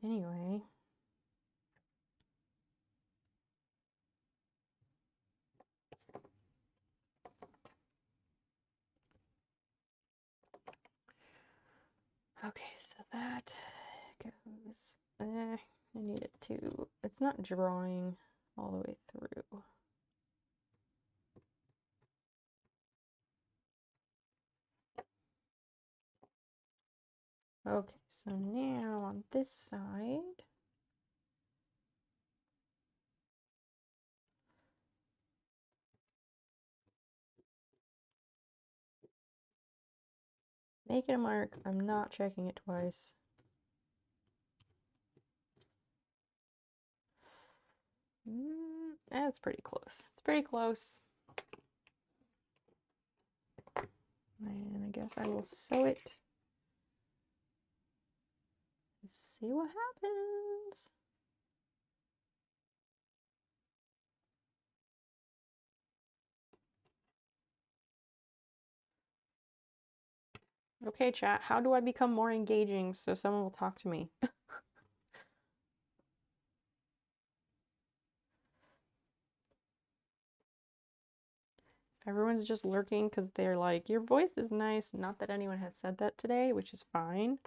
Anyway. Okay, so that goes there. I need it to, it's not drawing all the way through. Okay, so now on this side, make it a mark. I'm not checking it twice. That's pretty close. It's pretty close. And I guess I will sew it. See what happens. Okay, chat, how do I become more engaging so someone will talk to me? Everyone's just lurking because they're like, your voice is nice. Not that anyone has said that today, which is fine.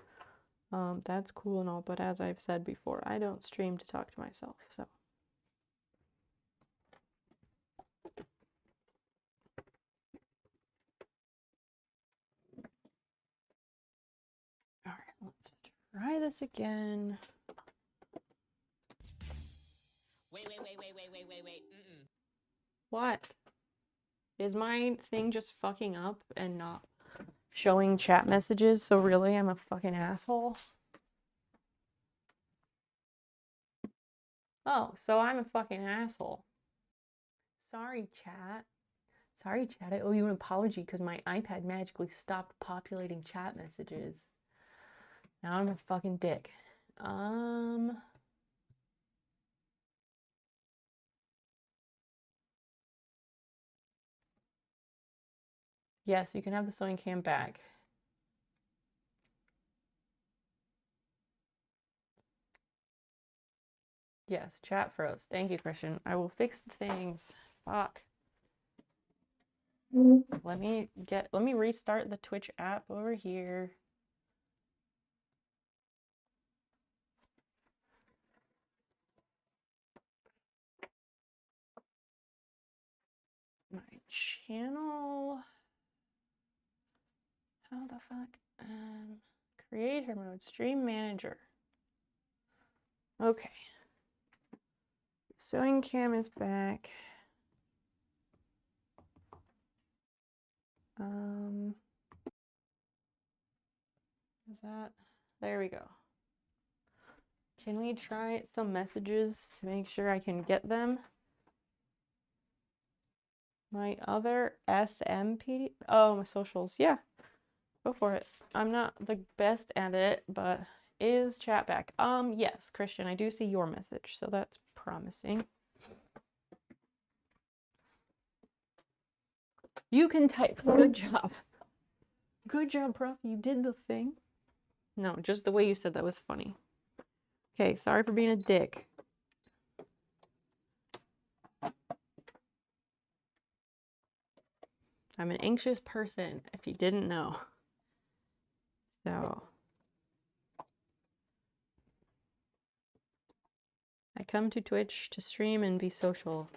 That's cool and all, but as I've said before, I don't stream to talk to myself, so. All right, let's try this again. Wait. What? Is my thing just fucking up and not showing chat messages? So really, I'm a fucking asshole? Oh, so I'm a fucking asshole. Sorry, chat. Sorry, chat. I owe you an apology because my iPad magically stopped populating chat messages. Now I'm a fucking dick. Yes, you can have the sewing cam back. Yes, chat froze. Thank you, Christian. I will fix the things. Fuck. Let me restart the Twitch app over here. My channel. How the fuck? Creator mode, stream manager. Okay. Sewing cam is back. Is that? There we go. Can we try some messages to make sure I can get them? My other SMP? Oh, my socials. Yeah, go for it. I'm not the best at it, but is chat back? Yes, Christian, I do see your message, so that's promising. You can type. Good job. Good job, Prof. You did the thing. No, just the way you said that was funny. Okay, sorry for being a dick. I'm an anxious person, if you didn't know. So I come to Twitch to stream and be social.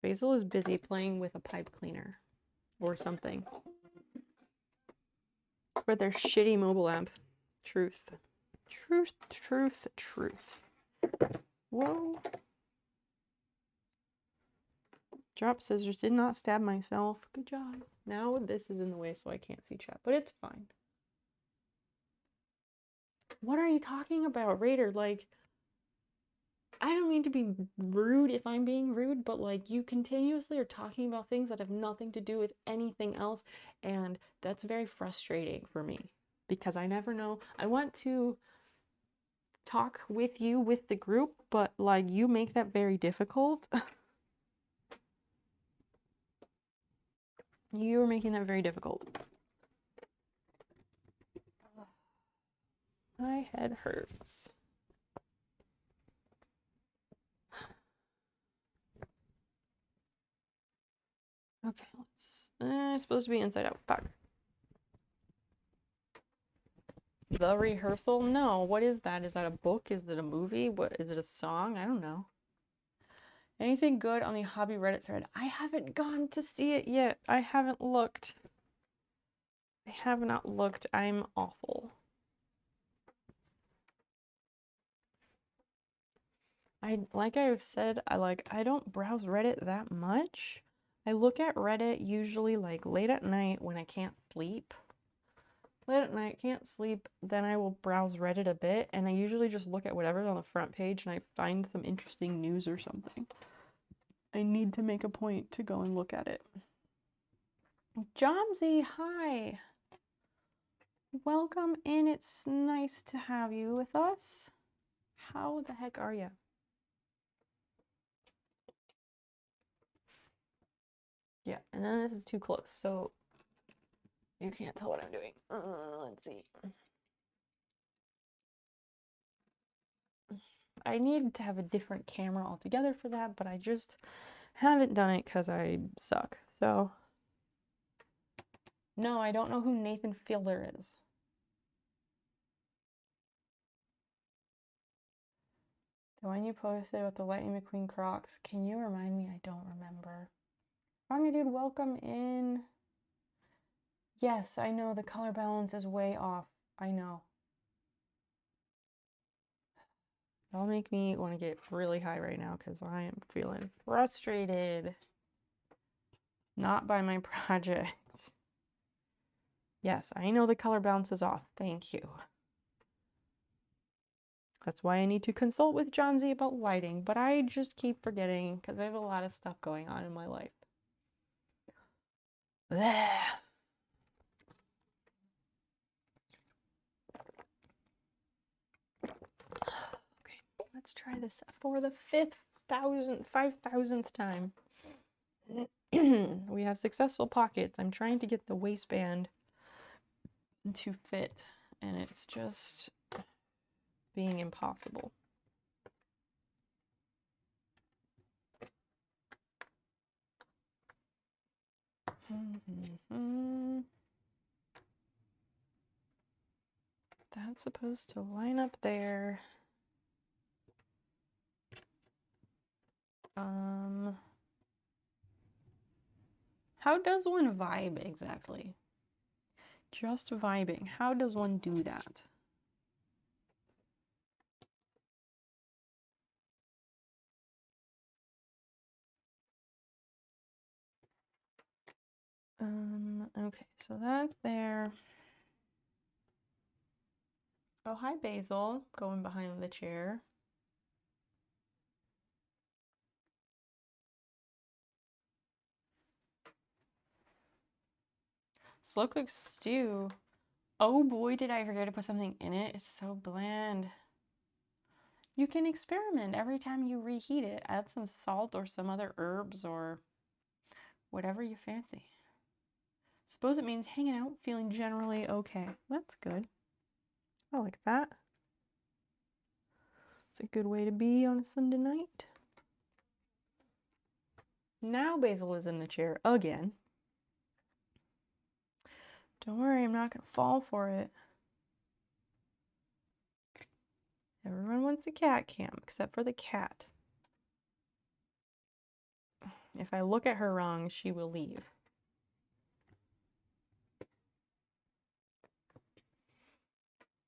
Basil is busy playing with a pipe cleaner or something. Or their shitty mobile app. Truth. Truth, truth, truth. Whoa. Drop scissors. Did not stab myself. Good job. Now this is in the way so I can't see chat, but it's fine. What are you talking about, Raider? Like, I don't mean to be rude if I'm being rude, but like you continuously are talking about things that have nothing to do with anything else, and that's very frustrating for me because I never know. I want to talk with you with the group, but like you make that very difficult. You're making that very difficult. My head hurts. Okay, let's. It's supposed to be inside out. Back. The rehearsal? No. What is that? Is that a book? Is it a movie? What is it? A song? I don't know. Anything good on the hobby Reddit thread? I haven't gone to see it yet. I haven't looked. I have not looked. I'm awful. Like I've said, I don't browse Reddit that much. I look at Reddit usually like late at night when I can't sleep. Late at night, can't sleep, then I will browse Reddit a bit, and I usually just look at whatever's on the front page and I find some interesting news or something. I need to make a point to go and look at it. Jomsy, hi! Welcome in, it's nice to have you with us. How the heck are you? Yeah, and then this is too close, so you can't tell what I'm doing. Let's see. I need to have a different camera altogether for that, but I just haven't done it because I suck. So, no, I don't know who Nathan Fielder is. The one you posted with the Lightning McQueen Crocs, can you remind me? I don't remember. Romney dude, welcome in. Yes, I know the color balance is way off. I know. That'll make me want to get really high right now because I am feeling frustrated. Not by my project. Yes, I know the color balance is off. Thank you. That's why I need to consult with John Z about lighting, but I just keep forgetting because I have a lot of stuff going on in my life. Blech. Okay, let's try this for the 5,000th time. We have successful pockets. I'm trying to get the waistband to fit, and it's just being impossible. That's supposed to line up there. How does one vibe exactly? Just vibing. How does one do that? Okay, so that's there. Oh, hi, Basil. Going behind the chair. Slow cooked stew. Oh boy, did I forget to put something in it. It's so bland. You can experiment every time you reheat it. Add some salt or some other herbs or whatever you fancy. Suppose it means hanging out, feeling generally okay. That's good. I like that. It's a good way to be on a Sunday night. Now Basil is in the chair again. Don't worry, I'm not going to fall for it. Everyone wants a cat cam, except for the cat. If I look at her wrong, she will leave.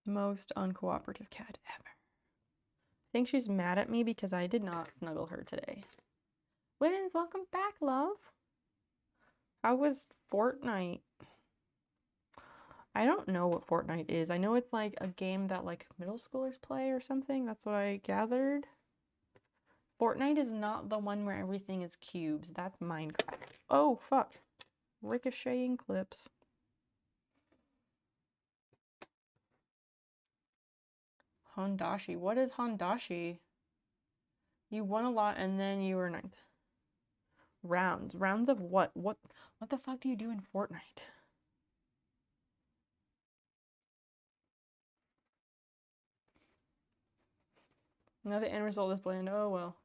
Most uncooperative cat ever. I think she's mad at me because I did not snuggle her today. Women's, welcome back, love. How was Fortnite? I don't know what Fortnite is. I know it's like a game that like middle schoolers play or something. That's what I gathered. Fortnite is not the one where everything is cubes. That's Minecraft. Oh, fuck. Ricocheting clips. Hondashi. What is Hondashi? You won a lot and then you were ninth. Rounds. Rounds of what? What the fuck do you do in Fortnite? Now the end result is bland. Oh well.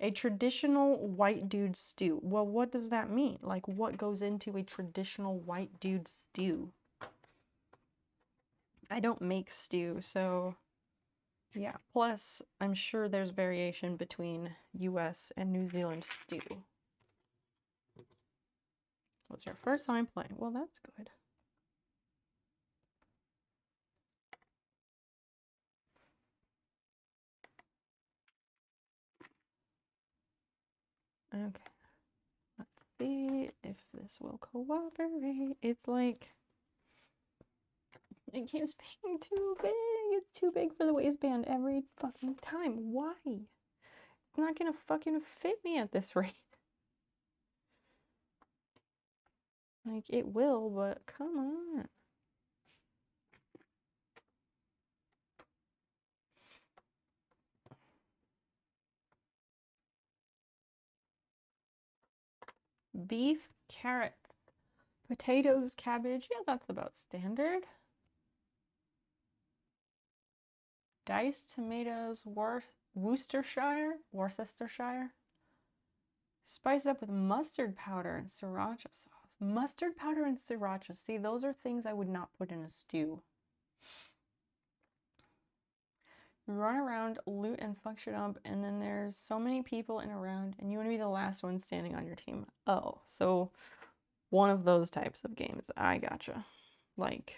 A traditional white dude stew. Well, what does that mean? Like, what goes into a traditional white dude stew? I don't make stew, so yeah. Plus, I'm sure there's variation between US and New Zealand stew. What's your first time playing? Well, that's good. Okay. Let's see if this will cooperate. It's like it keeps being too big. It's too big for the waistband every fucking time. Why? It's not gonna fucking fit me at this rate. Like, it will, but come on. Beef, carrots, potatoes, cabbage. Yeah, that's about standard. Diced tomatoes, Worcestershire. Spiced up with mustard powder and sriracha sauce. Mustard powder and sriracha. See, those are things I would not put in a stew. Run around, loot, and fuck shit up, and then there's so many people in a round, and you want to be the last one standing on your team. Oh, so one of those types of games. I gotcha. Like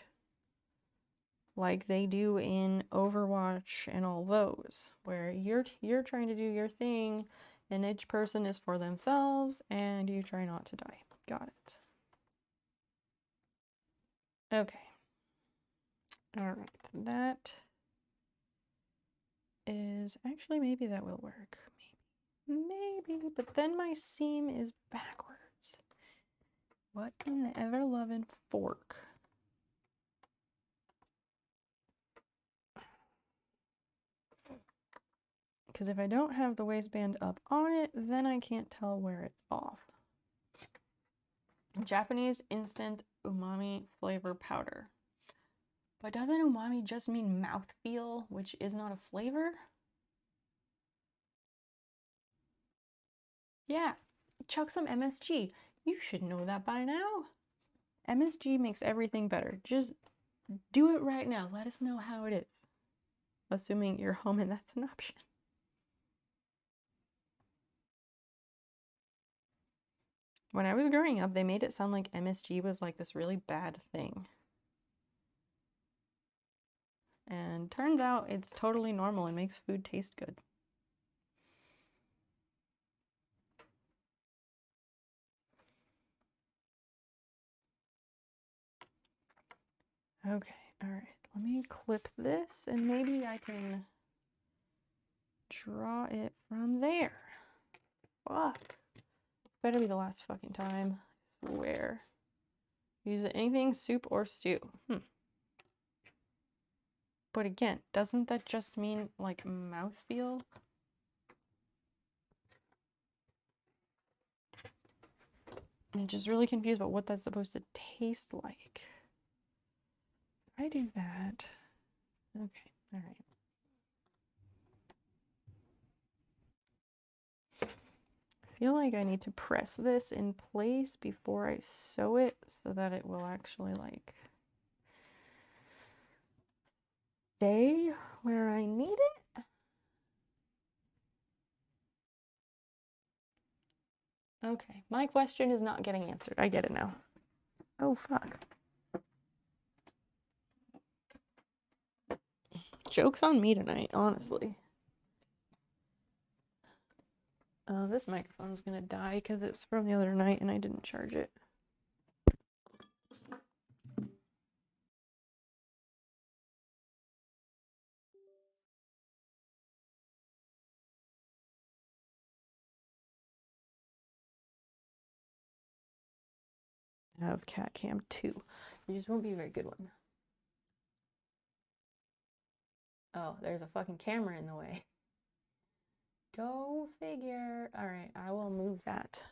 they do in Overwatch and all those, where you're trying to do your thing, and each person is for themselves, and you try not to die. Got it. Okay. All right. That is actually, maybe that will work. Maybe, but then my seam is backwards. What in the ever-loving fork? Because if I don't have the waistband up on it, then I can't tell where it's off. Japanese instant umami flavor powder. But doesn't umami just mean mouthfeel, which is not a flavor? Yeah, chuck some MSG. You should know that by now. MSG makes everything better. Just do it right now. Let us know how it is. Assuming you're home and that's an option. When I was growing up, they made it sound like MSG was like this really bad thing. And turns out it's totally normal and makes food taste good. Okay, all right. Let me clip this and maybe I can draw it from there. Fuck. It's better be the last fucking time. I swear. Use anything, soup or stew. But again, doesn't that just mean like mouthfeel? I'm just really confused about what that's supposed to taste like. If I do that. Okay, all right. I feel like I need to press this in place before I sew it so that it will actually like stay where I need it. Okay, my question is not getting answered. I get it now. Oh, fuck. Joke's on me tonight, honestly. This microphone's gonna die because it's from the other night and I didn't charge it. I have Cat Cam 2. It just won't be a very good one. Oh, there's a fucking camera in the way. Go figure. Alright, I will move that.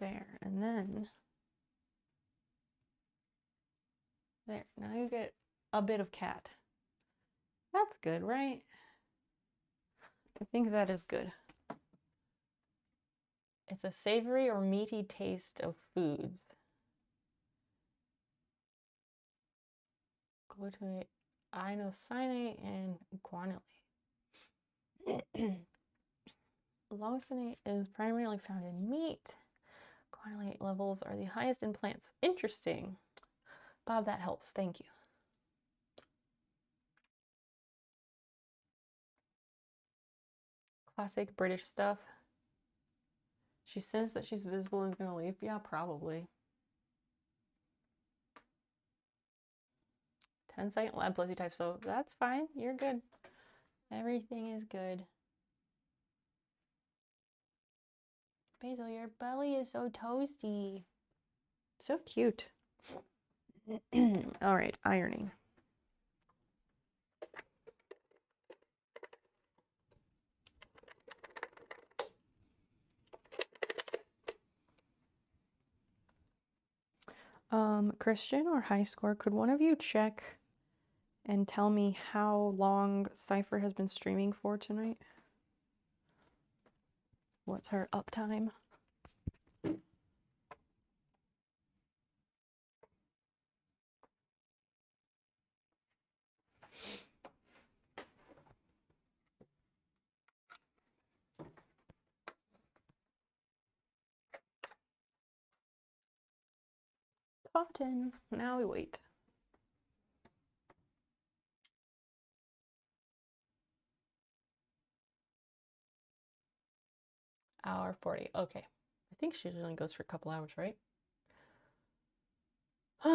There, and then there. Now you get a bit of cat. That's good, right? I think that is good. It's a savory or meaty taste of foods. Glutamate, inosine, and guanylate. Leucinate is primarily found in meat. Guanylate levels are the highest in plants. Interesting. Bob, that helps. Thank you. Classic British stuff. She sensed that she's visible and is going to leave. Yeah, probably. 10-second lab plus you type, so that's fine. You're good. Everything is good. Basil, your belly is so toasty. So cute. All right, ironing. Christian or High Score, could one of you check and tell me how long Cypher has been streaming for tonight? What's her uptime? Cotton. Now we wait. Hour 40. Okay. I think she usually goes for a couple hours, right? I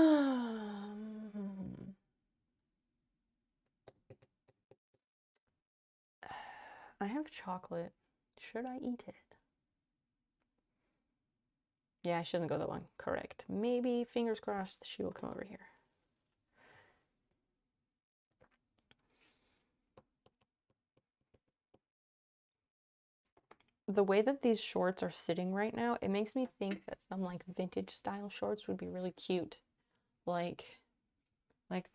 have chocolate. Should I eat it? Yeah, she doesn't go that long. Correct. Maybe, fingers crossed, she will come over here. The way that these shorts are sitting right now, it makes me think that some like vintage style shorts would be really cute. Like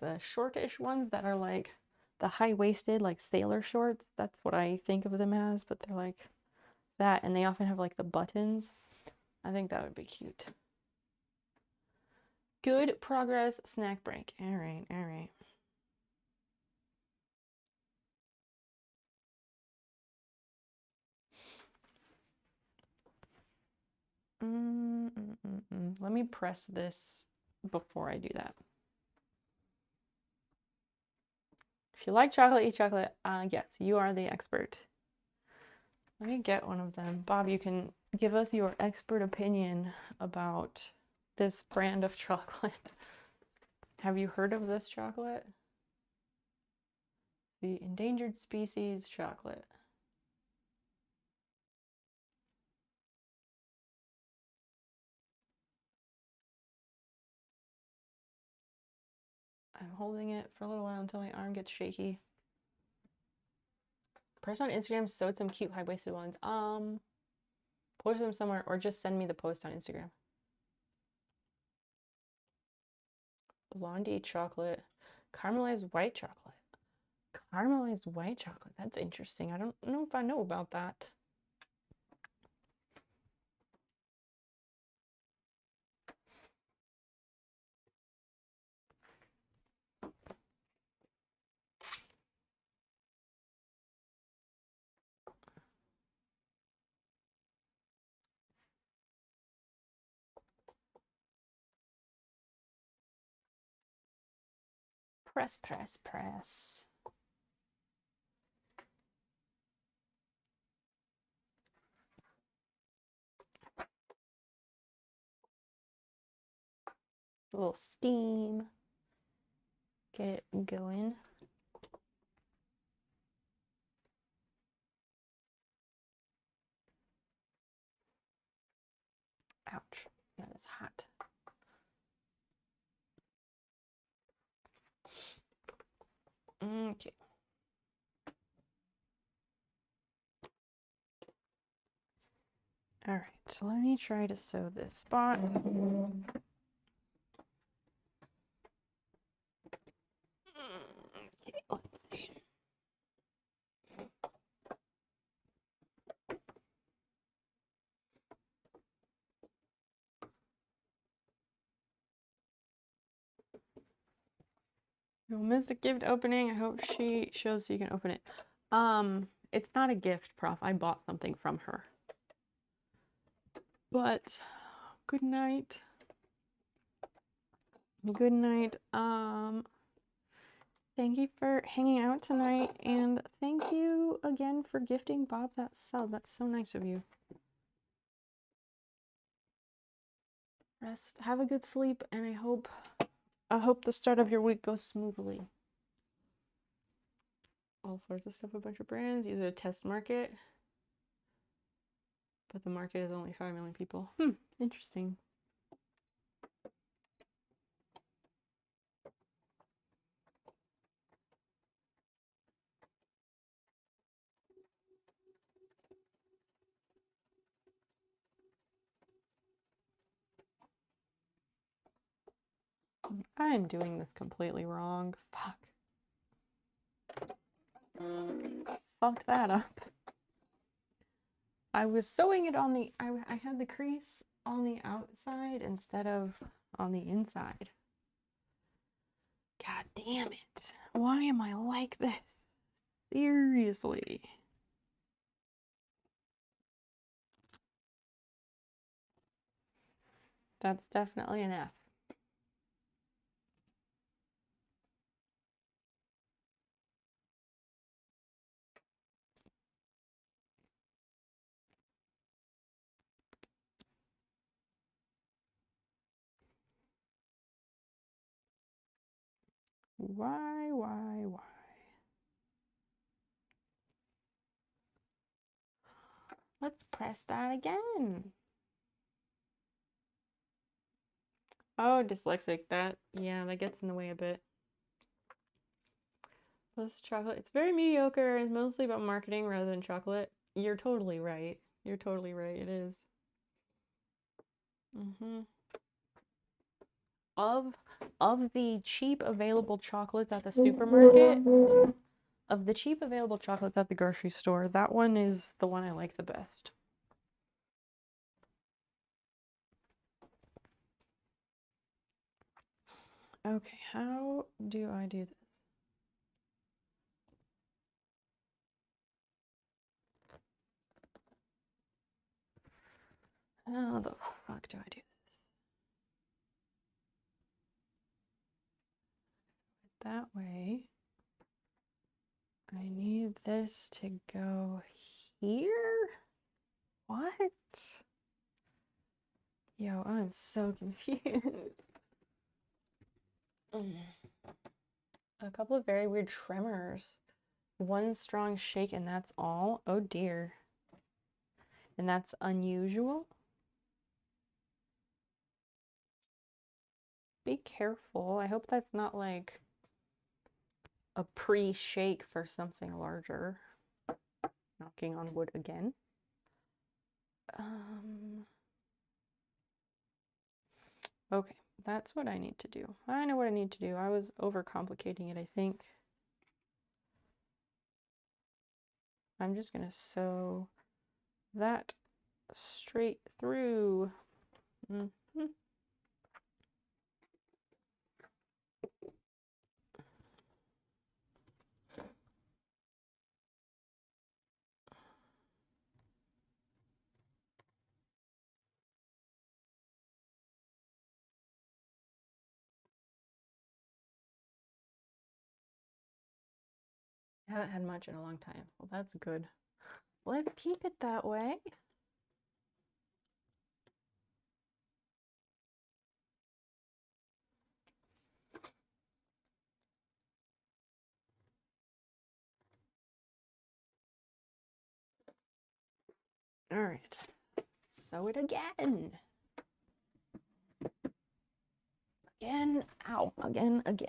the shortish ones that are like the high-waisted like sailor shorts. That's what I think of them as, but they're like that, and they often have like the buttons. I think that would be cute. Good progress, snack break. All right, all right. Let me press this before I do that. If you like chocolate, eat chocolate. Yes, you are the expert. Let me get one of them. Bob, you can give us your expert opinion about this brand of chocolate. Have you heard of this chocolate? The endangered species chocolate. I'm holding it for a little while until my arm gets shaky. Person on Instagram sewed some cute high-waisted ones. Post them somewhere or just send me the post on Instagram. Blondie chocolate. Caramelized white chocolate. Caramelized white chocolate. That's interesting. I don't know if I know about that. Press, press, press. A little steam. Get it going. Ouch, that is hot. Okay. All right, so let me try to sew this spot. Okay, let's see. You'll miss the gift opening. I hope she shows so you can open it. It's not a gift, Prof. I bought something from her. But good night. Good night. Thank you for hanging out tonight, and thank you again for gifting Bob that sub. That's so nice of you. Rest. Have a good sleep, and I hope the start of your week goes smoothly. All sorts of stuff, a bunch of brands. Use it to test market. But the market is only 5 million people. Interesting. I am doing this completely wrong. Fuck. Fucked that up. I was sewing it on the, I had the crease on the outside instead of on the inside. God damn it. Why am I like this? Seriously. That's definitely an F. Why? Let's press that again. Oh, dyslexic. That gets in the way a bit. Plus chocolate. It's very mediocre. It's mostly about marketing rather than chocolate. You're totally right. You're totally right. It is. Of the cheap available chocolates at the supermarket, of the cheap available chocolates at the grocery store, that one is the one I like the best. Okay, how do I do this? How the fuck do I do this? That way. I need this to go here? What? Yo, I'm so confused. A couple of very weird tremors. One strong shake and that's all? Oh dear. And that's unusual? Be careful. I hope that's not like a pre-shake for something larger. Knocking on wood again. Okay, that's what I need to do. I know what I need to do. I was overcomplicating it, I think. I'm just gonna sew that straight through. Haven't had much in a long time. Well, that's good. Let's keep it that way. All right. Sew it again. Again. Ow. Again. Okay.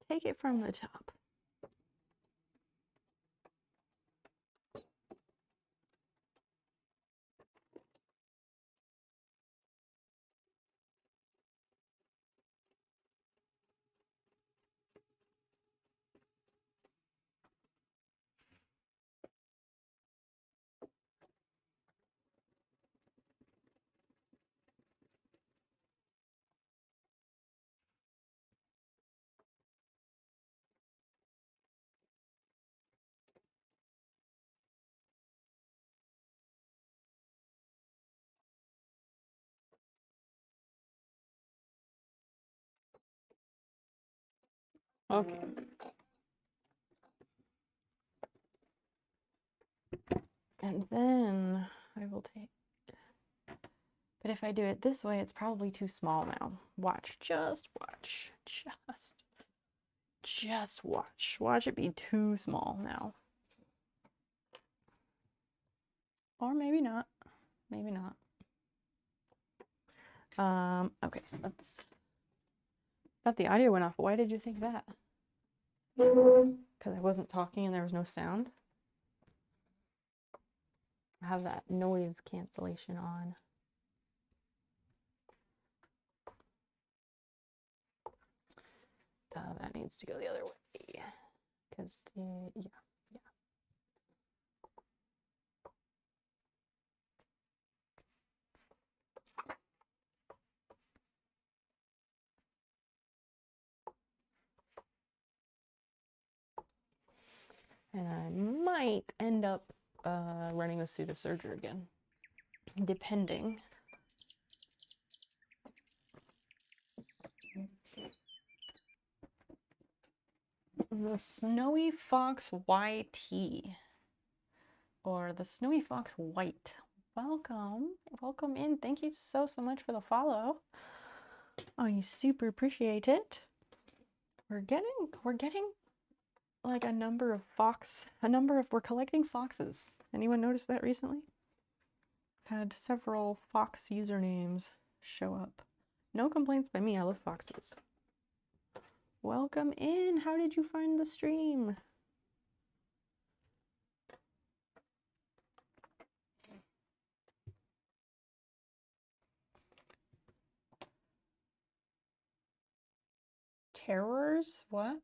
Take it from the top. Okay. And then I will take, but if I do it this way, it's probably too small now. Watch, just watch, just watch. Watch it be too small now. Or maybe not, maybe not. Okay, let's, thought the audio went off. Why did you think that? Because I wasn't talking and there was no sound. I have that noise cancellation on. That needs to go the other way. Because, yeah. And I might end up running this through the serger again, depending. The Snowy Fox YT, or the Snowy Fox White. Welcome in. Thank you so much for the follow. I super appreciate it. We're getting like we're collecting foxes. Anyone notice that recently? I've had several fox usernames show up. No complaints by me, I love foxes. Welcome in. How did you find the stream? Terrors? What?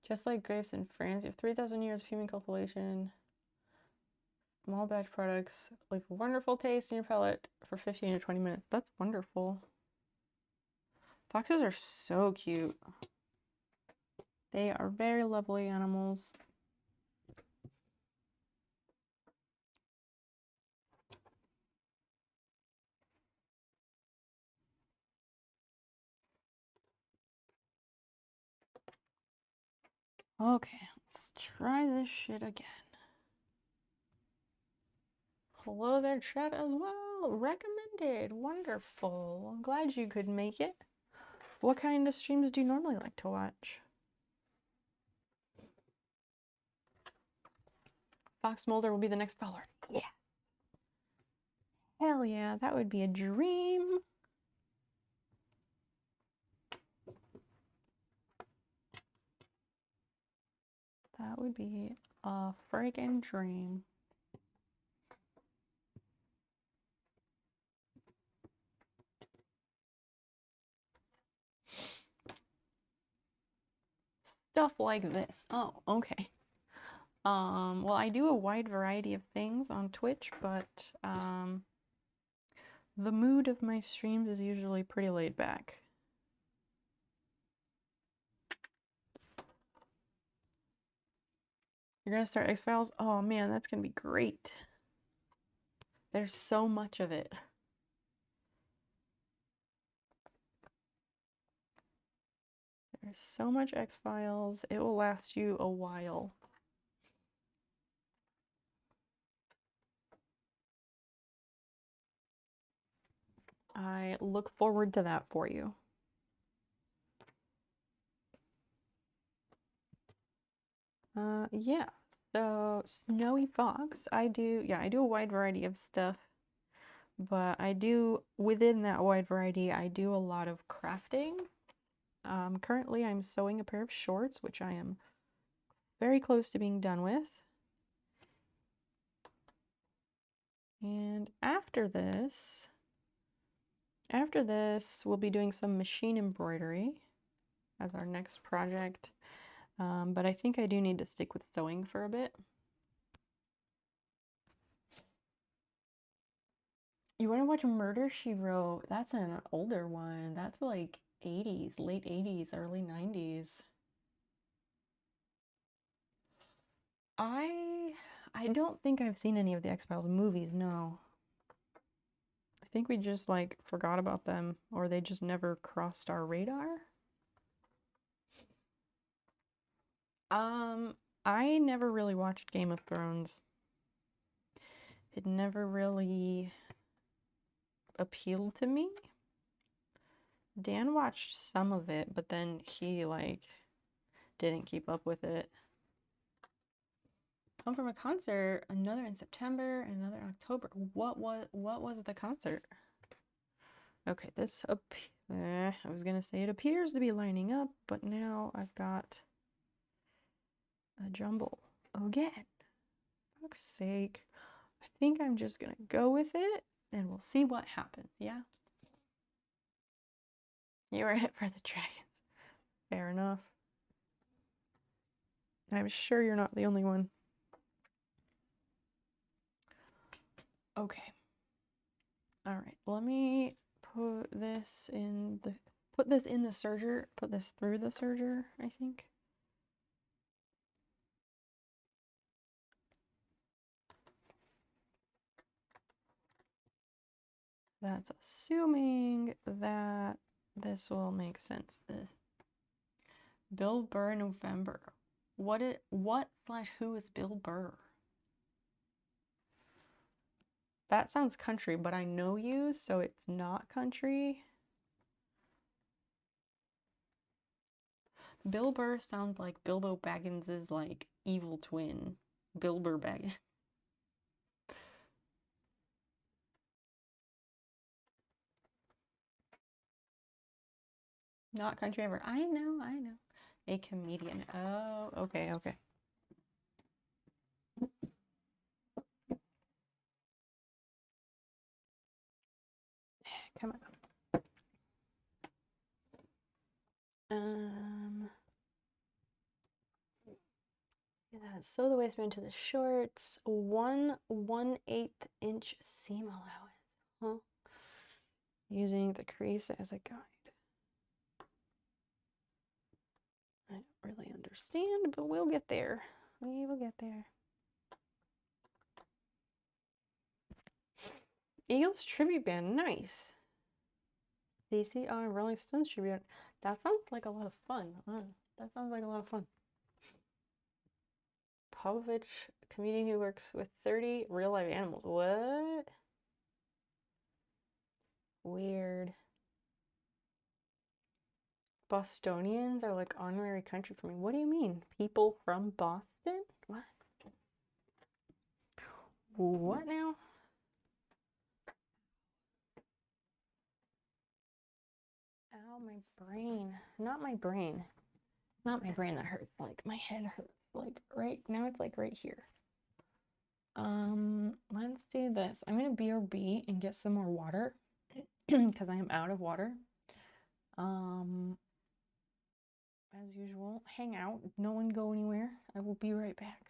Just like grapes in France, you have 3,000 years of human cultivation. Small batch products leave a wonderful taste in your palate for 15 to 20 minutes. That's wonderful. Foxes are so cute. They are very lovely animals. Okay, let's try this shit again. Hello there, chat as well. Recommended. Wonderful. I'm glad you could make it. What kind of streams do you normally like to watch? Fox Mulder will be the next follower. Yeah. Hell yeah, that would be a dream. That would be a friggin' dream. Stuff like this. Oh, okay. Well, I do a wide variety of things on Twitch, but The mood of my streams is usually pretty laid back. You're gonna start X-Files? Oh man, that's gonna be great. There's so much of it. There's so much X-Files. It will last you a while. I look forward to that for you. Yeah. So Snowy Fox, I do a wide variety of stuff, but within that wide variety, I do a lot of crafting. Currently I'm sewing a pair of shorts, which I am very close to being done with. And after this, we'll be doing some machine embroidery as our next project. But I think I do need to stick with sewing for a bit. You want to watch Murder, She Wrote? That's an older one. That's like 80s, late 80s, early 90s. I don't think I've seen any of the X-Files movies, no. I think we just like forgot about them, or they just never crossed our radar. I never really watched Game of Thrones. It never really appealed to me. Dan watched some of it, but then he like didn't keep up with it. Home from a concert, another in September, and another in October. What was the concert? Okay, I was gonna say it appears to be lining up, but now I've got a jumble again. For fuck's sake. I think I'm just gonna go with it and we'll see what happens, yeah? You were it for the dragons. Fair enough. I'm sure you're not the only one. Okay. All right, let me put this in the serger, put this through the serger, I think. That's assuming that this will make sense. Bill Burr November. What/who is Bill Burr? That sounds country, but I know you, so it's not country. Bill Burr sounds like Bilbo Baggins's like evil twin, Bill Burr Baggins. Not country ever. I know. A comedian. Oh, okay. Come on. Yeah, sew the waistband to the shorts. 1/8 inch seam allowance. Huh? Using the crease as a guide. I don't really understand, but we'll get there. We will get there. Eagles tribute band, nice. CCR Rolling Stones tribute. That sounds like a lot of fun. That sounds like a lot of fun. Povich, comedian who works with 30 real life animals. What? Weird. Bostonians are like honorary country for me. What do you mean? People from Boston? What? What now? Ow, my brain. Not my brain. Not my brain that hurts. Like, my head hurts. Like, right now it's like right here. Let's do this. I'm gonna BRB and get some more water because I am out of water. As usual, hang out. No one go anywhere. I will be right back.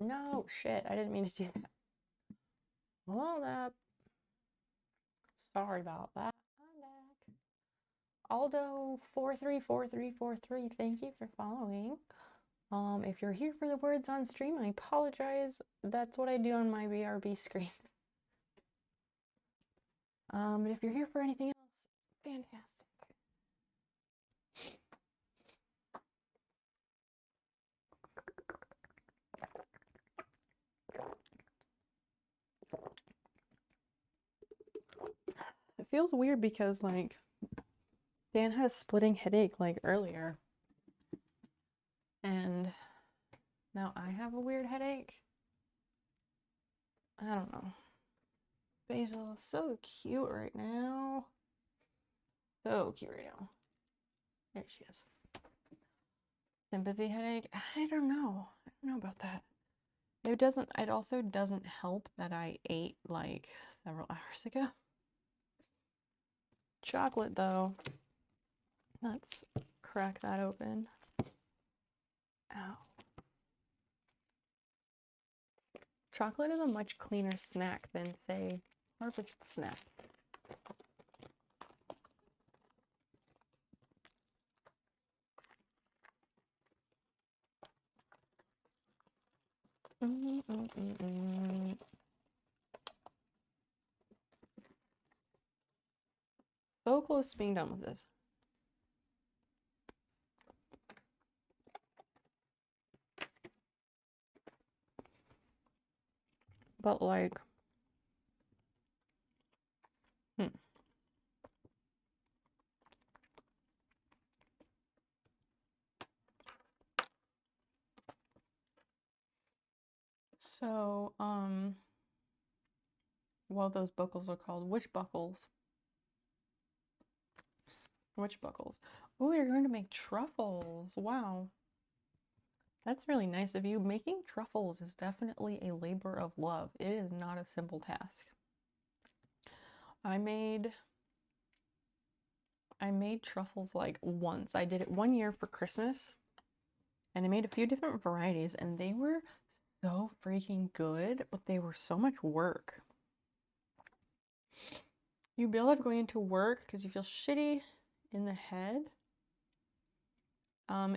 No, shit, I didn't mean to do that. Hold up. Sorry about that. I'm back. Aldo434343, thank you for following. If you're here for the words on stream, I apologize. That's what I do on my BRB screen. But if you're here for anything else, fantastic. It feels weird because, like, Dan had a splitting headache, like, earlier. And now I have a weird headache. I don't know. Basil is so cute right now. So cute right now. There she is. Sympathy headache? I don't know. I don't know about that. It also doesn't help that I ate like several hours ago. Chocolate though. Let's crack that open. Ow. Chocolate is a much cleaner snack than, say, harvest snack. So close to being done with this. But like, So, what those buckles are called? Which buckles? Which buckles? Oh, you're going to make truffles. Wow. That's really nice of you. Making truffles is definitely a labor of love. It is not a simple task. I made truffles like once. I did it one year for Christmas, and I made a few different varieties, and they were so freaking good, but they were so much work. You build up going into work because you feel shitty in the head.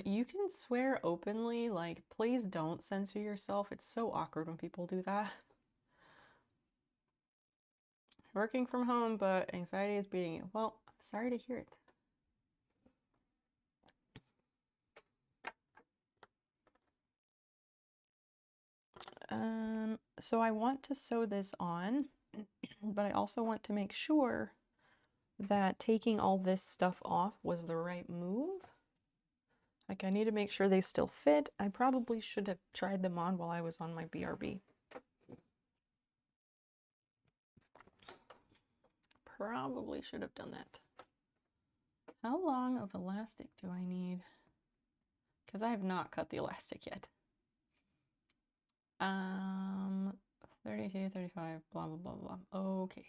You can swear openly, like, please don't censor yourself. It's so awkward when people do that. Working from home, but anxiety is beating you. Well, I'm sorry to hear it. So I want to sew this on, but I also want to make sure that taking all this stuff off was the right move. Like, I need to make sure they still fit. I probably should have tried them on while I was on my BRB. Probably should have done that. How long of elastic do I need? Because I have not cut the elastic yet. 32, 35, blah, blah, blah, blah. Okay.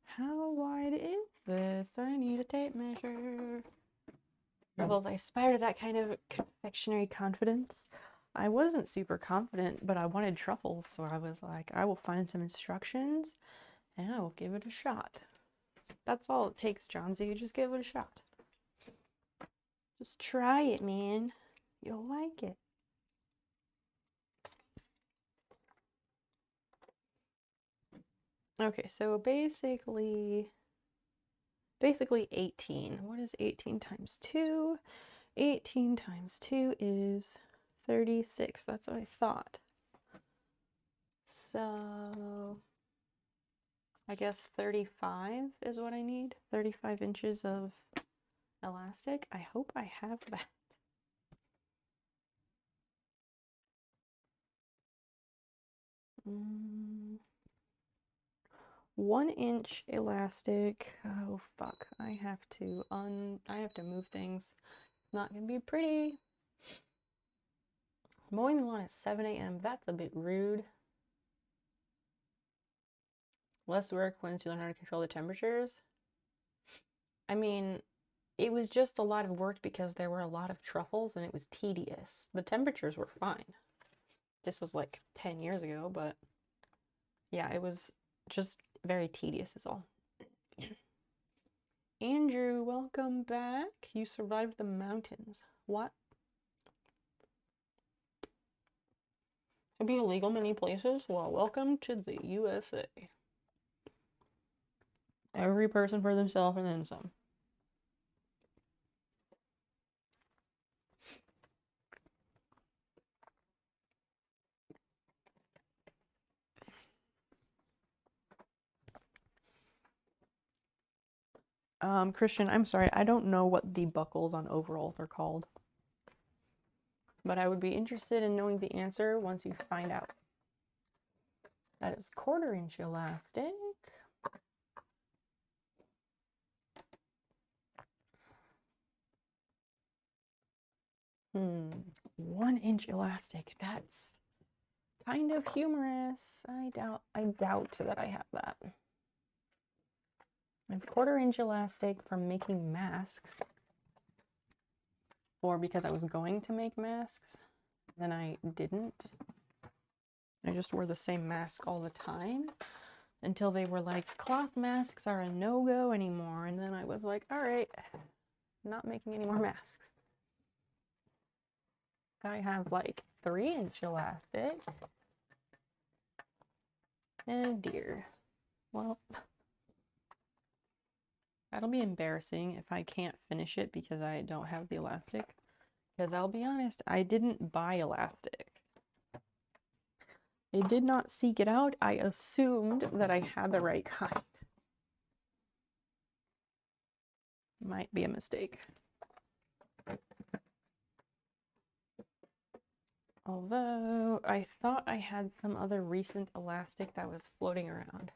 How wide is this? I need a tape measure. Rebels, I aspire to that kind of confectionery confidence. I wasn't super confident, but I wanted truffles, so I was like, I will find some instructions and I will give it a shot. That's all it takes, Johnsy. You just give it a shot. Just try it, man. You'll like it. Okay, so basically 18. What is 18 times 2? 18 times 2 is 36. That's what I thought. So I guess 35 is what I need. 35 inches of elastic. I hope I have that. Mm. 1 inch elastic. Oh fuck. I have to move things. It's not gonna be pretty. Mowing the lawn at 7 a.m. That's a bit rude. Less work once you learn how to control the temperatures. I mean, it was just a lot of work because there were a lot of truffles and it was tedious. The temperatures were fine. This was like 10 years ago, but yeah, it was just very tedious is all. Andrew, welcome back. You survived the mountains. What? It'd be illegal many places? Well, welcome to the USA. Every person for themselves and then some. Christian, I'm sorry, I don't know what the buckles on overalls are called. But I would be interested in knowing the answer once you find out. That is 1/4 inch elastic. Hmm, 1 inch elastic. That's kind of humorous. I doubt that I have that. I have 1/4 inch elastic for making masks. Or because I was going to make masks, then I didn't. I just wore the same mask all the time until they were like, cloth masks are a no-go anymore. And then I was like, all right, not making any more masks. I have like 3 inch elastic. Oh dear. Well, that'll be embarrassing if I can't finish it because I don't have the elastic. Because I'll be honest, I didn't buy elastic. I did not seek it out. I assumed that I had the right kind. Might be a mistake. Although, I thought I had some other recent elastic that was floating around.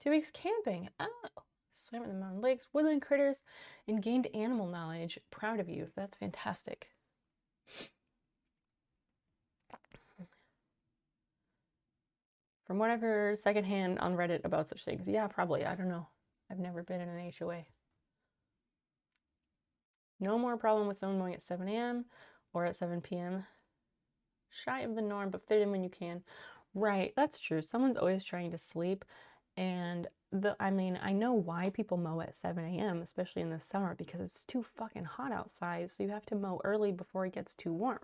2 weeks camping. Oh, swam in the mountain lakes, woodland critters, and gained animal knowledge. Proud of you. That's fantastic. From what I've heard secondhand on Reddit about such things. Yeah, probably. I don't know. I've never been in an HOA. No more problem with someone mowing at 7 a.m. or at 7 p.m. Shy of the norm, but fit in when you can. Right, that's true. Someone's always trying to sleep. And I mean, I know why people mow at 7 a.m., especially in the summer, because it's too fucking hot outside. So you have to mow early before it gets too warm.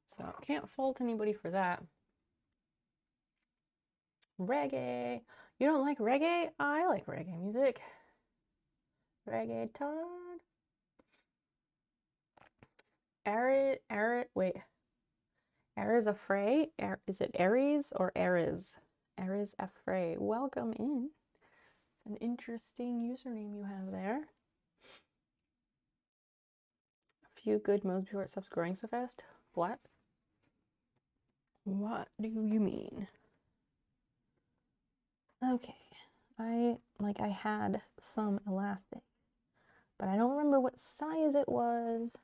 So can't fault anybody for that. Reggae. You don't like reggae? I like reggae music. Reggaeton. Wait. Ares Affray? Is it Aries or Ares? Ares Affray. Welcome in. An interesting username you have there. A few good modes before it stops growing so fast. What? What do you mean? Okay. I had some elastic, but I don't remember what size it was.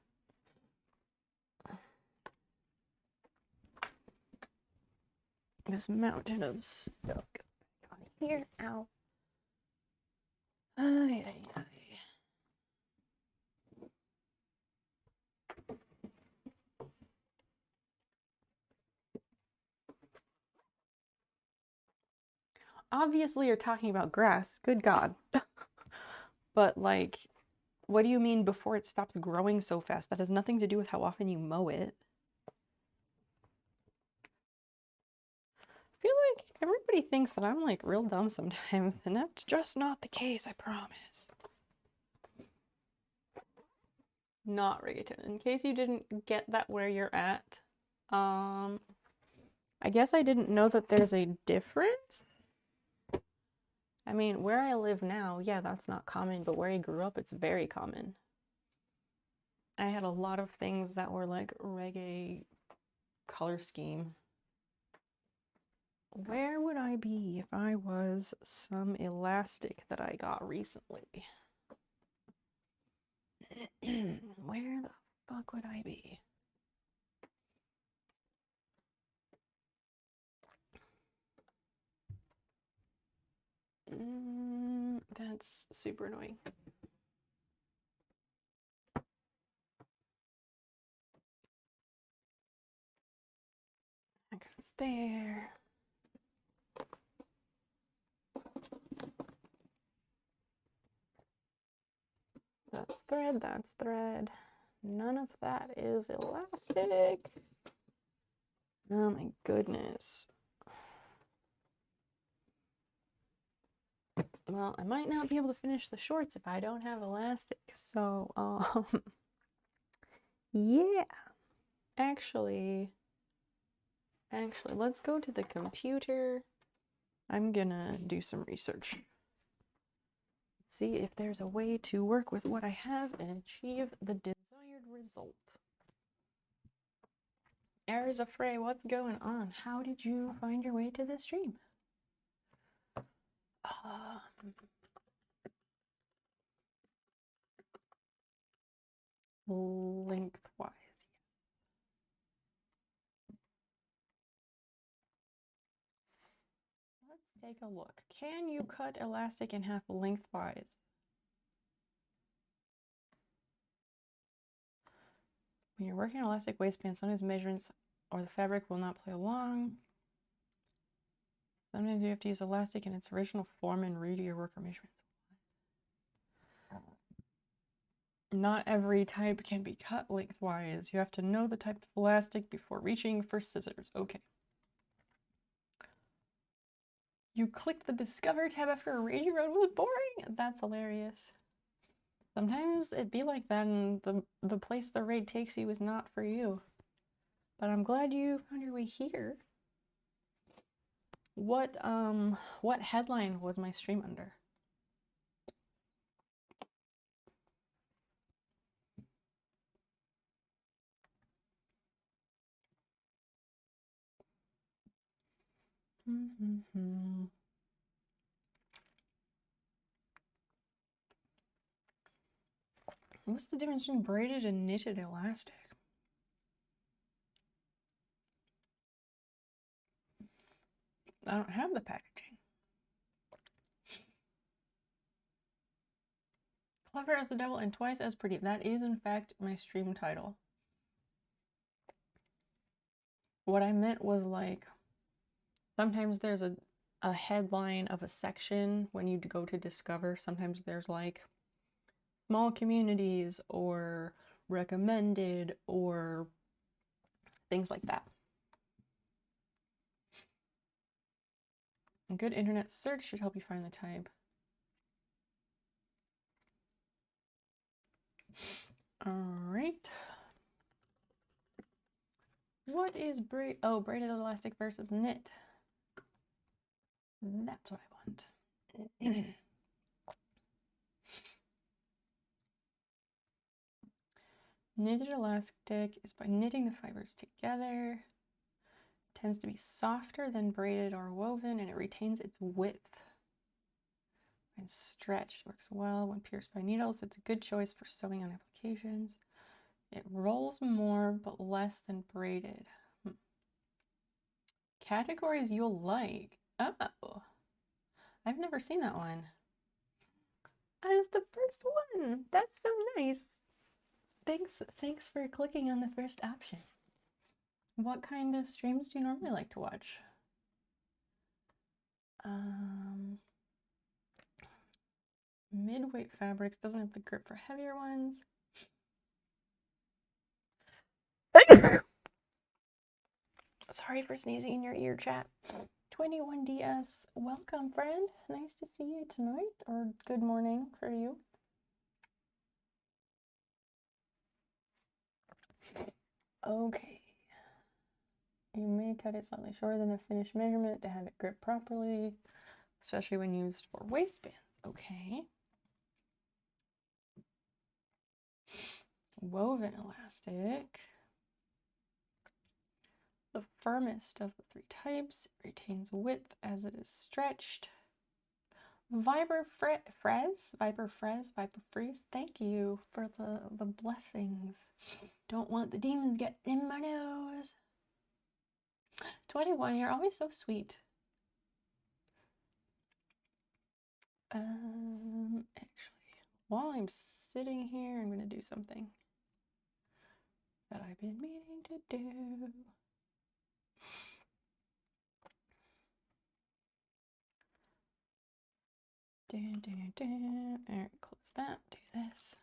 This mountain of stuff goes back on here. Ow. Ay, ay, ay. Obviously, you're talking about grass. Good God. But, like, what do you mean before it stops growing so fast? That has nothing to do with how often you mow it. I feel like everybody thinks that I'm, like, real dumb sometimes, and that's just not the case, I promise. Not reggaeton. In case you didn't get that where you're at, I guess I didn't know that there's a difference. I mean, where I live now, yeah, that's not common, but where I grew up, it's very common. I had a lot of things that were like reggae color scheme. Where would I be if I was some elastic that I got recently? Where the fuck would I be? That's super annoying. That goes there. That's thread, that's thread. None of that is elastic. Oh my goodness. Well, I might not be able to finish the shorts if I don't have elastic. So, yeah. Actually, let's go to the computer. I'm gonna do some research. See if there's a way to work with what I have and achieve the desired result. Errors of Frey, what's going on? How did you find your way to the stream? Lengthwise. Let's take a look. Can you cut elastic in half lengthwise? When you're working on elastic waistband, sometimes measurements or the fabric will not play along. Sometimes you have to use elastic in its original form and redo your worker measurements. Not every type can be cut lengthwise. You have to know the type of elastic before reaching for scissors. Okay. You clicked the Discover tab after a raging road was boring? That's hilarious. Sometimes it'd be like that and the place the raid takes you is not for you. But I'm glad you found your way here. What headline was my stream under? What's the difference between braided and knitted elastic? I don't have the packaging. Clever as the devil and twice as pretty. That is in fact my stream title. What I meant was like, sometimes there's a headline of a section when you go to Discover. Sometimes there's like small communities or recommended or things like that. A good internet search should help you find the type. All right. What is braided elastic versus knit? That's what I want. Knitted elastic is by knitting the fibers together. It tends to be softer than braided or woven, and it retains its width. When stretched, works well when pierced by needles. It's a good choice for sewing on applications. It rolls more but less than braided. Categories you'll like. Oh, I've never seen that one. As the first one. That's so nice. Thanks for clicking on the first option. What kind of streams do you normally like to watch? Mid-weight fabrics doesn't have the grip for heavier ones. Sorry for sneezing in your ear, chat. 21DS, welcome, friend. Nice to see you tonight, or good morning for you. Okay. You may cut it slightly shorter than the finished measurement to have it grip properly, especially when used for waistbands. Okay. Woven elastic. The firmest of the three types, retains width as it is stretched. Viper Freeze, thank you for the blessings. Don't want the demons getting in my nose. 21, you're always so sweet. Actually, while I'm sitting here, I'm gonna do something that I've been meaning to do. Alright, close that, do this.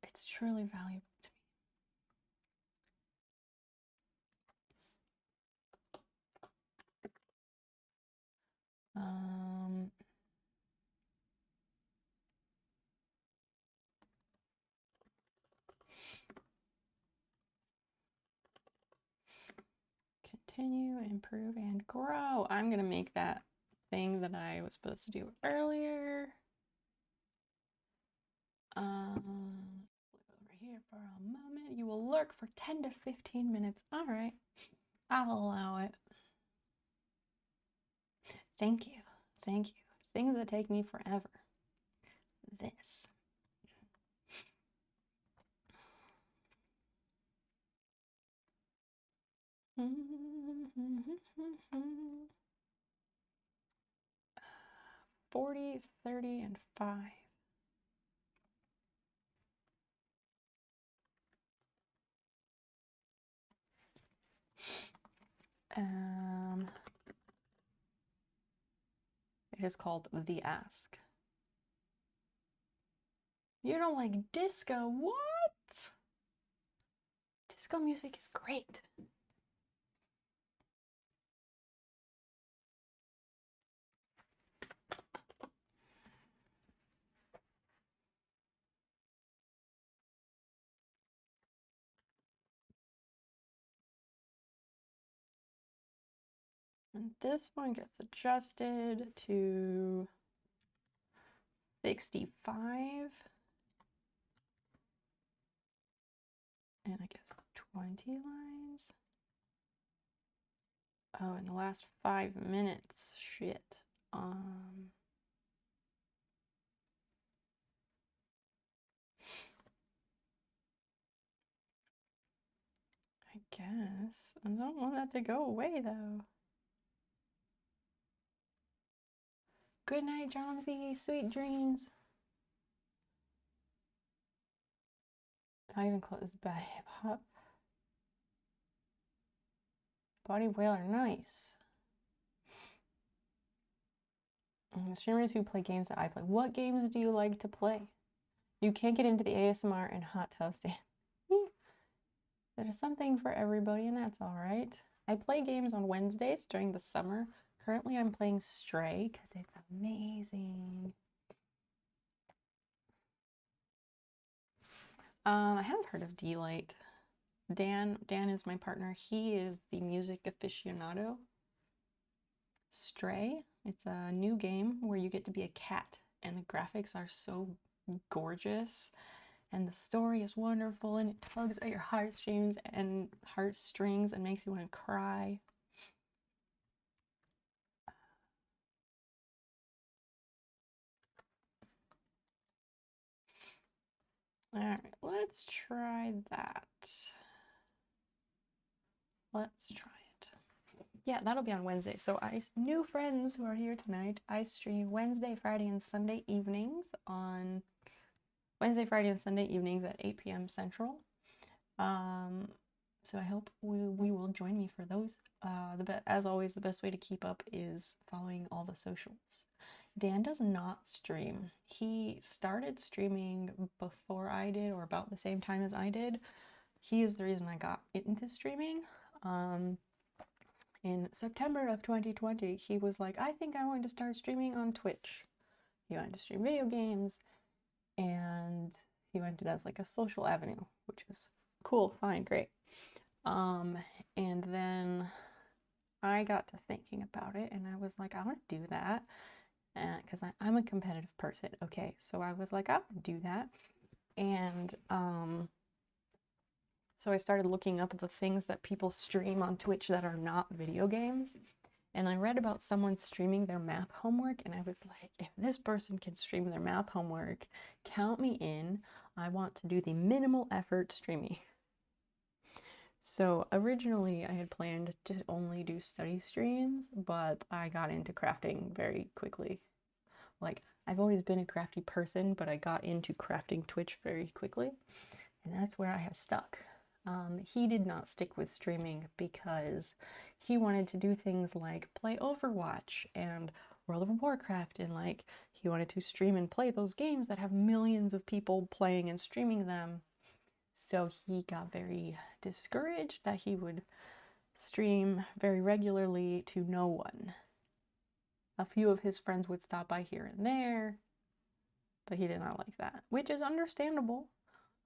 It's truly valuable to me. Continue, improve, and grow. I'm gonna make that thing that I was supposed to do earlier. Flip over here for a moment. You will lurk for 10 to 15 minutes. All right, I'll allow it. Thank you, thank you. Things that take me forever. This. Mm-hmm. 40, 30, and 5. It is called The Ask. You don't like disco? What? Disco music is great. And this one gets adjusted to 65. And I guess 20 lines. Oh, in the last 5 minutes. Shit. I guess. I don't want that to go away though. Good night, Johnsy. Sweet dreams. Not even close. Bad hip hop. Body Whaler, nice. Streamers who play games that I play. What games do you like to play? You can't get into the ASMR and hot tub stand. There's something for everybody, and that's all right. I play games on Wednesdays during the summer. Currently, I'm playing Stray because it's amazing. I haven't heard of D-Light. Dan is my partner. He is the music aficionado. Stray, it's a new game where you get to be a cat, and the graphics are so gorgeous, and the story is wonderful, and it tugs at your heartstrings and makes you want to cry. All right, let's try that. Let's try it. Yeah, that'll be on Wednesday. So new friends who are here tonight, I stream Wednesday, Friday, and Sunday evenings on Wednesday, Friday, and Sunday evenings at 8 p.m. Central. So I hope we will join me for those. As always, the best way to keep up is following all the socials. Dan does not stream. He started streaming before I did, or about the same time as I did. He is the reason I got into streaming. In September of 2020, he was like, I think I want to start streaming on Twitch. He wanted to stream video games, and he wanted to do that as like a social avenue, which is cool, fine, great. And then I got to thinking about it, and I was like, I want to do that. Because I'm a competitive person. Okay, so I was like, I would do that. And so I started looking up the things that people stream on Twitch that are not video games. And I read about someone streaming their math homework, and I was like, if this person can stream their math homework, count me in. I want to do the minimal effort streaming. So originally I had planned to only do study streams, but I got into crafting very quickly. Like, I've always been a crafty person, but I got into crafting Twitch very quickly, and that's where I have stuck. He did not stick with streaming because he wanted to do things like play Overwatch and World of Warcraft, and like he wanted to stream and play those games that have millions of people playing and streaming them. So he got very discouraged that he would stream very regularly to no one. A few of his friends would stop by here and there, but he did not like that, which is understandable.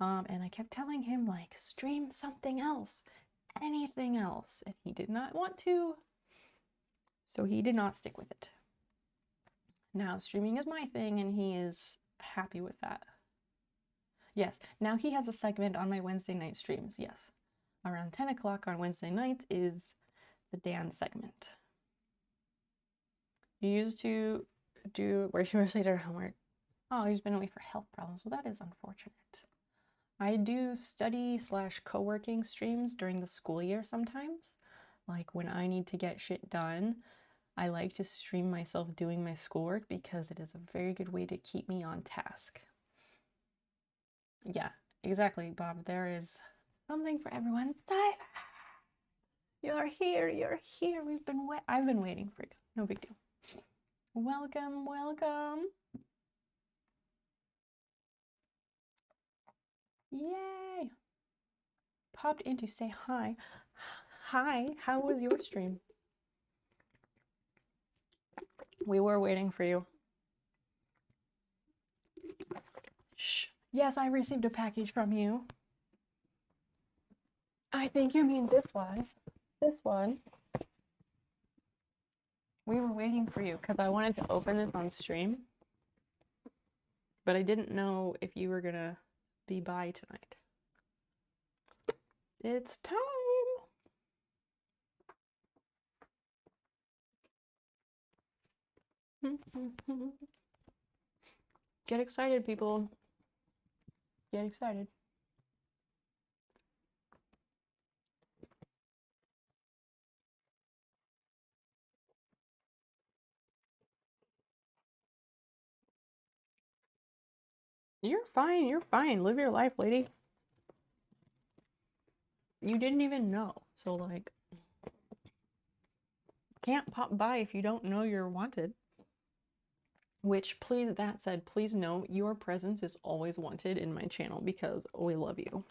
And I kept telling him, like, stream something else, anything else, and he did not want to, so he did not stick with it. Now streaming is my thing, and he is happy with that. Yes, now he has a segment on my Wednesday night streams, yes. Around 10 o'clock on Wednesday nights is the Dan segment. You used to do where she was later homework. Oh, he's been away for health problems. Well, that is unfortunate. I do study/co-working streams during the school year sometimes. Like when I need to get shit done, I like to stream myself doing my schoolwork because it is a very good way to keep me on task. Yeah, exactly, Bob. There is something for everyone. You're here, you're here. I've been waiting for you. No big deal. Welcome, welcome. Yay! Popped in to say hi. Hi, how was your stream? We were waiting for you. Shh. Yes, I received a package from you. I think you mean this one. This one. We were waiting for you because I wanted to open this on stream, but I didn't know if you were gonna be by tonight. It's time! Get excited, people. Get excited. You're fine, you're fine. Live your life, lady. You didn't even know, so like, can't pop by if you don't know you're wanted. Which, please, that said, please know your presence is always wanted in my channel because we love you.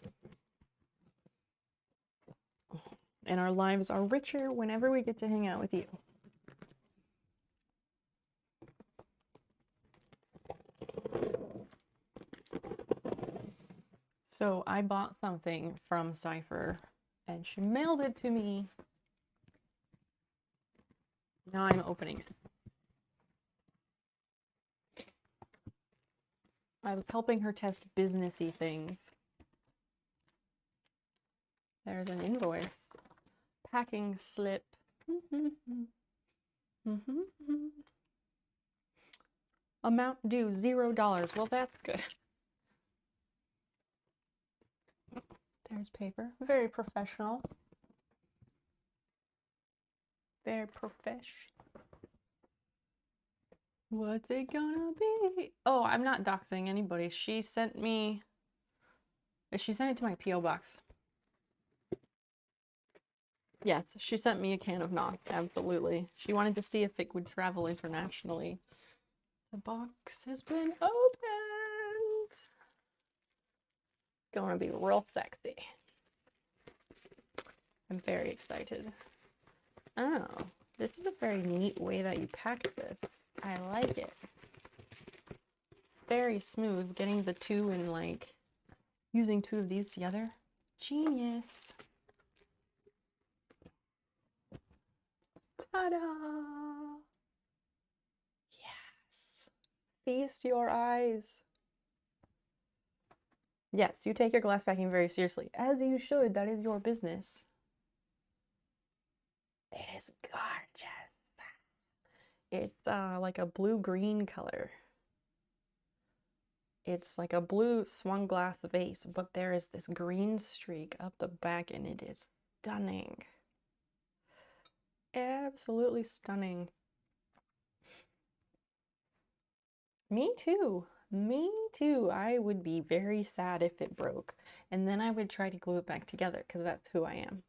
And our lives are richer whenever we get to hang out with you. So I bought something from Cypher and she mailed it to me. Now I'm opening it. I was helping her test businessy things. There's an invoice. Packing slip. Amount due $0. Well, that's good. There's paper. Very professional. Very profesh. What's it gonna be? Oh, I'm not doxing anybody. She sent it to my P.O. box. Yes, she sent me a can of Noth, absolutely. She wanted to see if it would travel internationally. The box has been opened. Gonna be real sexy. I'm very excited. Oh, this is a very neat way that you pack this. I like it. Very smooth, getting the two and like using two of these together. Genius. Ta-da! Yes. Feast your eyes. Yes, you take your glass packing very seriously, as you should. That is your business. It is gorgeous. It's like a blue-green color. It's like a blue swung glass vase, but there is this green streak up the back and it is stunning. Absolutely stunning. Me too. Me too. I would be very sad if it broke. And then I would try to glue it back together because that's who I am.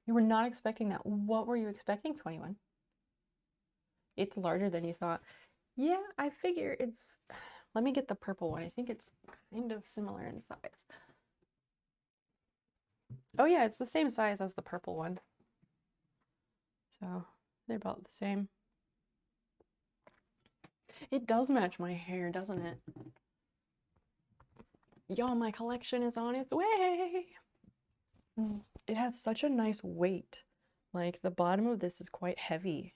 You were not expecting that. What were you expecting, 21? It's larger than you thought. Yeah, I figure it's... Let me get the purple one. I think it's kind of similar in size. Oh yeah, it's the same size as the purple one. So they're about the same. It does match my hair, doesn't it? Y'all, my collection is on its way. It has such a nice weight. Like the bottom of this is quite heavy.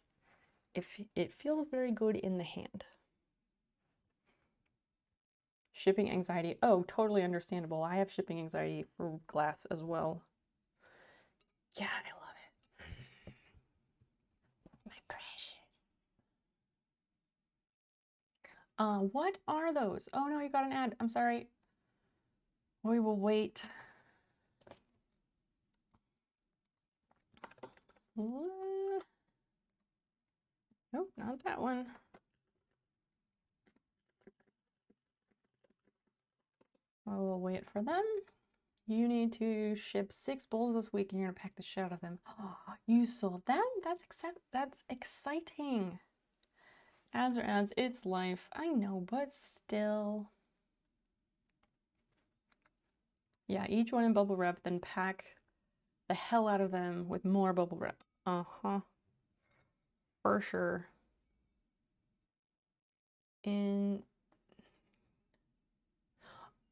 It feels very good in the hand. Shipping anxiety. Oh, totally understandable. I have shipping anxiety for glass as well. Yeah, I love it. My precious. What are those? Oh no, you got an ad. I'm sorry. We will wait. Nope, not that one. I will wait for them. You need to ship 6 bowls this week and you're gonna pack the shit out of them. Oh, you sold them? That's exciting. Ads are ads, it's life. I know, but still. Yeah, each one in bubble wrap, then pack the hell out of them with more bubble wrap. Uh-huh. For sure.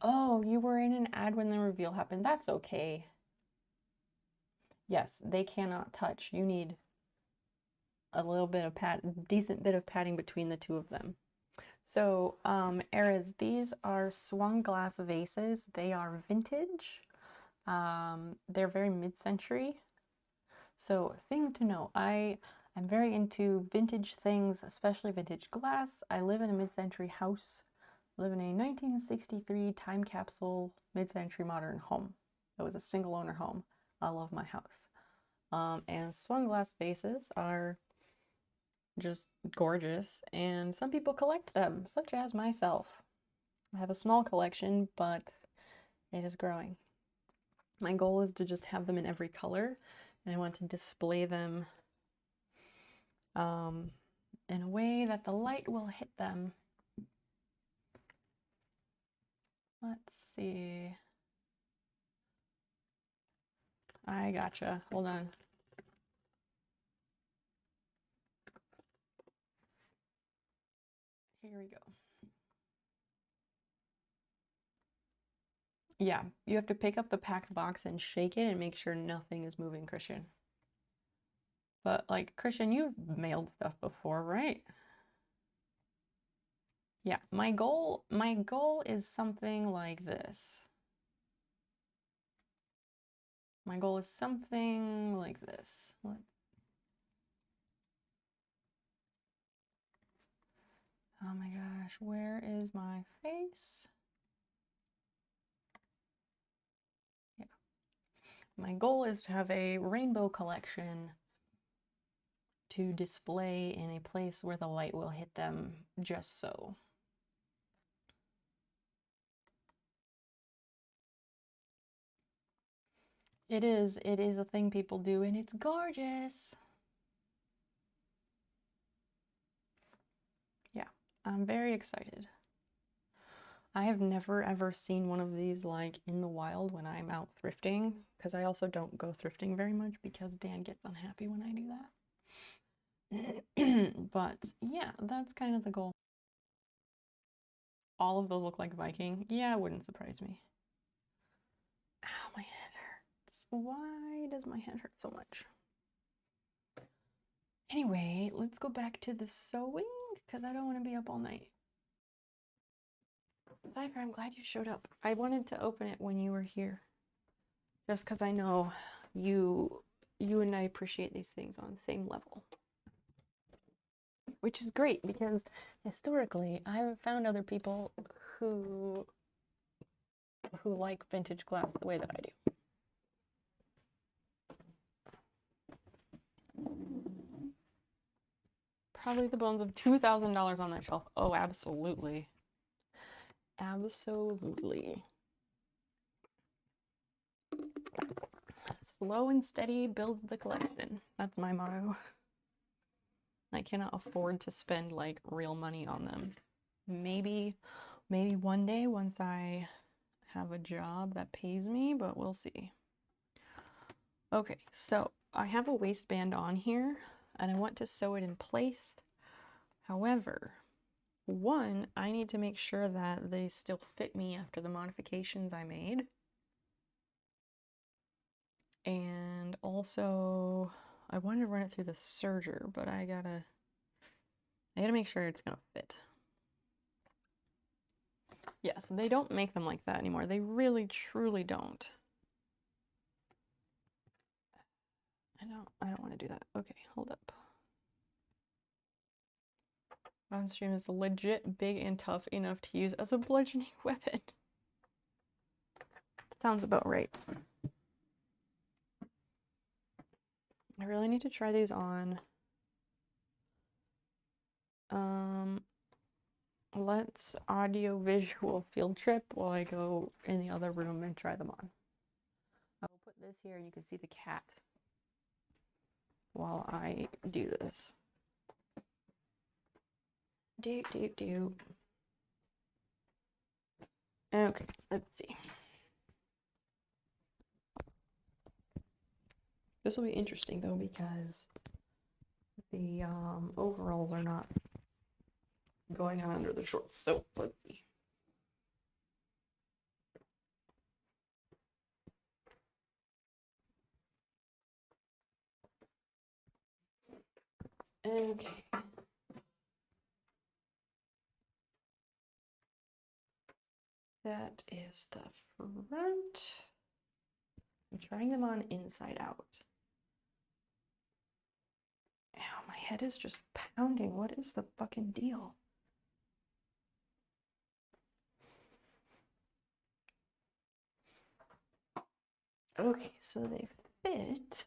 Oh, you were in an ad when the reveal happened. That's okay. Yes, they cannot touch. You need a little bit of decent bit of padding between the two of them. So, Eras, these are swung glass vases. They are vintage. They're very mid-century. So, thing to know, I'm very into vintage things, especially vintage glass. I live in a mid-century house. I live in a 1963 time capsule mid-century modern home. It was a single owner home. I love my house. And swung glass vases are just gorgeous, and some people collect them, such as myself. I have a small collection, but it is growing. My goal is to just have them in every color, and I want to display them in a way that the light will hit them. Let's see. I gotcha. Hold on. Here we go. Yeah, you have to pick up the packed box and shake it and make sure nothing is moving, Christian. But like, Christian, you've mailed stuff before, right? Yeah, my goal is something like this. My goal is something like this. Oh my gosh, where is my face? Yeah. My goal is to have a rainbow collection to display in a place where the light will hit them just so. It is a thing people do, and it's gorgeous. Yeah, I'm very excited. I have never ever seen one of these like in the wild when I'm out thrifting, because I also don't go thrifting very much because Dan gets unhappy when I do that. But yeah, that's kind of the goal. All of those look like Viking. Yeah, it wouldn't surprise me. Ow, my head hurts. Why does my head hurt so much? Anyway, let's go back to the sewing because I don't want to be up all night. Viper, I'm glad you showed up. I wanted to open it when you were here. Just because I know you you and I appreciate these things on the same level. Which is great because historically I haven't found other people who like vintage glass the way that I do. Probably the bones of $2,000 on that shelf. Oh, absolutely. Absolutely. Slow and steady builds the collection. That's my motto. I cannot afford to spend like real money on them. Maybe one day once I have a job that pays me, but we'll see. Okay, so I have a waistband on here and I want to sew it in place. However, one, I need to make sure that they still fit me after the modifications I made. And also, I wanted to run it through the serger, but I gotta make sure it's gonna fit. Yes, they don't make them like that anymore. They really, truly don't. I don't want to do that. Okay, hold up. Monstream is legit big and tough enough to use as a bludgeoning weapon. Sounds about right. I really need to try these on. Let's audio visual field trip while I go in the other room and try them on. I will put this here and you can see the cat while I do this. Do. Okay, let's see. This will be interesting though because the overalls are not going on under the shorts, so let's see. Okay. That is the front. I'm trying them on inside out. Ow, my head is just pounding. What is the fucking deal? Okay, so they fit.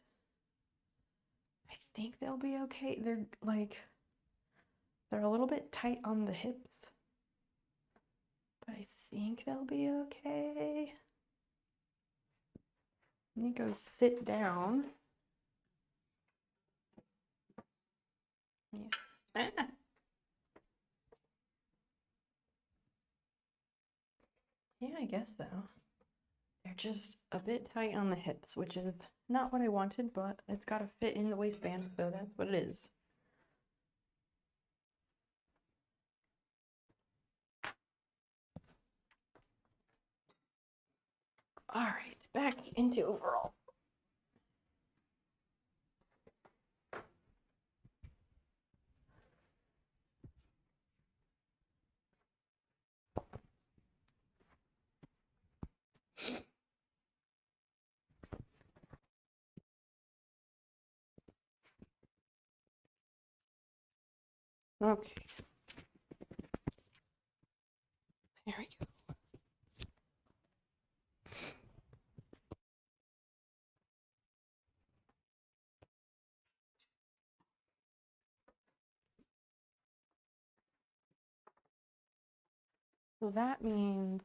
I think they'll be okay. They're a little bit tight on the hips, but I think they'll be okay. Let me go sit down. Ah. Yeah, I guess so. They're just a bit tight on the hips, which is not what I wanted, but it's got to fit in the waistband, so that's what it is. All right, back into overall. Okay. There we go. So that means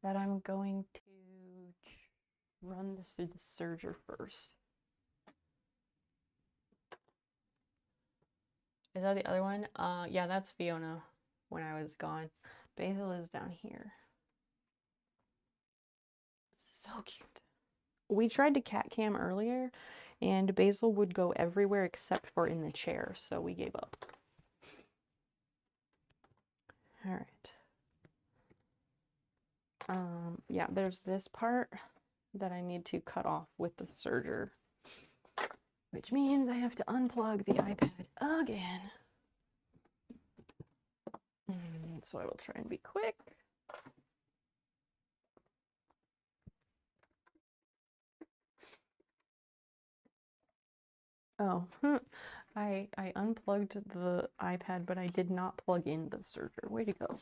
that I'm going to run this through the serger first. Is that the other one? Yeah, that's Fiona when I was gone. Basil is down here. So cute. We tried to cat cam earlier, and Basil would go everywhere except for in the chair, so we gave up. All right. Yeah, there's this part that I need to cut off with the serger, which means I have to unplug the iPad again. So I will try and be quick. Oh, I unplugged the iPad, but I did not plug in the serger. Way to go.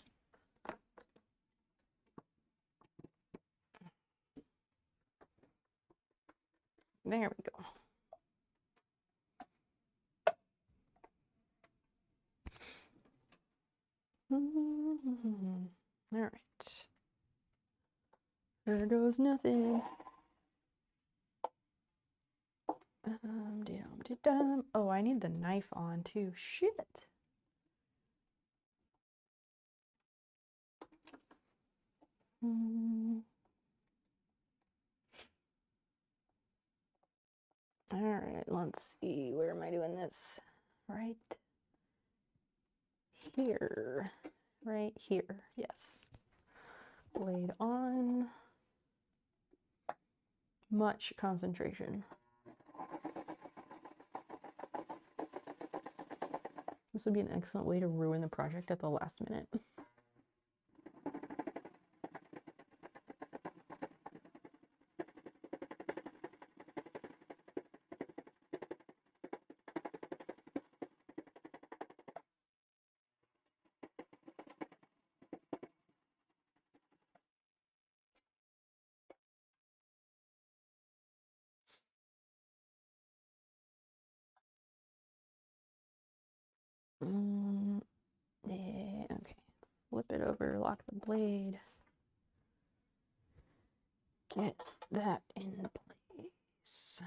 There we go. All right. There goes nothing. Oh, I need the knife on too. Shit. All right, let's see. Where am I doing this? Right here. Right here. Yes. Blade on. Much concentration. This would be an excellent way to ruin the project at the last minute. Yeah, okay. Flip it over, lock the blade. Get that in place.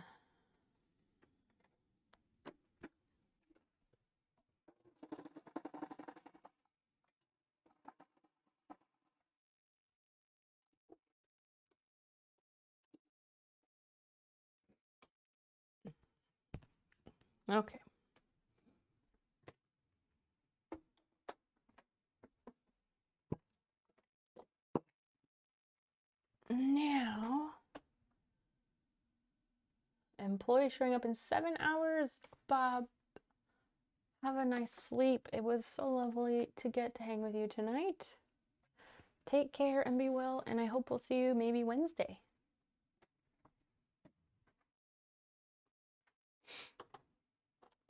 Okay. Now, employee showing up in 7 hours. Bob, have a nice sleep. It was so lovely to get to hang with you tonight. Take care and be well, and I hope we'll see you maybe Wednesday.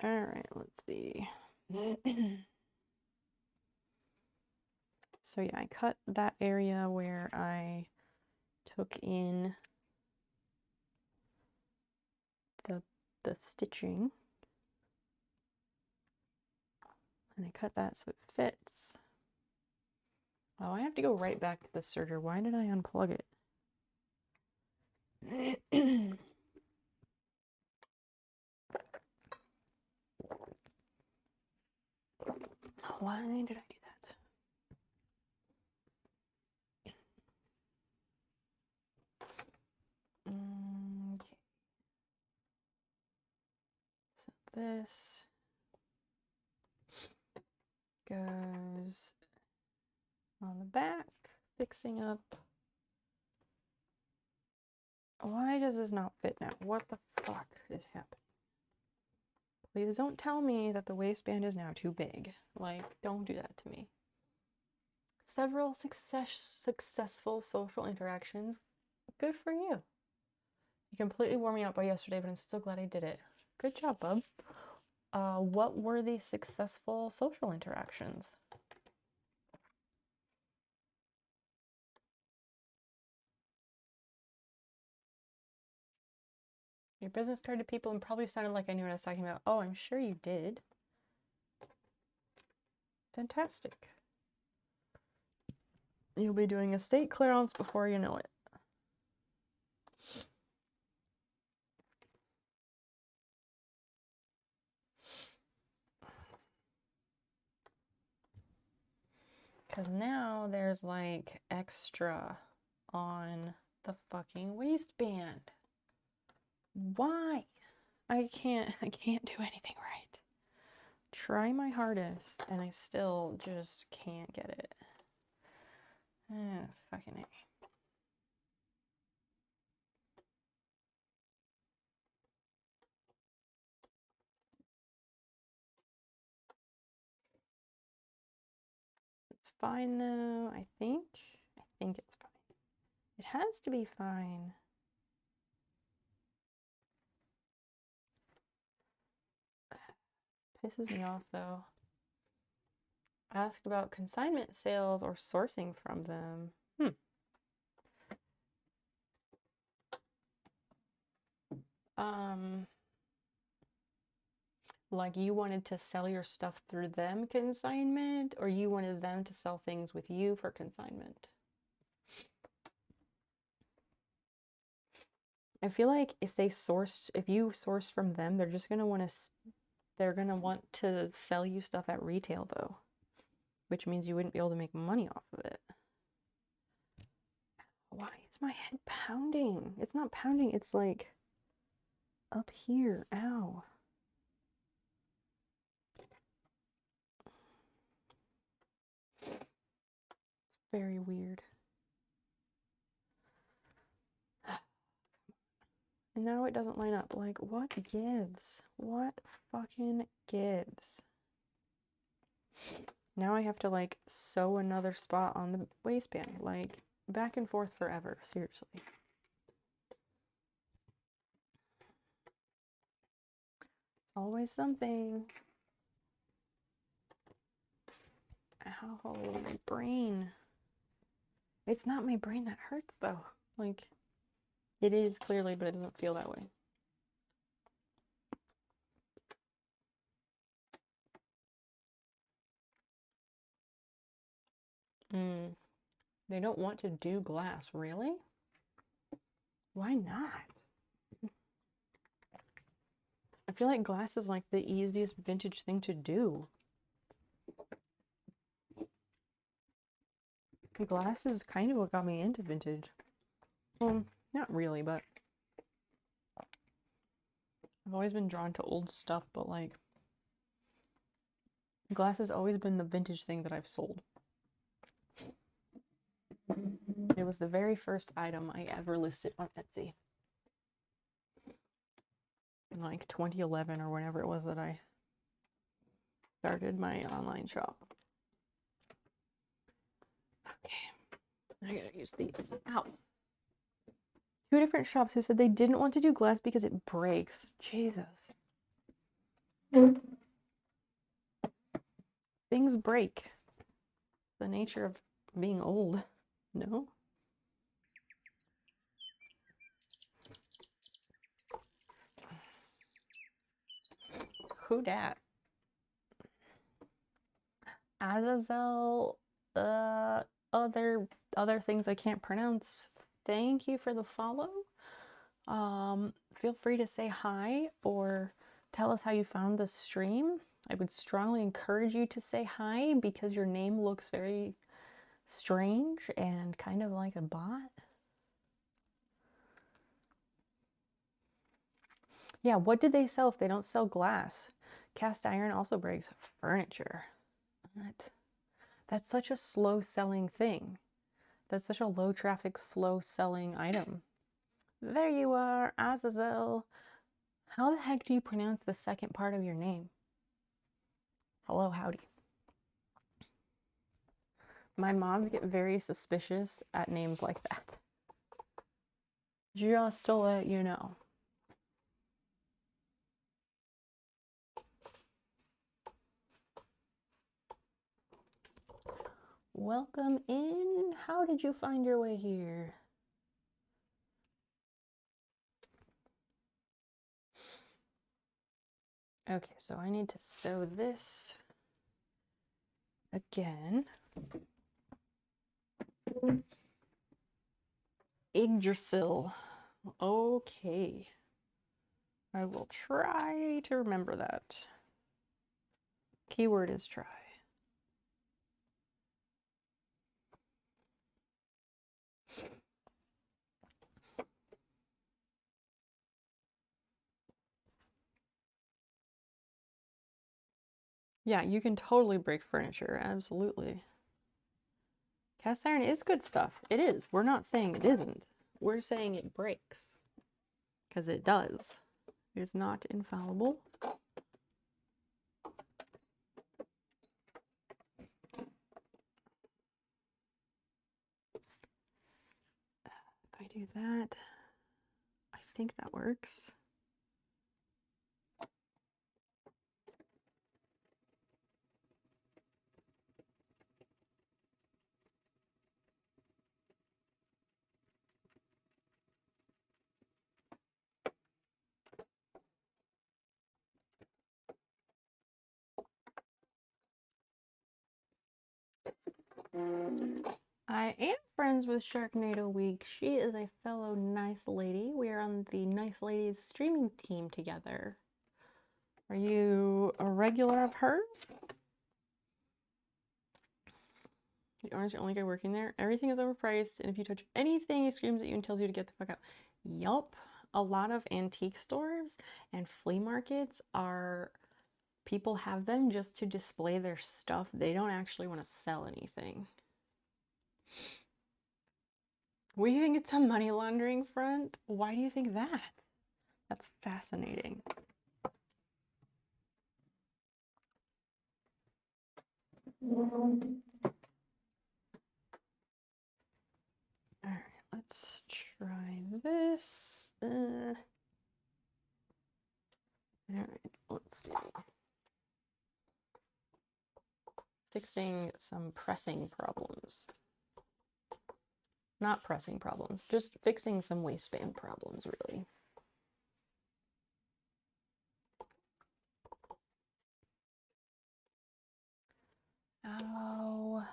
All right, let's see. So yeah, I cut that area where I took in the stitching, and I cut that so it fits. Oh, I have to go right back to the serger. Why did I unplug it? Why did I do that? Okay. So this goes on the back, fixing up. Why does this not fit now? What the fuck is happening? Please don't tell me that the waistband is now too big. Like, don't do that to me. Several successful social interactions. Good for you. You completely wore me out by yesterday, but I'm still glad I did it. Good job, bub. What were the successful social interactions? Your business card to people and probably sounded like I knew what I was talking about. Oh, I'm sure you did. Fantastic. You'll be doing estate clearance before you know it. Because now there's like extra on the fucking waistband. Why? I can't do anything right. Try my hardest and I still just can't get it. Fucking A. It's fine though, I think. I think it's fine. It has to be fine. Pisses me off though. Asked about consignment sales or sourcing from them. Like you wanted to sell your stuff through them consignment, or you wanted them to sell things with you for consignment? I feel like if you source from them, they're just gonna want to sell you stuff at retail though, which means you wouldn't be able to make money off of it. Why is my head pounding? It's not pounding, it's like up here. Ow. It's very weird. And now it doesn't line up. Like, what gives? What fucking gives? Now I have to like sew another spot on the waistband. Like, back and forth forever. Seriously. It's always something. Ow, my brain. It's not my brain that hurts though. Like, it is clearly, but it doesn't feel that way. They don't want to do glass, really? Why not? I feel like glass is like the easiest vintage thing to do. Glass is kind of what got me into vintage. Well, not really, but I've always been drawn to old stuff, but like glass has always been the vintage thing that I've sold. It was the very first item I ever listed on Etsy. In like 2011 or whenever it was that I started my online shop. Okay, I gotta use the, ow. 2 different shops who said they didn't want to do glass because it breaks. Jesus. Things break. The nature of being old. No? Who dat? Azazel, other things I can't pronounce. Thank you for the follow. Feel free to say hi or tell us how you found the stream. I would strongly encourage you to say hi because your name looks very strange and kind of like a bot. Yeah, what do they sell if they don't sell glass? Cast iron also breaks furniture. What? That's such a slow selling thing. That's such a low traffic, slow selling item. There you are, Azazel. How the heck do you pronounce the second part of your name? Hello, howdy. My moms get very suspicious at names like that. Just to let you know. Welcome in. How did you find your way here? Okay, so I need to sew this again. Yggdrasil. Okay. I will try to remember that. Keyword is try. Yeah, you can totally break furniture, absolutely. Cast iron is good stuff. It is. We're not saying it isn't. We're saying it breaks. Because it does. It is not infallible. If I do that, I think that works. I am friends with Sharknado Week. She is a fellow nice lady. We are on the Nice Ladies streaming team together. Are you a regular of hers? The orange, the only guy working there. Everything is overpriced, and if you touch anything, he screams at you and tells you to get the fuck out. Yup. A lot of antique stores and flea markets are... People have them just to display their stuff. They don't actually want to sell anything. We think it's a money laundering front? Why do you think that? That's fascinating. Alright, let's try this. Alright, let's see. Fixing some pressing problems. Not pressing problems, just fixing some waistband problems, really. Oh.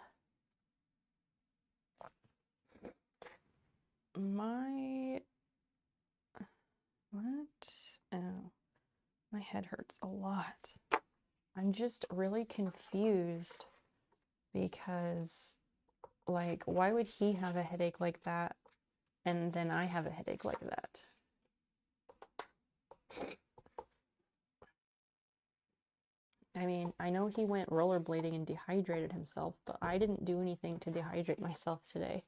What? Oh. My head hurts a lot. I'm just really confused because, like, why would he have a headache like that and then I have a headache like that? I mean, I know he went rollerblading and dehydrated himself, but I didn't do anything to dehydrate myself today.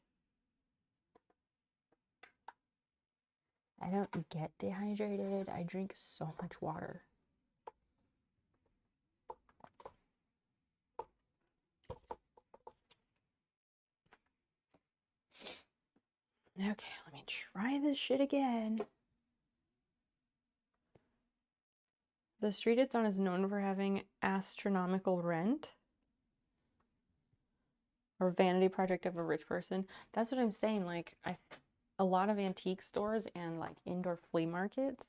I don't get dehydrated. I drink so much water. Okay, let me try this shit again. The street it's on is known for having astronomical rent. Or vanity project of a rich person. That's what I'm saying. Like, a lot of antique stores and like indoor flea markets,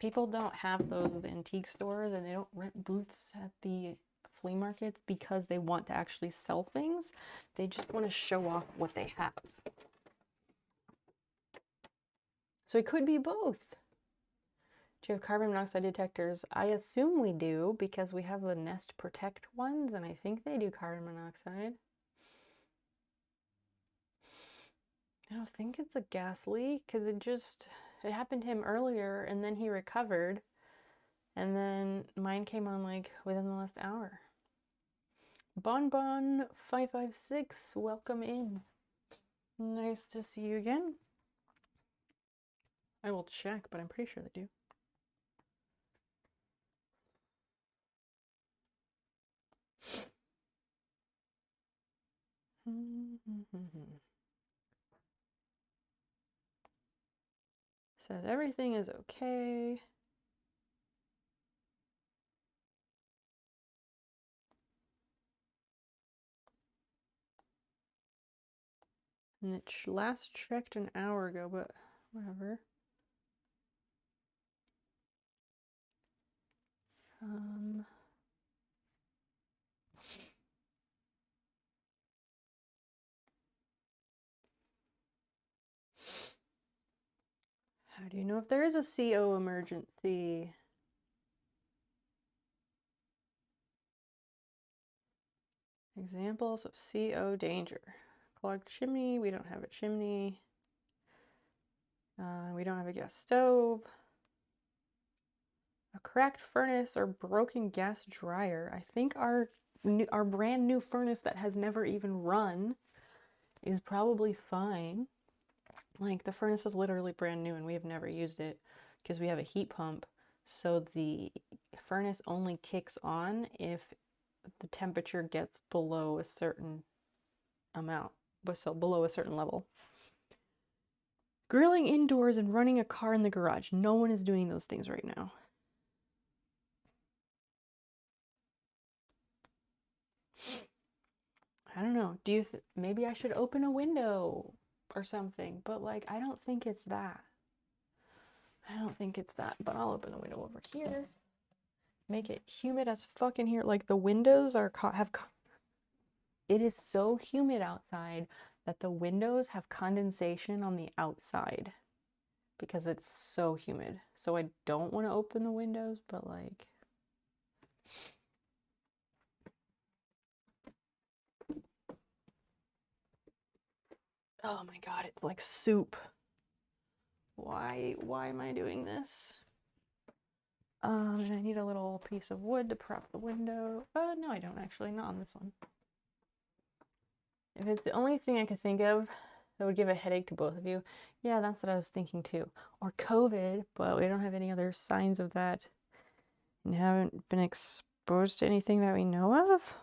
people don't have those antique stores and they don't rent booths at the flea markets because they want to actually sell things. They just want to show off what they have. So it could be both. Do you have carbon monoxide detectors? I assume we do because we have the Nest Protect ones and I think they do carbon monoxide. I don't think it's a gas leak because it happened to him earlier and then he recovered and then mine came on like within the last hour. Bonbon 556, welcome in. Nice to see you again. I will check, but I'm pretty sure they do. Says everything is okay. And it last checked an hour ago, but whatever. How do you know if there is a CO emergency? Examples of CO danger. Clogged chimney, we don't have a chimney. We don't have a gas stove. A cracked furnace or broken gas dryer. I think our brand new furnace that has never even run is probably fine. Like, the furnace is literally brand new and we have never used it because we have a heat pump. So the furnace only kicks on if the temperature gets below a certain amount, so below a certain level. Grilling indoors and running a car in the garage. No one is doing those things right now. I don't know. Do you maybe I should open a window or something? But like, I don't think it's that. I don't think it's that. But I'll open the window over here. Make it humid as fuck in here. Like, the windows are it is so humid outside that the windows have condensation on the outside because it's so humid. So I don't want to open the windows, but like, oh my God, it's like soup. Why am I doing this? And I need a little piece of wood to prop the window. No, I don't actually, not on this one. If it's the only thing I could think of that would give a headache to both of you, yeah, that's what I was thinking too. Or COVID, but we don't have any other signs of that and haven't been exposed to anything that we know of.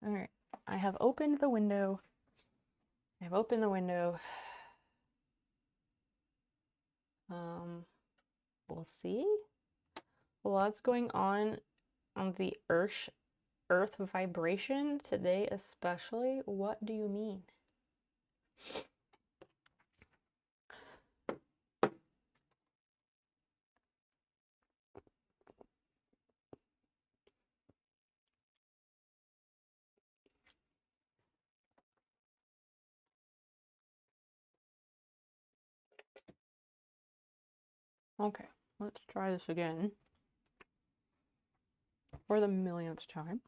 All right, I have opened the window. I've opened the window. We'll see. Lots going on the earth vibration today, especially. What do you mean? Okay, let's try this again for the millionth time.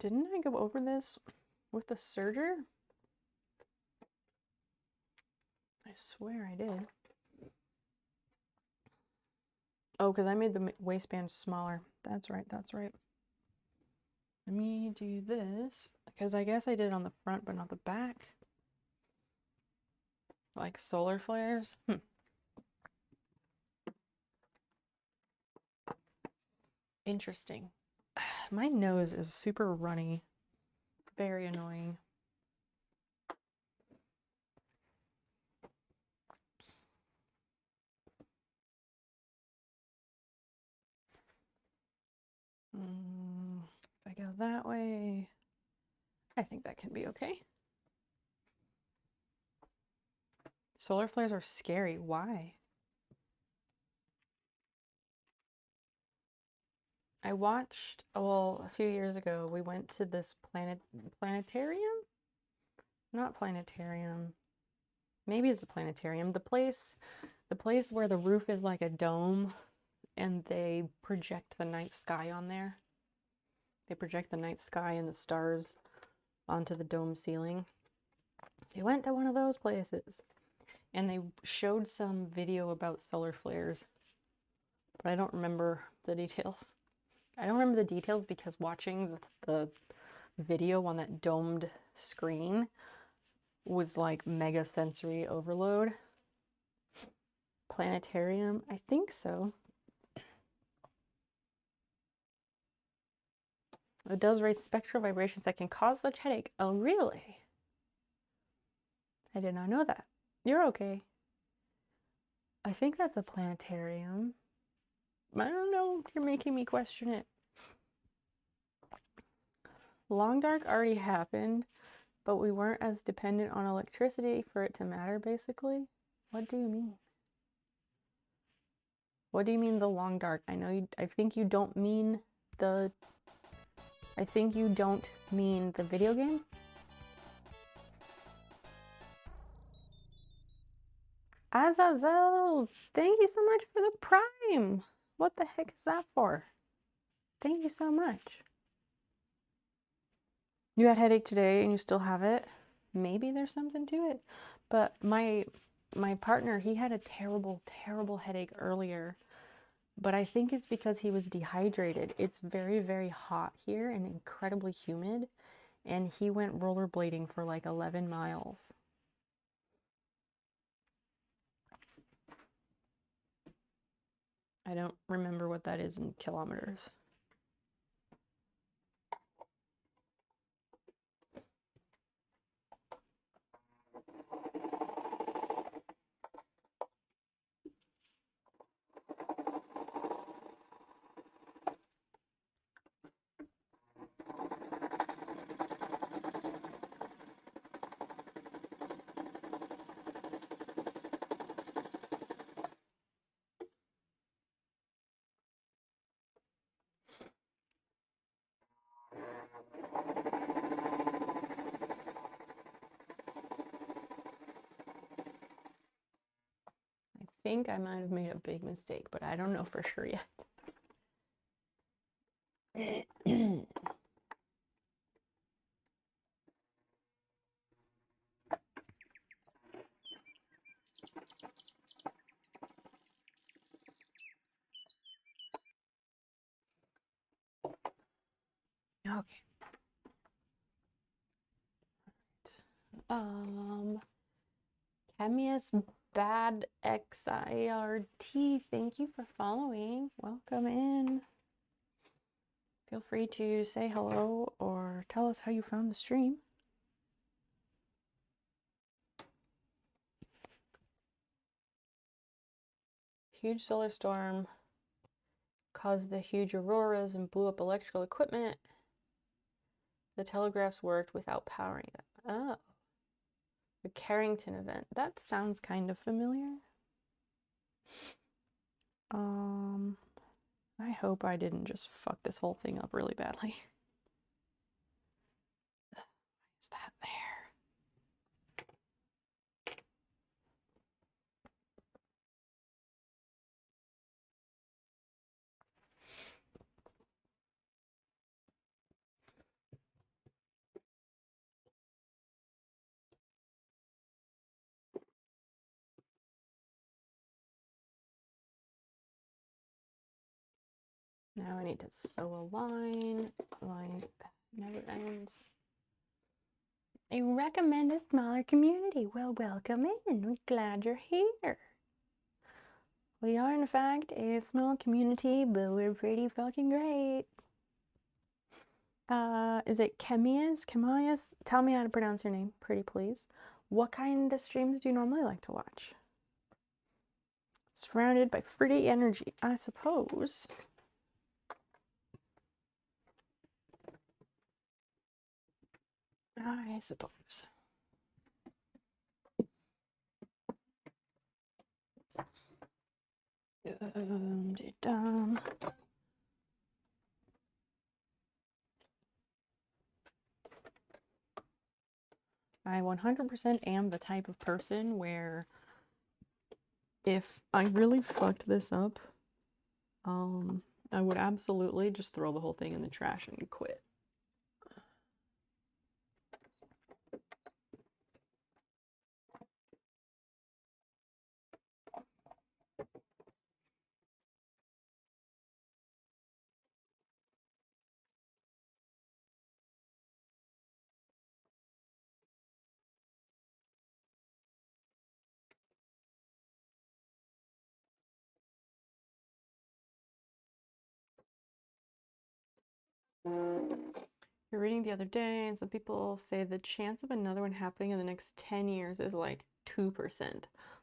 Didn't I go over this with the serger? I swear I did. Oh, because I made the waistband smaller. That's right, that's right. Let me do this, because I guess I did it on the front but not the back. Like solar flares. Interesting. My nose is super runny. Very annoying. If I go that way, I think that can be okay. Solar flares are scary. Why? I watched, well, a few years ago, we went to this planetarium? Not planetarium. Maybe it's a planetarium. The place where the roof is like a dome and they project the night sky on there. They project the night sky and the stars onto the dome ceiling. We went to one of those places and they showed some video about solar flares, but I don't remember the details. I don't remember the details because watching the video on that domed screen was like mega sensory overload. Planetarium, I think so. It does raise spectral vibrations that can cause such headache. Oh, really? I did not know that. You're okay. I think that's a planetarium. I don't know. You're making me question it. Long dark already happened, but we weren't as dependent on electricity for it to matter, basically. What do you mean? What do you mean the long dark? I think you don't mean the video game? Azazel, thank you so much for the Prime. What the heck is that for? Thank you so much. You had headache today and you still have it? Maybe there's something to it. But my partner, he had a terrible, terrible headache earlier. But I think it's because he was dehydrated. It's very, very hot here and incredibly humid. And he went rollerblading for like 11 miles. I don't remember what that is in kilometers. think I might have made a big mistake, but I don't know for sure yet. Okay. Chemius Bad XIRT, thank you for following. Welcome in. Feel free to say hello or tell us how you found the stream. Huge solar storm caused the huge auroras and blew up electrical equipment. The telegraphs worked without powering them. Oh. The Carrington event. That sounds kind of familiar. I hope I didn't just fuck this whole thing up really badly. Why is that there? Now I need to sew a line. Line never ends. I recommend a smaller community. Well, welcome in. We're glad you're here. We are, in fact, a small community, but we're pretty fucking great. Is it Chemias? Chemias? Tell me how to pronounce your name, pretty please. What kind of streams do you normally like to watch? Surrounded by free energy, I suppose. I suppose. I 100% am the type of person where if I really fucked this up, I would absolutely just throw the whole thing in the trash and quit. You're reading the other day, and some people say the chance of another one happening in the next 10 years is like 2%.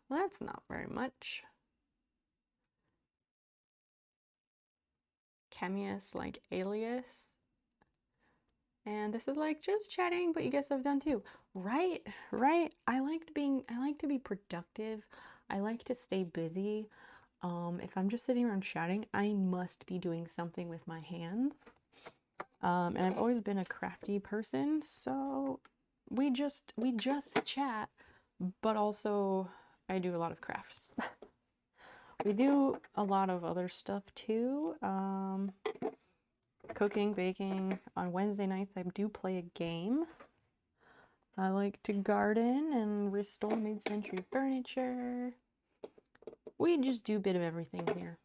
Well, that's not very much. Chemius, like alias. And this is like just chatting, but you guys have done too. Right, right. I like to be productive. I like to stay busy. If I'm just sitting around chatting, I must be doing something with my hands. And I've always been a crafty person, so we just chat, but also I do a lot of crafts. We do a lot of other stuff too. Cooking, baking. On Wednesday nights, I do play a game. I like to garden and restore mid-century furniture. We just do a bit of everything here.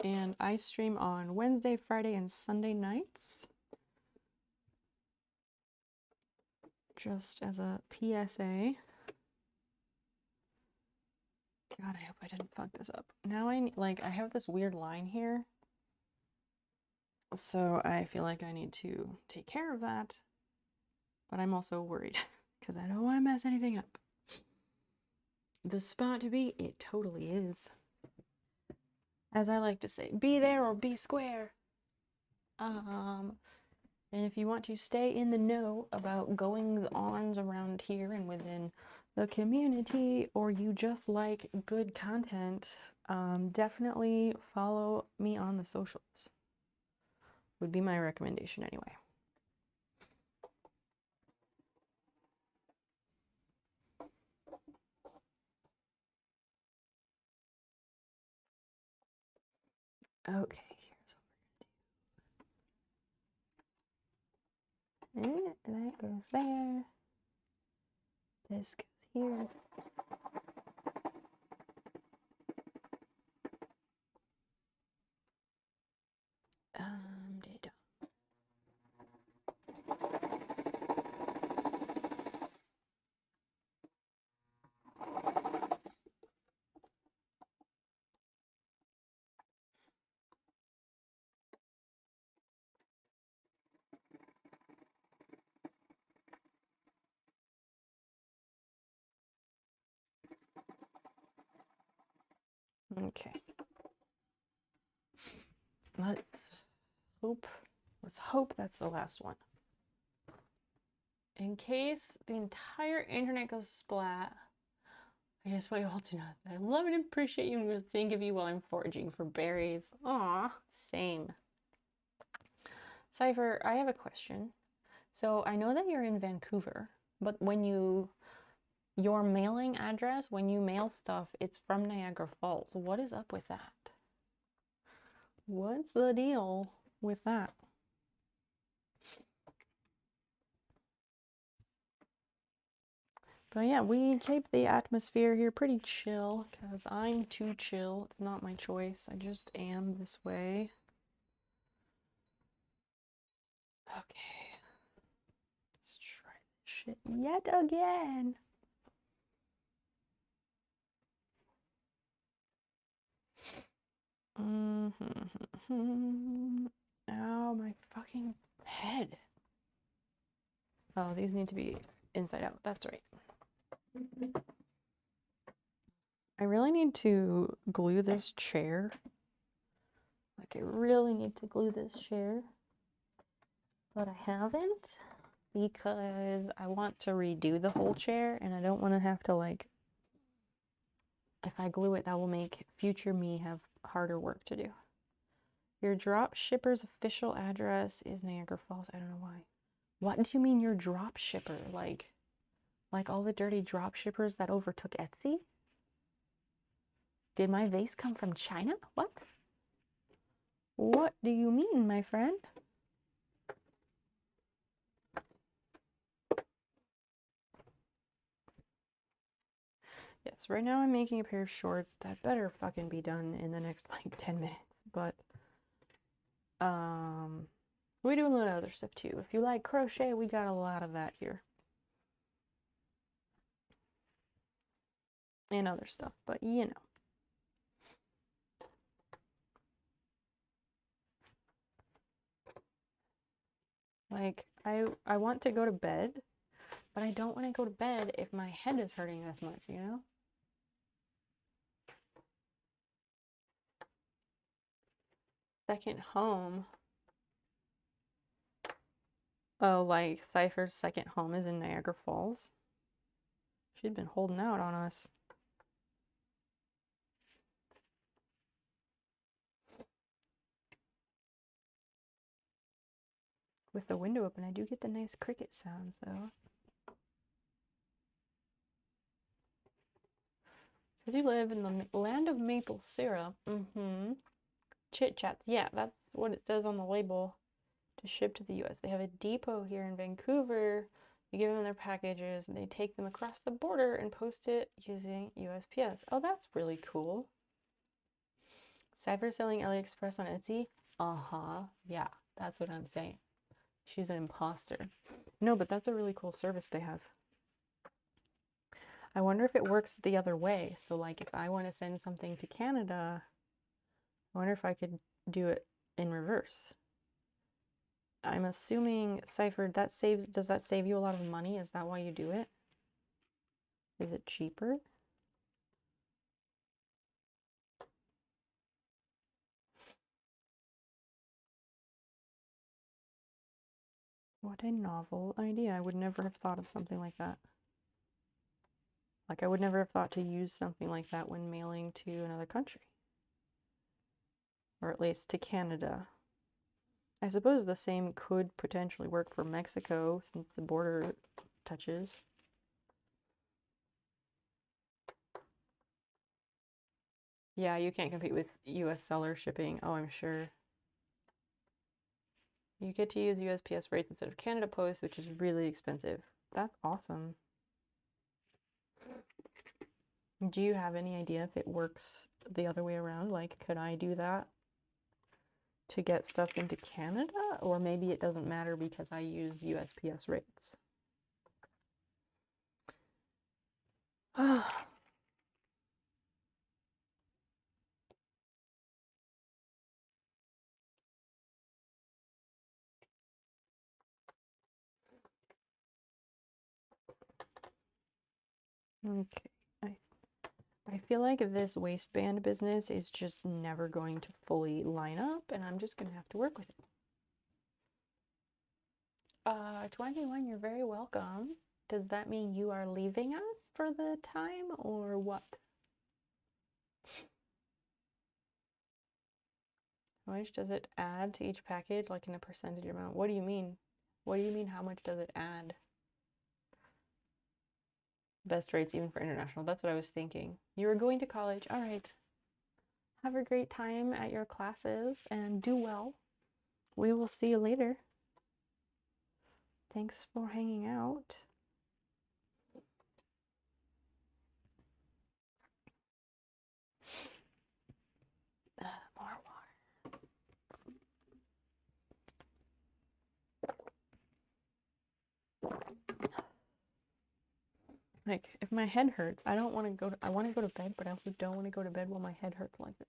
And I stream on Wednesday, Friday, and Sunday nights. Just as a PSA. God, I hope I didn't fuck this up. Now I have this weird line here. So I feel like I need to take care of that. But I'm also worried because I don't want to mess anything up. The spot to be, it totally is. As I like to say, be there or be square. And if you want to stay in the know about goings-ons around here and within the community, or you just like good content, definitely follow me on the socials. Would be my recommendation anyway. Okay, here's what we're gonna do. That goes there. This goes here. Data. Okay. Let's hope that's the last one. In case the entire internet goes splat, I just want you all to know that I love and appreciate you and think of you while I'm foraging for berries. Aw, same. Cypher, I have a question. So I know that you're in Vancouver, but your mailing address, when you mail stuff, it's from Niagara Falls. What is up with that? What's the deal with that? But yeah, we keep the atmosphere here pretty chill because I'm too chill. It's not my choice. I just am this way. Okay. Let's try this shit yet again. Ow, my fucking head. Oh, these need to be inside out. That's right. I really need to glue this chair. Like, I really need to glue this chair. But I haven't because I want to redo the whole chair and I don't want to have to, like, if I glue it, that will make future me have harder work to do. Your drop shipper's official address is Niagara Falls. I don't know why. What do you mean your drop shipper? Like all the dirty drop shippers that overtook Etsy? Did my vase come from China? What? What do you mean, my friend? Yes, right now I'm making a pair of shorts that better fucking be done in the next like 10 minutes. But we do a lot of other stuff too. If you like crochet, we got a lot of that here. And other stuff, but you know. Like, I want to go to bed, but I don't want to go to bed if my head is hurting this much, you know? Second home. Oh, like Cypher's second home is in Niagara Falls. She'd been holding out on us. With the window open, I do get the nice cricket sounds, though. Because you live in the land of maple syrup. Chit Chats. Yeah, that's what it says on the label to ship to the US. They have a depot here in Vancouver. You give them their packages, and they take them across the border and post it using USPS. Oh, that's really cool. Cypher selling AliExpress on Etsy? Yeah, that's what I'm saying. She's an imposter. No, but that's a really cool service they have. I wonder if it works the other way. So, like, if I want to send something to Canada, I wonder if I could do it in reverse. I'm assuming, Cypher, does that save you a lot of money? Is that why you do it? Is it cheaper? What a novel idea. I would never have thought of something like that. Like, I would never have thought to use something like that when mailing to another country. Or at least to Canada. I suppose the same could potentially work for Mexico since the border touches. Yeah, you can't compete with US seller shipping. Oh, I'm sure. You get to use USPS rates instead of Canada Post, which is really expensive. That's awesome. Do you have any idea if it works the other way around? Like, could I do that to get stuff into Canada? Or maybe it doesn't matter because I use USPS rates. Okay, I feel like this waistband business is just never going to fully line up, and I'm just gonna have to work with it. 21, you're very welcome. Does that mean you are leaving us for the time, or what? How much does it add to each package, like in a percentage amount? What do you mean? What do you mean, how much does it add? Best rates even for international. That's what I was thinking. You were going to college. All right. Have a great time at your classes and do well. We will see you later. Thanks for hanging out. More water. Like, if my head hurts, I don't want to go to, I want to go to bed, but I also don't want to go to bed while my head hurts like this.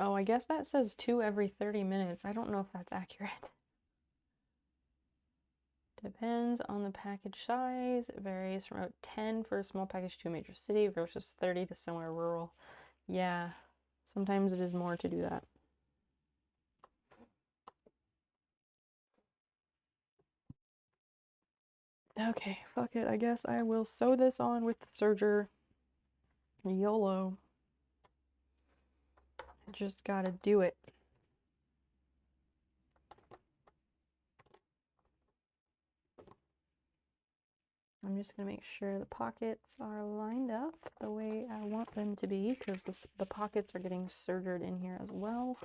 Oh, I guess that says 2 every 30 minutes. I don't know if that's accurate. Depends on the package size. It varies from about 10 for a small package to a major city versus 30 to somewhere rural. Yeah, sometimes it is more to do that. Okay, fuck it. I guess I will sew this on with the serger. YOLO. Just gotta do it. I'm just gonna make sure the pockets are lined up the way I want them to be, because the pockets are getting sergered in here as well.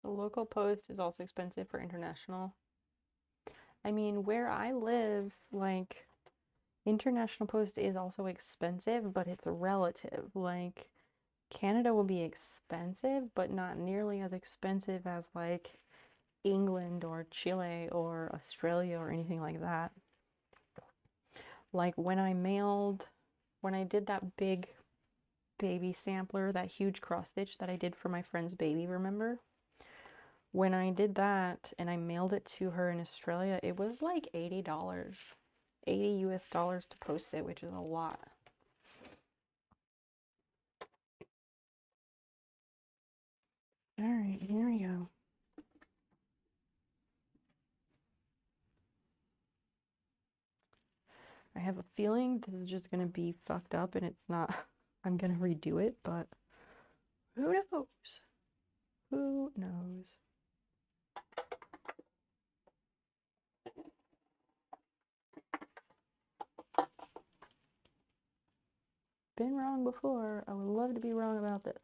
The local post is also expensive for international. I mean, where I live, like, international post is also expensive, but it's relative. Like, Canada will be expensive, but not nearly as expensive as, like, England or Chile or Australia or anything like that. Like, when I did that big baby sampler, that huge cross stitch that I did for my friend's baby, remember? When I did that and I mailed it to her in Australia, it was like $80. 80 US dollars to post it, which is a lot. All right, here we go. I have a feeling this is just gonna be fucked up and it's not, I'm gonna redo it, but who knows? Who knows? Been wrong before. I would love to be wrong about this.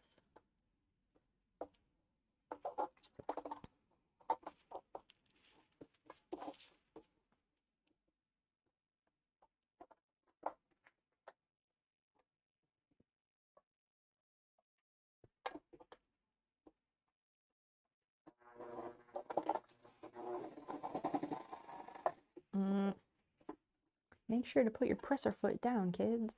Make sure to put your presser foot down, kids.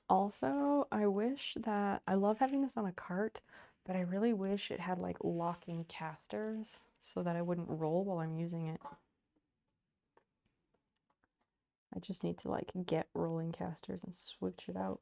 Also, I wish that, I love having this on a cart, but I really wish it had like locking casters so that I wouldn't roll while I'm using it. I just need to like get rolling casters and switch it out.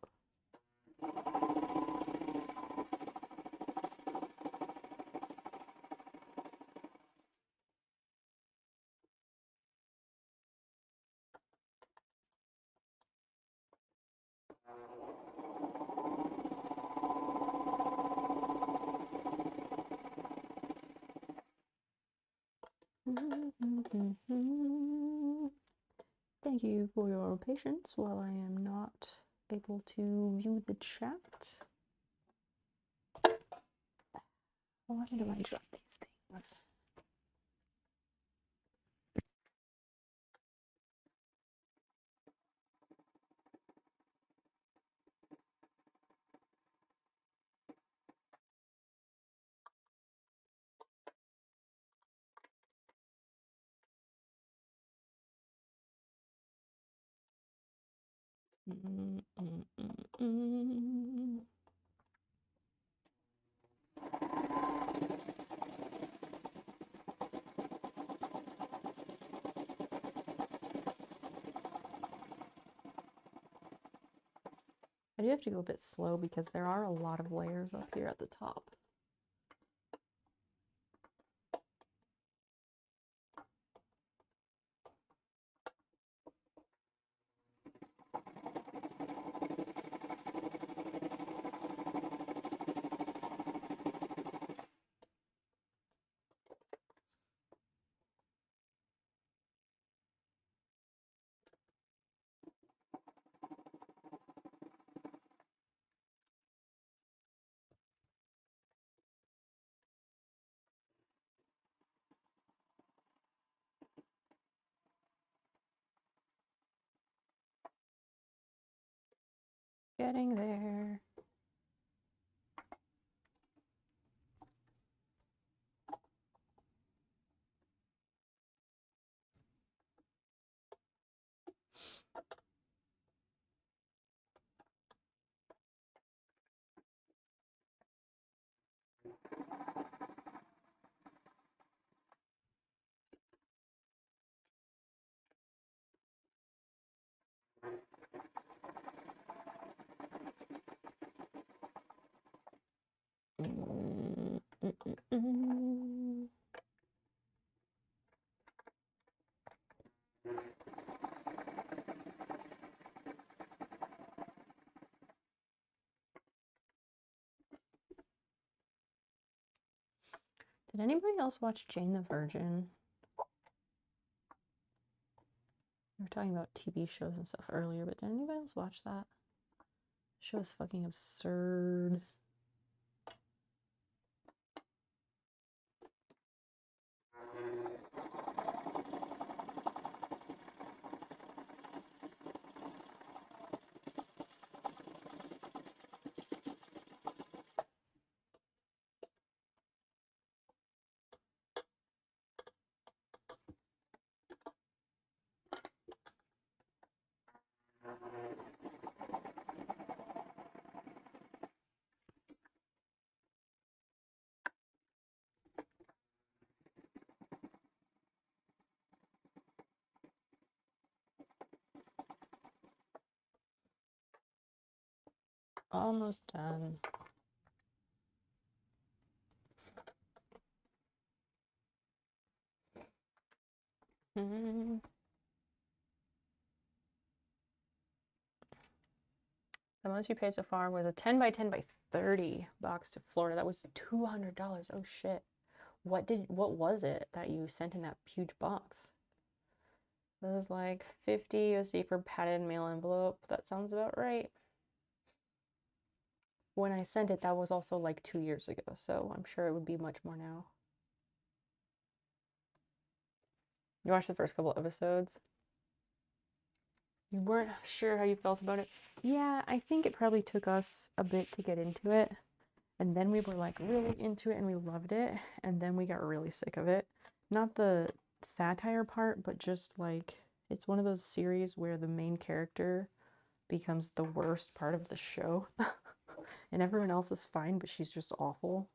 Thank you for your patience while I am not able to view the chat. Why do I drop these things? I do have to go a bit slow because there are a lot of layers up here at the top. Getting there. Did anybody else watch Jane the Virgin? We were talking about TV shows and stuff earlier, but did anybody else watch that? The show is fucking absurd. Almost done. The most you paid so far was a 10 by 10 by 30 box to Florida. That was $200. Oh shit. What was it that you sent in that huge box? It was like 50 USD for padded mail envelope. That sounds about right. When I sent it, that was also like 2 years ago, so I'm sure it would be much more now. You watched the first couple episodes? You weren't sure how you felt about it? Yeah, I think it probably took us a bit to get into it. And then we were like really into it and we loved it. And then we got really sick of it. Not the satire part, but just like it's one of those series where the main character becomes the worst part of the show. And everyone else is fine, but she's just awful.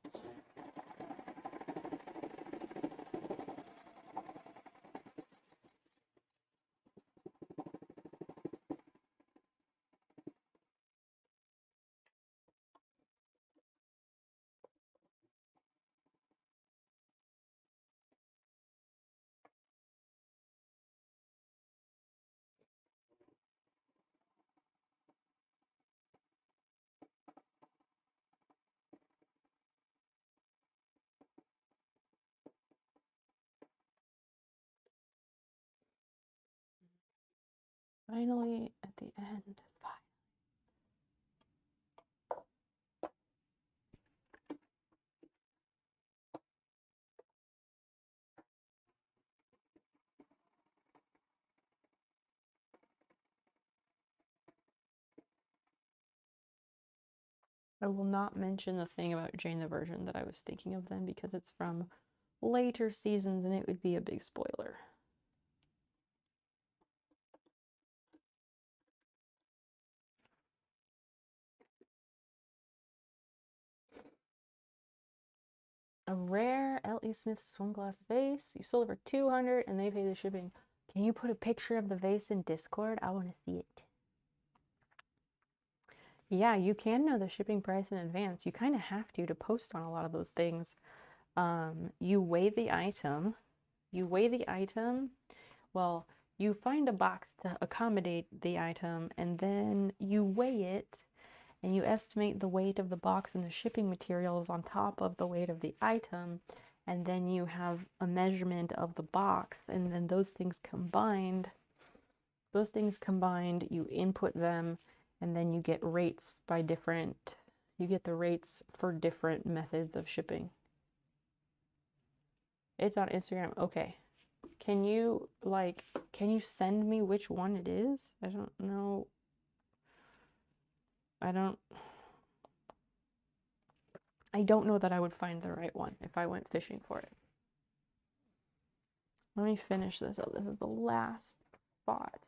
Finally, at the end. Fine. I will not mention the thing about Jane the Virgin that I was thinking of then because it's from later seasons and it would be a big spoiler. A rare L.E. Smith swim glass vase. You sold it for $200 and they pay the shipping. Can you put a picture of the vase in Discord? I want to see it. Yeah, you can know the shipping price in advance. You kind of have to post on a lot of those things. You weigh the item. Well, you find a box to accommodate the item and then you weigh it and you estimate the weight of the box and the shipping materials on top of the weight of the item, and then you have a measurement of the box, and then those things combined, you input them, and then you get rates by different, you get the rates for different methods of shipping. It's on Instagram. Okay. Can you send me which one it is? I don't know. I don't know that I would find the right one if I went fishing for it. Let me finish this up. This is the last spot.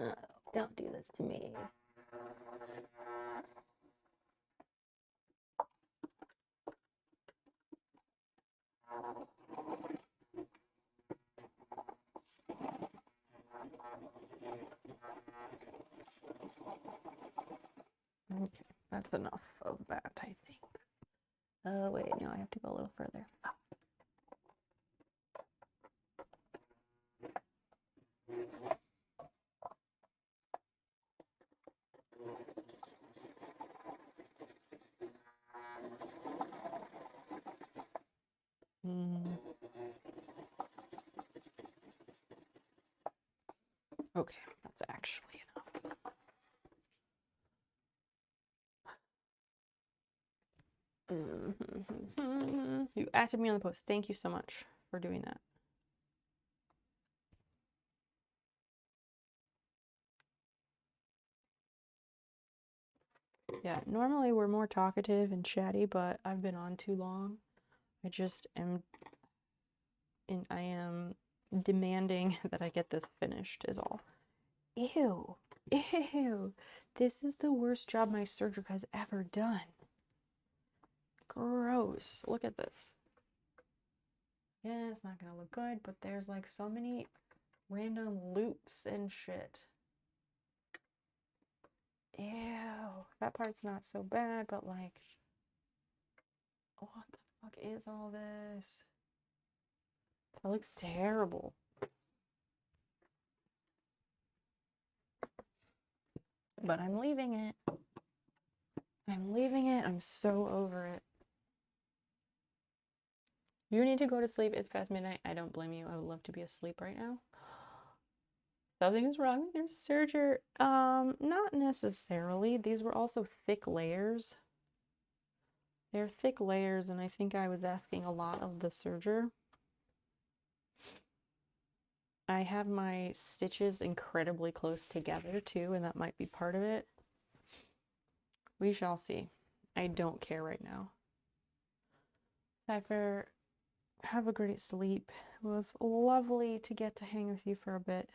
Oh, don't do this to me. Okay, that's enough of that, I think. Oh, wait, no, I have to go a little further. Okay, that's actually enough. You added me on the post. Thank you so much for doing that. Yeah, normally we're more talkative and chatty, but I've been on too long. I just am, and I am demanding that I get this finished is all. Ew, ew, this is the worst job my serger has ever done. Gross, look at this. Yeah, it's not gonna look good, but there's like so many random loops and shit. Ew, that part's not so bad, but like, what the fuck is all this? That looks terrible. But I'm leaving it. I'm leaving it. I'm so over it. You need to go to sleep. It's past midnight. I don't blame you. I would love to be asleep right now. Something is wrong with your serger. Not necessarily. These were also thick layers. They're thick layers, and I think I was asking a lot of the serger. I have my stitches incredibly close together too, and that might be part of it. We shall see. I don't care right now. Cypher, have a great sleep. It was lovely to get to hang with you for a bit.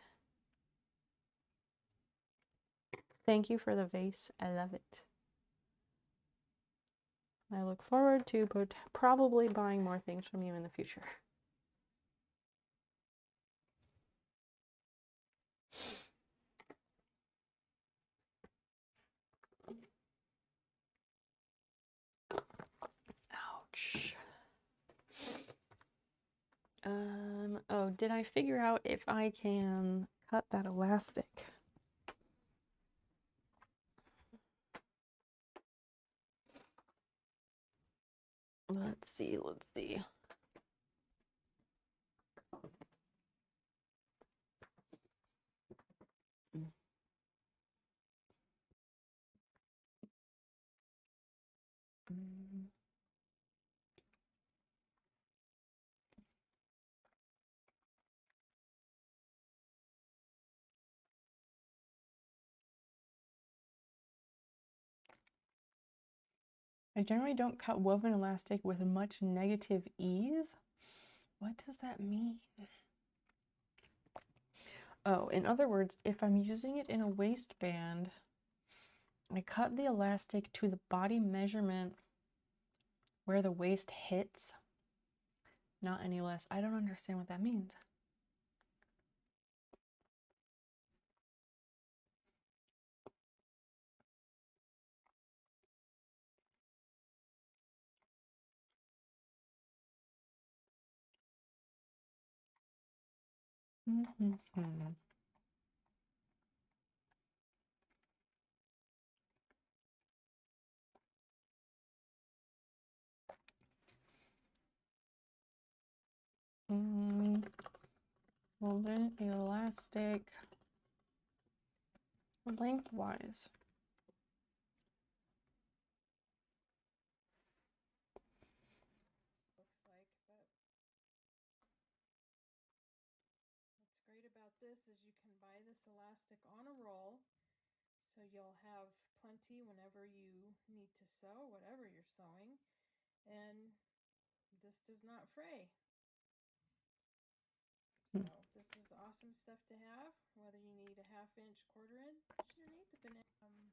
Thank you for the vase. I love it. I look forward to probably buying more things from you in the future. stitch. Oh, did I figure out if I can cut that elastic? Let's see. I generally don't cut woven elastic with much negative ease. What does that mean? Oh, in other words, if I'm using it in a waistband, I cut the elastic to the body measurement where the waist hits, not any less. I don't understand what that means. Woven elastic lengthwise. Looks like, but what's great about this is you can buy this elastic on a roll, so you'll have plenty whenever you need to sew whatever you're sewing, and this does not fray. So this is awesome stuff to have, whether you need a 1/2 inch, 1/4 inch, underneath the banana.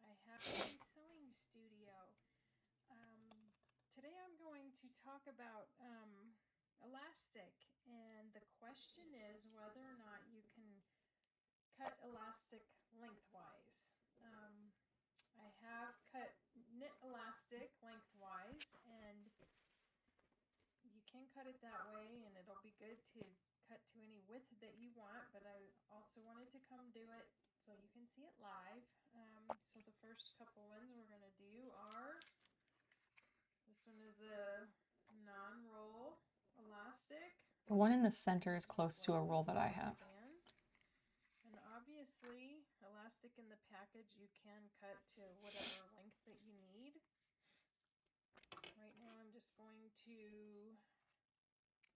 I have a sewing studio. Today I'm going to talk about elastic, and the question is whether or not you can cut elastic lengthwise. I have cut knit elastic lengthwise, and you can cut it that way, and it'll be good to cut to any width that you want, but I also wanted to come do it so you can see it live. So the first couple ones we're going to do are, this one is a non-roll elastic. The one in the center is close to a roll that I have. And obviously, elastic in the package you can cut to whatever length that you need. Right now I'm just going to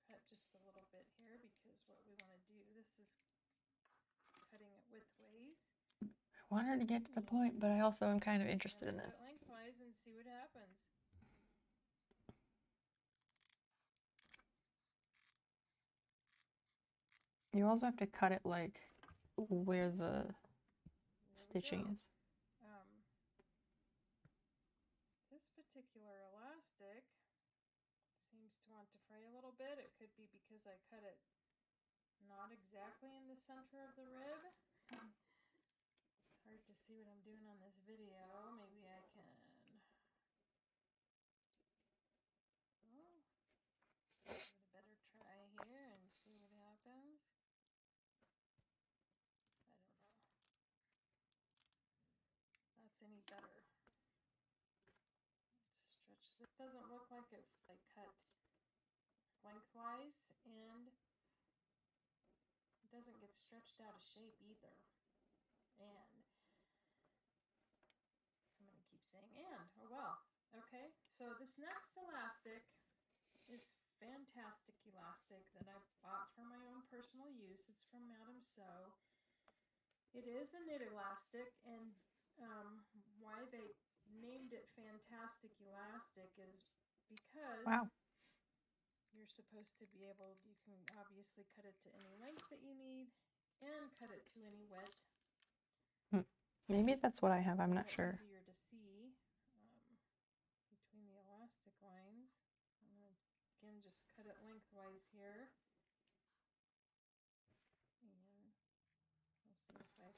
cut just a little bit here because what we want to do, this is cutting it widthways. I want her to get to the point, but I also am kind of interested in this. Cut it lengthwise and see what happens. You also have to cut it like where the stitching is. This particular elastic seems to want to fray a little bit. It could be because I cut it not exactly in the center of the rib. It's hard to see what I'm doing on this video. Maybe I can... give it a better try here and see what happens. I don't know. That's any better. Let's stretch. This doesn't look like it cut lengthwise, and it doesn't get stretched out of shape either. And I'm going to keep saying and. Oh well. Okay, so this next elastic is fantastic elastic that I bought for my own personal use. It's from Madame Sew. It is a knit elastic, and why they named it fantastic elastic is because you're supposed to be able, you can obviously cut it to any length that you need and cut it to any width. Maybe that's what I have, I'm not sure. Easier to see between the elastic lines. I'm going to again just cut it lengthwise here. And we'll see if I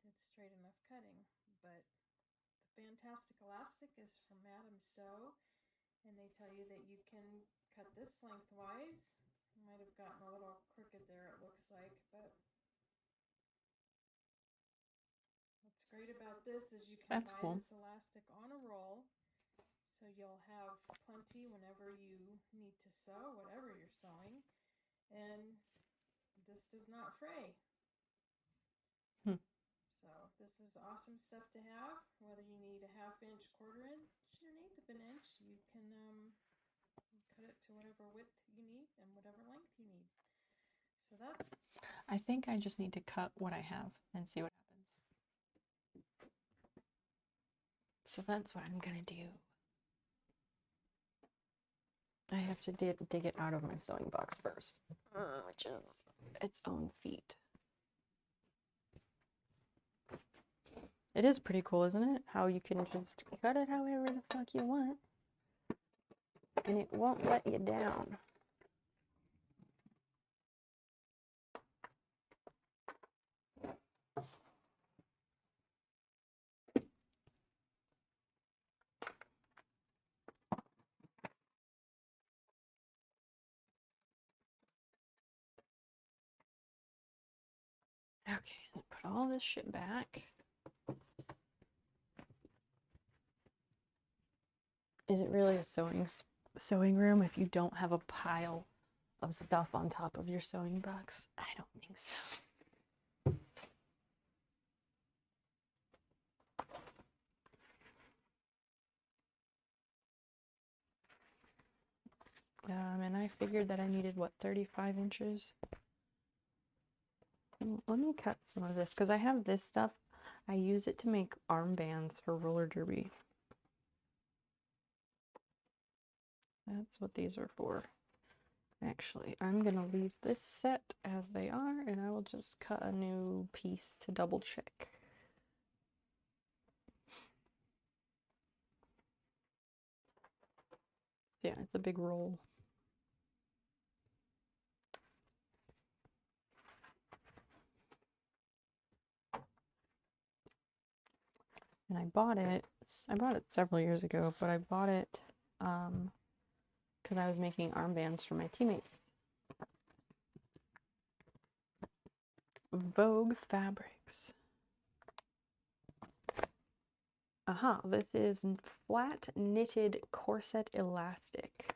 did straight enough cutting. But the fantastic elastic is from Madame Sew. and they tell you that you can cut this lengthwise. Might have gotten a little crooked there, it looks like, but what's great about this is you can That's buy cool. this elastic on a roll, so you'll have plenty whenever you need to sew, whatever you're sewing, and this does not fray. Hmm. So this is awesome stuff to have, whether you need a 1/2 inch, 1/4 inch, or 1/8 of an inch. You can cut it to whatever width you need and whatever length you need. So that's I think I just need to cut what I have and see what happens. So that's what I'm gonna do. I have to dig it out of my sewing box first, which is its own feat. It is pretty cool, isn't it? How you can just cut it however the fuck you want, and it won't let you down. Okay, put all this shit back. Is it really a sewing room if you don't have a pile of stuff on top of your sewing box? I don't think so. And I figured that I needed, what, 35 inches? Let me cut some of this, because I have this stuff. I use it to make armbands for roller derby. That's what these are for. Actually, I'm going to leave this set as they are, and I will just cut a new piece to double check. Yeah, it's a big roll. And I bought it several years ago, but I bought it because I was making armbands for my teammates. Vogue Fabrics. Aha, this is flat knitted corset elastic.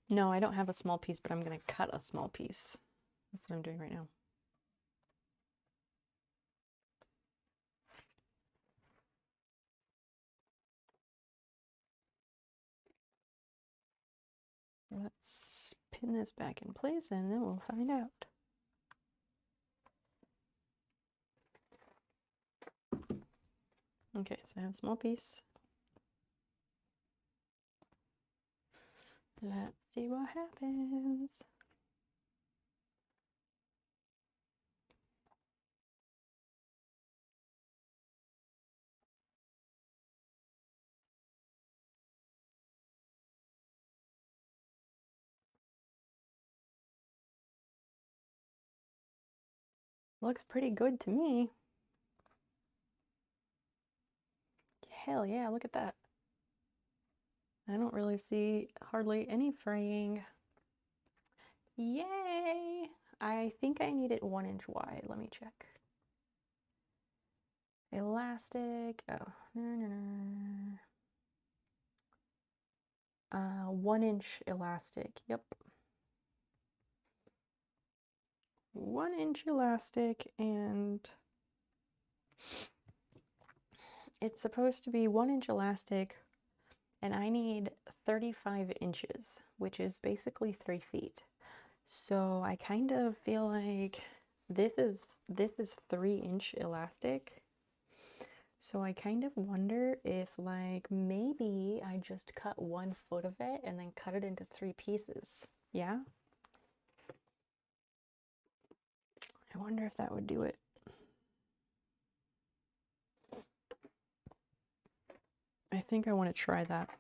No, I don't have a small piece, but I'm going to cut a small piece. That's what I'm doing right now. Let's pin this back in place and then we'll find out. Okay, so I have a small piece. Let's see what happens. Looks pretty good to me. Hell yeah, look at that. I don't really see hardly any fraying. Yay! I think I need it 1 inch wide. Let me check. Elastic. Oh, no. 1 inch elastic. Yep. 1 inch elastic, and it's supposed to be 1 inch elastic, and I need 35 inches, which is basically 3 feet. So I kind of feel like this is 3-inch elastic. So I kind of wonder if, like, maybe I just cut 1 foot of it and then cut it into 3 pieces. Yeah? I wonder if that would do it. I think I want to try that.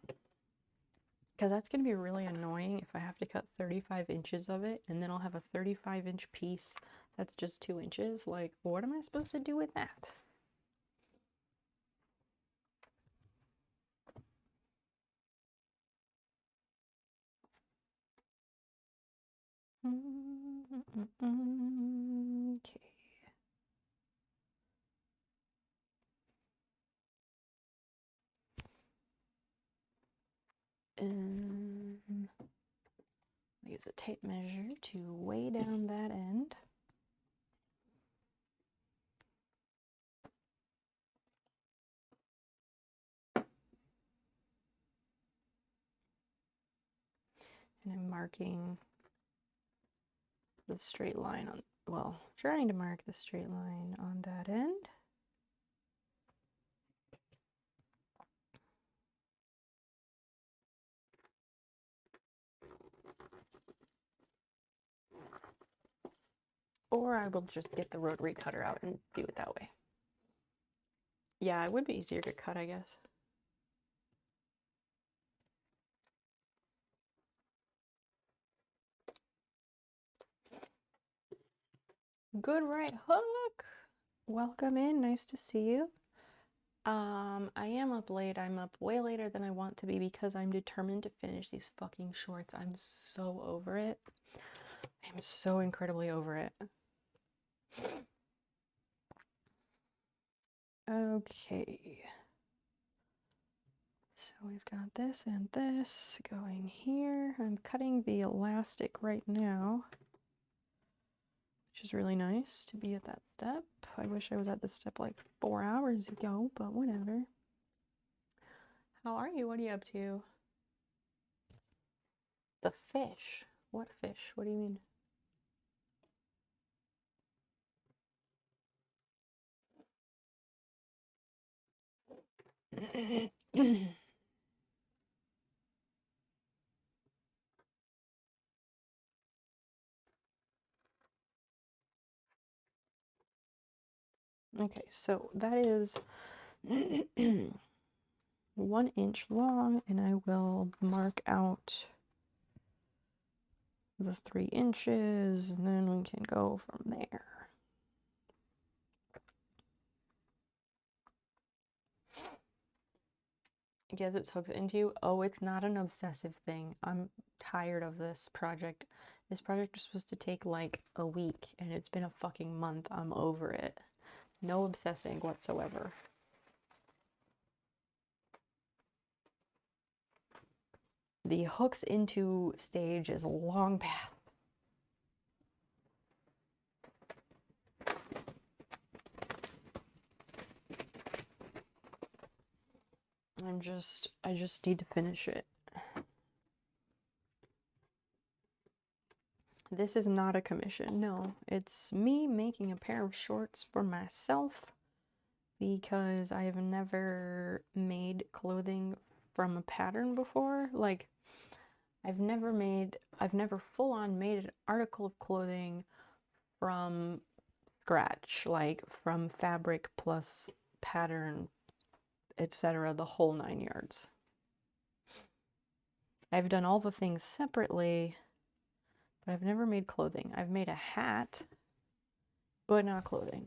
Because that's going to be really annoying if I have to cut 35 inches of it and then I'll have a 35-inch piece that's just 2 inches. Like, what am I supposed to do with that? Okay. Use a tape measure to weigh down that end. And I'm marking the straight line on, well, trying to mark the straight line on that end. Or I will just get the rotary cutter out and do it that way. Yeah, it would be easier to cut, I guess. Good right hook. Welcome in. Nice to see you. I am up late. I'm up way later than I want to be because I'm determined to finish these fucking shorts. I'm so over it. I'm so incredibly over it. Okay. So we've got this and this going here. I'm cutting the elastic right now, which is really nice to be at that step. I wish I was at this step like 4 hours ago, but whatever. How are you? What are you up to? The fish? What fish? What do you mean? Okay, so that is 1 inch long, and I will mark out the 3 inches, and then we can go from there. I guess it's hooked into you. Oh, it's not an obsessive thing. I'm tired of this project. This project was supposed to take like a week, and it's been a fucking month. I'm over it. No obsessing whatsoever. The hooks into stage is a long path. I just need to finish it. This is not a commission, no. It's me making a pair of shorts for myself because I have never made clothing from a pattern before. Like, I've never full on made an article of clothing from scratch, like from fabric plus pattern, etc., the whole 9 yards. I've done all the things separately, but I've never made clothing. I've made a hat, but not clothing.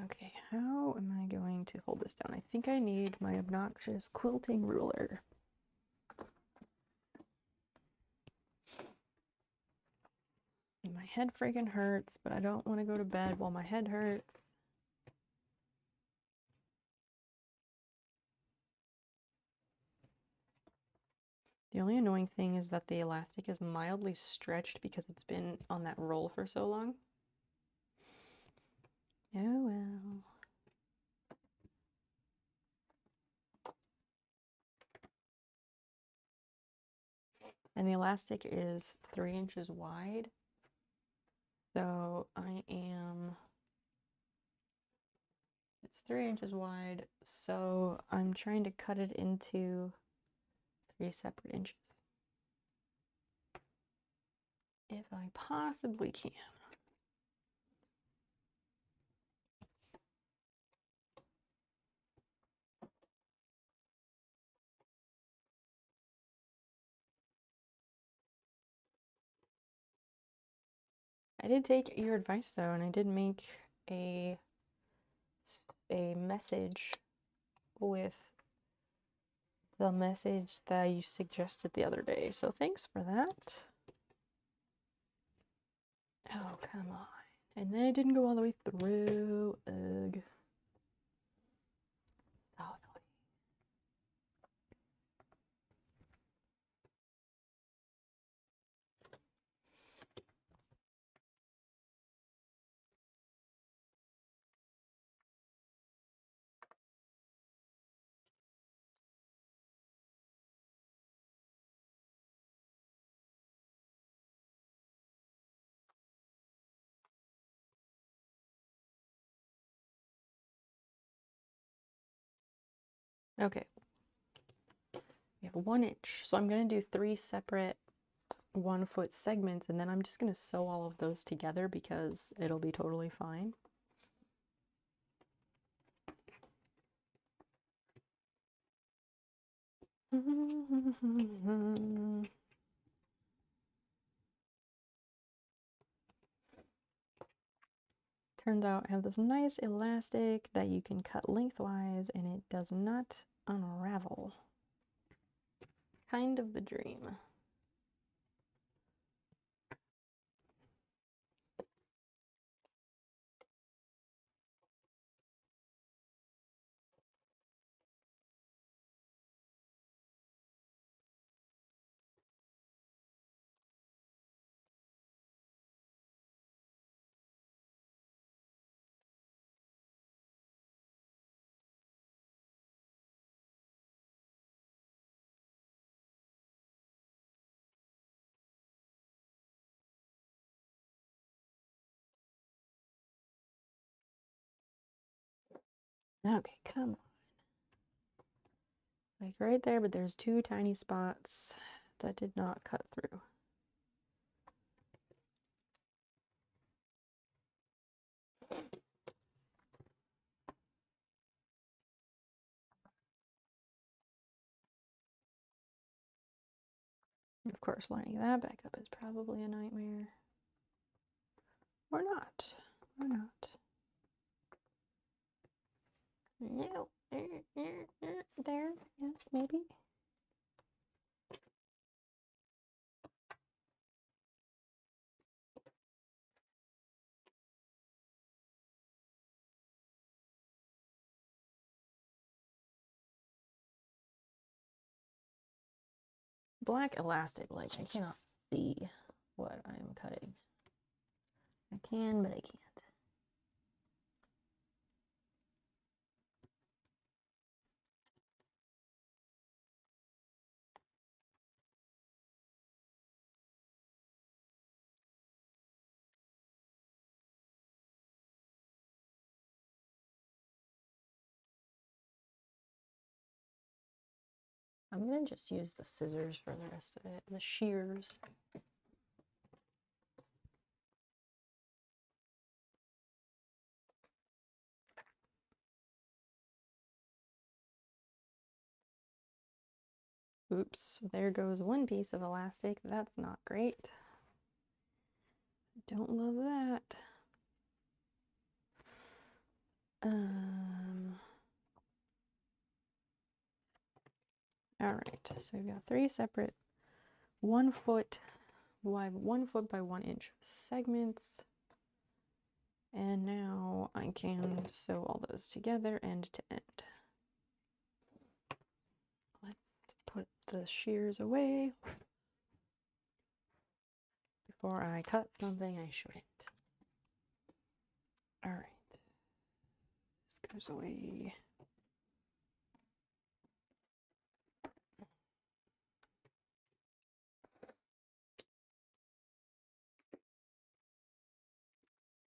Okay, how am I going to hold this down? I think I need my obnoxious quilting ruler. My head freaking hurts, but I don't want to go to bed while my head hurts. The only annoying thing is that the elastic is mildly stretched because it's been on that roll for so long. Oh well. And the elastic is 3 inches wide. So it's 3 inches wide, so I'm trying to cut it into 3 separate inches. If I possibly can. I did take your advice though, and I did make a message with the message that you suggested the other day. So thanks for that. Oh, come on. And then it didn't go all the way through. Ugh. So annoying. Okay. We have 1 inch. So I'm going to do 3 separate 1 foot segments, and then I'm just going to sew all of those together because it'll be totally fine. Turns out I have this nice elastic that you can cut lengthwise and it does not unravel. Kind of the dream. Okay, come on. Like right there, but there's 2 tiny spots that did not cut through. Of course, lining that back up is probably a nightmare. Or not. Or not. No. There. Yes, maybe. Black elastic, like I cannot see what I'm cutting. I can, but I can't. I'm gonna just use the scissors for the rest of it, the shears. Oops, there goes 1 piece of elastic. That's not great. Don't love that. All right, so we've got 3 separate 1 foot wide, 1 foot by 1 inch segments. And now I can sew all those together end to end. Let's put the shears away before I cut something I shouldn't. All right, this goes away.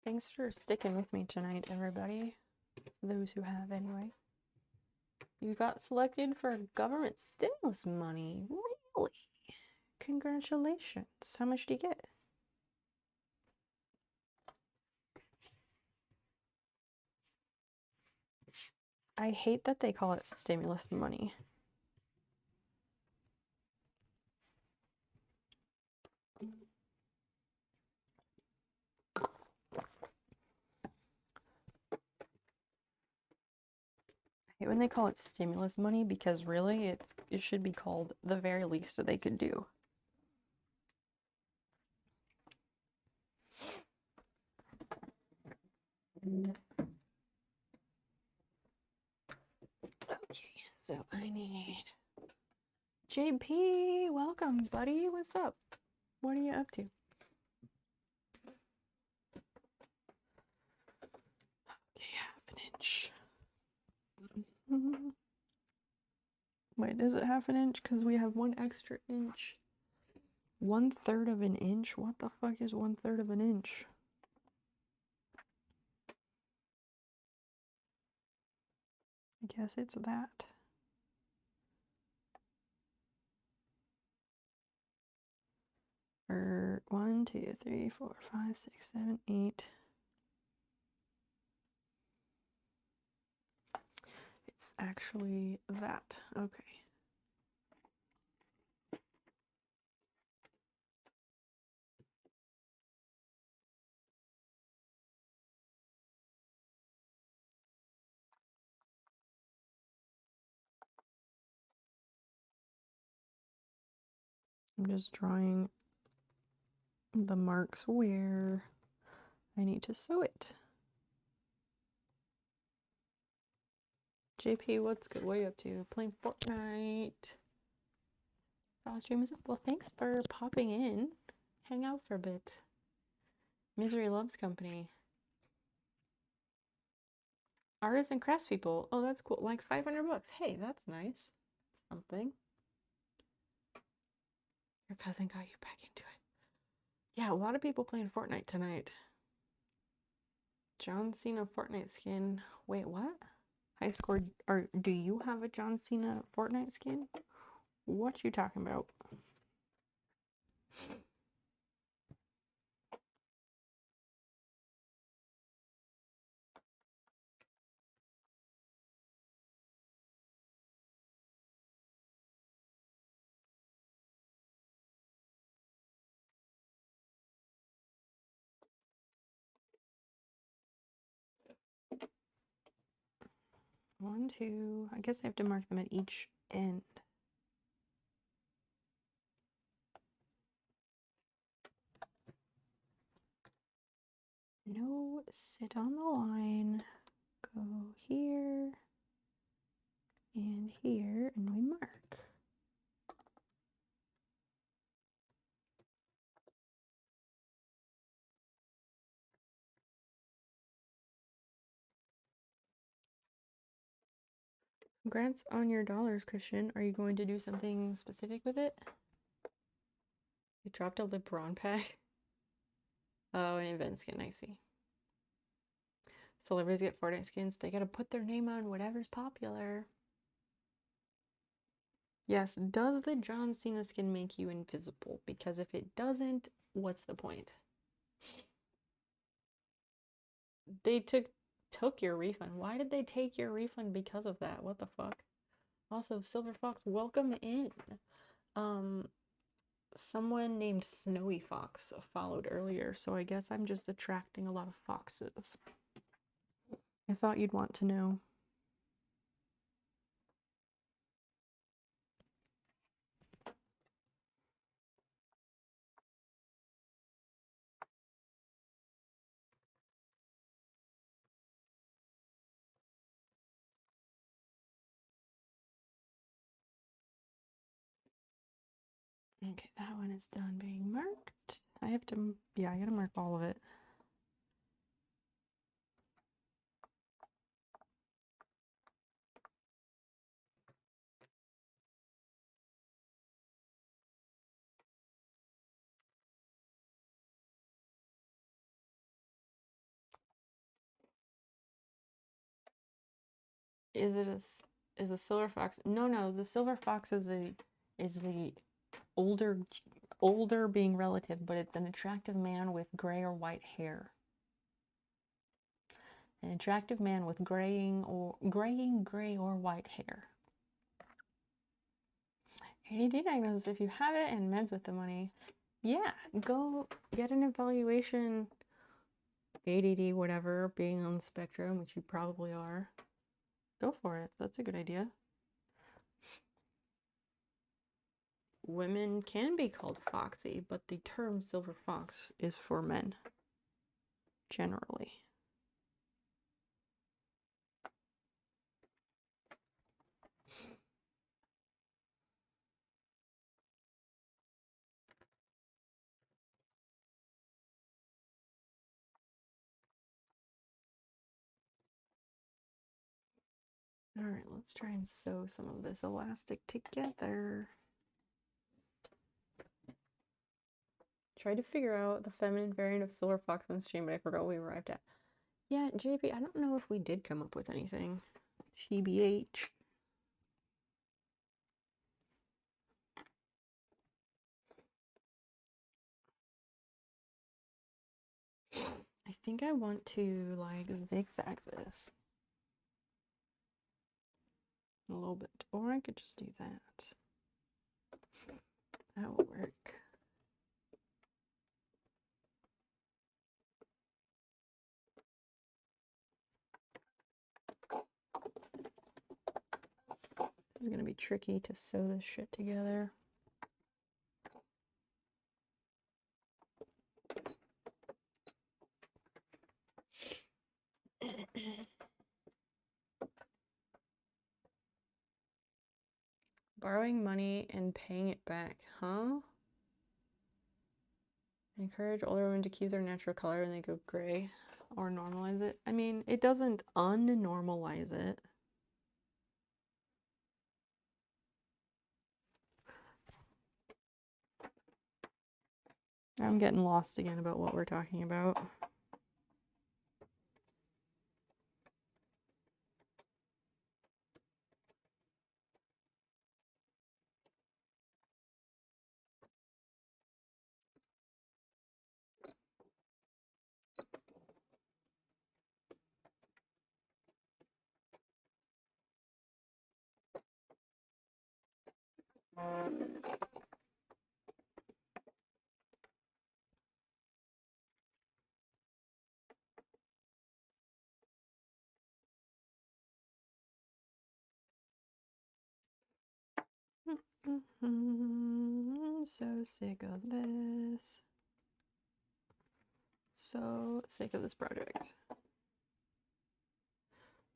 Thanks for sticking with me tonight, everybody. Those who have, anyway. You got selected for government stimulus money. Really? Congratulations. How much do you get? I hate that they call it stimulus money. I hate when they call it stimulus money because really it should be called the very least that they could do. Okay, so I need JP, welcome, buddy. What's up? What are you up to? Okay, half an inch. Wait, is it half an inch? Because we have 1 extra inch. 1/3 of an inch? What the fuck is 1/3 of an inch? I guess it's that. Or 1, 2, 3, 4, 5, 6, 7, 8. It's actually that. Okay. I'm just drawing the marks where I need to sew it. JP, what's good? What are you up to? Playing Fortnite. Saw stream is up. Well, thanks for popping in. Hang out for a bit. Misery loves company. Artists and craftspeople. Oh, that's cool. Like 500 bucks. Hey, that's nice. Something. Your cousin got you back into it. Yeah, a lot of people playing Fortnite tonight. John Cena Fortnite skin. Wait, what? High score. Or do you have a John Cena Fortnite skin? What you talking about? One, two. I guess I have to mark them at each end. No, sit on the line. Go here and here, and we mark. Congrats on your dollars, Christian. Are you going to do something specific with it? You dropped a LeBron pack? Oh, an event skin, I see. Celebrities get Fortnite skins. They gotta put their name on whatever's popular. Yes, does the John Cena skin make you invisible? Because if it doesn't, what's the point? They took your refund. Why did they take your refund because of that? What the fuck? Also, Silver Fox, welcome in. Someone named Snowy Fox followed earlier, so I guess I'm just attracting a lot of foxes. I thought you'd want to know. Okay, that one is done being marked. I have to, yeah, I gotta mark all of it. Is a silver fox? No, the silver fox is the older being relative, but it's an attractive man with gray or white hair. An attractive man with graying, gray or white hair. ADD diagnosis, if you have it, and meds with the money. Yeah, go get an evaluation. ADD, whatever, being on the spectrum, which you probably are. Go for it. That's a good idea. Women can be called foxy, but the term silver fox is for men, generally. All right, let's try and sew some of this elastic together. Tried to figure out the feminine variant of silver fox on this chain, but I forgot what we arrived at. Yeah, JP, I don't know if we did come up with anything. TBH. I think I want to like zigzag this a little bit, or I could just do that. That will work. This is gonna be tricky to sew this shit together. Borrowing money and paying it back, huh? Encourage older women to keep their natural color and they go gray, or normalize it. I mean, it doesn't unnormalize it. I'm getting lost again about what we're talking about. I'm so sick of this. So sick of this project.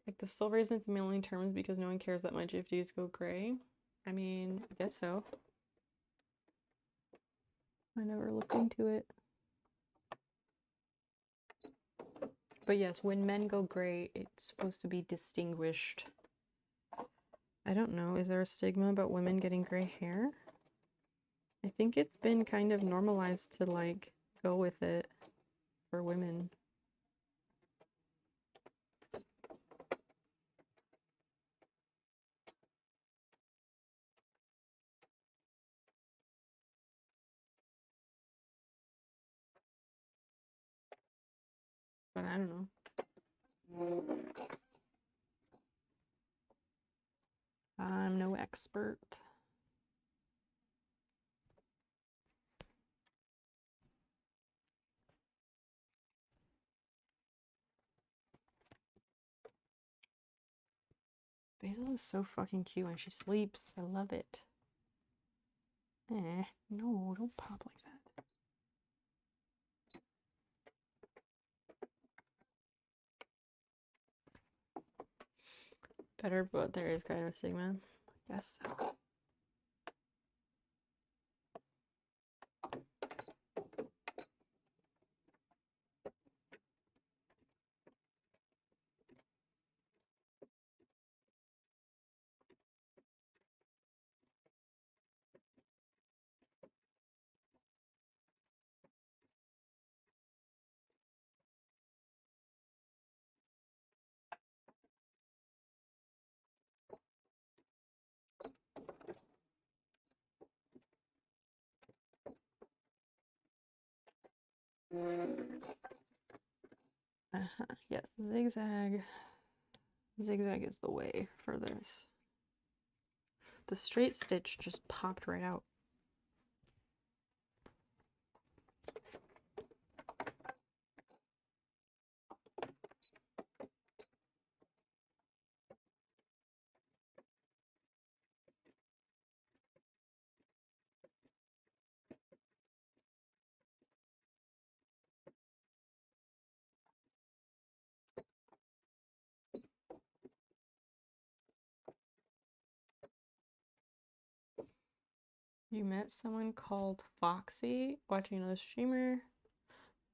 Like the silver isn't mainly terms because no one cares that much if dudes go gray. I mean, I guess so. I never looked into it. But yes, when men go gray, it's supposed to be distinguished. I don't know, is there a stigma about women getting gray hair? I think it's been kind of normalized to like go with it for women. But I don't know. I'm no expert. Basil is so fucking cute when she sleeps. I love it. No, don't pop like that. Better, but there is kind of a stigma. I guess so. Yes, zigzag. Zigzag is the way for this. The straight stitch just popped right out. You met someone called Foxy watching another streamer.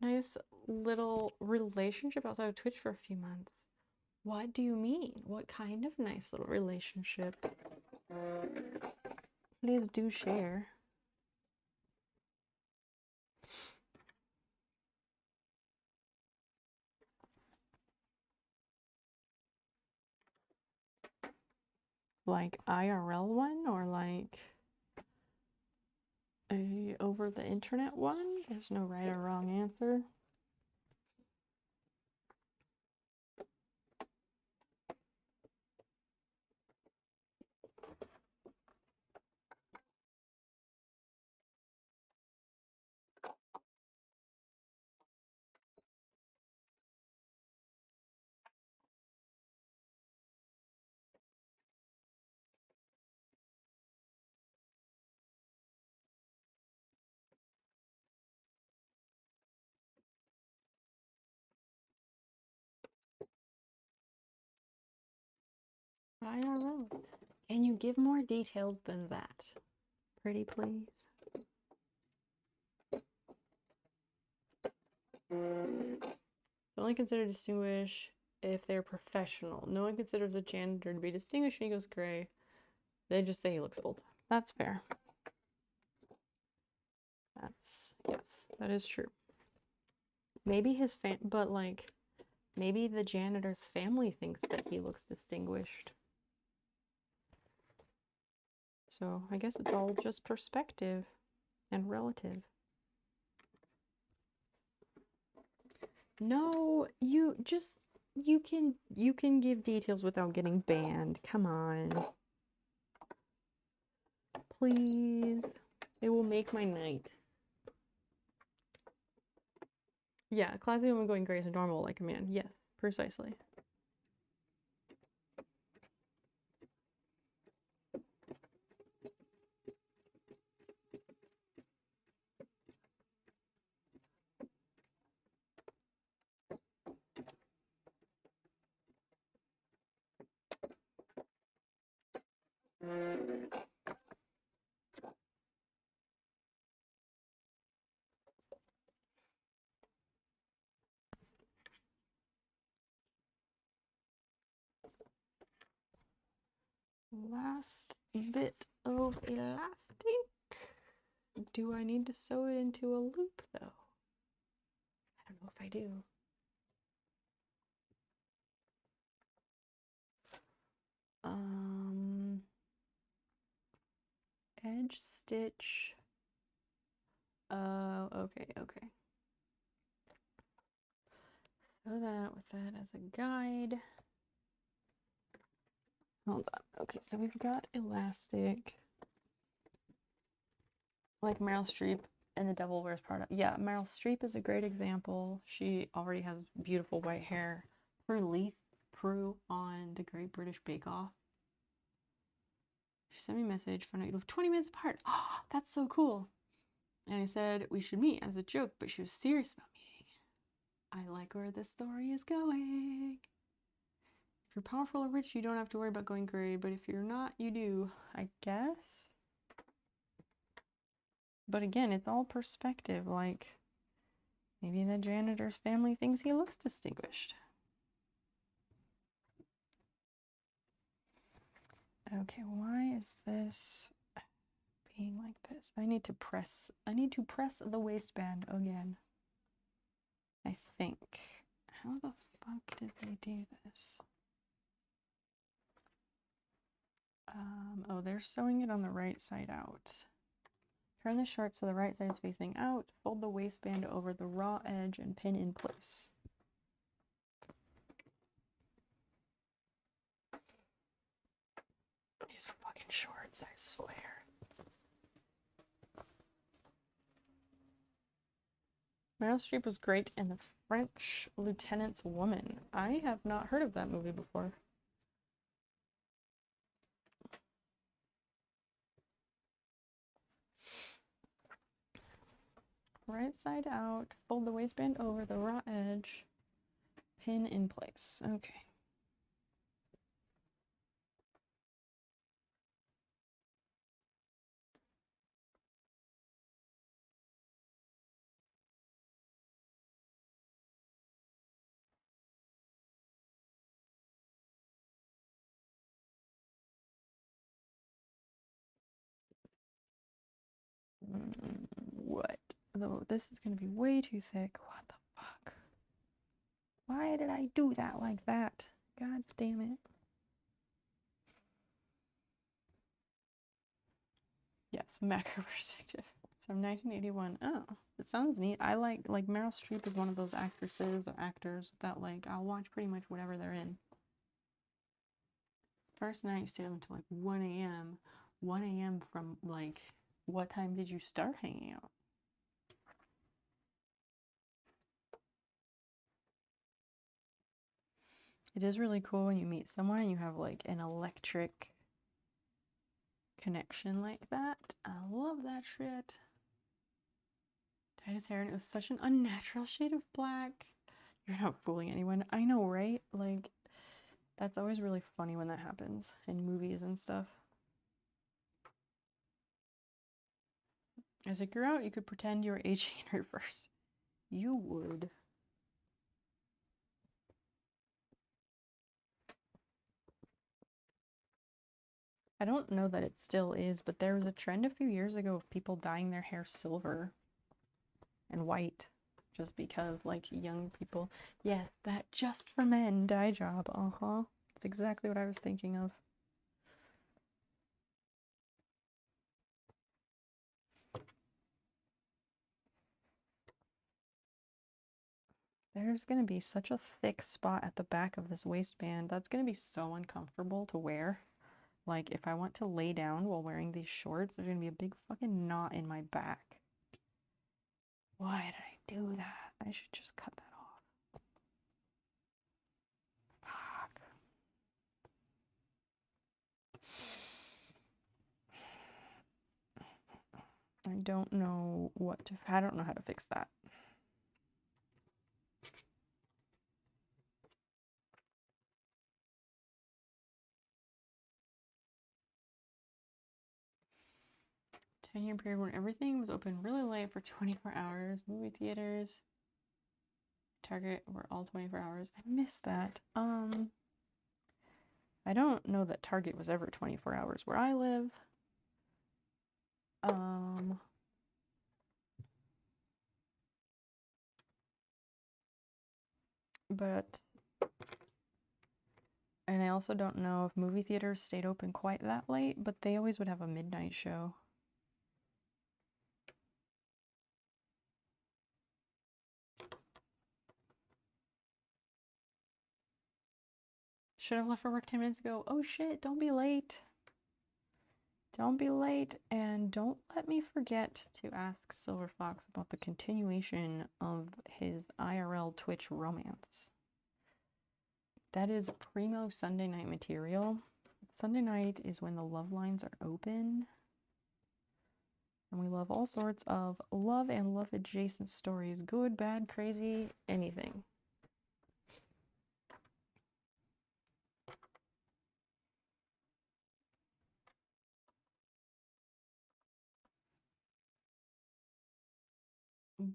Nice little relationship outside of Twitch for a few months. What do you mean? What kind of nice little relationship? Please do share. Like IRL one or like a over the internet one? There's no right or wrong answer. IRL. Can you give more details than that? Pretty please. It's only considered distinguished if they're professional. No one considers a janitor to be distinguished when he goes gray. They just say he looks old. That's fair. Yes, that is true. Maybe his but like, maybe the janitor's family thinks that he looks distinguished. So I guess it's all just perspective and relative. No, you can give details without getting banned. Come on. Please. It will make my night. Yeah, classy woman going gray is normal like a man. Yes, precisely. Last bit of elastic. Do I need to sew it into a loop though? I don't know if I do. Edge stitch. Okay. So that with that as a guide. Hold on. Okay, so we've got elastic. Like Meryl Streep in The Devil Wears Prada. Yeah, Meryl Streep is a great example. She already has beautiful white hair. Prue on the Great British Bake Off. She sent me a message for a night of 20 minutes apart. Oh, that's so cool. And I said we should meet as a joke, but she was serious about meeting. I like where this story is going. If you're powerful or rich, you don't have to worry about going gray, but if you're not, you do, I guess. But again, it's all perspective. Like, maybe the janitor's family thinks he looks distinguished. Okay, why is this being like this? I need to press the waistband again. I think. How the fuck did they do this? Oh, they're sewing it on the right side out. Turn the short so the right side is facing out. Fold the waistband over the raw edge and pin in place. These fucking shorts, I swear. Meryl Streep was great in The French Lieutenant's Woman. I have not heard of that movie before. Right side out, fold the waistband over the raw edge, pin in place. Okay. What? Though this is gonna be way too thick. What the fuck? Why did I do that like that? God damn it. Yes, macro perspective. It's from 1981. Oh, it sounds neat. I like Meryl Streep is one of those actresses or actors that like I'll watch pretty much whatever they're in. First night you stayed up until like 1 a.m. 1 a.m. from like what time did you start hanging out? It is really cool when you meet someone and you have like an electric connection like that. I love that shit. Dyed his hair and it was such an unnatural shade of black. You're not fooling anyone. I know, right? Like, that's always really funny when that happens in movies and stuff. As it grew out, you could pretend you were aging in reverse. You would. I don't know that it still is, but there was a trend a few years ago of people dyeing their hair silver and white just because, like, young people. Yes, that just for men dye job. Uh-huh. That's exactly what I was thinking of. There's going to be such a thick spot at the back of this waistband. That's going to be so uncomfortable to wear. Like, if I want to lay down while wearing these shorts, there's going to be a big fucking knot in my back. Why did I do that? I should just cut that off. Fuck. I don't know what to... I don't know how to fix that. Ten-year period when everything was open really late for 24 hours. Movie theaters, Target were all 24 hours. I missed that. I don't know that Target was ever 24 hours where I live. But, and I also don't know if movie theaters stayed open quite that late, but they always would have a midnight show. Should have left for work 10 minutes ago. Oh shit, don't be late. Don't be late, and don't let me forget to ask Silver Fox about the continuation of his IRL Twitch romance. That is primo Sunday night material. Sunday night is when the love lines are open. And we love all sorts of love and love adjacent stories. Good, bad, crazy, anything.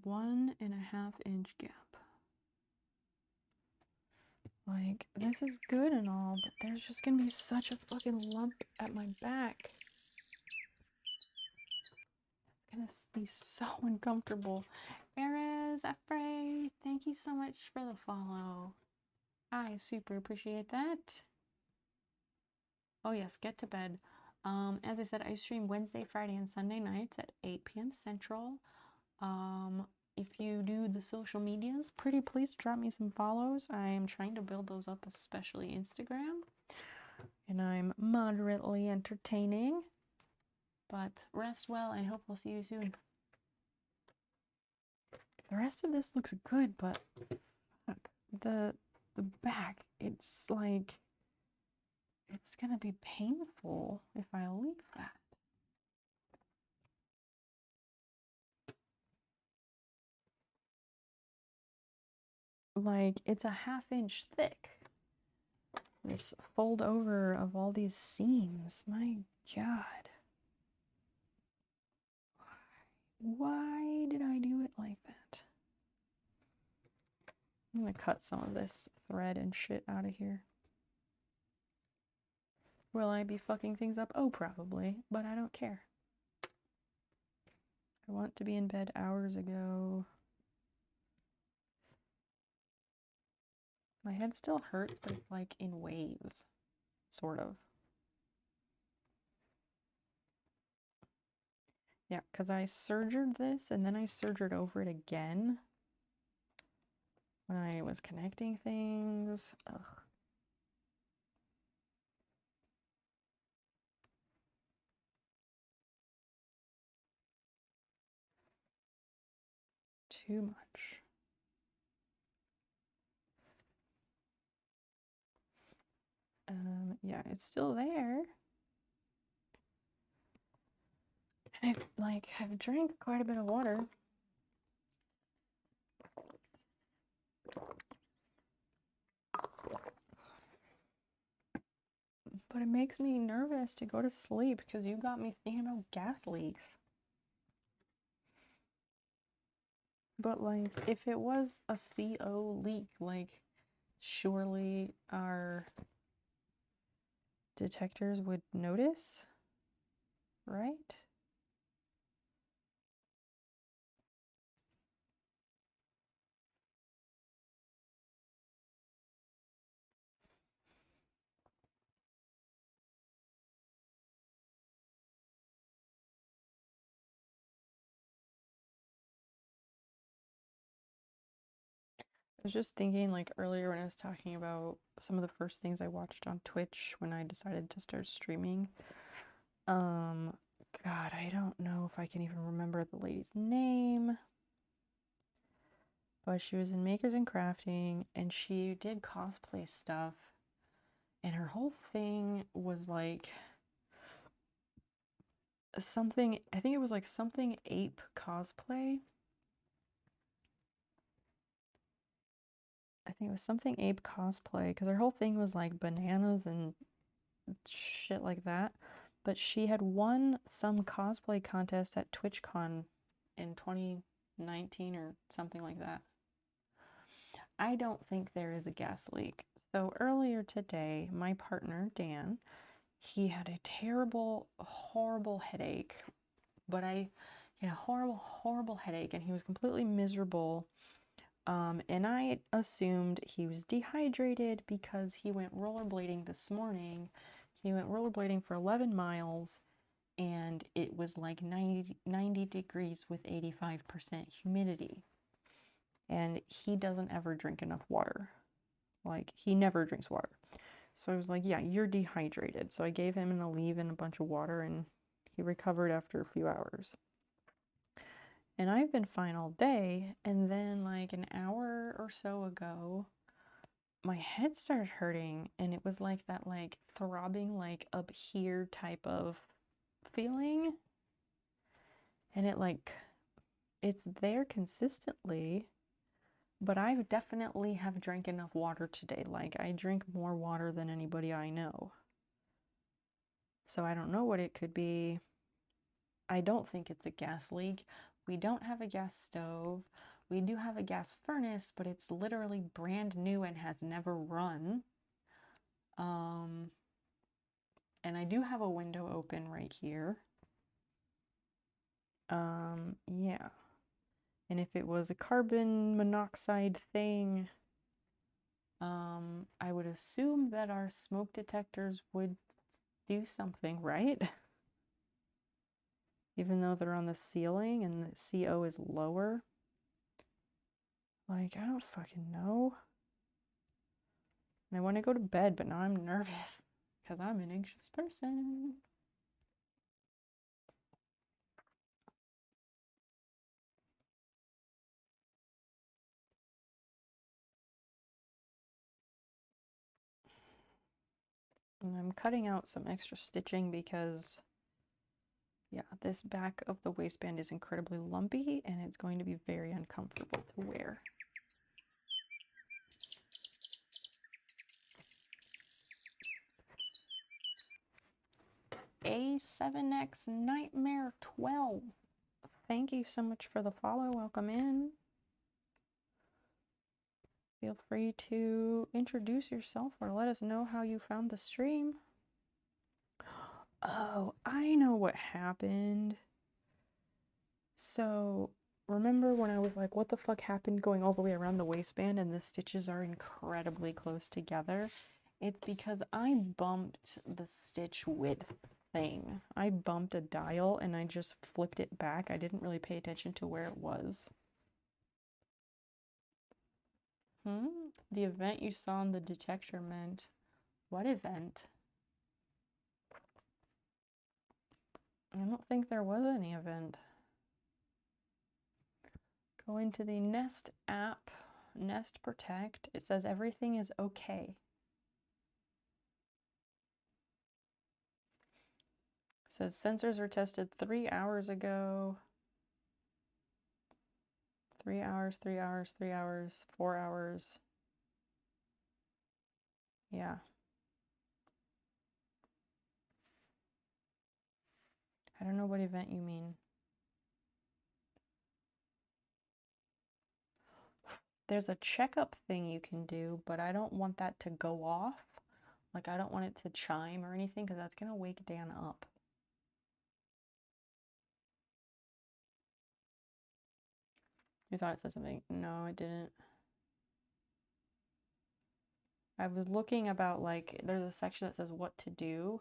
One and a half inch gap. Like, this is good and all, but there's just gonna be such a fucking lump at my back. It's gonna be so uncomfortable. Erez Afray, thank you so much for the follow. I super appreciate that. Oh yes, get to bed. As I said, I stream Wednesday, Friday, and Sunday nights at 8 p.m. Central. If you do the social medias, pretty please drop me some follows. I am trying to build those up, especially Instagram. And I'm moderately entertaining. But rest well, and hope we'll see you soon. The rest of this looks good, but fuck, the back, it's like, it's gonna be painful if I leave that. Like, it's a half-inch thick. This fold over of all these seams. My God. Why did I do it like that? I'm gonna cut some of this thread and shit out of here. Will I be fucking things up? Oh, probably, but I don't care. I want to be in bed hours ago. My head still hurts, but it's like in waves, sort of. Yeah, because I surgered this and then I surgered over it again when I was connecting things. Ugh. Too much. Yeah, it's still there. I've drank quite a bit of water. But it makes me nervous to go to sleep because you got me thinking about gas leaks. But like, if it was a CO leak, like, surely our detectors would notice, right? I was just thinking, like, earlier when I was talking about some of the first things I watched on Twitch when I decided to start streaming. God, I don't know if I can even remember the lady's name. But she was in Makers and Crafting, and she did cosplay stuff. And her whole thing was like something, I think it was like something ape cosplay. I think it was something ape cosplay because her whole thing was like bananas and shit like that. But she had won some cosplay contest at TwitchCon in 2019 or something like that. I don't think there is a gas leak. So earlier today, my partner, Dan, he had a terrible, horrible headache. But he had a horrible, horrible headache, and he was completely miserable. And I assumed he was dehydrated because he went rollerblading this morning. He went rollerblading for 11 miles, and it was like 90 degrees with 85% humidity. And he doesn't ever drink enough water. Like, he never drinks water. So I was like, yeah, you're dehydrated. So I gave him an Aleve and a bunch of water, and he recovered after a few hours. And I've been fine all day, and then like an hour or so ago, my head started hurting, and it was like that like throbbing like up here type of feeling. And it's there consistently, but I definitely have drank enough water today. Like, I drink more water than anybody I know. So I don't know what it could be. I don't think it's a gas leak. We don't have a gas stove. We do have a gas furnace, but it's literally brand new and has never run. And I do have a window open right here. Yeah. And if it was a carbon monoxide thing, I would assume that our smoke detectors would do something, right? Even though they're on the ceiling and the CO is lower. Like, I don't fucking know. And I want to go to bed, but now I'm nervous because I'm an anxious person. And I'm cutting out some extra stitching because, yeah, this back of the waistband is incredibly lumpy and it's going to be very uncomfortable to wear. A7X Nightmare 12. Thank you so much for the follow. Welcome in. Feel free to introduce yourself or let us know how you found the stream. Oh, I know what happened. So remember when I was like, what the fuck happened going all the way around the waistband and the stitches are incredibly close together? It's because I bumped the stitch width thing. I bumped a dial and I just flipped it back. I didn't really pay attention to where it was. The event you saw in the detector meant. What event? I don't think there was any event. Go into the Nest app, Nest Protect. It says everything is okay. It says sensors were tested 3 hours ago. 3 hours, 3 hours, 3 hours, 4 hours. Yeah. I don't know what event you mean. There's a checkup thing you can do, but I don't want that to go off. Like, I don't want it to chime or anything because that's going to wake Dan up. You thought it said something? No, it didn't. I was looking about, like, there's a section that says what to do.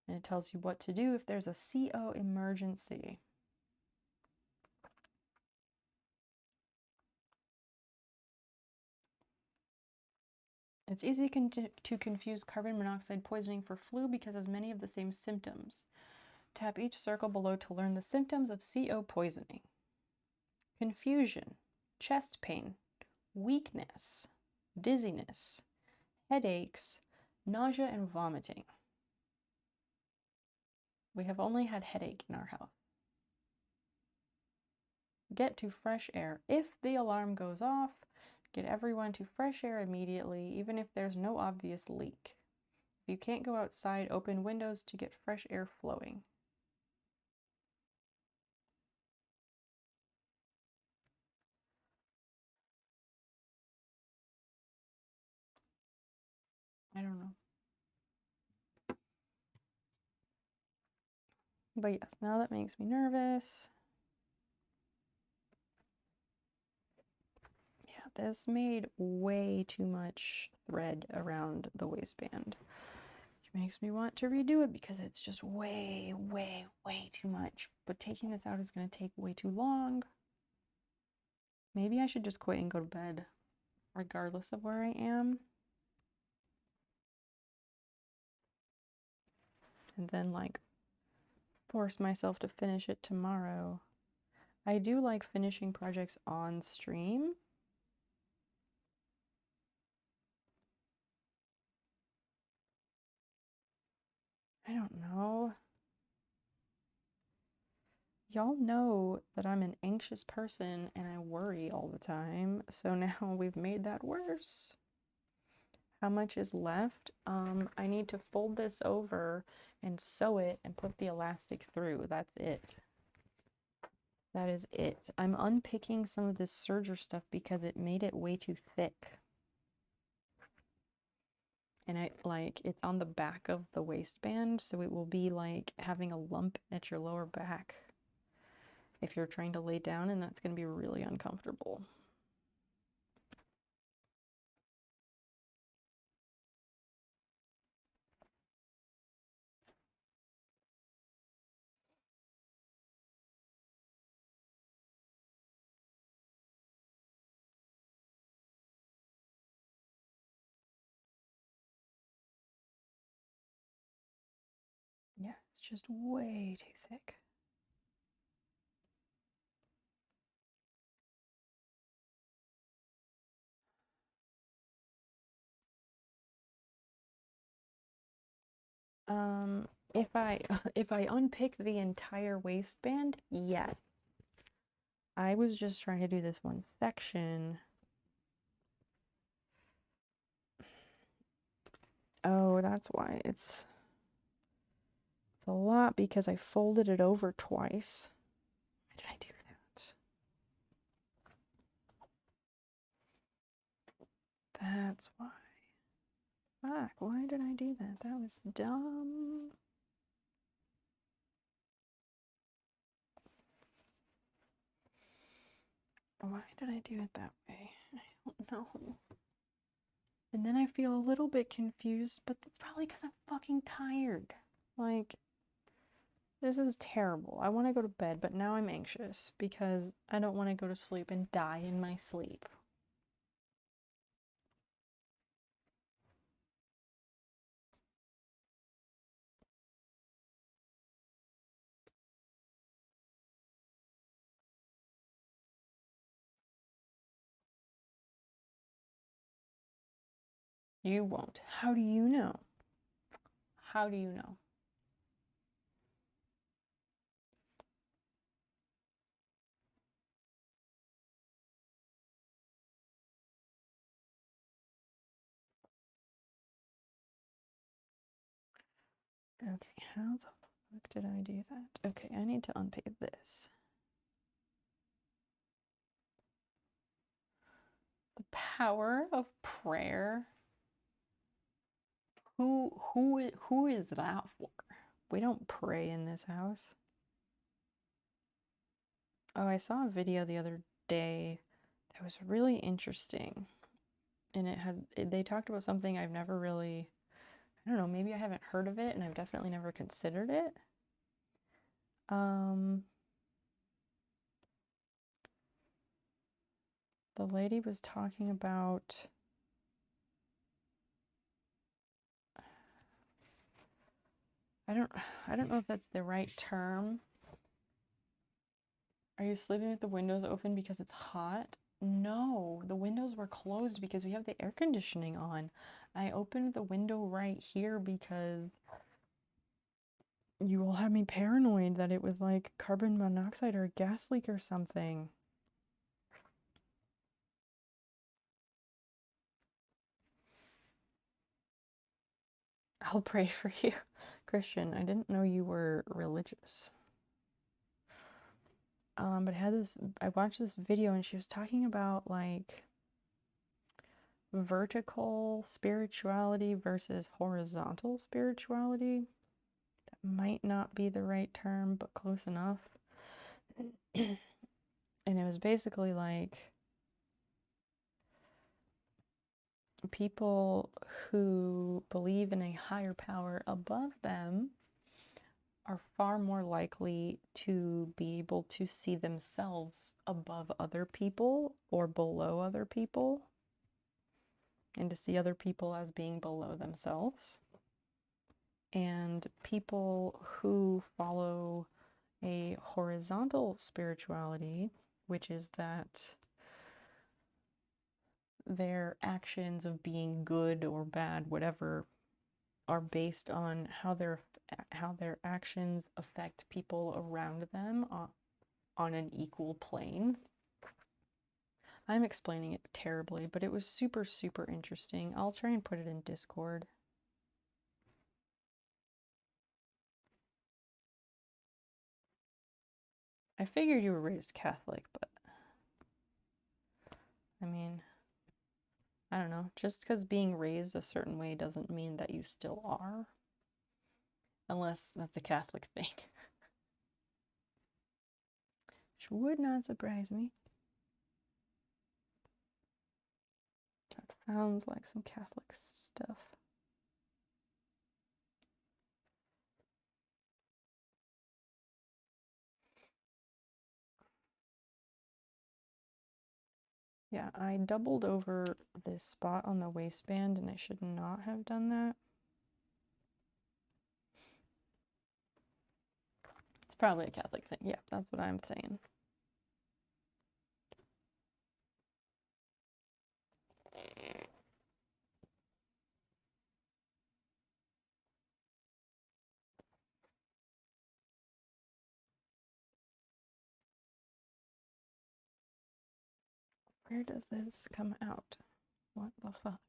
And it tells you what to do if there's a CO emergency. It's easy to confuse carbon monoxide poisoning for flu because it has many of the same symptoms. Tap each circle below to learn the symptoms of CO poisoning. Confusion, chest pain, weakness, dizziness, headaches, nausea, and vomiting. We have only had headache in our house. Get to fresh air. If the alarm goes off, get everyone to fresh air immediately, even if there's no obvious leak. If you can't go outside, open windows to get fresh air flowing. I don't know. But yes, now that makes me nervous. Yeah, this made way too much thread around the waistband. Which makes me want to redo it because it's just way, way, way too much. But taking this out is going to take way too long. Maybe I should just quit and go to bed, regardless of where I am. And then, like, force myself to finish it tomorrow. I do like finishing projects on stream. I don't know. Y'all know that I'm an anxious person and I worry all the time. So now we've made that worse. How much is left? I need to fold this over and sew it and put the elastic through. That's it. That is it. I'm unpicking some of this serger stuff because it made it way too thick. And it's on the back of the waistband, so it will be like having a lump at your lower back if you're trying to lay down, and that's going to be really uncomfortable. Yeah, it's just way too thick. If I unpick the entire waistband, yes. I was just trying to do this one section. Oh, that's why it's a lot because I folded it over twice. Why did I do that? That's why. Fuck, why did I do that? That was dumb. Why did I do it that way? I don't know. And then I feel a little bit confused, but that's probably because I'm fucking tired. Like, this is terrible. I want to go to bed, but now I'm anxious because I don't want to go to sleep and die in my sleep. You won't. How do you know? How do you know? Okay, how the fuck did I do that? Okay, I need to unpay this. The power of prayer. Who is that for? We don't pray in this house. Oh, I saw a video the other day that was really interesting. And they talked about something I've never really, I don't know, maybe I haven't heard of it and I've definitely never considered it. The lady was talking about I don't know if that's the right term. Are you sleeping with the windows open because it's hot? No, the windows were closed because we have the air conditioning on. I opened the window right here because you all had me paranoid that it was like carbon monoxide or a gas leak or something. I'll pray for you. Christian, I didn't know you were religious. But I watched this video and she was talking about like vertical spirituality versus horizontal spirituality. That might not be the right term, but close enough. And it was basically like people who believe in a higher power above them are far more likely to be able to see themselves above other people or below other people, and to see other people as being below themselves. And people who follow a horizontal spirituality, which is that their actions of being good or bad, whatever, are based on how their actions affect people around them on an equal plane. I'm explaining it terribly, but it was super, super interesting. I'll try and put it in Discord. I figured you were raised Catholic, but I mean, I don't know. Just because being raised a certain way doesn't mean that you still are. Unless that's a Catholic thing. Which would not surprise me. That sounds like some Catholic stuff. Yeah, I doubled over this spot on the waistband and I should not have done that. It's probably a Catholic thing. Yeah, that's what I'm saying. Where does this come out? What the fuck?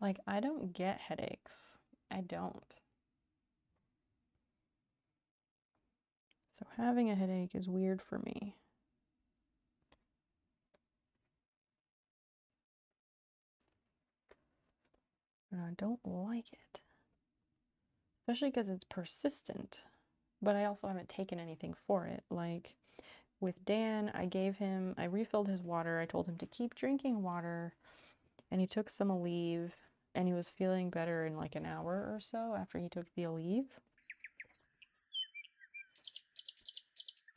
Like, I don't get headaches. I don't. So having a headache is weird for me. And I don't like it. Especially because it's persistent. but I also haven't taken anything for it. Like with Dan, I refilled his water. I told him to keep drinking water, and he took some Aleve, and he was feeling better in like an hour or so after he took the Aleve.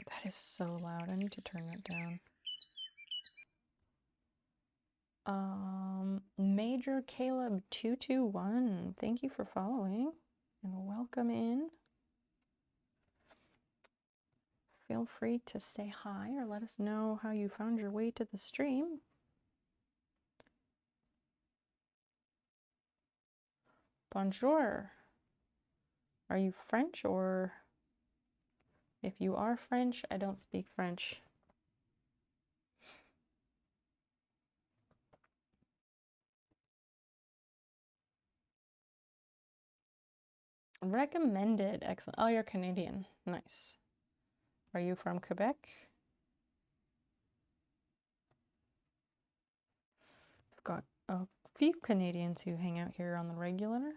That is so loud. I need to turn that down. Major Caleb 221, thank you for following and welcome in. Feel free to say hi or let us know how you found your way to the stream. Bonjour. Are you French, or if you are French, I don't speak French. Recommended. Excellent. Oh, you're Canadian. Nice. Are you from Quebec? I've got a few Canadians who hang out here on the regular.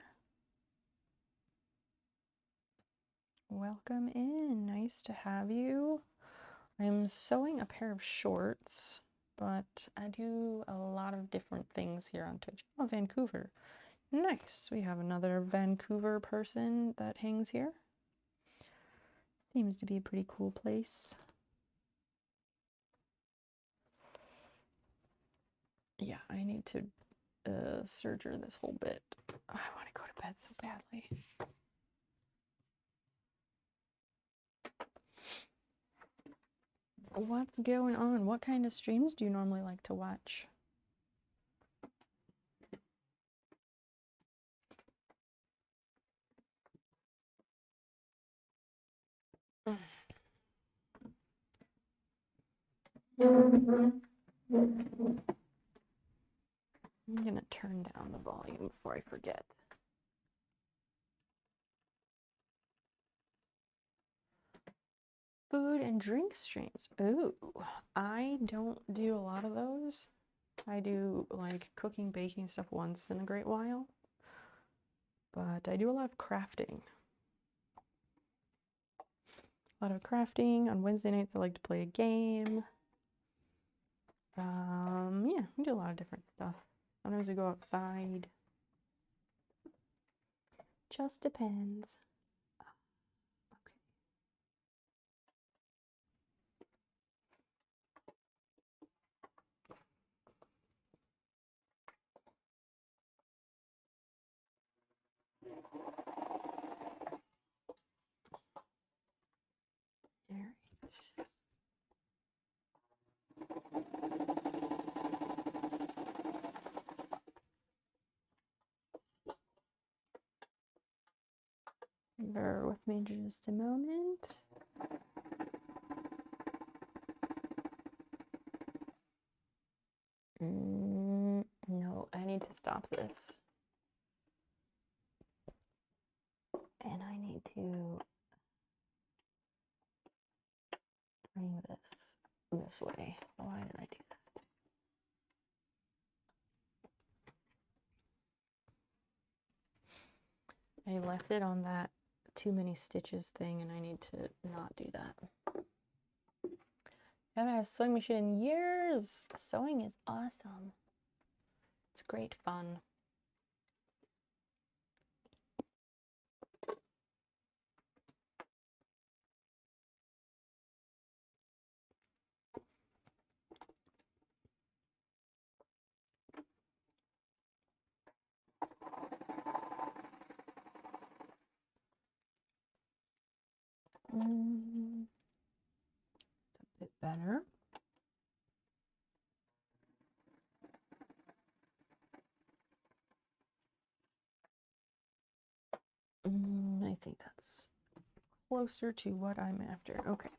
Welcome in. Nice to have you. I'm sewing a pair of shorts, but I do a lot of different things here on Twitch. Oh, Vancouver. Nice. We have another Vancouver person that hangs here. Seems to be a pretty cool place. Yeah, I need to serger this whole bit. I want to go to bed so badly. What's going on? What kind of streams do you normally like to watch? I'm gonna turn down the volume before I forget. Food and drink streams. Ooh, I don't do a lot of those. I do like cooking, baking stuff once in a great while. But I do a lot of crafting. A lot of crafting. On Wednesday nights, I like to play a game. Yeah, we do a lot of different stuff. Sometimes we go outside. Just depends. All right. Bear with me just a moment. No, I need to stop this. And I need to bring this way. Why did I do that? I left it on that too many stitches thing, and I need to not do that. I haven't had a sewing machine in years. Sewing is awesome. It's great fun. It's a bit better. I think that's closer to what I'm after. Okay.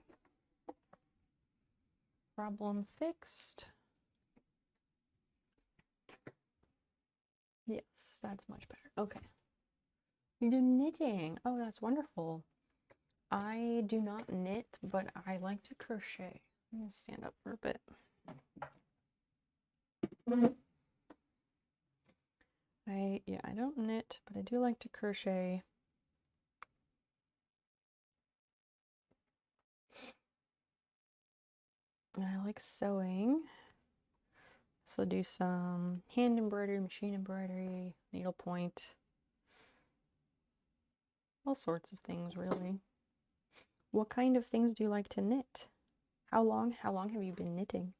Problem fixed. Yes, that's much better. Okay. You do knitting. Oh, that's wonderful. I do not knit, but I like to crochet. I'm gonna stand up for a bit. I don't knit, but I do like to crochet. I like sewing. So do some hand embroidery, machine embroidery, needlepoint, all sorts of things really. What kind of things do you like to knit? How long have you been knitting?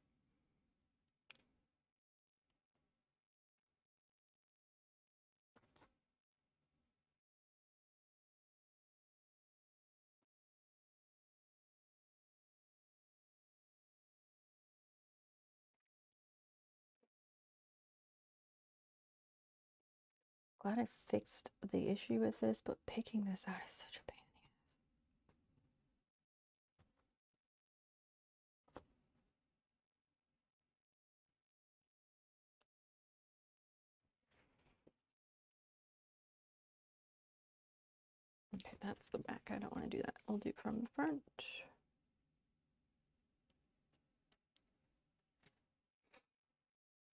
Glad I fixed the issue with this, but picking this out is such a pain in the ass. Okay, that's the back. I don't want to do that. I'll do it from the front.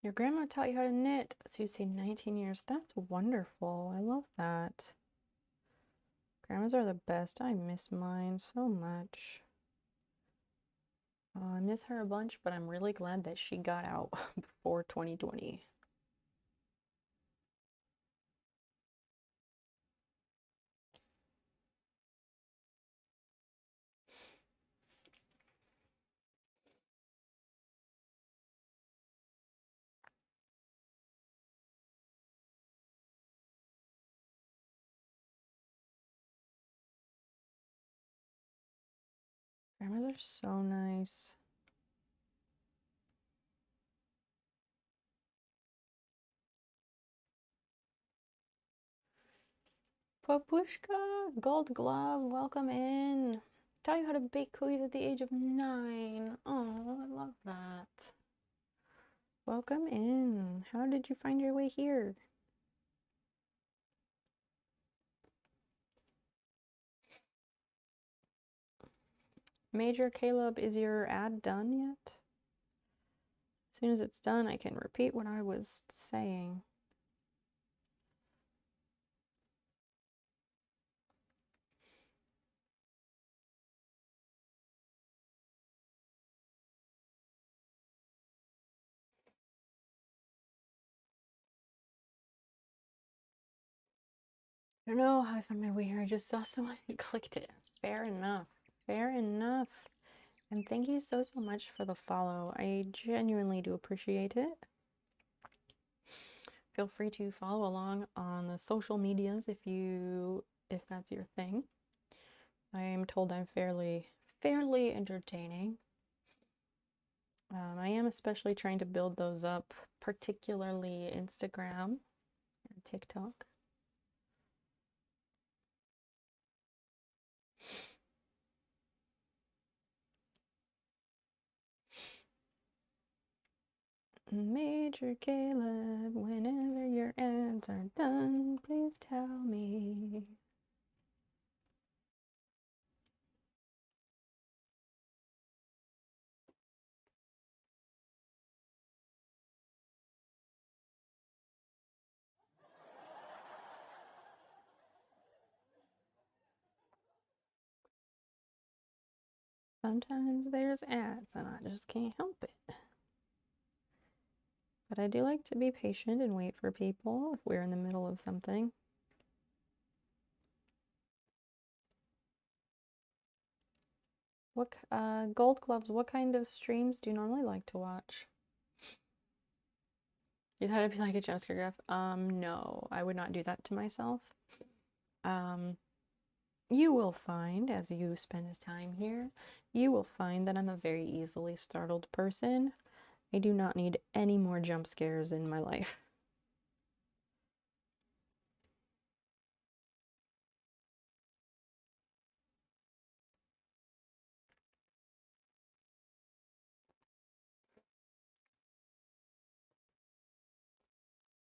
Your grandma taught you how to knit, so you say 19 years. That's wonderful. I love that. Grandmas are the best. I miss mine so much. I miss her a bunch, but I'm really glad that she got out before 2020. Grandmas are so nice. Papushka, Gold Glove, welcome in. Taught you how to bake cookies at the age of 9. Oh, I love that. Welcome in. How did you find your way here? Major Caleb, is your ad done yet? As soon as it's done, I can repeat what I was saying. I don't know how I found my way here. I just saw someone and clicked it. Fair enough. Fair enough. And thank you so much for the follow. I genuinely do appreciate it. Feel free to follow along on the social medias if that's your thing. I am told I'm fairly entertaining. I am especially trying to build those up, particularly Instagram and TikTok. Major Caleb, whenever your ads are done, please tell me. Sometimes there's ads and I just can't help it. But I do like to be patient and wait for people if we're in the middle of something. What Gold Gloves, what kind of streams do you normally like to watch? You thought it'd be like a jump scare graph? No, I would not do that to myself. You will find, as you spend time here, you will find that I'm a very easily startled person. I do not need any more jump scares in my life.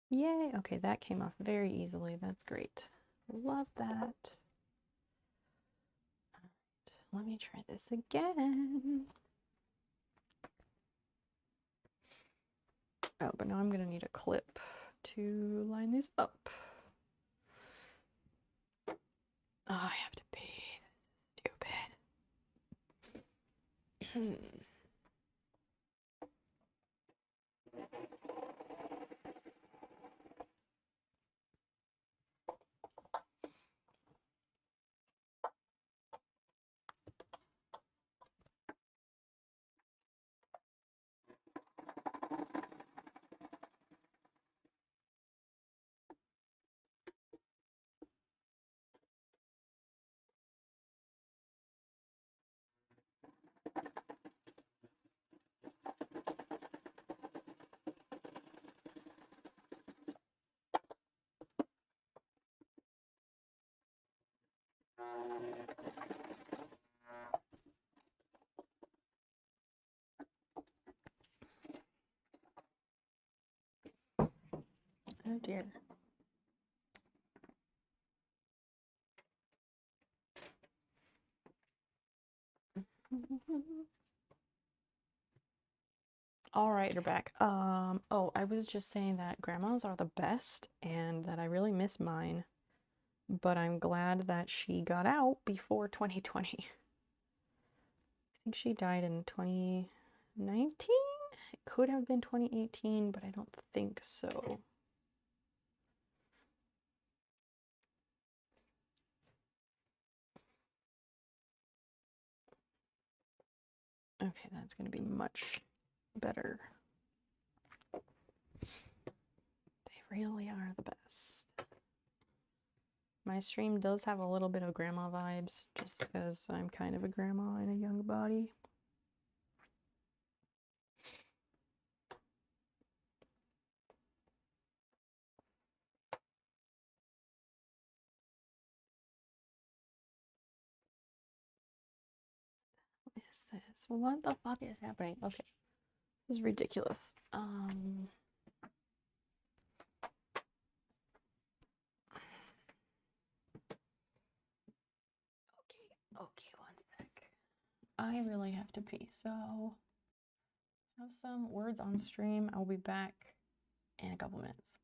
Yay! Okay, that came off very easily. That's great. Love that. All right, let me try this again. Oh, but now I'm gonna need a clip to line these up. Oh, I have to pee. Stupid. Oh dear. All right, you're back. Oh, I was just saying that grandmas are the best and that I really miss mine, but I'm glad that she got out before 2020. I think she died in 2019? It could have been 2018, but I don't think so. Okay, that's going to be much better. They really are the best. My stream does have a little bit of grandma vibes, just because I'm kind of a grandma in a young body. What is this? What the fuck is happening? Okay, this is ridiculous. Okay, one sec. I really have to pee, so have some words on stream. I'll be back in a couple minutes.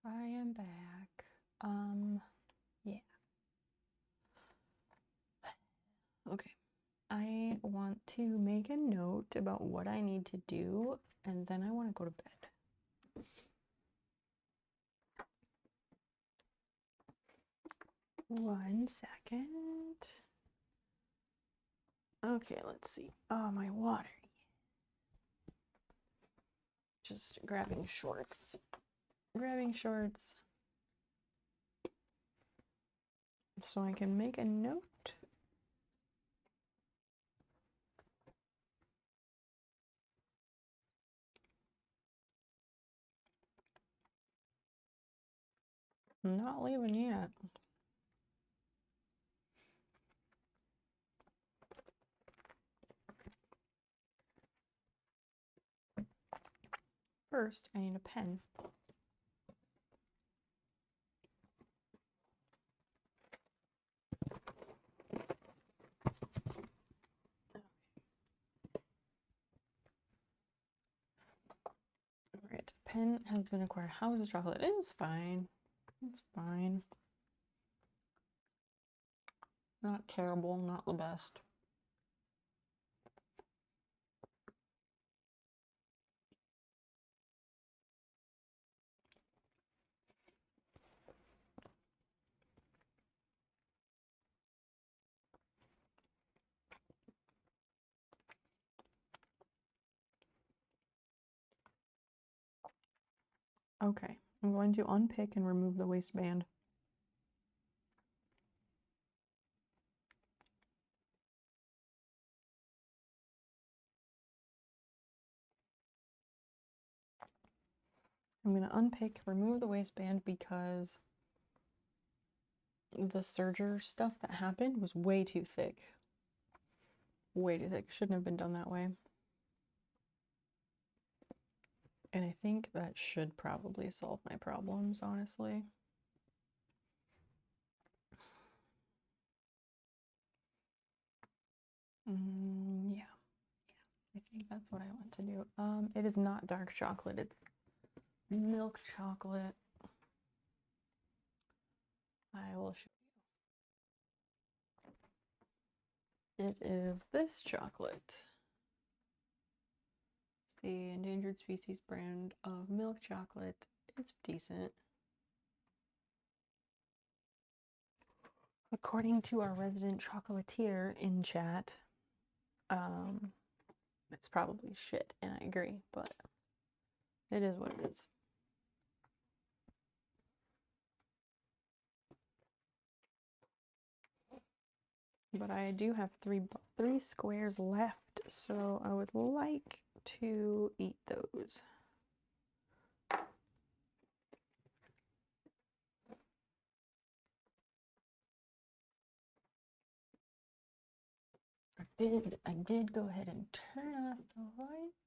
I am back. Yeah. Okay. I want to make a note about what I need to do, and then I want to go to bed. One second. Okay, let's see. Oh, my water. Just grabbing shorts. Grabbing shorts. So I can make a note. I'm not leaving yet. First, I need a pen. Alright, pen has been acquired. How is the chocolate? It is fine. It's fine. Not terrible, not the best. Okay, I'm going to unpick and remove the waistband. I'm going to unpick, remove the waistband because the serger stuff that happened was way too thick. Way too thick. Shouldn't have been done that way. And I think that should probably solve my problems, honestly. Yeah. I think that's what I want to do. It is not dark chocolate, it's milk chocolate. I will show you. It is this chocolate. It's the endangered species brand of milk chocolate. It's decent. According to our resident chocolatier in chat, it's probably shit, and I agree, but it is what it is. But I do have three squares left, so I would like to eat those. I did go ahead and turn off the lights.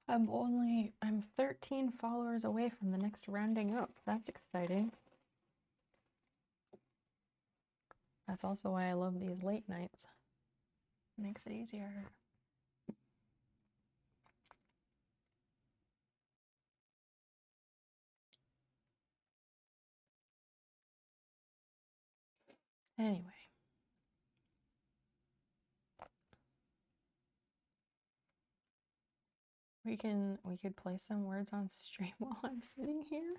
I'm 13 followers away from the next rounding up. That's exciting. That's also why I love these late nights. Makes it easier. Anyway. We could play some words on stream while I'm sitting here.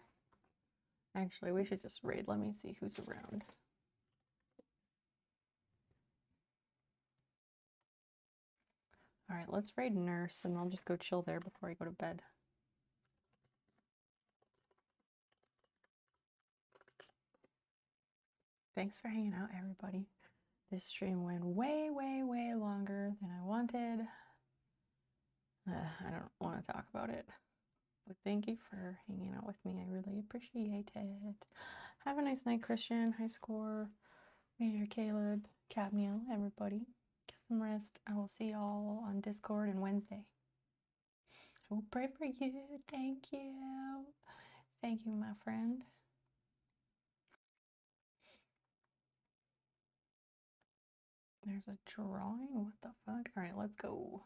Actually, we should just raid. Let me see who's around. All right, let's raid Nurse, and I'll just go chill there before I go to bed. Thanks for hanging out, everybody. This stream went way, way, way longer than I wanted. I don't want to talk about it. But thank you for hanging out with me. I really appreciate it. Have a nice night, Christian, High Score, Major Caleb, Cadmiel, everybody. Get some rest. I will see y'all on Discord on Wednesday. I will pray for you. Thank you. Thank you, my friend. There's a drawing? What the fuck? All right, let's go.